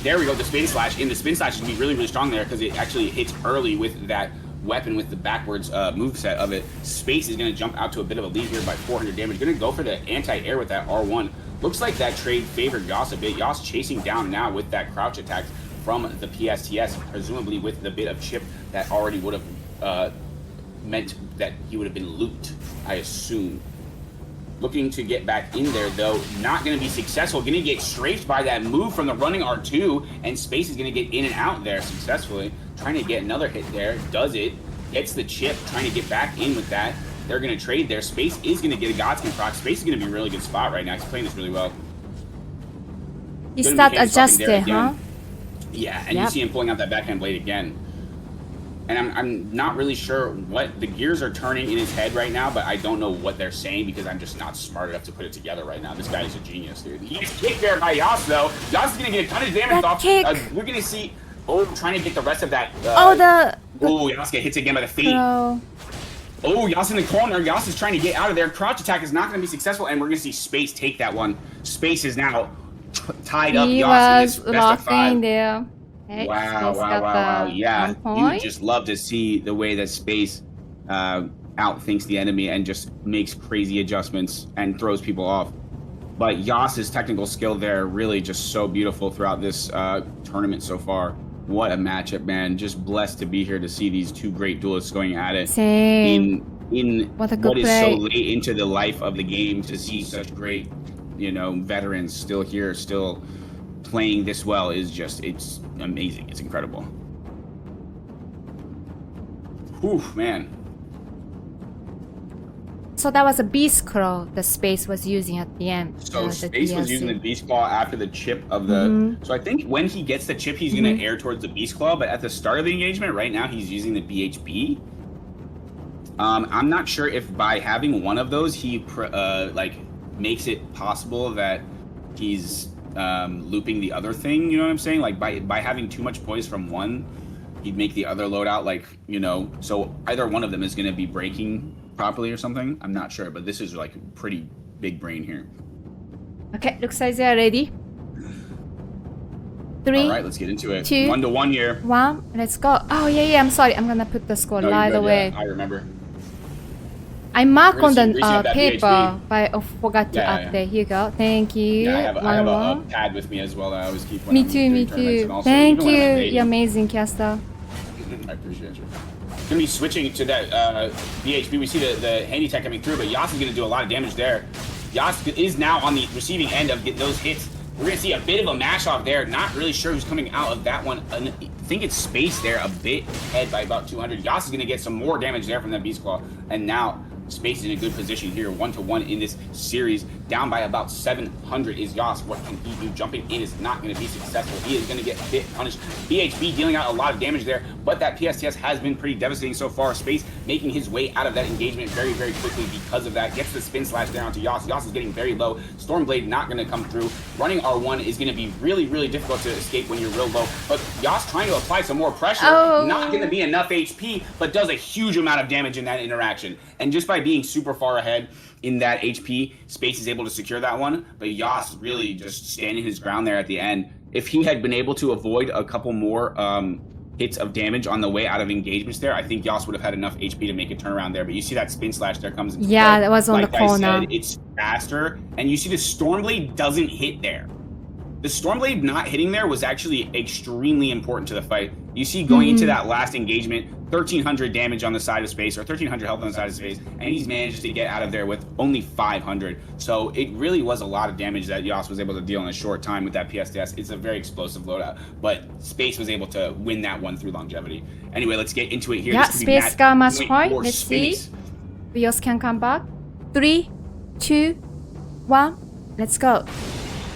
There we go, the spin slash. And the spin slash is going to be really, really strong there because it actually hits early with that weapon with the backwards moveset of it. Space is going to jump out to a bit of a lead here by 400 damage. Going to go for the anti-air with that R1. Looks like that trade favored Yas a bit. Yas chasing down now with that crouch attack from the PSTS, presumably with the bit of chip that already would have meant that he would have been looped, I assume. Looking to get back in there, though. Not going to be successful. Going to get strafed by that move from the running R2, and Space is going to get in and out there successfully. Trying to get another hit there. Does it. Gets the chip. Trying to get back in with that. They're going to trade there. Space is going to get a Godskin proc. Space is going to be in a really good spot right now. He's playing this really well. He start adjusting, huh? Yeah, and you see him pulling out that backhand blade again. And I'm not really sure what the gears are turning in his head right now, but I don't know what they're saying because I'm just not smart enough to put it together right now. This guy is a genius, dude. He's kicked there by Yas, though. Yas is going to get a ton of damage off. We're going to see... Oh, trying to get the rest of that... Oh, Yas get hits again by the feet. Oh, Yas in the corner. Yas is trying to get out of there. Crouch attack is not going to be successful, and we're going to see Space take that one. Space is now tied up Yas in this best of 5. There. Wow. Yeah, you just love to see the way that Space outthinks the enemy and just makes crazy adjustments and throws people off. But Yas's technical skill there really just so beautiful throughout this tournament so far. What a matchup, man. Just blessed to be here to see these two great duelists going at it. Same. In what is so late into the life of the game, to see such great, veterans still here, still playing this well is just, it's amazing. It's incredible. Whew, man. So that was a Beast Claw the Space was using at the end. So Space was using the Beast Claw after the chip of the... So I think when he gets the chip, he's going to air towards the Beast Claw, but at the start of the engagement, right now, he's using the BHB. I'm not sure if by having one of those, he makes it possible that he's looping the other thing, you know what I'm saying? Like by having too much poise from one, he'd make the other loadout so either one of them is going to be breaking properly or something. I'm not sure, but this is like pretty big brain here. Okay, looks like they're ready. 3. All right, let's get into it. 2, 1-1 here. 1, let's go. Oh yeah, I'm sorry. I'm gonna put the score right away. Yeah, I remember. I mark on the paper, but I forgot to update. Here you go. Thank you. Yeah, I have a pad with me as well that I always keep when me too. Thank you. You're amazing, Caster. I appreciate you. Going to be switching to that BHB. We see the handy tech coming through, but Yas is going to do a lot of damage there. Yas is now on the receiving end of getting those hits We're going to see a bit of a mash off there. Not really sure who's coming out of that one. I think it's Space there, a bit ahead by about 200. Yas is going to get some more damage there from that Beast Claw. And now Space is in a good position here, 1-1 in this series. Down by about 700 is Yas. What can he do? Jumping in is not going to be successful. He is going to get a bit punished. BHB dealing out a lot of damage there, but that PSTS has been pretty devastating so far. Space making his way out of that engagement very, very quickly because of that. Gets the spin slash there onto Yas. Yas is getting very low. Stormblade not going to come through. Running R1 is going to be really, really difficult to escape when you're real low, but Yas trying to apply some more pressure. Not going to be enough HP, but does a huge amount of damage in that interaction. And just by being super far ahead in that HP, Space is able to secure that one, but Yas really just standing his ground there at the end. If he had been able to avoid a couple more hits of damage on the way out of engagements there, I think Yas would have had enough HP to make a turnaround there. But you see that spin slash there comes into play. that was on the corner. I said, it's faster, and you see the Stormblade doesn't hit there. The Stormblade not hitting there was actually extremely important to the fight. You see going into that last engagement, 1,300 damage on the side of Space, or 1,300 health on the side of Space, and he's managed to get out of there with only 500. So it really was a lot of damage that Yas was able to deal in a short time with that PSTS. It's a very explosive loadout, but Space was able to win that one through longevity. Anyway, let's get into it here. Yeah, Space got much point. Let's see. Bios can come back. 3, 2, 1. Let's go.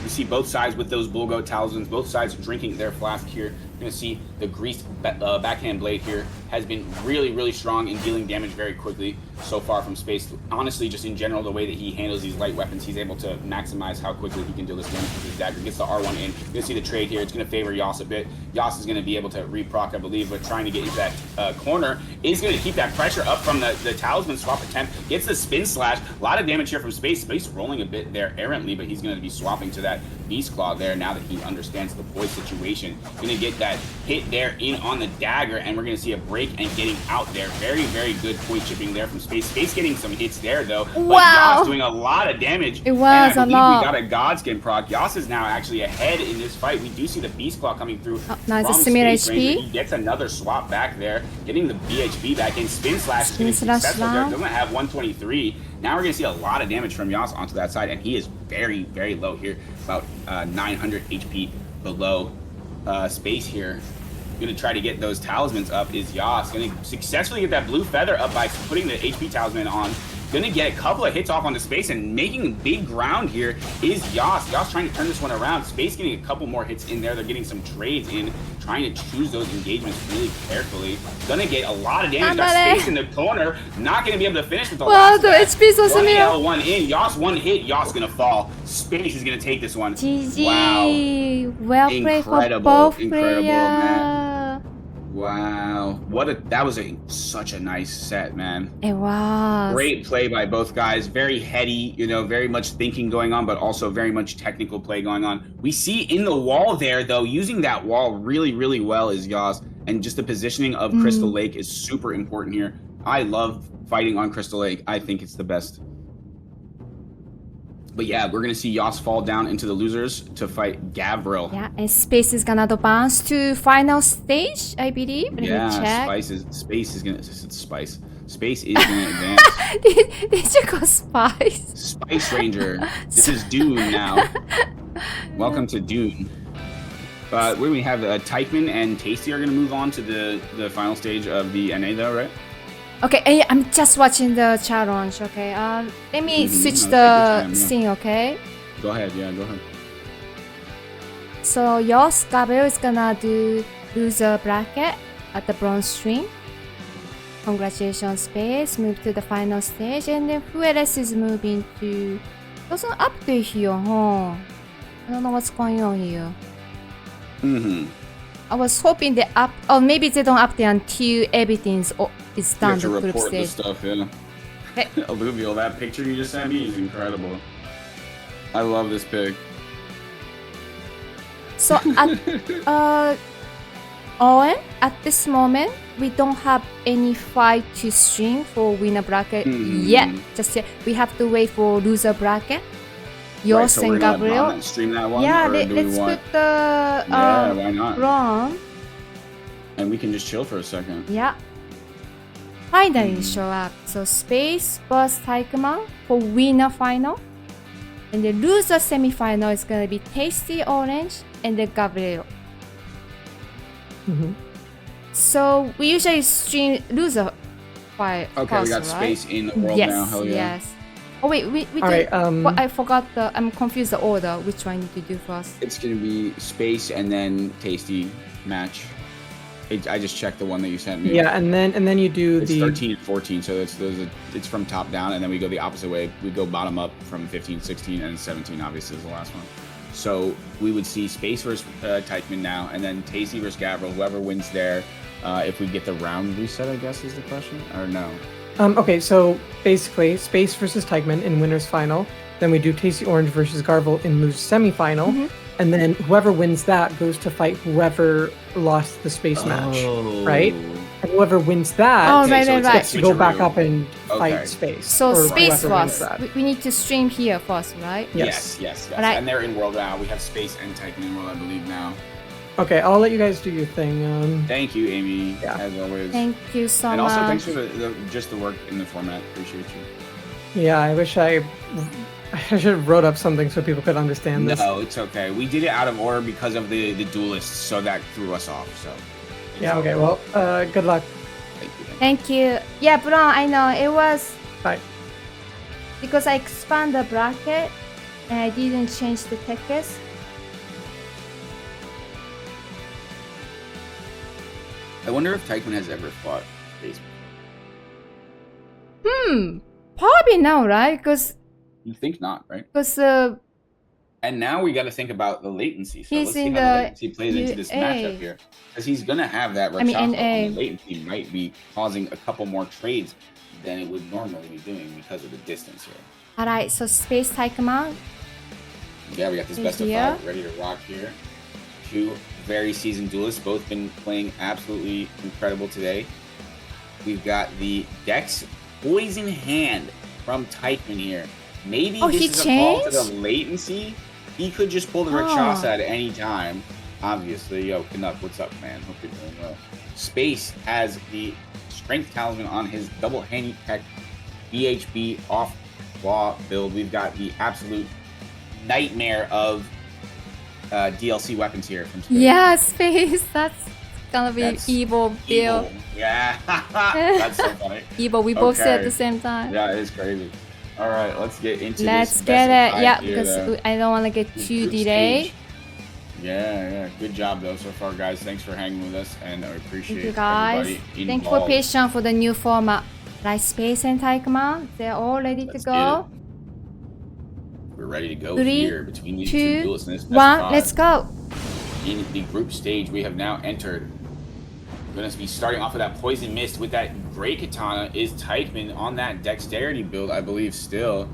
You see both sides with those Bullgoat Talismans, both sides drinking their flask here. You're going to see the greased backhand blade here has been really, really strong in dealing damage very quickly so far from Space. Honestly, just in general, the way that he handles these light weapons, he's able to maximize how quickly he can deal this damage with his dagger. Gets the R1 in. You're going to see the trade here. It's going to favor Yas a bit. Yas is going to be able to reproc, I believe, but trying to get into that corner is going to keep that pressure up from the talisman swap attempt. Gets the spin slash. A lot of damage here from Space. Space rolling a bit there errantly, but he's going to be swapping to that Beast Claw there now that he understands the poise situation. Going to get that hit there in on the dagger, and we're going to see a break and getting out there. Very, very good point chipping there from Space. Space getting some hits there, though. But Yas doing a lot of damage. It was and a lot. We got a Godskin proc. Yas is now actually ahead in this fight. We do see the Beast Claw coming through. Nice, from similar Space Ranger. HP. He gets another swap back there, getting the BHB back in. Spin slash is going to be successful there. Doesn't have 123. Now we're going to see a lot of damage from Yas onto that side, and he is very, very low here. About 900 HP below Space here. Going to try to get those talismans up is Yas. Going to successfully get that blue feather up by putting the HP talisman on. Going to get a couple of hits off on the Space, and making big ground here is Yas. Yas trying to turn this one around. Space getting a couple more hits in there. They're getting some trades in, trying to choose those engagements really carefully. Going to get a lot of damage. That Space in the corner. Not going to be able to finish with the last HP so similar. L1 in. Yas one hit. Yas going to fall. Space is going to take this one. GG. Wow. Well played for both players. Man. Wow, that was such a nice set, man. It was great play by both guys. Very heady, very much thinking going on, but also very much technical play going on. We see in the wall there, though, using that wall really, really well is Yas, and just the positioning of Crystal Lake is super important here. I love fighting on Crystal Lake. I think it's the best. But yeah, we're going to see Yas fall down into the losers to fight Gavril. Yeah, and Space is going to advance to final stage, I believe. Let me check. Space is going to advance. Did you go Spice? Spice Ranger. This is Dune now. Welcome to Dune. Where we have Teichman and Tasty are going to move on to the final stage of the NA though, right? Okay, I'm just watching the challenge, okay? Let me switch the scene, okay? Go ahead, go ahead. So, Yas Gabriel is gonna do loser bracket at the bronze stream. Congratulations, Space. Move to the final stage, and then who else is moving to... Doesn't update here, huh? I don't know what's going on here. I was hoping they maybe they don't update until everything's is done. You have to report the stuff, yeah. Okay. Alluvial, that picture you just sent me is incredible. I love this pic. So Owen, at this moment, we don't have any fight to stream for winner bracket yet. Just yet. We have to wait for loser bracket. Yas and Gabriel. Stream that one. Yeah, let's put the why not? wrong. And we can just chill for a second. Yeah. Finally show up. So Space vs Taikman for winner final. And the loser semifinal is gonna be Tasty Orange and the Gabriel. So we usually stream loser fight. Okay, first, we got right? space in the world yes, now. Hell yeah. Yes. Oh wait, we All right, well, I forgot the. I'm confused the order. Which one I need to do first? It's gonna be space and then tasty match. I just checked the one that you sent me. Yeah, and then you do It's the 13 and 14, so it's from top down, and then we go the opposite way. We go bottom up from 15, 16, and 17 obviously is the last one. So we would see Space versus Teichmann now, and then Tasty versus Gabriel. Whoever wins there, if we get the round reset, I guess is the question, or no? Okay, so basically Space versus Teichmann in winners final. Then we do Tasty Orange versus Garvel in losers semifinal. And then whoever wins that goes to fight whoever lost the space match, right? And whoever wins that Oh, Okay, right, so right, it's right. gets to go back switcheroo. up and Okay. fight space. So or space whoever wins first. that. We need to stream here first, right? Yes. Yes. Alright. And they're in world now. We have space and Teichmann in world, I believe now. Okay, I'll let you guys do your thing. Thank you, Amy, Yeah. as always. Thank you so and much. also thanks for just the work in the format. Appreciate you. Yeah, I wish I should have wrote up something so people could understand this. No, it's okay. We did it out of order because of the duelists, so that threw us off. So. Yeah, okay, well, good luck. Thank you. Thank you. Yeah, Brown, I know it was Bye. because I expand the bracket and I didn't change the text. I wonder if Teichmann has ever fought space. Probably no, right? Because You think not, right? uh, And now we got to think about the latency. So He's let's see in how the the latency plays into this UA. matchup here. Because he's going to have that I mean, Rakshasa NA. on the latency might be causing a couple more trades than it would normally be doing because of the distance here. alright, so Space Taikman. Yeah, we got this Is best of here. 5 ready to rock here. Two very seasoned duelists, both been playing absolutely incredible today. We've got the Dex Poison Hand from Teichmann here. Maybe Oh, this he is a call to the changed? latency. He could just pull the Oh. Rakshasa at any time. Obviously, yo, Canuck, what's up, man? Hope you're doing well. Space has the Strength Talisman on his double handicap BHB off law build. We've got the absolute nightmare of DLC weapons here from Space. Yeah, Space. That's gonna be That's evil build. Evil. Yeah, that's so funny. Evil. We both said at Okay. the same time. Yeah, it is crazy. All right, let's get into Let's this. get best of it. five Yeah, here, because though. I don't want to get This too group delayed. stage. Yeah. Good job though so far, guys. Thanks for hanging with us, and I appreciate Thank you guys. everybody Thank you for involved. patience for the new format. Like Space and Taikman, they're all ready to Let's go. We're ready to go 3, here between these two 2, duelists in this best of 1. five. Let's go. In the group stage, we have now entered. We're going to be starting off with that Poison Mist with that Great Katana. Is Teichmann on that Dexterity build, I believe, still.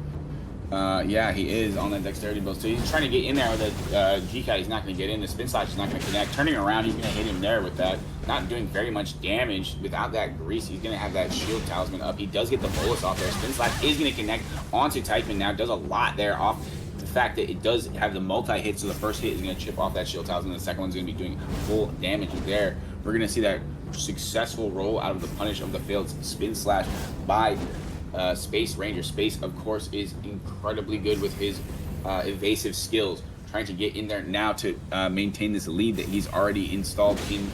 Yeah, he is on that Dexterity build. So he's trying to get in there with a G-Cat. He's not going to get in. The Spin Slash is not going to connect. Turning around, he's going to hit him there with that. Not doing very much damage without that grease. He's going to have that Shield Talisman up. He does get the bolus off there. Spin Slash is going to connect onto Teichmann now. Does a lot there off the fact that it does have the multi-hit. So the first hit is going to chip off that Shield Talisman. The second one's going to be doing full damage there. We're going to see that successful roll out of the punish of the failed Spin Slash by Space Ranger. Space, of course, is incredibly good with his evasive skills, trying to get in there now to maintain this lead that he's already installed in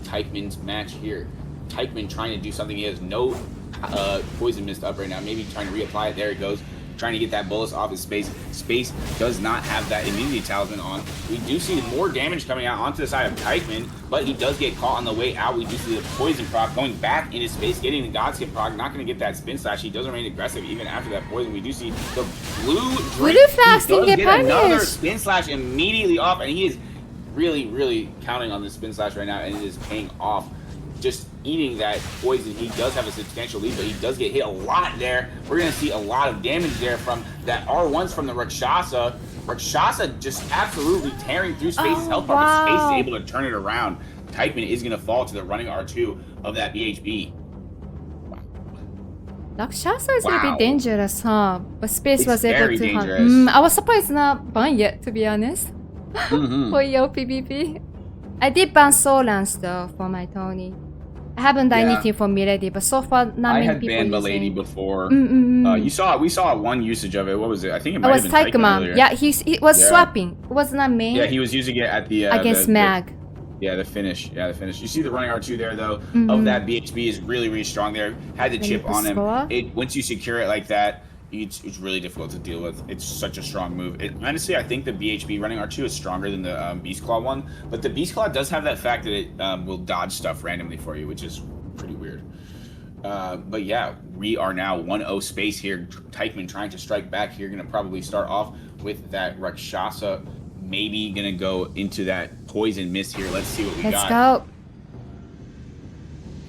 Teichmann's match here. Teichmann trying to do something. He has no Poison Mist up right now. Maybe trying to reapply it. There it goes. Trying to get that bolus off his Space. Space does not have that immunity talisman on. We do see more damage coming out onto the side of Teichmann, but he does get caught on the way out. We do see the poison proc going back into Space, getting the Godskip proc, not going to get that Spin Slash. He does remain aggressive even after that poison. We do see the blue drink. Blue fast He does and get another punished. Spin Slash immediately off, and he is really counting on the Spin Slash right now, and it is paying off. Just eating that poison. He does have a substantial lead, but he does get hit a lot there. We're going to see a lot of damage there from that R1s from the Rakshasa. Rakshasa just absolutely tearing through Space's health bar, but Space is able to turn it around. Teichmann is going to fall to the running R2 of that BHB. Rakshasa is Wow. gonna be dangerous, huh? But Space It's was able very to hunt. dangerous. I was surprised it's not banned yet, to be honest. Mhm. For your PvP. I did ban Solans though for my Tony. I I haven't done Yeah. anything for Milady, but so far not I many had people banned using. Milady before. Mm-mm-mm. We saw one usage of it. What was it? I think it It might was have been Taikman Taikman. earlier. Yeah, he was Yeah. swapping. It was not me. Yeah, he was using it at the against Mag. the finish. Yeah, the finish. You see the running R2 there though. Mhm. Of that BHB is really, really strong there. Had the Then chip you on him. score. Once you secure it like that, it's really difficult to deal with. It's such a strong move. Honestly, I think the BHB running R2 is stronger than the Beast Claw one, but the Beast Claw does have that fact that it will dodge stuff randomly for you, which is pretty weird. But yeah, we are now 1-0 space here. Teichmann trying to strike back here. Going to probably start off with that Rakshasa. Maybe going to go into that poison mist here. Let's see what we got. Let's go.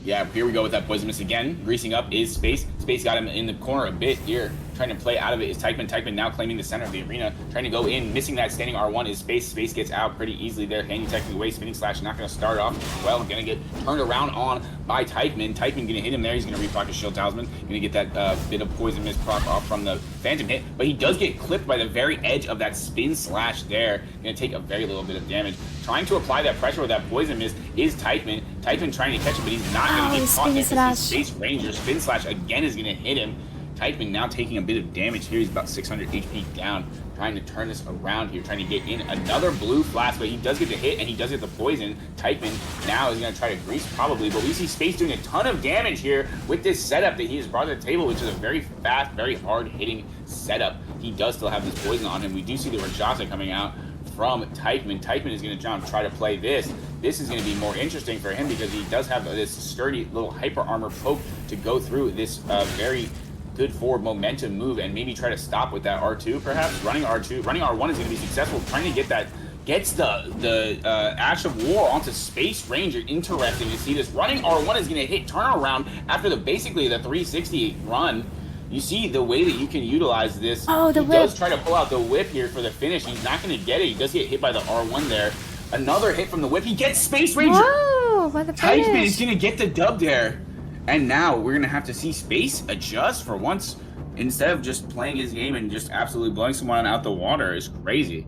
Yeah, here we go with that poison mist again. Greasing up is Space. Space got him in the corner a bit here. Trying to play out of it is Teichmann. Teichmann now claiming the center of the arena. Trying to go in. Missing that standing R1 is Space. Space gets out pretty easily there. Handing technically away. Spinning slash not going to start off well. Going to get turned around on by Teichmann. Teichmann going to hit him there. He's going to reproc his shield talisman. Going to get that bit of poison mist proc off from the phantom hit. But he does get clipped by the very edge of that spin slash there. Going to take a very little bit of damage. Trying to apply that pressure with that poison mist is Teichmann. Teichmann trying to catch him, but he's not going to get caught there because Space Ranger. Spin slash again is going to hit him. Teichmann now taking a bit of damage here. He's about 600 HP down. Trying to turn this around here. Trying to get in another blue flash, but he does get the hit and he does get the poison. Teichmann now is going to try to grease probably, but we see Space doing a ton of damage here with this setup that he has brought to the table, which is a very fast, very hard hitting setup. He does still have this poison on him. We do see the Rakshasa coming out from Teichmann. Teichmann is going to try to play this. This is going to be more interesting for him because he does have this sturdy little hyper armor poke to go through this very good forward momentum move and maybe try to stop with that R2 perhaps. Running R2, running R1 is going to be successful. Trying to get that, gets the Ash of War onto Space Ranger. Interesting to see this. Running R1 is going to hit turnaround after the basically the 360 run. You see the way that you can utilize this. Oh, the he whip. does try to pull out the whip here for the finish. He's not going to get it. He does get hit by the R1 there. Another hit from the whip. He gets Space Ranger. Whoa, what the Teichmann finish. is going to get the dub there. And now we're going to have to see Space adjust for once. Instead of just playing his game and just absolutely blowing someone out the water is crazy.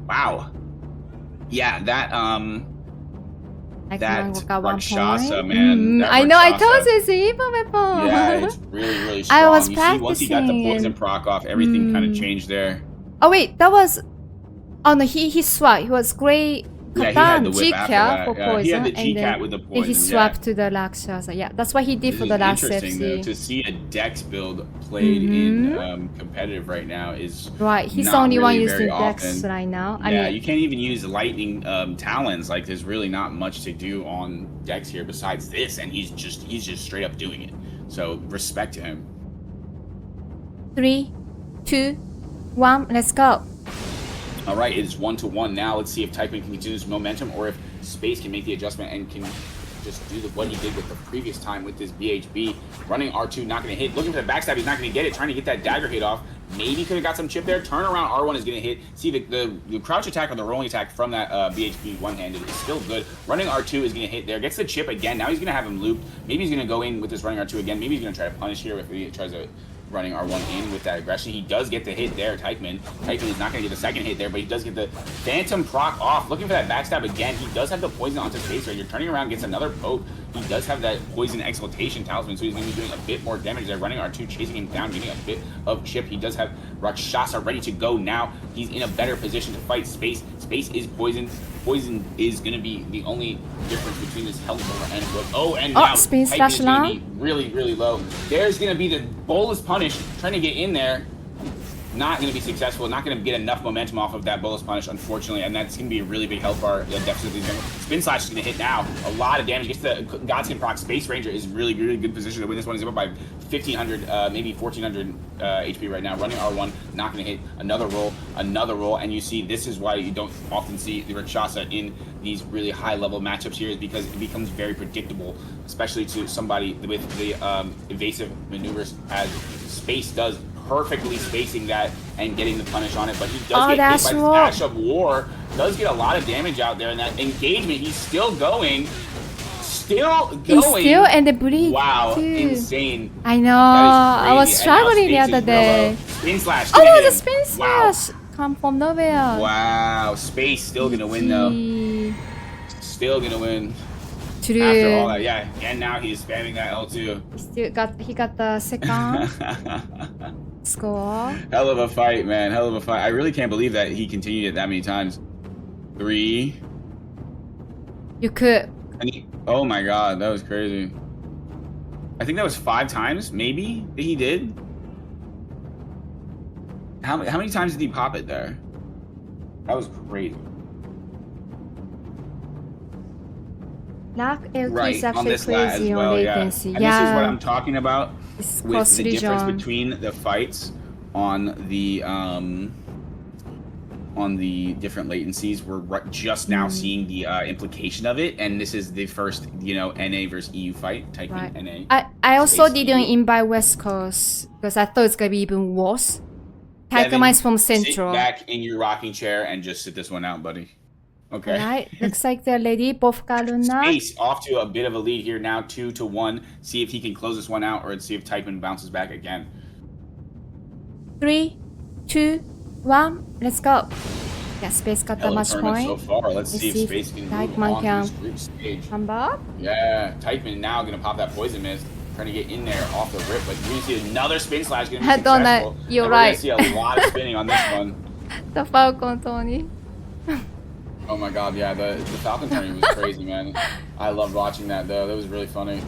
Wow. Yeah, that Rakshasa, man. That I know, I Rakshasa. told you it's an evil weapon. Yeah, it's really, really strong. I was you see, once he got the practicing poison it. proc off, everything kind of changed there. Oh wait, that was... Oh no, he swapped. He was gray Yeah, he had the Katan whip after G-Cat that. for Yeah, poison. he had the and G-Cat then with the he poison, swapped to the Rakshasa. Yeah, that's what he did for the This last is interesting, though, FC. to see a Dex build played in competitive right now is Right, he's the not only one really using very Dex often. right now. I Yeah, mean, you can't even use lightning talons. Like, there's really not much to do on Dex here besides this, and he's just straight up doing it. So respect to him. 3, 2, 1, let's go. All right, it's 1-1 now. Let's see if Teichmann can continue his momentum or if Space can make the adjustment and can just do what he did with the previous time with this BHB. Running R2, not going to hit. Looking for the backstab, he's not going to get it. Trying to get that dagger hit off. Maybe could have got some chip there. Turn around, R1 is going to hit. See, the crouch attack or the rolling attack from that BHB one-handed is still good. Running R2 is going to hit there. Gets the chip again. Now he's going to have him looped. Maybe he's going to go in with this running R2 again. Maybe he's going to try to punish here if he tries to running R1 in with that aggression. He does get the hit there, Teichmann. Teichmann is not going to get the second hit there, but he does get the Phantom proc off. Looking for that backstab again. He does have the poison onto Space Ranger. Turning around, gets another poke. He does have that poison exaltation talisman, so he's going to be doing a bit more damage there. Running R2, chasing him down, getting a bit of chip. He does have Rakshasa ready to go now. He's in a better position to fight Space. Space is poisoned. Poison is going to be the only difference between this Hellbore and what. Oh, and now Spin Teichmann slash is going to long. be really, really low. There's going to be the bolus punish, trying to get in there. Not going to be successful. Not going to get enough momentum off of that bolus punish, unfortunately, and that's going to be a really big health bar deficit of these guys. Spin slash is going to hit now. A lot of damage. Gets the Godskin proc. Space Ranger is really, really good position to win this one. He's up by 1,500, maybe 1,400 HP right now. Running R1, not going to hit. Another roll, and you see this is why you don't often see the Rakshasa in these really high-level matchups here, is because it becomes very predictable, especially to somebody with the evasive maneuvers, as Space does, perfectly spacing that and getting the punish on it, but he does get hit by this Ash of War. Does get a lot of damage out there in that engagement. He's still going. He's still and the breathe. Wow, too. insane. I know. That is crazy. I was struggling the And now other Space is real day. low. Spin slash. Oh, the spin Wow. slash come from nowhere. Wow, Space still gonna win though. Still gonna win. True. After all that, yeah. And now he's spamming that L2. He got the second score. Hell of a fight, man. Hell of a fight. I really can't believe that he continued it that many times. 3. You could. Oh my god, that was crazy. I think that was 5 times, maybe, that he did. How many times did he pop it there? That was crazy. Lag LT Right, is on actually this lat as crazy well, on yeah. latency. And this is what I'm talking about It's with cross the difference region. between the fights on the different latencies. We're just now seeing the implication of it, and this is the first, NA versus EU fight. Type Right. in NA. I also Space didn't EU. invite West Coast because I thought it's gonna be even worse. Devin, Takuma is from Central. Sit back in your rocking chair and just sit this one out, buddy. Okay. Alright, looks like they're ready. Both Galuna. Space off to a bit of a lead here now, 2-1. See if he can close this one out, or see if Typin bounces back again. 3, 2, 1, let's go. Yeah, Space got the Hell of a match tournament point. so far. Let's see see if if Space can Typin move on can to this group stage. Come back. Yeah, Typin now gonna pop that poison mist, trying to get in there off the rip, but you're gonna see another spin slash gonna be I don't know. successful. You're and right. We're gonna see a lot of spinning on this one. The Falcon Tony. Oh my god, yeah, the Falcon turning was crazy, man. I loved watching that though. That was really funny.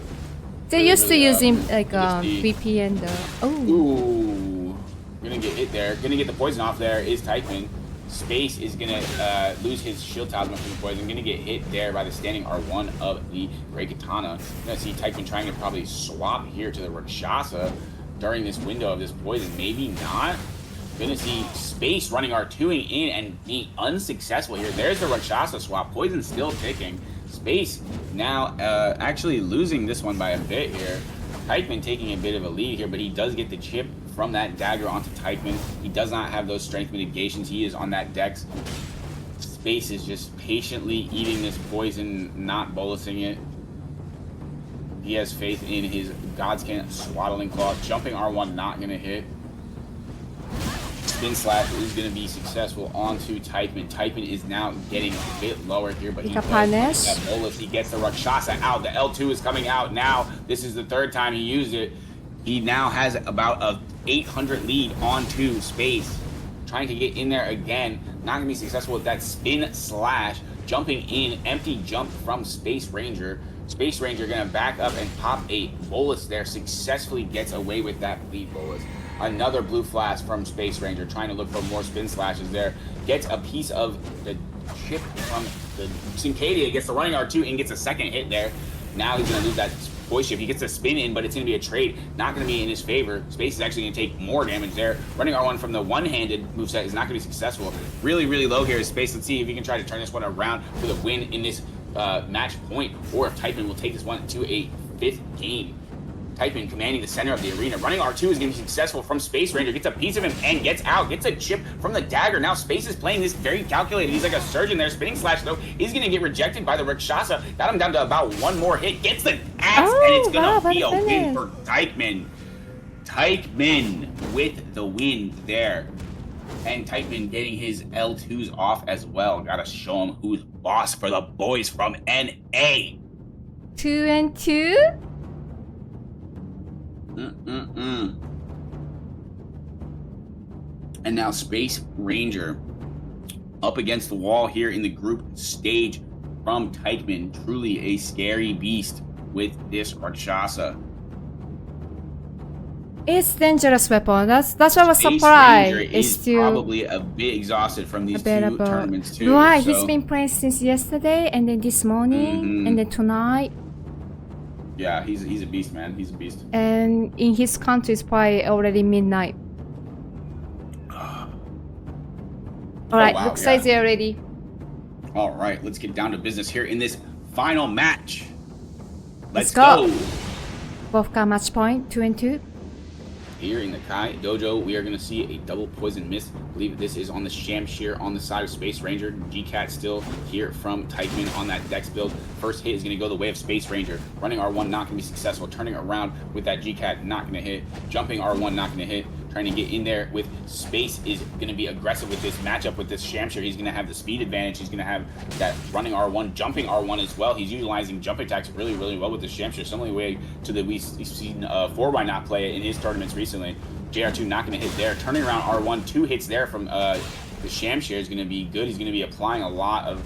They Really, used to really, use him like PhD. VPN though. Oh, Ooh, gonna get hit there. Gonna get the poison off there. Is Typin. Space is gonna lose his shield talisman from the poison. Gonna get hit there by the standing R1 of the Great Katana. Gonna see Typin trying to probably swap here to the Rakshasa during this window of this poison. Maybe not. Gonna see Space running R2ing in and being unsuccessful here. There's the Rakshasa swap. Poison still ticking. Space now actually losing this one by a bit here. Typin taking a bit of a lead here, but he does get the chip from that dagger onto Typin. He does not have those strength mitigations. He is on that dex. Space is just patiently eating this poison, not bolusing it. He has faith in his Godskin Swaddling Claw. Jumping R1 not going to hit. Spin slash is going to be successful onto Typin. Typin is now getting a bit lower here, but he does punish. that bolus. He gets the Rakshasa out. The L2 is coming out now. This is the third time he used it. He now has about a 800 lead onto Space. Trying to get in there again. Not going to be successful with that spin slash. Jumping in. Empty jump from Space Ranger. Space Ranger going to back up and pop a bolus there. Successfully gets away with that lead bolus. Another blue flash from Space Ranger, trying to look for more spin slashes there. Gets a piece of the chip from the Syncadia, gets the running R2 and gets a second hit there. Now he's going to lose that voice shift. He gets the spin in, but it's going to be a trade. Not going to be in his favor. Space is actually going to take more damage there. Running R1 from the one-handed moveset is not going to be successful. Really, really low here is Space. Let's see if he can try to turn this one around for the win in this match point, or if Typin will take this one to a 5th game. Typin commanding the center of the arena. Running R2 is going to be successful from Space Ranger. Gets a piece of him and gets out. Gets a chip from the dagger. Now Space is playing this very calculated. He's like a surgeon there. Spinning slash, though, is going to get rejected by the Rakshasa. Got him down to about one more hit. Gets the axe, and it's going to be a win for Typin. Typin with the win there. And Typin getting his L2s off as well. Gotta show him who's boss for the boys from NA. 2-2. And now Space Ranger up against the wall here in the group stage from Typin. Truly a scary beast with this Rakshasa. It's dangerous weapon. That's what I was Space surprised. Ranger It's is still probably a bit exhausted from these two available. tournaments too. Right, so, he's been playing since yesterday, and then this morning, and then tonight. yeah, he's a beast, man. He's a beast. And in his country, it's probably already midnight. Alright, wow, looks yeah. like they're ready. All right, let's get down to business here in this final match. Let's Let's go. go. Both got match point, 2-2. Here in the Kai Dojo, we are going to see a double poison mist. I believe this is on the Shamshir on the side of Space Ranger. GCat still here from Typin on that Dex build. First hit is going to go the way of Space Ranger. Running R1 not going to be successful. Turning around with that GCat not going to hit. Jumping R1 not going to hit. trying to get in there with space, is going to be aggressive with this matchup with this Shamshire. He's going to have the speed advantage. He's going to have that running R1, jumping R1 as well. He's utilizing jump attacks really, really well with this Shamshire. Similar way to the we've seen 4Why Not play it in his tournaments recently. JR2 not going to hit there. Turning around R1, 2 hits there from the Shamshire is going to be good. He's going to be applying a lot of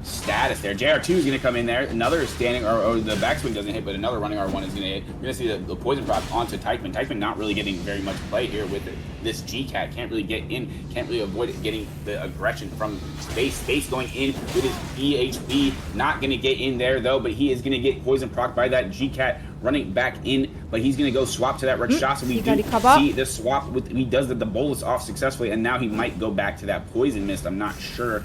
status there. JR2 is going to come in there. Another standing, or the backswing doesn't hit, but another running R1 is going to hit. You're going to see the poison proc onto Teichmann. Teichmann not really getting very much play here with it. This GCAT can't really get in, can't really avoid it, getting the aggression from space. Space going in with his BHB, not going to get in there though, but he is going to get poison proc by that GCAT running back in, but he's going to go swap to that Rakshasa. We do see the swap with, he does the bolus off successfully, and now he might go back to that poison mist. I'm not sure.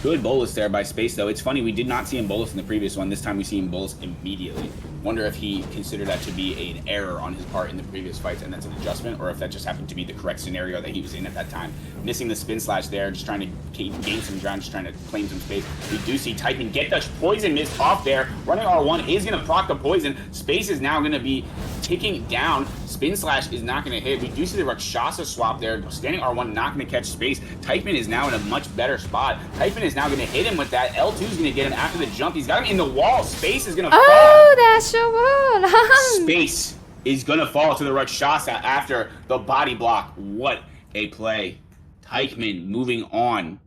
Good bolus there by Space, though. It's funny, we did not see him bolus in the previous one. This time we see him bolus immediately. Wonder if he considered that to be an error on his part in the previous fights, and that's an adjustment, or if that just happened to be the correct scenario that he was in at that time. Missing the spin slash there, just trying to gain some ground, just trying to claim some space. We do see Teichmann get the poison mist off there. Running R1 is going to proc the poison. Space is now going to be ticking down. Spin slash is not going to hit. We do see the Rakshasa swap there. Standing R1 not going to catch Space. Teichmann is now in a much better spot. Teichmann is now going to hit him with that. L2 is going to get him after the jump. He's got him in the wall. Space is going to fall. Oh, that's your wall. Space is going to fall to the Rakshasa after the body block. What a play. Teichmann moving on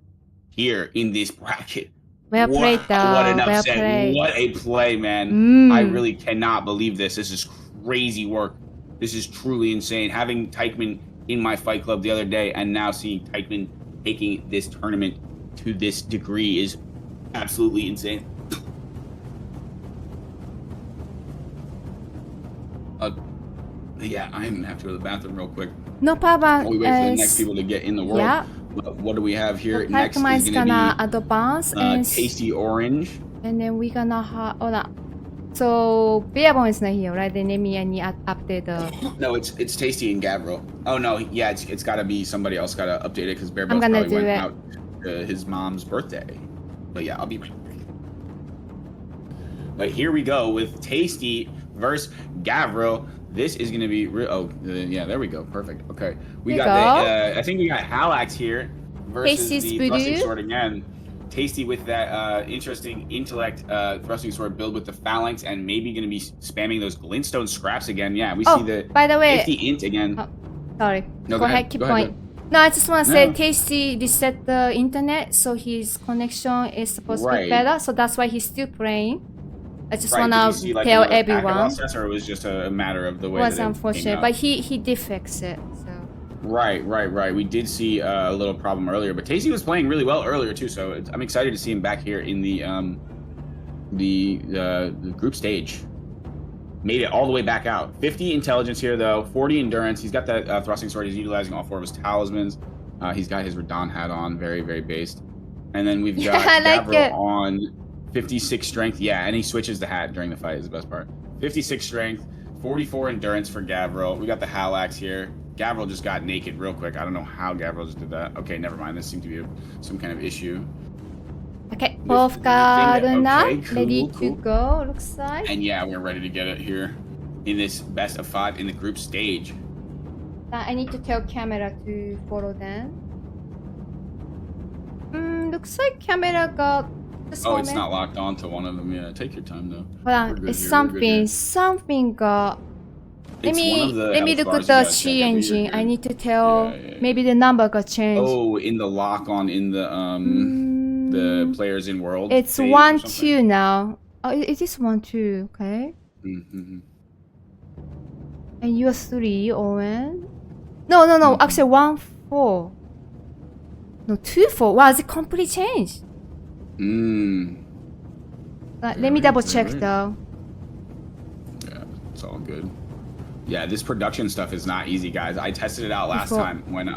here in this bracket. Well played, though. What an well upset. played. What a play, man. I really cannot believe this. This is crazy work. This is truly insane. Having Teichmann in my fight club the other day and now seeing Teichmann taking this tournament to this degree is absolutely insane. Yeah, I'm gonna have to go to the bathroom real quick. No problem. While we wait for the next people to get in the world. Yeah. What do we have here? So Next Teichmann is is gonna gonna be advance and Tasty Orange. and then we're gonna have so Bearbone is not here, right? Then let me update the. No, it's Tasty and Gavril. Oh no, yeah, it's got to be somebody else. Got to update it because Bear I'm gonna probably do went it. out to his mom's birthday. But yeah, I'll be right back. But here we go with Tasty versus Gavril. This is gonna be yeah, there we go, perfect. Okay, we There got you the I think we got Halax here versus Tasty's the voodoo. thrusting sword again. Tasty with that interesting intellect thrusting sword build with the phalanx, and maybe going to be spamming those glintstone scraps again. Yeah, we see the by the way, 50 int again. Sorry. No, go ahead. Keep go going. ahead. No, I just want to say No. Tasty reset the internet, so his connection is supposed to be Right. better. So that's why he's still playing. I just Right, want did you to see, like, tell another packet everyone. process, or it was just a matter of the way It was that it unfortunate, came out? but he did fix it. So. Right. We did see a little problem earlier, but Tasty was playing really well earlier too. So I'm excited to see him back here in the group stage. Made it all the way back out. 50 intelligence here though, 40 endurance. He's got that thrusting sword. He's utilizing all 4 of his talismans. He's got his Radon hat on, very, very based. And then we've got I like Gavril it. on 56 strength. Yeah, and he switches the hat during the fight is the best part. 56 strength, 44 endurance for Gavril. We got the Halax here. Gavril just got naked real quick. I don't know how Gavril just did that. Okay, never mind. This seemed to be some kind of issue. Okay, both got enough. Okay, cool, Ready cool. to go, looks like. And yeah, we're ready to get it here in this best of 5 in the group stage. I need to tell camera to follow them. Looks like camera got this Oh, moment. it's not locked on to one of them. Yeah, take your time though. Hold on, We're good it's here, we're good here. something got. Let It's one me of the look health at bars the you gotta Chi check every engine. year. I need to tell Yeah. maybe the number got changed. Oh, in the lock on in the players in world. It's phase or 1 something? 2 now. Oh, it is 1 2. Okay. Mm-hmm. And you are 3, Owen. No. Actually 1 4. No, 2 4. Wow, it's a complete change. Let me Right, double check right. though. Yeah, it's all good. Yeah, this production stuff is not easy, guys. I tested it out last Before- time when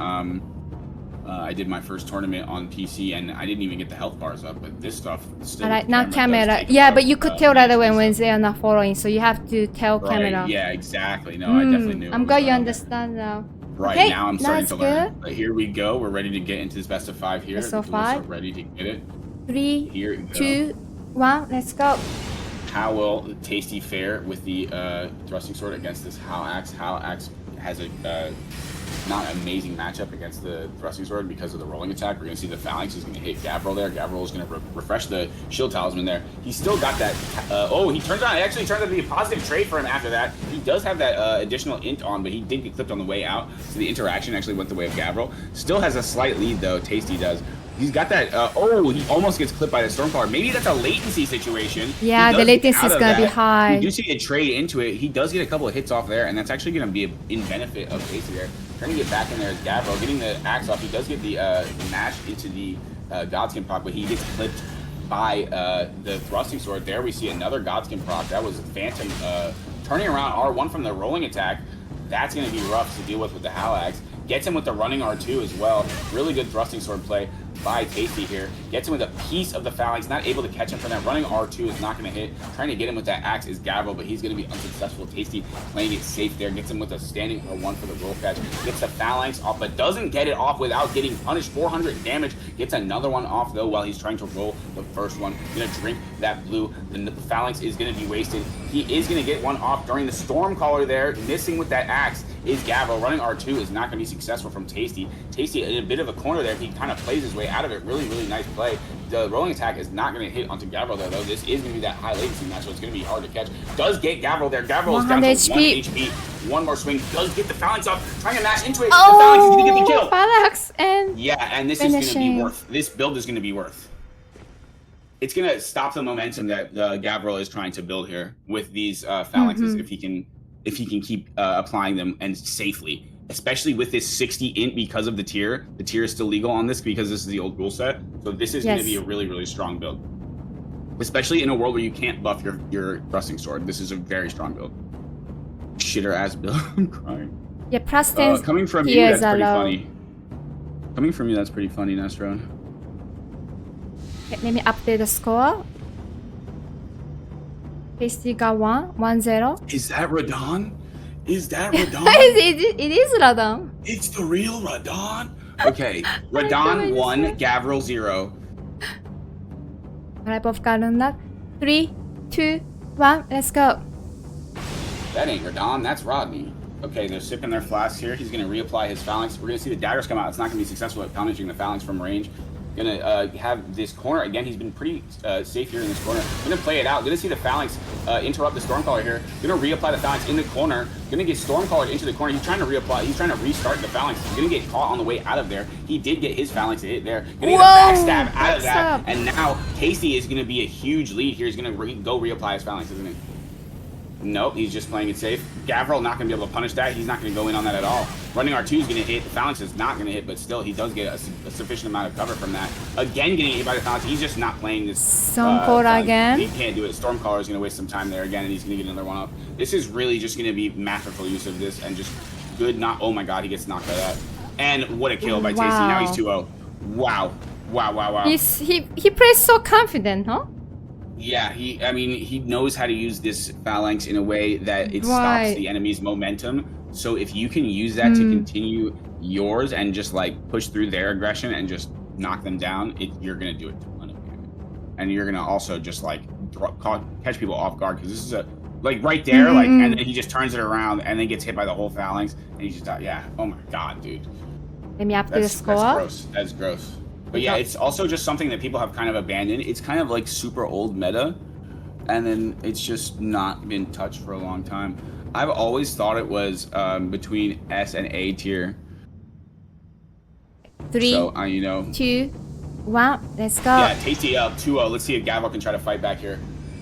I did my first tournament on PC, and I didn't even get the health bars up. But this stuff still. Alright, with the now does camera. take Yeah, about, but you could tell right away minutes when and they are not following, so you have to tell stuff. camera. Right, yeah, exactly. No, I definitely knew. I'm it glad was, you understand now. Right, Okay, now I'm starting that's to learn. good. But here we go. We're ready to get into this best of 5 here. Best of The tools are 5. ready to get it. 3, Here we go. 2, 1, let's go. how will Tasty fare with the thrusting sword against this Hal Axe? Hal Axe has a not amazing matchup against the thrusting sword because of the rolling attack. We're going to see the phalanx is going to hit Gavril there. Gavril is going to refresh the shield talisman there. He's still got that. Oh, he turns on. It actually turns out to be a positive trade for him after that. He does have that additional int on, but he did get clipped on the way out. So the interaction actually went the way of Gavril. Still has a slight lead though. Tasty does. He's got that. Oh, he almost gets clipped by the Stormcaller. Maybe that's a latency situation. Yeah, the latency is going to be high. You do see a trade into it. He does get a couple of hits off there, and that's actually going to be in benefit of Tasty there. Trying to get back in there is Gavril. Getting the axe off. He does get the match into the Godskin proc, but he gets clipped by the thrusting sword. There we see another Godskin proc. That was Phantom turning around R1 from the rolling attack. That's going to be rough to deal with the Hal Axe. Gets him with the running R2 as well. Really good thrusting sword play by Tasty here. Gets him with a piece of the phalanx. Not able to catch him from that running R2 is not going to hit. Trying to get him with that axe is Gavril, but he's going to be unsuccessful. Tasty playing it safe there. Gets him with a standing R1 for the roll catch. Gets the phalanx off, but doesn't get it off without getting punished. 400 damage. Gets another one off though while he's trying to roll the first one. Gonna drink that blue. The phalanx is going to be wasted. He is going to get one off during the Stormcaller there. Missing with that axe is Gavril. Running R2 is not going to be successful from Tasty. Tasty in a bit of a corner there. He kind of plays his way out of it. Really, really nice play. The rolling attack is not going to hit onto Gavril there, though. This is going to be that high latency match, so it's going to be hard to catch. Does get Gavril there. Gavril is down to 1 HP. One more swing. Does get the phalanx off. Trying to mash into it. Oh, the phalanx is going to get the kill. Phalanx and yeah, and this finishing. is going to be worth. This build is going to be worth. It's going to stop the momentum that Gavril is trying to build here with these phalanxes if he can keep applying them and safely. Especially with this 60 int because of the tier. The tier is still legal on this because this is the old rule set. So this is going to be a really, really strong build. Especially in a world where you can't buff your thrusting sword. This is a very strong build. Shitter ass build. I'm crying. Yeah, Preston's coming from you, that's pretty funny. Coming from you, that's pretty funny, Nestro. Let me update the score. Tasty got 1-0. Is that Radon? Is that Radon? it is Radon. It's the real Radon? Okay, Radon 1, Gavril 0. Alright, both got on that. 3, 2, 1, let's go. That ain't Radon, that's Rodney. Okay, they're sipping their flasks here. He's going to reapply his phalanx. We're going to see the daggers come out. It's not going to be successful at punishing the phalanx from range. Gonna have this corner again. He's been pretty safe here in this corner. Gonna play it out. Gonna see the phalanx interrupt the Stormcaller here. Gonna reapply the phalanx in the corner. Gonna get Stormcaller into the corner. He's trying to reapply. He's trying to restart the phalanx. He's gonna get caught on the way out of there. He did get his phalanx to hit there. Gonna get a backstab out of that. And now Tasty is gonna be a huge lead here. He's gonna go reapply his phalanx, isn't he? Nope, he's just playing it safe. Gavril not going to be able to punish that. He's not going to go in on that at all. Running R2 is going to hit. The phalanx is not going to hit, but still, he does get a sufficient amount of cover from that. Again, getting hit by the phalanx. He's just not playing this. Stormcaller again. He can't do it. Stormcaller is going to waste some time there again, and he's going to get another one up. This is really just going to be masterful use of this and just good. Not. Oh my God, he gets knocked by that. And what a kill by Tasty. Now he's 2-0. Wow. Wow. He plays so confident, huh? Yeah, he knows how to use this phalanx in a way that it stops the enemy's momentum. So if you can use that to continue yours and just like push through their aggression and just knock them down, you're gonna do it to one of you. And you're gonna also just like catch people off guard because this is like right there, like, and then he just turns it around and then gets hit by the whole phalanx and he just oh my God, dude. Let me update the score. That's gross. That's gross. But yeah, it's also just something that people have kind of abandoned. It's kind of like super old meta, and then it's just not been touched for a long time. I've always thought it was between S and A tier. 3, so, 2, 1, let's go. Yeah, Tasty up 2-0. Let's see if Gavril can try to fight back here.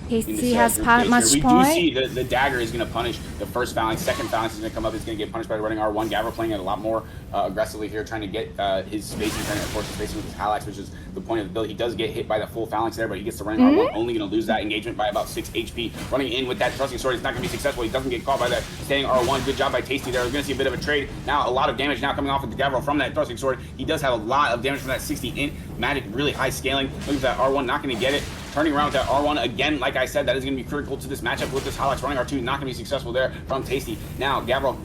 Tasty has much we point. We do see the dagger is going to punish the first phalanx. Second phalanx is going to come up. It's going to get punished by running R1. Gavril playing it a lot more aggressively here, trying to get his spacing, trying to force his spacing with his Hal Axe, which is the point of the build. He does get hit by the full phalanx there, but he gets the running R1. Only going to lose that engagement by about 6 HP. Running in with that thrusting sword is not going to be successful. He doesn't get caught by that standing R1. Good job by Tasty there. We're going to see a bit of a trade. Now a lot of damage now coming off of the Gavril from that thrusting sword. He does have a lot of damage from that 60 int. Magic really high scaling. Look at that R1, not going to get it. turning around with that R1 again. Like I said, that is going to be critical to this matchup with this Halax running R2. Not going to be successful there from Tasty. Now, Gavril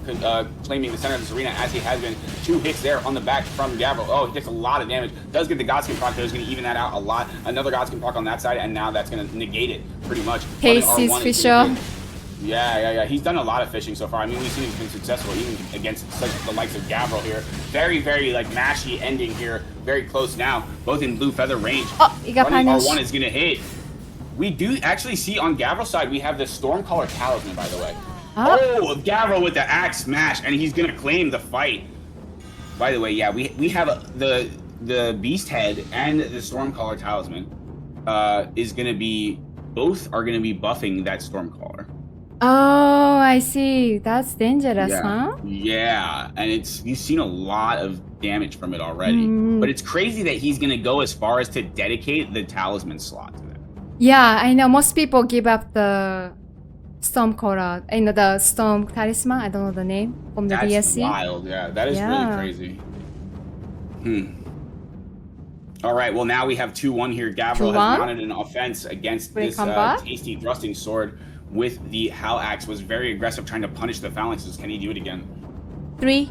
claiming the center of this arena as he has been. 2 hits there on the back from Gavril. Oh, he takes a lot of damage. Does get the Godskin proc, though, is going to even that out a lot. Another Godskin proc on that side, and now that's going to negate it pretty much. Tasty's Fisher. Yeah. He's done a lot of fishing so far. I mean, we've seen he's been successful even against such the likes of Gavril here. Very, very like mashy ending here. Very close now, both in blue feather range. Oh, you got Running punished. R1 is gonna hit. We do actually see on Gavril's side, we have the Stormcaller Talisman, by the way. Oh, Gavril with the axe smash, and he's gonna claim the fight. By the way, yeah, we have the Beast Head and the Stormcaller Talisman is gonna be, both are gonna be buffing that Stormcaller. Oh, I see. That's dangerous, huh? Yeah, and you've seen a lot of damage from it already. But it's crazy that he's gonna go as far as to dedicate the talisman slot to that. Yeah, I know. Most people give up the Storm Coral, the Storm Talisman. I don't know the name from the That's DSC. wild. Yeah, that is really crazy. All right, well now we have 2-1 here. Gavril has mounted an offense against this Tasty thrusting sword with the Hal Axe. Was very aggressive, trying to punish the phalanxes. Can he do it again? 3,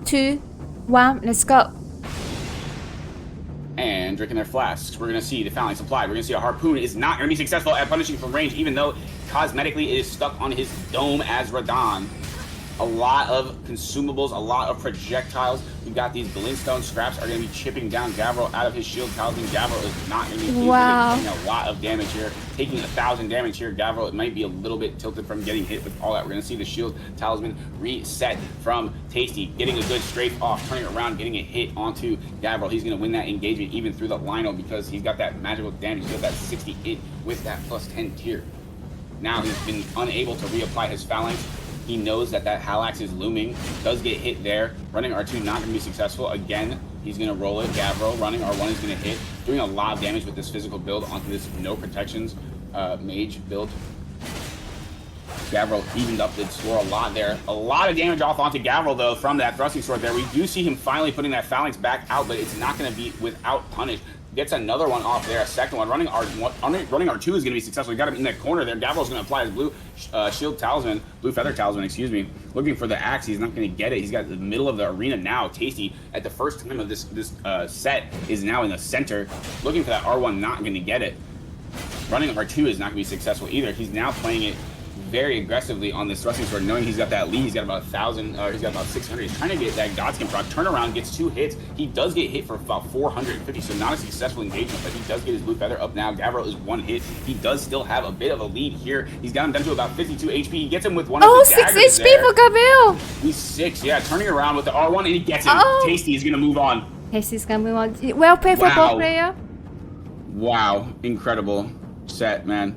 2, 1, let's go. And drinking their flasks. We're gonna see the phalanx applied. We're gonna see a harpoon is not gonna be successful at punishing from range, even though cosmetically it is stuck on his dome as Radon. A lot of consumables, a lot of projectiles. We've got these glintstone scraps are going to be chipping down Gavril out of his shield talisman. Gavril is not going to be taking a lot of damage here. Taking 1,000 damage here. Gavril, it might be a little bit tilted from getting hit with all that. We're going to see the shield talisman reset from Tasty. Getting a good strafe off, turning it around, getting a hit onto Gavril. He's going to win that engagement even through the Lionel because he's got that magical damage. He's got that 60 hit with that plus 10 tier. Now he's been unable to reapply his phalanx. He knows that Halax is looming. Does get hit there. Running R2 not going to be successful. Again, he's going to roll it. Gavril running R1 is going to hit. Doing a lot of damage with this physical build onto this no protections mage build. Gavril evened up the score a lot there. A lot of damage off onto Gavril, though, from that thrusting sword there. We do see him finally putting that phalanx back out, but it's not going to be without punish. Gets another one off there, a second one. Running R2 is going to be successful. We got him in that corner there. Gavril's going to apply his blue shield talisman, blue feather talisman, excuse me. Looking for the axe. He's not going to get it. He's got the middle of the arena now. Tasty, at the first time of this set, is now in the center. Looking for that R1, not going to get it. Running R2 is not going to be successful either. He's now playing it very aggressively on this thrusting sword, knowing he's got that lead. He's got about 1,000, he's got about 600. He's trying to get that Godskin proc. Turnaround, gets 2 hits. He does get hit for about 450, so not a successful engagement, but he does get his blue feather up now. Gavril is 1 hit. He does still have a bit of a lead here. He's got him down to about 52 HP. He gets him with one of the daggers 6 HP for Gavril. He's 6, yeah, turning around with the R1, and he gets him. Tasty is going to move on. Tasty's going to move on. Well played for both players. Wow, incredible set, man.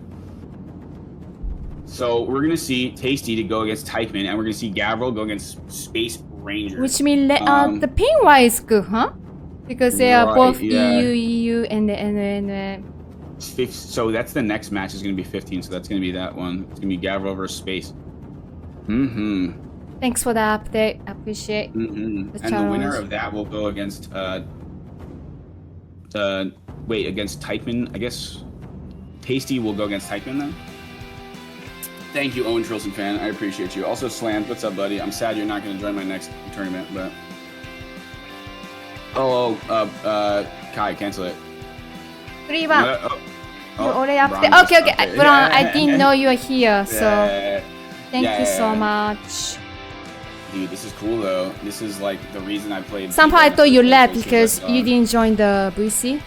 So we're going to see Tasty to go against Teichmann, and we're going to see Gavril go against Space Ranger. Which means the ping is good, huh? Because they are both EU, and so that's the next match is going to be 15, so that's going to be that one. It's going to be Gavril versus Space. Thanks for the update. I appreciate the And the winner of that will go against, against Teichmann, I guess. Tasty will go against Teichmann then? Thank you, Owen Trilson fan. I appreciate you. Also, Slam, what's up, buddy? I'm sad you're not going to join my next tournament, but... Kai, cancel it. 3-1. Okay. But I didn't know you were here, so... Thank you so much. Dude, this is cool, though. This is, like, the reason I played... Somehow I thought you left because you didn't join the VC.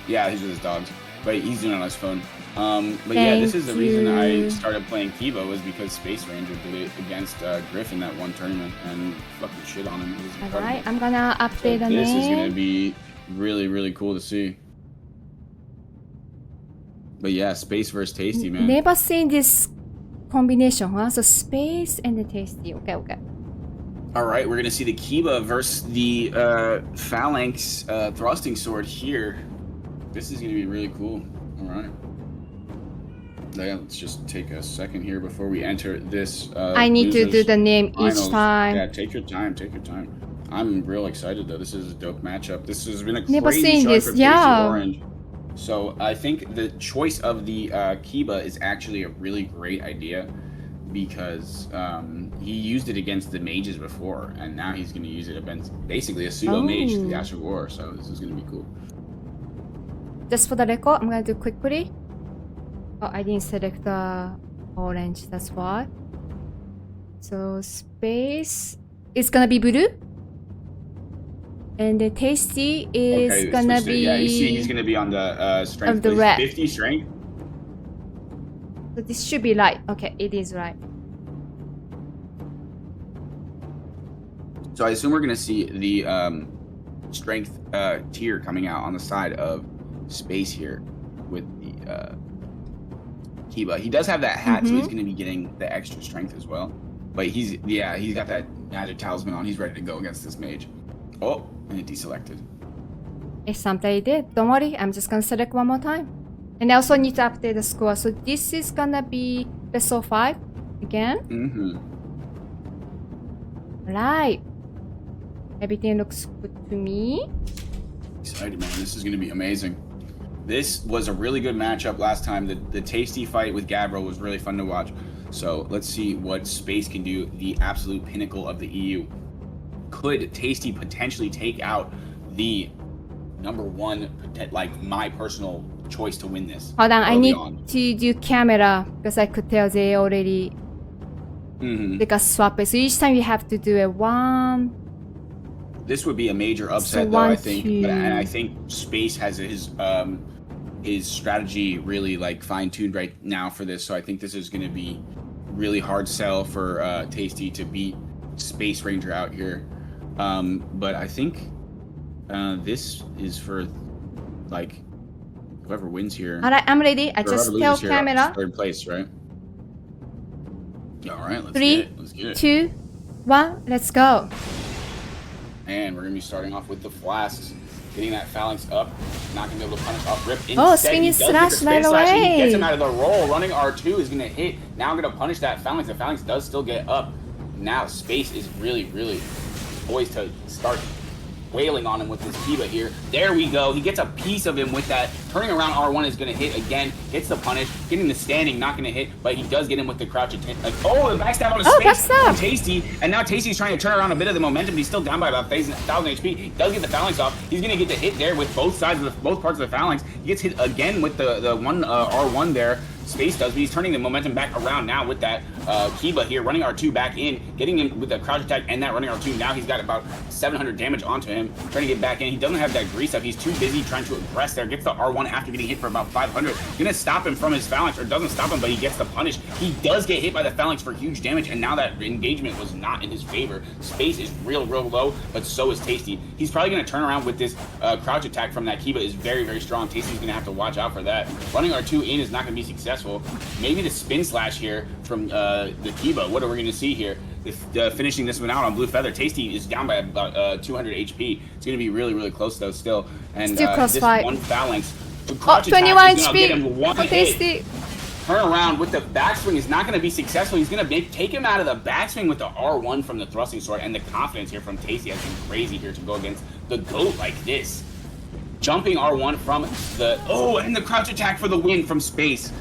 Yeah, he's with his dogs. But he's doing it on his phone. But yeah, this is the reason I started playing Kibo was because Space Ranger did it against Griff in that one tournament and fucking shit on him. It was incredible. Alright, I'm gonna update the name. This is gonna be really, really cool to see. But yeah, Space versus Tasty, man. Never seen this combination, huh? So Space and the Tasty. Okay. Alright, we're gonna see the Kiba versus the Phalanx thrusting sword here. This is gonna be really cool. Alright. Yeah, let's just take a second here before we enter this. I need to do the name finals. each time. Yeah, take your time. I'm real excited though. This is a dope matchup. This has been a Never crazy seen shot this. for Tasty Orange. So I think the choice of the Kiba is actually a really great idea because he used it against the mages before, and now he's going to use it against basically a pseudo mage to the Ash of War. So this is going to be cool. Just for the record, I'm gonna do quickly. Oh, I didn't select the orange, that's why. So space is gonna be blue. And the tasty is gonna be... Yeah, you see he's gonna be on the strength. Of the red. 50 strength. So this should be right. Okay, it is right. So I assume we're gonna see the strength tier coming out on the side of space here with the Kiba. He does have that hat, so he's going to be getting the extra strength as well. But he's got that magic talisman on. He's ready to go against this mage. Oh, and it deselected. It's something I did. Don't worry, I'm just gonna select one more time. And I also need to update the score. So this is gonna be best of 5 again. Right. Everything looks good to me. Excited, man. This is going to be amazing. This was a really good matchup last time. The Tasty fight with Gabriel was really fun to watch. So let's see what Space can do, the absolute pinnacle of the EU. Could Tasty potentially take out the #1, like my personal choice to win this? Hold on, I need to do camera because I could tell they already they got swapped. So each time you have to do a 1. This would be a major upset, So though, I 1, think. 2. And I think Space has his strategy really like fine-tuned right now for this. So I think this is going to be really hard sell for Tasty to beat Space Ranger out here. But I think this is for like whoever wins here. Alright, I'm ready. I just tell here, camera. 3rd place, right? All right, let's 3, get it. Let's get it. 2, 1, let's go. And we're going to be starting off with the flasks. Getting that phalanx up. Not going to be able to punish off rip. Oh, Instead, spinning he does get the slash spin right slash, and He away. gets him out of the roll. Running R2 is going to hit. Now going to punish that phalanx. The phalanx does still get up. Now Space is really, really poised to start wailing on him with his Kiba here. There we go. He gets a piece of him with that. Turning around R1 is going to hit again. Gets the punish. Getting the standing, not going to hit, but he does get him with the crouch attempt. Oh, the backstab on his face from Tasty. And now Tasty's trying to turn around a bit of the momentum, but he's still down by about 1,000 HP. He does get the phalanx off. He's going to get the hit there with both sides of both parts of the phalanx. He gets hit again with the one R1 there. Space does, but he's turning the momentum back around now with that Kiba here, running R2 back in, getting him with the crouch attack and that running R2. Now he's got about 700 damage onto him, trying to get back in. He doesn't have that grease up. He's too busy trying to aggress there. Gets the R1 after getting hit for about 500. Gonna stop him from his phalanx, or doesn't stop him, but he gets the punish. He does get hit by the phalanx for huge damage, and now that engagement was not in his favor. Space is real low, but so is Tasty. He's probably gonna turn around with this crouch attack from that Kiba is very, very strong. Tasty's gonna have to watch out for that. Running R2 in is not gonna be successful. Maybe the spin slash here from the Kiba. What are we going to see here? If finishing this one out on Blue Feather. Tasty is down by about 200 HP. It's going to be really, really close though still. And still this fight. one phalanx. Oh, 21 HP. Get him one hit. Tasty. Turn around with the backswing is not going to be successful. He's going to take him out of the backswing with the R1 from the thrusting sword. And the confidence here from Tasty has been crazy here to go against the GOAT like this. Jumping R1 from the... Oh, and the crouch attack for the win from Space.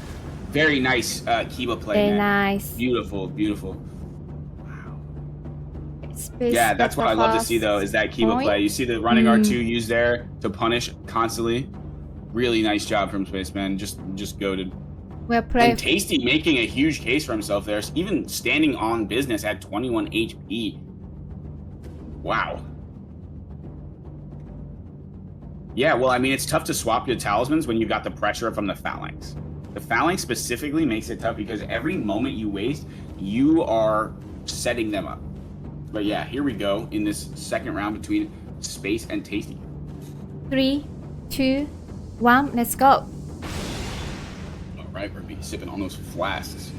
Very nice Kiba play, Very man. nice. Beautiful. Wow. Space Yeah, that's what I love to see, though, is that Kiba play. You see the running R2 used there to punish constantly. Really nice job from Spaceman. Just goated. And Tasty making a huge case for himself there. Even standing on business at 21 HP. Wow. Yeah, well, I mean, it's tough to swap your talismans when you've got the pressure from the phalanx. The phalanx specifically makes it tough because every moment you waste, you are setting them up. But yeah, here we go in this second round between Space and Tasty. 3, 2, 1, let's go. All right, we're be sipping on those flasks.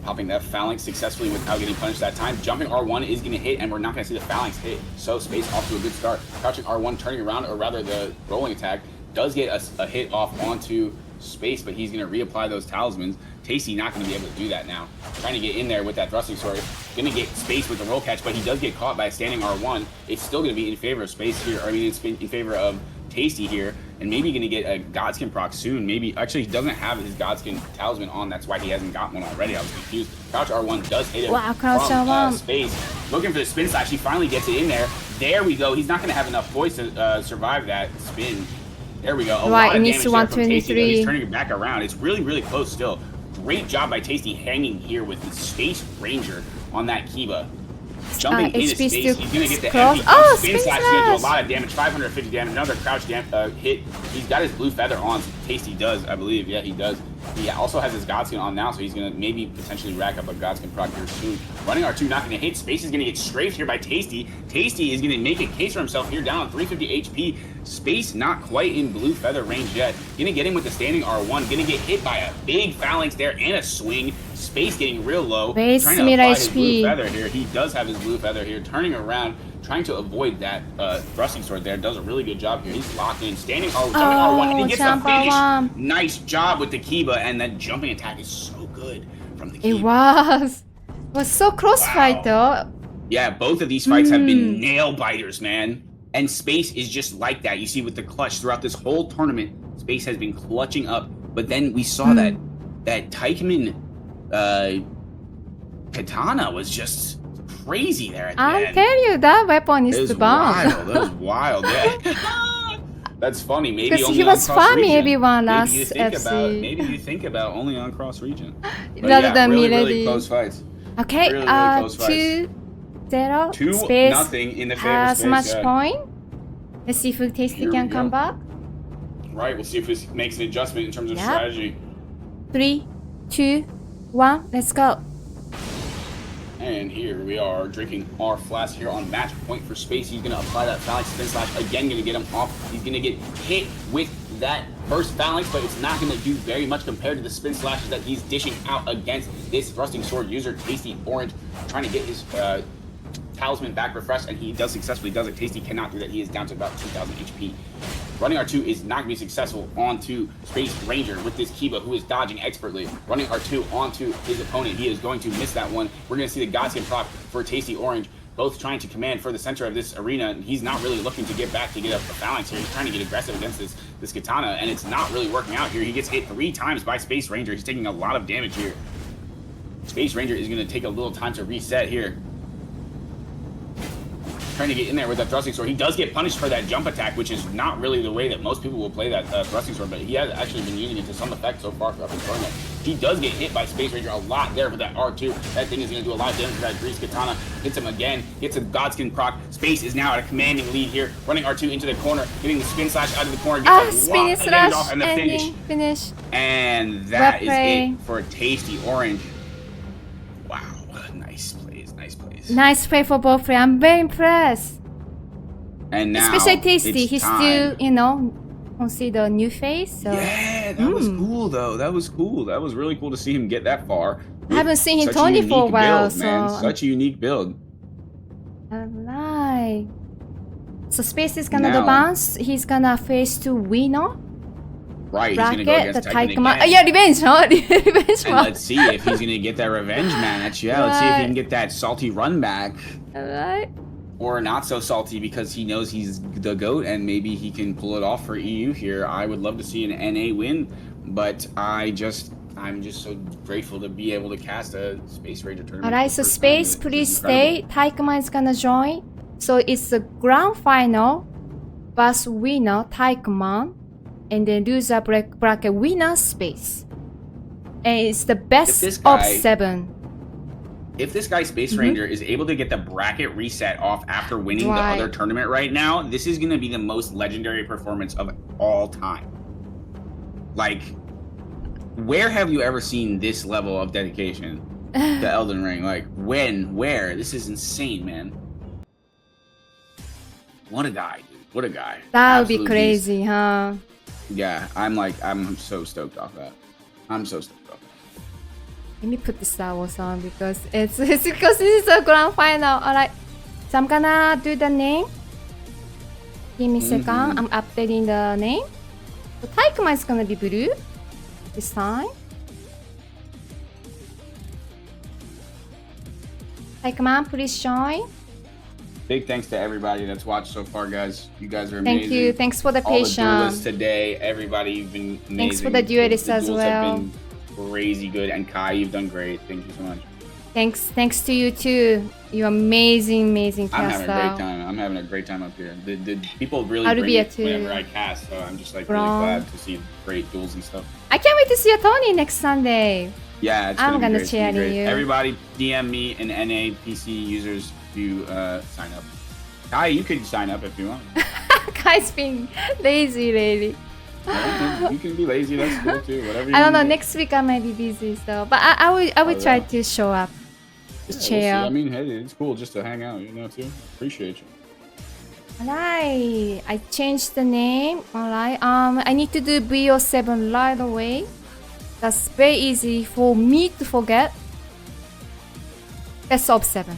Popping that phalanx successfully without getting punished that time. Jumping R1 is going to hit, and we're not going to see the phalanx hit. So Space off to a good start. Crouching R1, turning around, or rather the rolling attack, does get a hit off onto Space, but he's going to reapply those talismans. Tasty not going to be able to do that now. Trying to get in there with that thrusting sword. Going to get Space with the roll catch, but he does get caught by a standing R1. It's still going to be in favor of Space here. I mean, it's in favor of Tasty here, and maybe gonna get a Godskin proc soon. Maybe, actually, he doesn't have his Godskin talisman on. That's why he hasn't got one already. I was confused. Crouch R1 does hit him Wow, Crouch from R1. space. Looking for the spin slash. He finally gets it in there. There we go. He's not gonna have enough poise to survive that spin. There we go. A lot of damage there from Tasty, though. He's turning it back around. It's really, really close still. Great job by Tasty hanging here with the Space Ranger on that Kiba. Jumping into space, he's gonna get the heavy spin slash. He's gonna do a lot of damage, 550 damage, another crouch hit. He's got his blue feather on. Tasty does, I believe. Yeah, he does. He also has his Godskin on now, so he's gonna maybe potentially rack up a Godskin proc here soon. Running R2, not gonna hit. Space is gonna get strafed here by Tasty. Tasty is gonna make a case for himself here, down on 350 HP. Space not quite in blue feather range yet. Gonna get him with the standing R1. Gonna get hit by a big phalanx there and a swing. Space getting real low. Trying to apply his blue feather here. He does have his blue feather here. Turning around, trying to avoid that thrusting sword there. Does a really good job here. He's locked in. Standing R1, and he gets the finish. Nice job with the Kiba, and that jumping attack is so good from the Kiba. It was so close fight though. Yeah, both of these fights have been nail biters, man. And Space is just like that. You see with the clutch throughout this whole tournament, Space has been clutching up. But then we saw that Taikman katana was just crazy there at the end. I'll tell you, that weapon is the bomb. That was wild, yeah. That's funny. Maybe because only he was on cross farming region. everyone Maybe last you think FC. Maybe you think about only on cross region. Rather than really, Milady. really close fights. Okay, really, really close fights. 2-0. 2-0 in the favor of has Space. much point. Let's see if Tasty can come back. Right, we'll see if this makes an adjustment in terms of strategy. 3, 2, 1, let's go. And here we are drinking our flask here on match point for Space. He's going to apply that phalanx spin slash. Again, going to get him off. He's going to get hit with that first phalanx, but it's not going to do very much compared to the spin slashes that he's dishing out against this thrusting sword user, Tasty Orange, trying to get his talisman back refreshed, and he does successfully does it. Tasty cannot do that. He is down to about 2,000 HP. Running R2 is not going to be successful onto Space Ranger with this Kiba, who is dodging expertly. Running R2 onto his opponent. He is going to miss that one. We're going to see the Godskin proc for Tasty Orange, both trying to command for the center of this arena. He's not really looking to get back to get up the phalanx here. He's trying to get aggressive against this katana, and it's not really working out here. He gets hit 3 times by Space Ranger. He's taking a lot of damage here. Space Ranger is going to take a little time to reset here. Trying to get in there with that thrusting sword. He does get punished for that jump attack, which is not really the way that most people will play that thrusting sword, but he has actually been using it to some effect so far throughout the tournament. He does get hit by Space Ranger a lot there with that R2. That thing is going to do a lot of damage to that Grease Katana. Hits him again. Gets a Godskin proc. Space is now at a commanding lead here. Running R2 into the corner. Getting the spin slash out of the corner. Gets a spin lot of slash off, and the finish. And that is it for Tasty Orange. Wow. Nice plays. Nice plays. Nice play for both players. I'm very impressed. And now, especially Tasty, he's time. still, you know, see the new face. So. Yeah, that was cool though. That was cool. That was really cool to see him get that far. I haven't seen him Tony for a while, build, man. Such a unique build. Alright. So Space is gonna advance. He's gonna face to winner. Right, bracket, he's gonna go against Taikman. Oh yeah, revenge, huh? Revenge. And let's see if he's gonna get that revenge match. Yeah, let's see if he can get that salty run back. Alright. Or not so salty because he knows he's the GOAT and maybe he can pull it off for EU here. I would love to see an NA win, but I'm just so grateful to be able to cast a Space Ranger tournament. Alright, so Space, please stay. Taikman is gonna join. So it's the grand final, versus winner Taikman, and then loser bracket winner Space. And it's the best of 7. If this guy, Space Ranger, is able to get the bracket reset off after winning the other tournament right now, this is going to be the most legendary performance of all time. Like, where have you ever seen this level of dedication to Elden Ring? Like, when? Where? This is insane, man. What a guy, dude. What a guy. That would be crazy, huh? Yeah, I'm so stoked off that. I'm so stoked off that. Let me put the Star Wars on because it's because this is a grand final. Alright, so I'm gonna do the name. Give me a second. I'm updating the name. So Taikman is gonna be blue this time. Taikman, please join. big thanks to everybody that's watched so far, guys. You guys are amazing. Thank you. Thanks for the All the duelists patience. today, everybody, you've been amazing. Thanks for the duelists as duels well. have been crazy good, and Kai, you've done great. Thank you so much. Thanks to you too. You're amazing I'm caster. having a great time. I'm having a great time up here. The people really I'll bring be it too. whenever I cast, so I'm just like really Wrong. glad to see great duels and stuff. I can't wait to see your Tony next Sunday. Yeah, it's I'm gonna be gonna great. It's gonna be cheer great. you. Everybody, DM me and NA PC users to sign up. Kai, you could sign up if you want. Guys being lazy lately. You can be lazy. That's cool too. Whatever. You I don't know. wanna do. Next week I might be busy, so but I will try yeah. to show up. Yeah, we'll see. Chair. I mean, hey, it's cool just to hang out, you know, too. Appreciate you. Alright, I changed the name. Alright, I need to do BO7 right away. That's very easy for me to forget. Best of 7.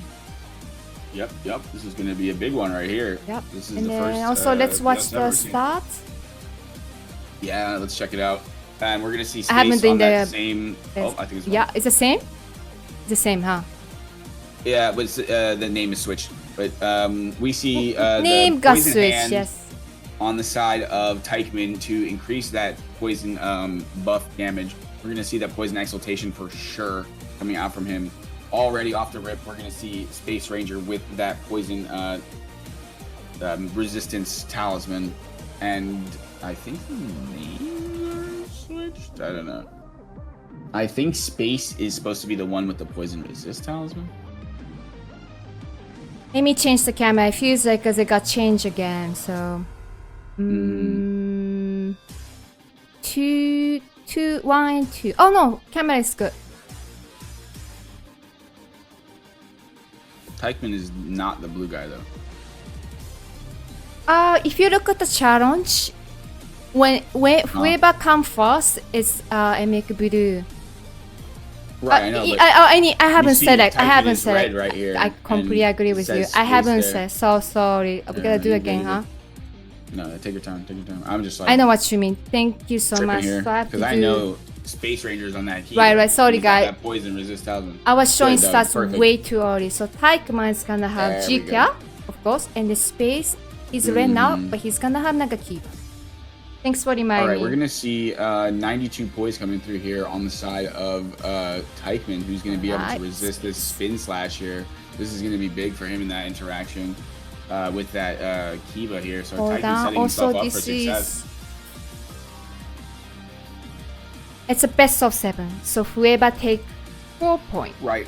Yep. This is gonna be a big one right here. Yep. This is And the then first. also let's watch best ever the seen. start. Yeah, let's check it out. And we're gonna see I haven't Space been on that there. same. Oh, I think it's Yeah, it's the same. It's the same, huh? Yeah, but the name is switched. But we see Name the got poison switched. hand Yes. on the side of Teichmann to increase that poison buff damage. We're gonna see that poison exaltation for sure coming out from him. Already off the rip, we're gonna see Space Ranger with that poison resistance talisman, and I think the names are switched. I don't know. I think Space is supposed to be the one with the poison resist talisman. Let me change the camera. It feels like it got changed again. So, 1 and 2. Oh no, camera is good. Teichmann is not the blue guy though. If you look at the challenge, when whoever come first is make blue. Right, I know. But I haven't you see select. I Teichmann haven't is red select. right here, I completely and agree it with you. says I haven't Space there. said. So sorry. We gotta do you again, huh? No, take your time. Take your time. I'm just like I know what you mean. Thank you so tripping much. here So I have to because I do- know Space Rangers on that heat. Right, sorry, He's got guys. That poison resist talisman. I was showing Good, though. stats Perfect. way too early. So Taikman is gonna have There we GK, of course, and the space is red now, but he's gonna have Nagaki. Thanks for All reminding right, me. we're gonna see 92 poise coming through here on the side of Teichmann, who's gonna be able Right. to resist this spin slash here. This is gonna be big for him in that interaction with that Kiba here. So Hold Teichmann on. setting Also, himself up for this success. is it's a best of 7. So whoever take 4 points. Right.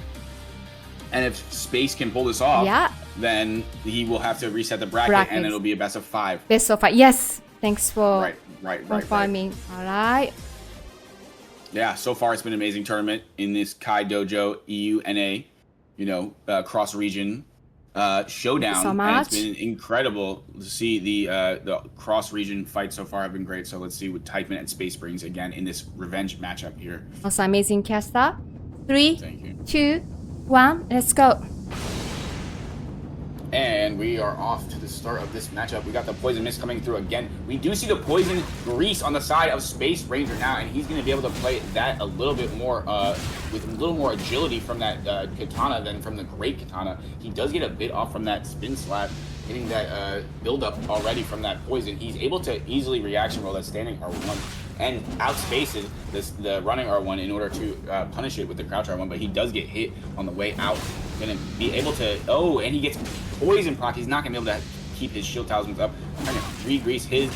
And if Space can pull this off, Yeah. then he will have to reset the bracket, Brackets. and it'll be a best of 5. Best of 5. Yes. Thanks for Right. confirming. All right. Yeah, so far it's been an amazing tournament in this Kai Dojo EUNA, cross region showdown. so And much. it's been incredible to see the cross region fights so far have been great. So let's see what Teichmann and Space brings again in this revenge matchup here. Also amazing caster. 3, Thank you. 2, 1. Let's go. And we are off to the start of this matchup. We got the Poison Mist coming through again. We do see the Poison Grease on the side of Space Ranger now, and he's going to be able to play that a little bit more, with a little more agility from that Katana than from the Great Katana. He does get a bit off from that Spin Slap, getting that build-up already from that Poison. He's able to easily reaction roll that standing R1 and outspaces the running R1 in order to punish it with the crouch R1, but he does get hit on the way out. Gonna be able to, and he gets poison proc. He's not gonna be able to keep his shield talismans up. Trying to re-grease his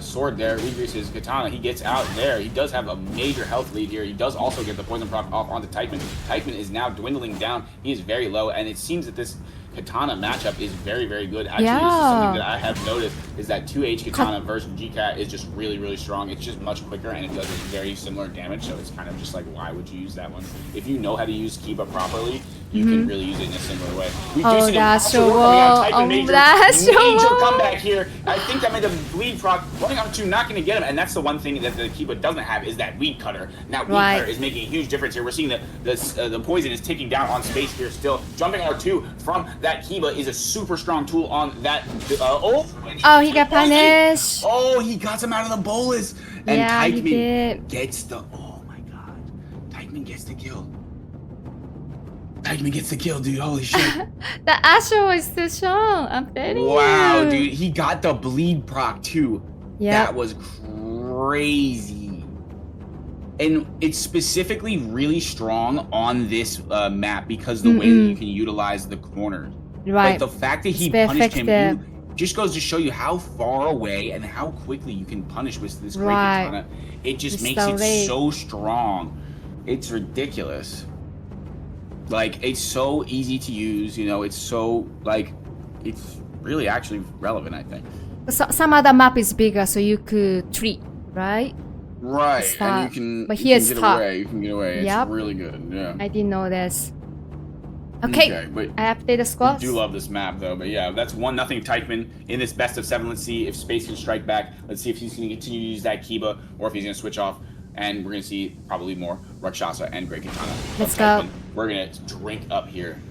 sword there, re-grease his katana. He gets out there. He does have a major health lead here. He does also get the poison proc off onto Teichmann. Teichmann is now dwindling down. He is very low, and it seems that this katana matchup is very, very good. Actually, this is something that I have noticed is that 2H katana versus GCAT is just really, really strong. It's just much quicker, and it does very similar damage, so it's kind of just like, why would you use that one? If you know how to use Kiba properly, you can really use it in a similar way. We do see that's the so that's major so comeback here. I think that made the lead proc running on 2, not going to get him, and that's the one thing that the Kiba doesn't have is that weed cutter. Now, weed cutter is making a huge difference here. We're seeing that the poison is ticking down on Space here still. Jumping R2 from that Kiba is a super strong tool on that. He got punished. Oh, he got him out of the bolus. And Yeah, he Teichmann did. gets the. Oh my god. Teichmann gets the kill. Titan gets the kill, dude. Holy shit. The Asher was too strong. I'm telling you. Wow, dude. He got the bleed proc too. Yeah. That was crazy. And it's specifically really strong on this map because the way that you can utilize the corners. Right. Like the fact that he It's punished him effective. just goes to show you how far away and how quickly you can punish with this great Right. katana. It just It's makes so it late. so strong. It's ridiculous. Like, it's so easy to use, you know, it's so, like, it's really actually relevant, I think. So, some other map is bigger, so you could treat, right? Right, It's and tough. you can, But you here's can get tough. away, you can get away. It's Yep. really good, yeah. I didn't know this. Okay, but I update the I scores. do love this map, though. But yeah, that's 1-0 Teichmann in this best of 7. Let's see if Space can strike back. Let's see if he's going to continue to use that Kiba or if he's going to switch off. And we're going to see probably more Rakshasa and Great Katana. Let's from Teichmann. go. We're going to drink up here.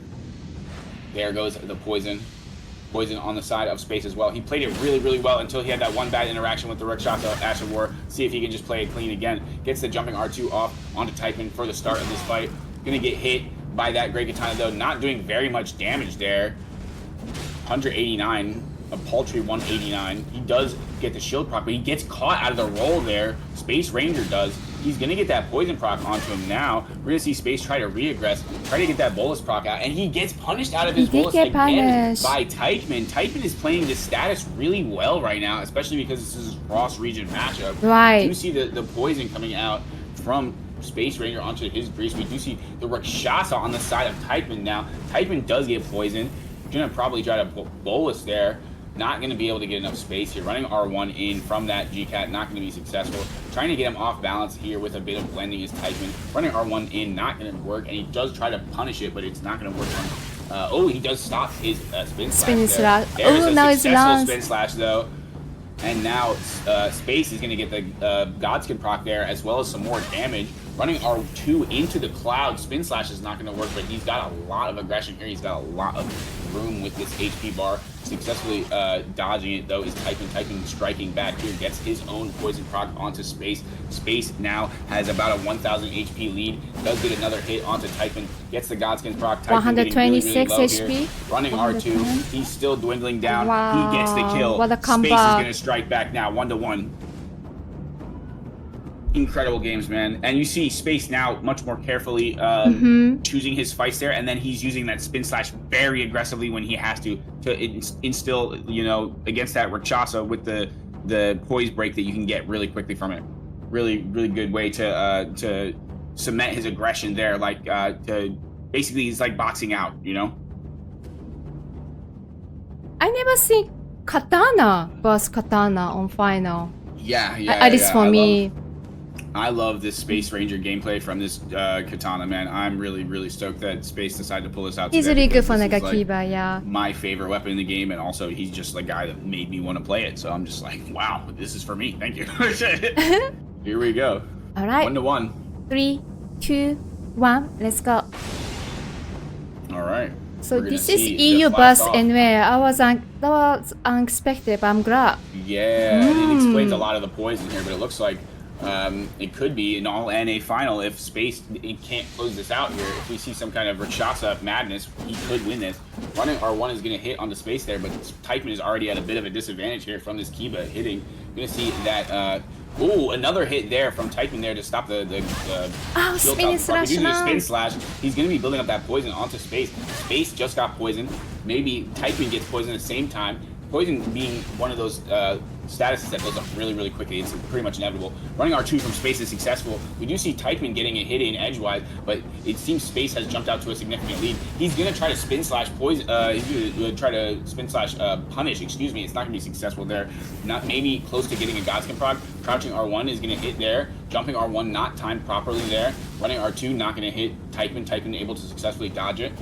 There goes the poison. Poison on the side of Space as well. He played it really, really well until he had that one bad interaction with the Rakshasa Asher War. See if he can just play it clean again. Gets the jumping R2 off onto Teichmann for the start of this fight. Going to get hit by that Great Katana, though, not doing very much damage there. 189, a paltry 189. He does get the shield proc, but he gets caught out of the roll there. Space Ranger does. He's going to get that poison proc onto him now. We're going to see Space try to reaggress, try to get that bolus proc out, and he gets punished out of his bolus again by Teichmann. Teichmann is playing this status really well right now, especially because this is a cross-region matchup. Right. You see the poison coming out from Space Ranger onto his grease. We do see the Rakshasa on the side of Teichmann now. Teichmann does get poisoned. Gonna probably try to bolus there. Not gonna be able to get enough space here. Running R1 in from that G-Cat, not gonna be successful. Trying to get him off balance here with a bit of blending is Teichmann. Running R1 in, not gonna work, and he does try to punish it, but it's not gonna work on. Oh, he does stop his spin slash. There's a now it's successful Lance. spin slash though. And now Space is going to get the Godskin proc there, as well as some more damage. Running R2 into the cloud. Spin slash is not going to work, but he's got a lot of aggression here. He's got a lot of room with this HP bar. Successfully dodging it, though, is Teichmann striking back here. Gets his own poison proc onto Space. Space now has about a 1,000 HP lead. Does get another hit onto Teichmann. Gets the Godskin proc. Teichmann 126 really HP. Here. Running R2. He's still dwindling down. Wow. He gets the kill. What a Space is comeback. going to strike back now, 1-1. Incredible games, man. And you see Space now much more carefully choosing his fights there, and then he's using that spin slash very aggressively when he has to instill, you know, against that Rakshasa with the poise break that you can get really quickly from it. Really, really good way to cement his aggression there. Like to basically, he's like boxing out, you know. I never see Katana versus Katana on final. Yeah. At least for me. I love this Space Ranger gameplay from this Katana, man. I'm really, really stoked that Space decided to pull this out He's today really good because for this is, like, Nagakiba, yeah. my favorite weapon in the game, and also he's just the guy that made me want to play it. So I'm just like, wow, this is for me. Thank you. Here we go. All right. 1-1. 3, 2, 1. Let's go. All right. So We're gonna this is see the EU blast bus off. anyway. That was unexpected, but I'm glad. Yeah, it explains a lot of the poison here, but it looks like it could be an all NA final if Space can't close this out here. If we see some kind of Rakshasa madness, he could win this. Running R1 is going to hit onto Space there, but Teichmann is already at a bit of a disadvantage here from this Kiba hitting. Going to see that. Ooh, another hit there from Teichmann there to stop the shield spinning top. But slash due to the now. spin slash, he's going to be building up that poison onto Space. Space just got poisoned. Maybe Teichmann gets poisoned at the same time. Poison being one of those statuses that goes up really, really quickly. It's pretty much inevitable. Running R2 from Space is successful. We do see Teichmann getting a hit in edgewise, but it seems Space has jumped out to a significant lead. He's going to try to spin slash poison. He's going to try to spin slash punish. Excuse me. It's not going to be successful there. Not maybe close to getting a Godskin proc. Crouching R1 is going to hit there. Jumping R1 not timed properly there. Running R2 not going to hit Teichmann. Teichmann able to successfully dodge it.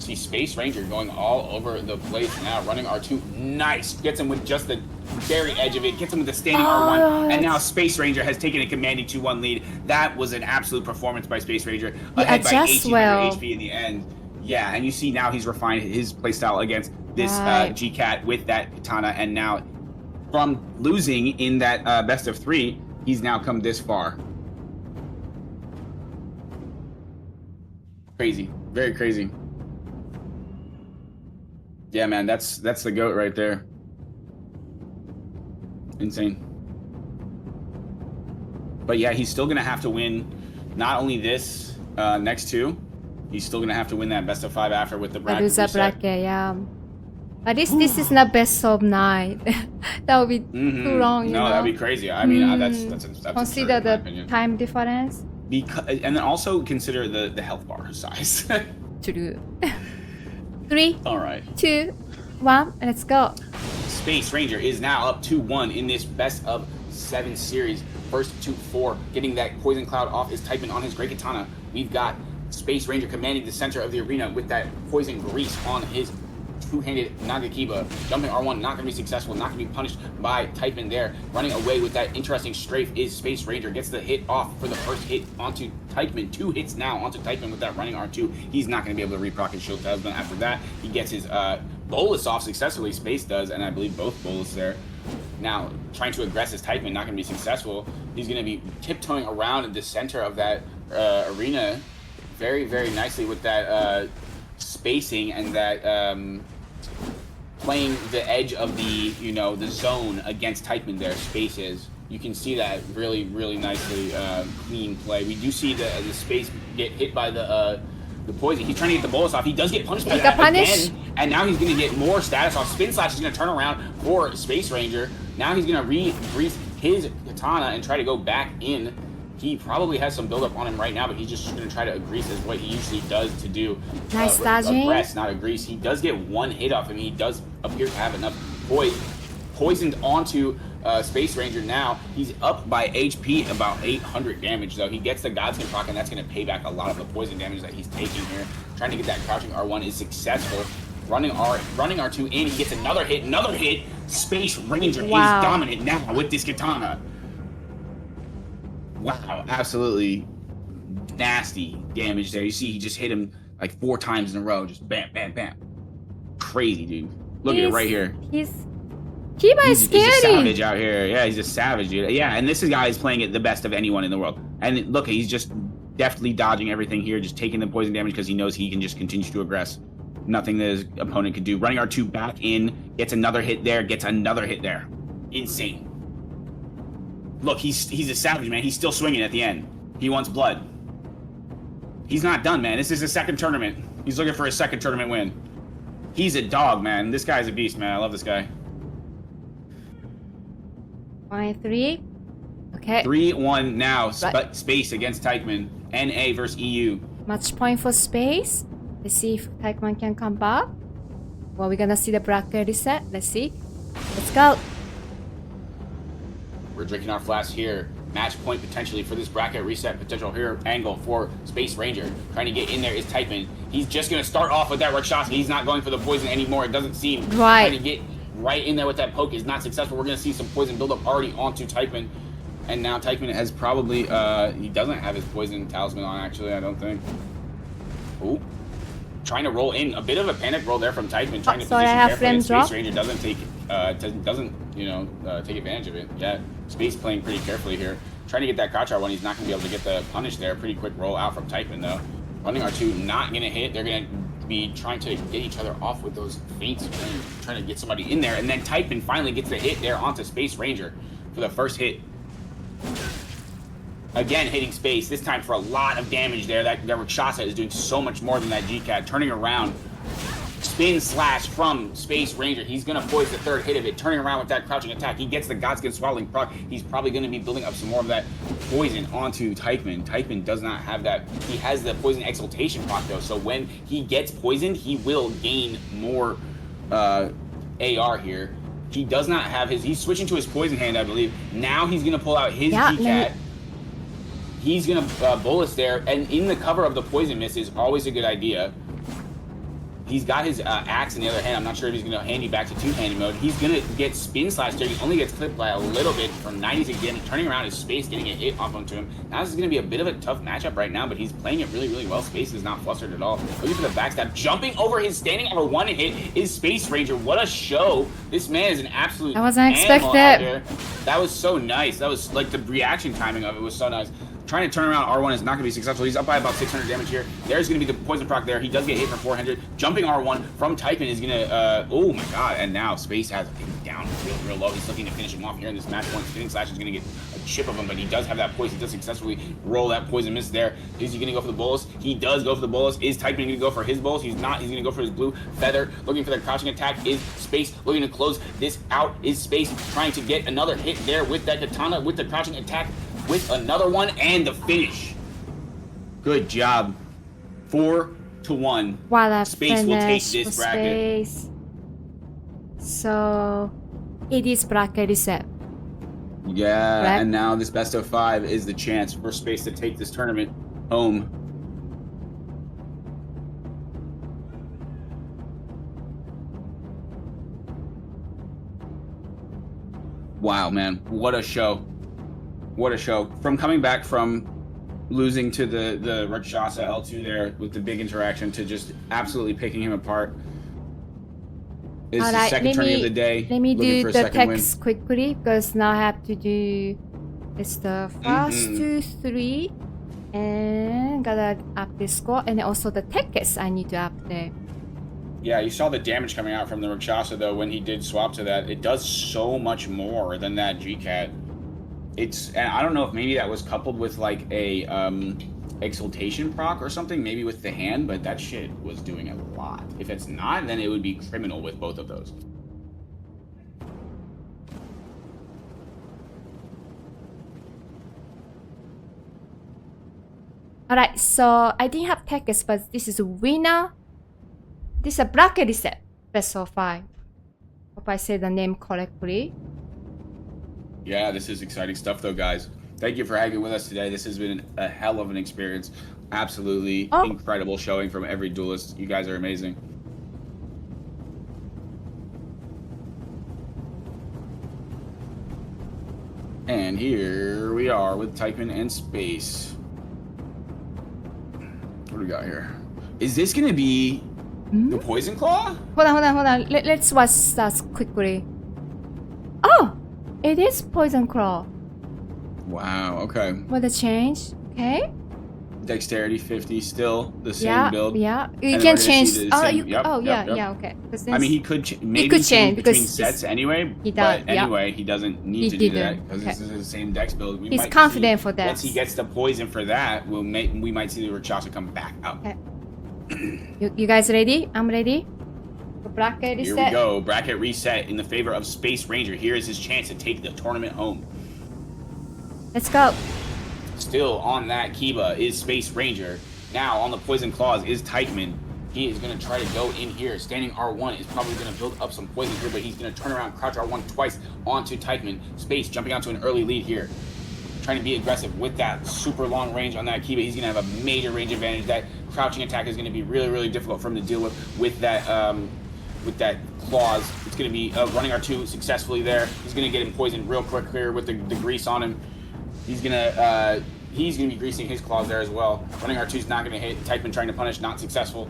See Space Ranger going all over the place now. Running R2, nice. Gets him with just the very edge of it. Gets him with the standing R1. And now Space Ranger has taken a commanding 2-1 lead. That was an absolute performance by Space Ranger. Ahead by 1800 HP in the end. Yeah, and you see now he's refined his playstyle against this G-Cat with that Katana. And now from losing in that best of 3, he's now come this far. Crazy. Very crazy. Yeah, man, that's the GOAT right there. Insane. But yeah, he's still gonna have to win not only this next two, he's still gonna have to win that best of 5 after with the bracket Loser reset. bracket, yeah. But this is not best of 9. That would be too long, you know. No, that'd be crazy. I mean, that's consider absurd, in my the opinion. time difference. Because, and then also consider the health bar size. True. 3, All right. 2, 1, let's go. Space Ranger is now up 2-1 in this best of 7 series. First to 4, getting that poison cloud off is Typing on his Great Katana. We've got Space Ranger commanding the center of the arena with that poison grease on his two-handed Nagakiba. Jumping R1, not going to be successful, not going to be punished by Typing there. Running away with that interesting strafe is Space Ranger. Gets the hit off for the first hit onto Typing. 2 hits now onto Typing with that running R2. He's not going to be able to reproc his shield talisman. After that, he gets his bolus off successfully. Space does, and I believe both bolus there. Now, trying to aggress his Typing, not going to be successful. He's going to be tiptoeing around in the center of that arena very, very nicely with that spacing and that playing the edge of the, the zone against Typing there. Space is. You can see that really, really nicely clean play. We do see the space get hit by the poison. He's trying to get the bolus off. He does get punished by that again. And now he's going to get more status off. Spin Slash is going to turn around for Space Ranger. Now he's going to re-grease his katana and try to go back in. He probably has some buildup on him right now, but he's just going to try to grease as what he usually does to do. Nice dodging. Aggress, not a grease. He does get 1 hit off him. He does appear to have enough poisoned onto Space Ranger now. He's up by HP about 800 damage, though. He gets the Godskin proc, and that's going to pay back a lot of the poison damage that he's taking here. Trying to get that crouching R1 is successful. Running R2 in, he gets another hit. Space Ranger is dominant now with this katana. Wow, absolutely nasty damage there. You see, he just hit him like 4 times in a row. Just bam, bam, bam. Crazy, dude. Look at it right here. Kiba is scary. He's a savage out here. Yeah, he's a savage, dude. Yeah, and this guy is playing it the best of anyone in the world. And look, he's just deftly dodging everything here, just taking the poison damage because he knows he can just continue to aggress. Nothing that his opponent could do. Running R2 back in, gets another hit there, Insane. Look, he's a savage, man. He's still swinging at the end. He wants blood. He's not done, man. This is his second tournament. He's looking for his second tournament win. He's a dog, man. This guy's a beast, man. I love this guy. 3. Okay. 3-1 now. Space against Teichmann. NA versus EU. Match point for Space. Let's see if Teichmann can come back. Well, we're gonna see the bracket reset. Let's see. Let's go. We're drinking our flask here. Match point potentially for this bracket reset potential here angle for Space Ranger. Trying to get in there is Teichmann. He's just going to start off with that Rakshasa. He's not going for the poison anymore. It doesn't seem. Right. Trying to get right in there with that poke is not successful. We're going to see some poison buildup already onto Teichmann. And now Teichmann has probably, he doesn't have his poison talisman on actually, I don't think. Ooh. Trying to roll in. A bit of a panic roll there from Teichmann. Trying to position carefully. And Space Ranger doesn't take take advantage of it. Yeah, Space playing pretty carefully here. Trying to get that Gotcha one. He's not going to be able to get the punish there. Pretty quick roll out from Teichmann though. Running R2 not going to hit. They're going to be trying to get each other off with those feints. Trying to get somebody in there. And then Teichmann finally gets the hit there onto Space Ranger for the first hit. Again, hitting Space, this time for a lot of damage there. That Rakshasa is doing so much more than that G-Cat. Turning around, spin slash from Space Ranger. He's going to poise the third hit of it. Turning around with that crouching attack. He gets the Godskin Swallowing proc. He's probably going to be building up some more of that poison onto Teichmann. Teichmann does not have that. He has the poison exaltation proc though, so when he gets poisoned, he will gain more AR here. He does not have his. He's switching to his poison hand, I believe. Now he's going to pull out his G-Cat. He's going to bolus there, and in the cover of the poison mist is always a good idea. He's got his axe in the other hand. I'm not sure if he's going to handy back to two-handed mode. He's going to get spin slash there. He only gets clipped by a little bit from 96 again. Turning around his Space, getting a hit off onto him. Now this is going to be a bit of a tough matchup right now, but he's playing it really, really well. Space is not flustered at all. Looking for the backstab. Jumping over his standing over one hit is Space Ranger. What a show. This man is an absolute I wasn't animal out expected. there. That was so nice. That was like the reaction timing of it was so nice. Trying to turn around R1 is not going to be successful. He's up by about 600 damage here. There's going to be the poison proc there. He does get hit for 400. Jumping R1 from Typhon is going to, oh my god, and now Space has him down real low. He's looking to finish him off here in this match point. Spinning Slash is going to get a chip of him, but he does have that poison. He does successfully roll that poison miss there. Is he going to go for the bolus? He does go for the bolus. Is Typhon going to go for his bolus? He's not. He's going to go for his blue feather. Looking for the crouching attack. Is Space looking to close this out? Is Space trying to get another hit there with that katana, with the crouching attack, with another one, and the finish? Good job. 4-1. What a Space will take finish this for bracket. Space. So it is bracket reset. Yeah, Correct? and now this best of 5 is the chance for Space to take this tournament home. Wow, man. What a show. What a show. From coming back from losing to the Rakshasa L2 there with the big interaction to just absolutely picking him apart. Is the Alright, second tourney of the day. Let me Looking do for a the second win. text quickly because now I have to do it's the first 2, 3, and gotta up the score, and also the text I need to update. Yeah, you saw the damage coming out from the Rakshasa though when he did swap to that. It does so much more than that GCAT. And I don't know if maybe that was coupled with like a exaltation proc or something, maybe with the hand, but that shit was doing a lot. If it's not, then it would be criminal with both of those. Alright, so I didn't have text, but this is winner. This is a bracket reset, best of 5. Hope I say the name correctly. Yeah, this is exciting stuff though, guys. Thank you for hanging with us today. This has been a hell of an experience. Absolutely incredible showing from every duelist. You guys are amazing. And here we are with Typhon and Space. What do we got here? Is this going to be the Poison Claw? Hold on. Let's watch that quickly. Oh! It is Poison Claw. Wow, okay. What a change. Okay. Dexterity 50, still the same build. Yeah. And You then can we're gonna change. see the Oh, same- you. yep, Oh, yep, yeah, yep. okay. I mean, he could maybe could change between because sets anyway, he does, but anyway, he doesn't need He to do that didn't. because Okay. this is the same dex build. We He's might confident see, for that. Once he gets the poison for that, we might see the Rakshasa come back up. Okay. You guys ready? I'm ready. The bracket Here reset. we go. Bracket reset in the favor of Space Ranger. Here is his chance to take the tournament home. Let's go. Still on that Kiba is Space Ranger. Now on the Poison Claws is Typhon. He is going to try to go in here. Standing R1 is probably going to build up some poison here, but he's going to turn around, crouch R1 twice onto Typhon. Space jumping onto an early lead here. Trying to be aggressive with that super long range on that Kiba. He's going to have a major range advantage. That crouching attack is going to be really, really difficult for him to deal with that claws. It's going to be running R2 successfully there. He's going to get him poisoned real quick here with the grease on him. He's gonna be greasing his claws there as well. Running R2's not gonna hit. Typhon trying to punish, not successful.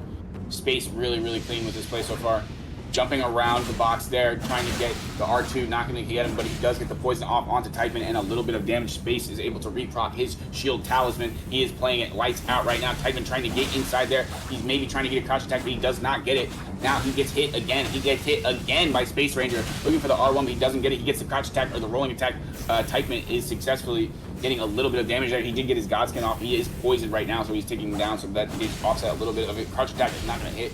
Space really, really clean with this play so far. Jumping around the box there, trying to get the R2, not gonna get him, but he does get the poison off onto Typhon and a little bit of damage. Space is able to reproc his shield talisman. He is playing it lights out right now. Typhon trying to get inside there. He's maybe trying to get a crouch attack, but he does not get it. Now he gets hit again. He gets hit again by Space Ranger. Looking for the R1, but he doesn't get it. He gets the crouch attack or the rolling attack. Typhon is successfully getting a little bit of damage there. He did get his God Skin off. He is poisoned right now, so he's taking him down, so that did offset a little bit of it. Crouch attack is not going to hit.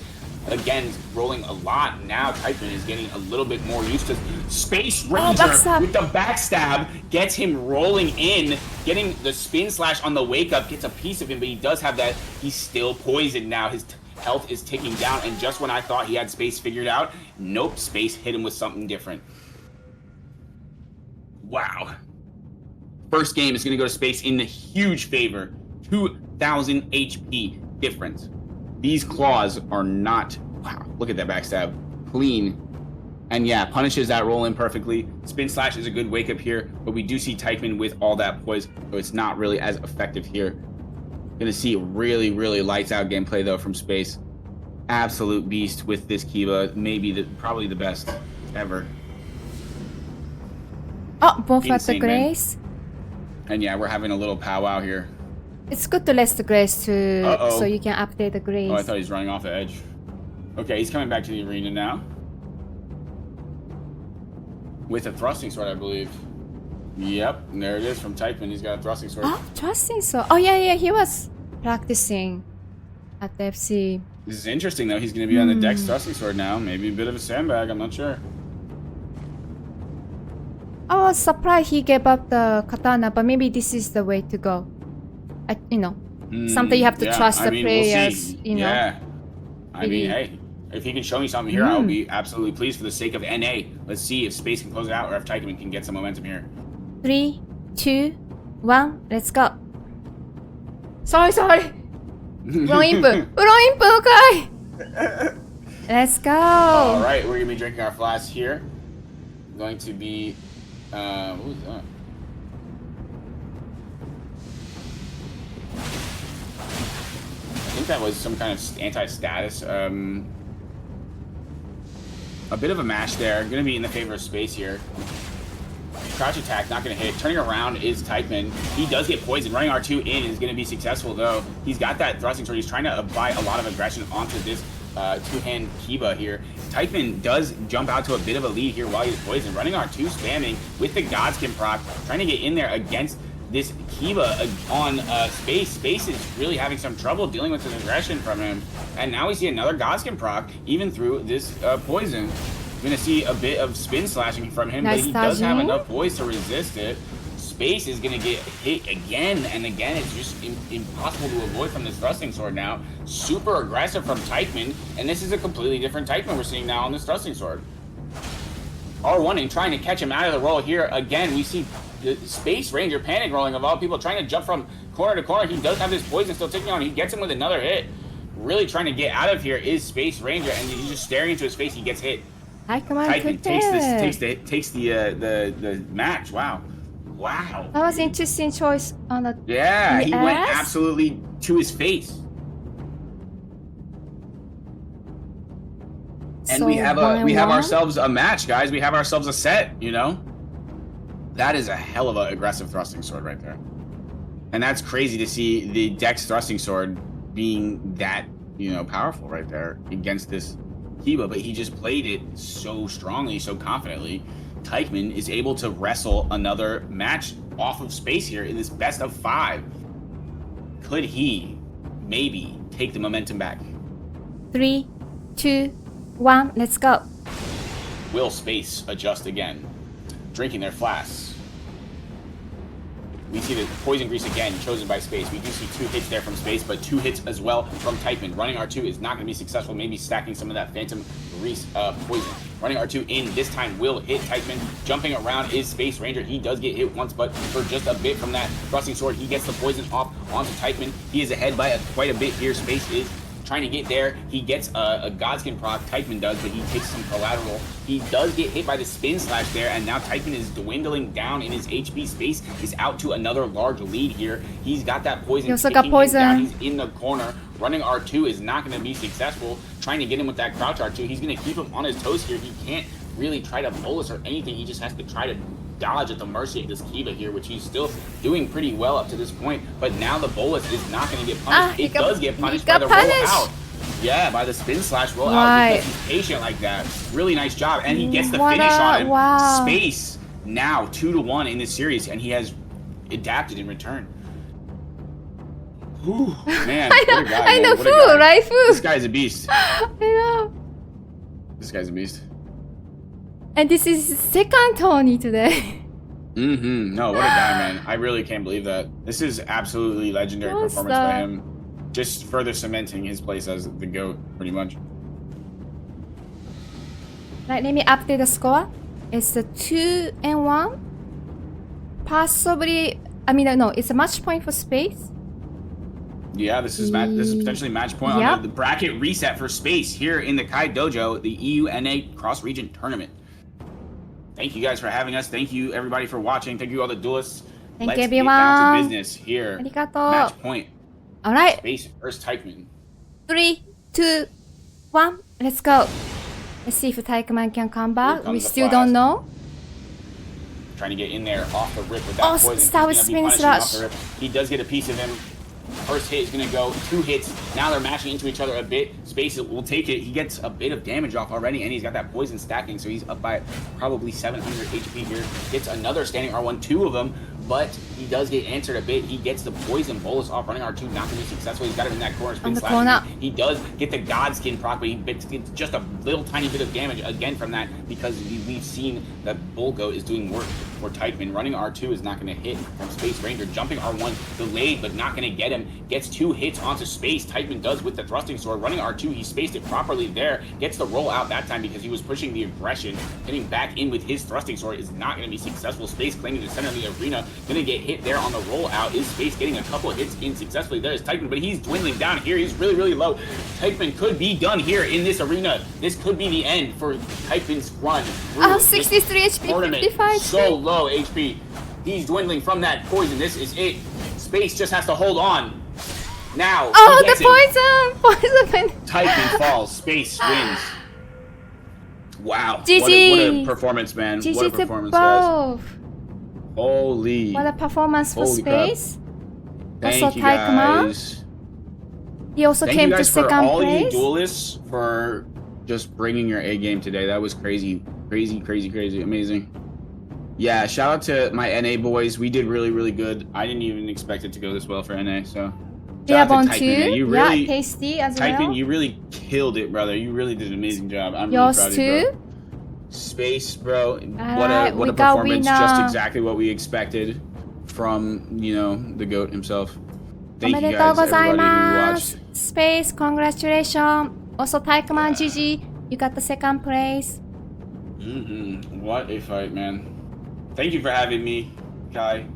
Again, rolling a lot. Now Typhon is getting a little bit more used to Space Ranger with the backstab. Gets him rolling in, getting the spin slash on the wake up, gets a piece of him, but he does have that. He's still poisoned now. His health is ticking down, and just when I thought he had Space figured out, nope, Space hit him with something different. Wow. First game is going to go to Space in the huge favor. 2,000 HP difference. These claws are not... Wow, look at that backstab. Clean. And yeah, punishes that roll in perfectly. Spin slash is a good wake up here, but we do see Typhon with all that poise, so it's not really as effective here. Gonna see really, really lights out gameplay though from Space. Absolute beast with this Kiba. Maybe probably the best ever. Oh, both at the Insane, man. grace. And yeah, we're having a little powwow here. It's good to list the grace too, Uh-oh. so you can update the grace. Oh, I thought he was running off the edge. Okay, he's coming back to the arena now. With a thrusting sword, I believe. Yep, and there it is from Typeman. He's got a thrusting sword. Oh, trusting so. Oh yeah, he was practicing at the FC. This is interesting though. He's going to be on the Dex thrusting sword now. Maybe a bit of a sandbag. I'm not sure. I was surprised he gave up the katana, but maybe this is the way to go. Something you have to trust the players. We'll you know. Yeah. I mean, hey, if he can show me something here, I'll be absolutely pleased for the sake of NA. Let's see if Space can close it out or if Tykeman can get some momentum here. 3, 2, 1, let's go. Sorry. Wrong input. Okay. Let's go. All right, we're gonna be drinking our flask here. Going to be, who's that? I think that was some kind of anti-status. A bit of a match there. Gonna be in the favor of Space here. Crouch attack, not going to hit. Turning around is Typeman. He does get poisoned. Running R2 in is going to be successful, though. He's got that thrusting sword. He's trying to apply a lot of aggression onto this two-hand Kiba here. Typeman does jump out to a bit of a lead here while he's poisoned. Running R2 spamming with the Godskin proc, trying to get in there against this Kiba on Space. Space is really having some trouble dealing with this aggression from him. And now we see another Godskin proc, even through this poison. We're going to see a bit of spin slashing from him, but he does have enough poise to resist it. Space is going to get hit again and again. It's just impossible to avoid from this thrusting sword now. Super aggressive from Typeman, and this is a completely different Typeman we're seeing now on this thrusting sword. R1 and trying to catch him out of the roll here. Again, we see the Space Ranger panic rolling of all people, trying to jump from corner to corner. He does have this poison still ticking on. He gets him with another hit. Really trying to get out of here is Space Ranger, and he's just staring into his face. He gets hit. Typeman takes the match. Wow. That was interesting choice on the. Yeah, he went absolutely to his face. And so we have ourselves a match, guys. We have ourselves a set. You know, that is a hell of an aggressive thrusting sword right there, and that's crazy to see the Dex thrusting sword being that powerful right there against this Kiba, but he just played it so strongly, so confidently. Tykeman is able to wrestle another match off of Space here in this best of 5. Could he maybe take the momentum back? 3, 2, 1, let's go. Will Space adjust again? Drinking their flasks. We see the poison grease again, chosen by Space. We do see 2 hits there from Space, but 2 hits as well from Typeman. Running R2 is not going to be successful, maybe stacking some of that phantom grease poison. Running R2 in, this time will hit Typeman. Jumping around is Space Ranger. He does get hit once, but for just a bit from that thrusting sword, he gets the poison off onto Typeman. He is ahead by quite a bit here. Space is trying to get there. He gets a Godskin proc, Typeman does, but he takes some collateral. He does get hit by the spin slash there, and now Typeman is dwindling down in his HP. Space is out to another large lead here. He's got that poison. He also got poison. Down. He's in the corner. Running R2 is not going to be successful. Trying to get him with that crouch R2. He's going to keep him on his toes here. He can't really try to bolus or anything. He just has to try to dodge at the mercy of this Kiba here, which he's still doing pretty well up to this point. But now the bolus is not going to get punished. It does get punished by the roll out. Yeah, by the spin slash roll out because he's patient like that. Really nice job. And he gets the finish on him. Wow. Space now 2-1 in this series, and he has adapted in return. Whew, man. I know, Fu, right? Fu. This guy's a beast. I know. This guy's a beast. And this is second Tony today. No, what a guy, man. I really can't believe that. This is absolutely legendary performance by him. Just further cementing his place as the GOAT, pretty much. Right, let me update the score. It's the 2-1. Possibly, no, it's a match point for Space. Yeah, this is potentially match point on the bracket reset for Space here in the Kai Dojo, the EUNA cross-region tournament. Thank you guys for having us. Thank you everybody for watching. Thank you all the duelists. Thank Let's you everyone. Get down to business here. Arigato. Match point. All right. Space versus Tykeman. 3, 2, 1, let's go. Let's see if Tykeman can come back. We still don't know. trying to get in there off the rip with that Oh, poison. start with He's gonna be spin punishing slash. off the rip. He does get a piece of him. First hit is going to go, 2 hits. Now they're mashing into each other a bit. Space will take it. He gets a bit of damage off already, and he's got that poison stacking, so he's up by probably 700 HP here. Gets another standing R1, 2 of them, but he does get answered a bit. He gets the poison bolus off, running R2, not going to be successful. He's got him in that corner, spin slash. He does get the God Skin proc, but he gets just a little tiny bit of damage again from that, because we've seen that Bulgo is doing work for Teichmann. Running R2 is not going to hit from Space Ranger. Jumping R1, delayed, but not going to get him. Gets 2 hits onto Space. Teichmann does with the thrusting sword. Running R2, he spaced it properly there. Gets the roll out that time because he was pushing the aggression. Getting back in with his thrusting sword is not going to be successful. Space claiming the center of the arena. Going to get hit there on the roll out. Is Space getting a couple of hits in successfully? There is Teichmann, but he's dwindling down here. He's really, really low. Teichmann could be done here in this arena. This could be the end for Teichmann's run. 63 HP, 55 So low HP. He's dwindling from that poison. This is it. Space just has to hold on. Now. Oh, the poison! Teichmann falls. Space wins. Wow. GG. What a performance, man. GG what a to performance, guys. both. Holy. What a performance for Holy crap. Space. Thank Also you Teichmann. guys. He also Thank came you to guys for second all place. you duelists for just bringing your A game today. That was crazy. Crazy, crazy, crazy. Amazing. Yeah, shout out to my NA boys. We did really, really good. I didn't even expect it to go this well for NA, so. Shout out to Teichmann, man. You really, Tasty as Teichmann, well. you really killed it, brother. You really did an amazing job. I'm really proud of you, bro. Space, bro. What a performance. Just exactly what we expected from, you know, the GOAT himself. Thank you guys, everybody who watched. Space, congratulations. Also Teichmann, GG. You got the second place. What a fight, man. Thank you for having me, Kai.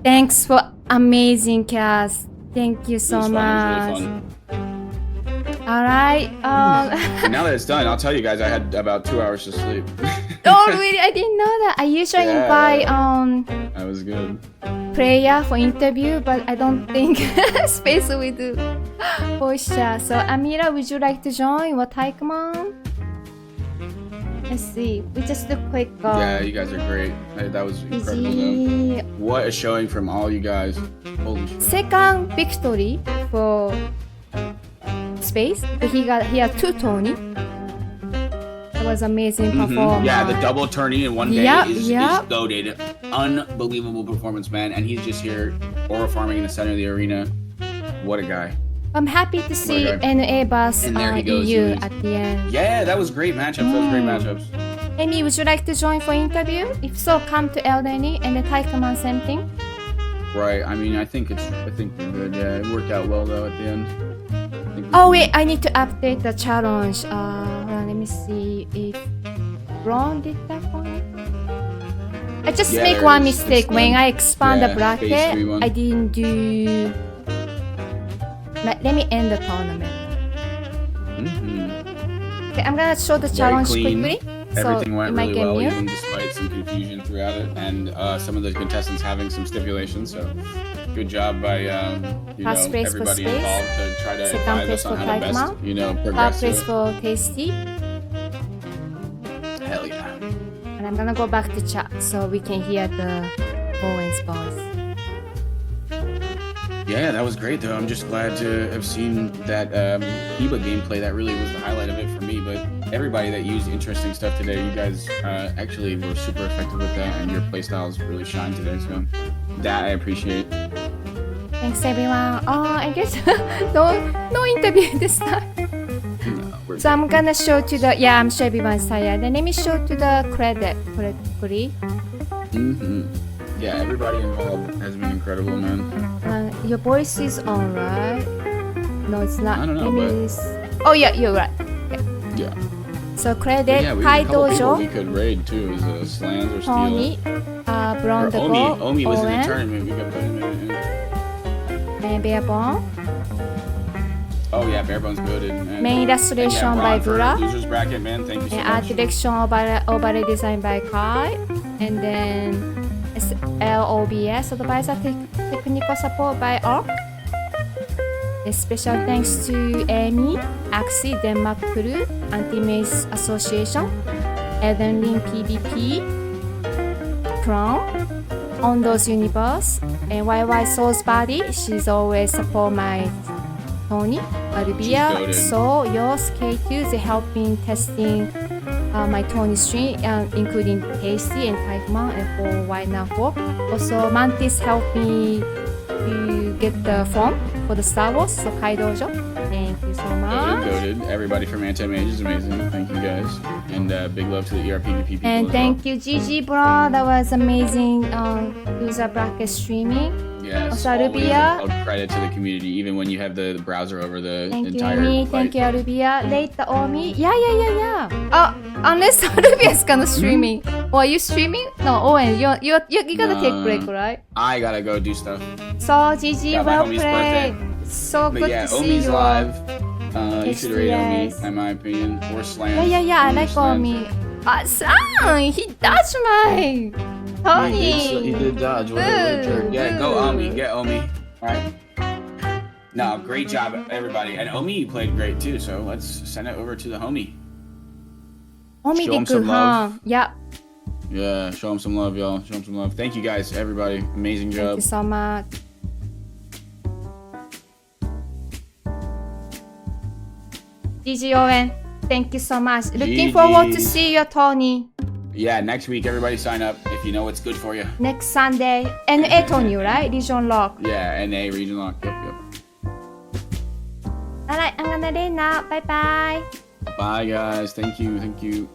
Thanks for amazing cast. Thank you so much. It was really fun. Alright. And now that it's done, I'll tell you guys I had about 2 hours to sleep. Oh really? I didn't know that. I usually invite that was good. player for interview, but I don't think Space will do voice chat. So Amira, would you like to join? What Teichmann? Let's see. We just do quick. Yeah, you guys are great. That was incredible. Though. What a showing from all you guys. Holy shit. Second victory for Space. He had 2 Tony. That was amazing performance. Yeah, the double tourney in one day is goated. Unbelievable performance, man. And he's just here aura farming in the center of the arena. What a guy. I'm happy to see NA vs EU at the end. Yeah, that was great matchups. That was great matchups. Amy, would you like to join for interview? If so, come to Eldeni and the Teichmann same thing. Right. I mean, I think we're good. Yeah, it worked out well though at the end. Oh wait, I need to update the challenge. Hold on, let me see if Ron did that one. I just make one mistake when I expand the bracket. I didn't do. Let me end the tournament. Okay, I'm gonna show the challenge quickly. Everything went really well, even despite some confusion throughout it, and some of the contestants having some stipulations. So, good job by everybody involved to try to advise us on how to best, progress. Place for Tasty. Hell yeah! And I'm gonna go back to chat so we can hear the Owen's voice. Yeah, that was great though. I'm just glad to have seen that Heba gameplay. That really was the highlight of it for me. But everybody that used interesting stuff today, you guys actually were super effective with that, and your playstyles really shine today. So that I appreciate. Thanks everyone. Oh, I guess no interview this time. No, so I'm gonna show to the I'm sure everyone's tired. Then let me show to the credit quickly. Yeah, everybody involved has been incredible, man. Your voice is alright. No, it's not. I don't know, Oh yeah, you're right. Okay. Yeah. So credit Kai Dojo. We could raid too. Is Slans or Steel? Tony, Brown Omi was in the tournament. We could put him in. And Bearbone. Oh yeah, Barebone's goated. Main illustration by Gura. Losers bracket, man. Thank you so much. Art direction overlay design by Kai. And then LOBS advisor technical support by Orc. A special thanks to Amy, Axie, Denmark Crew, Anti-Mace Association, Elden Ring PvP, crown on those universe. And YY Soul's body, she's always support my Tony, Arubia. goated. So yours, K2, they helping testing my Tony stream, including Tasty and Taikman and for White Now 4. Also, Mantis helped me to get the form for the Star Wars, so Kai Dojo. Thank you so much. Goated. Everybody from Anti-Mage is amazing. Thank you guys. And big love to the ERPVP people. And as thank you, Gigi, bro. That was amazing user bracket streaming. well. Yes. Also, Always Arubia. a credit to the community, even when you have the browser over the Thank you, entire Amy. fight. Thank you, Arubia. Later, Omi. Yeah. Unless Arubia is gonna streaming. Or are you streaming? No, Owen, you're gonna take break, right? I gotta go do stuff. So, Gigi, Got my well homie's played. birthday. So But good yeah, to see Omi's you. live. You should rate Omi, HDS. in my opinion. Or Slam. Yeah, I like Omi. Son, he dodged my He Tony. did dodge. What a jerk. Yeah, go Boo. Omi. Get Omi. Alright. No, great job, everybody. And Omi played great too, so let's send it over to the homie. Omi Show did him some good, love. huh? Yeah. Yeah, show him some love, y'all. Show him some love. Thank you guys, everybody. Amazing Thank job. you so much. Gigi Owen, thank you so much. Looking Gigi. forward to see you, Tony. Yeah, next week, everybody sign up if you know what's good for you. Next Sunday. NA Tony, right? Legion Lock. Yeah, NA, Region Lock. Yep. Alright, I'm gonna leave now. Bye bye. Bye, guys. Thank you.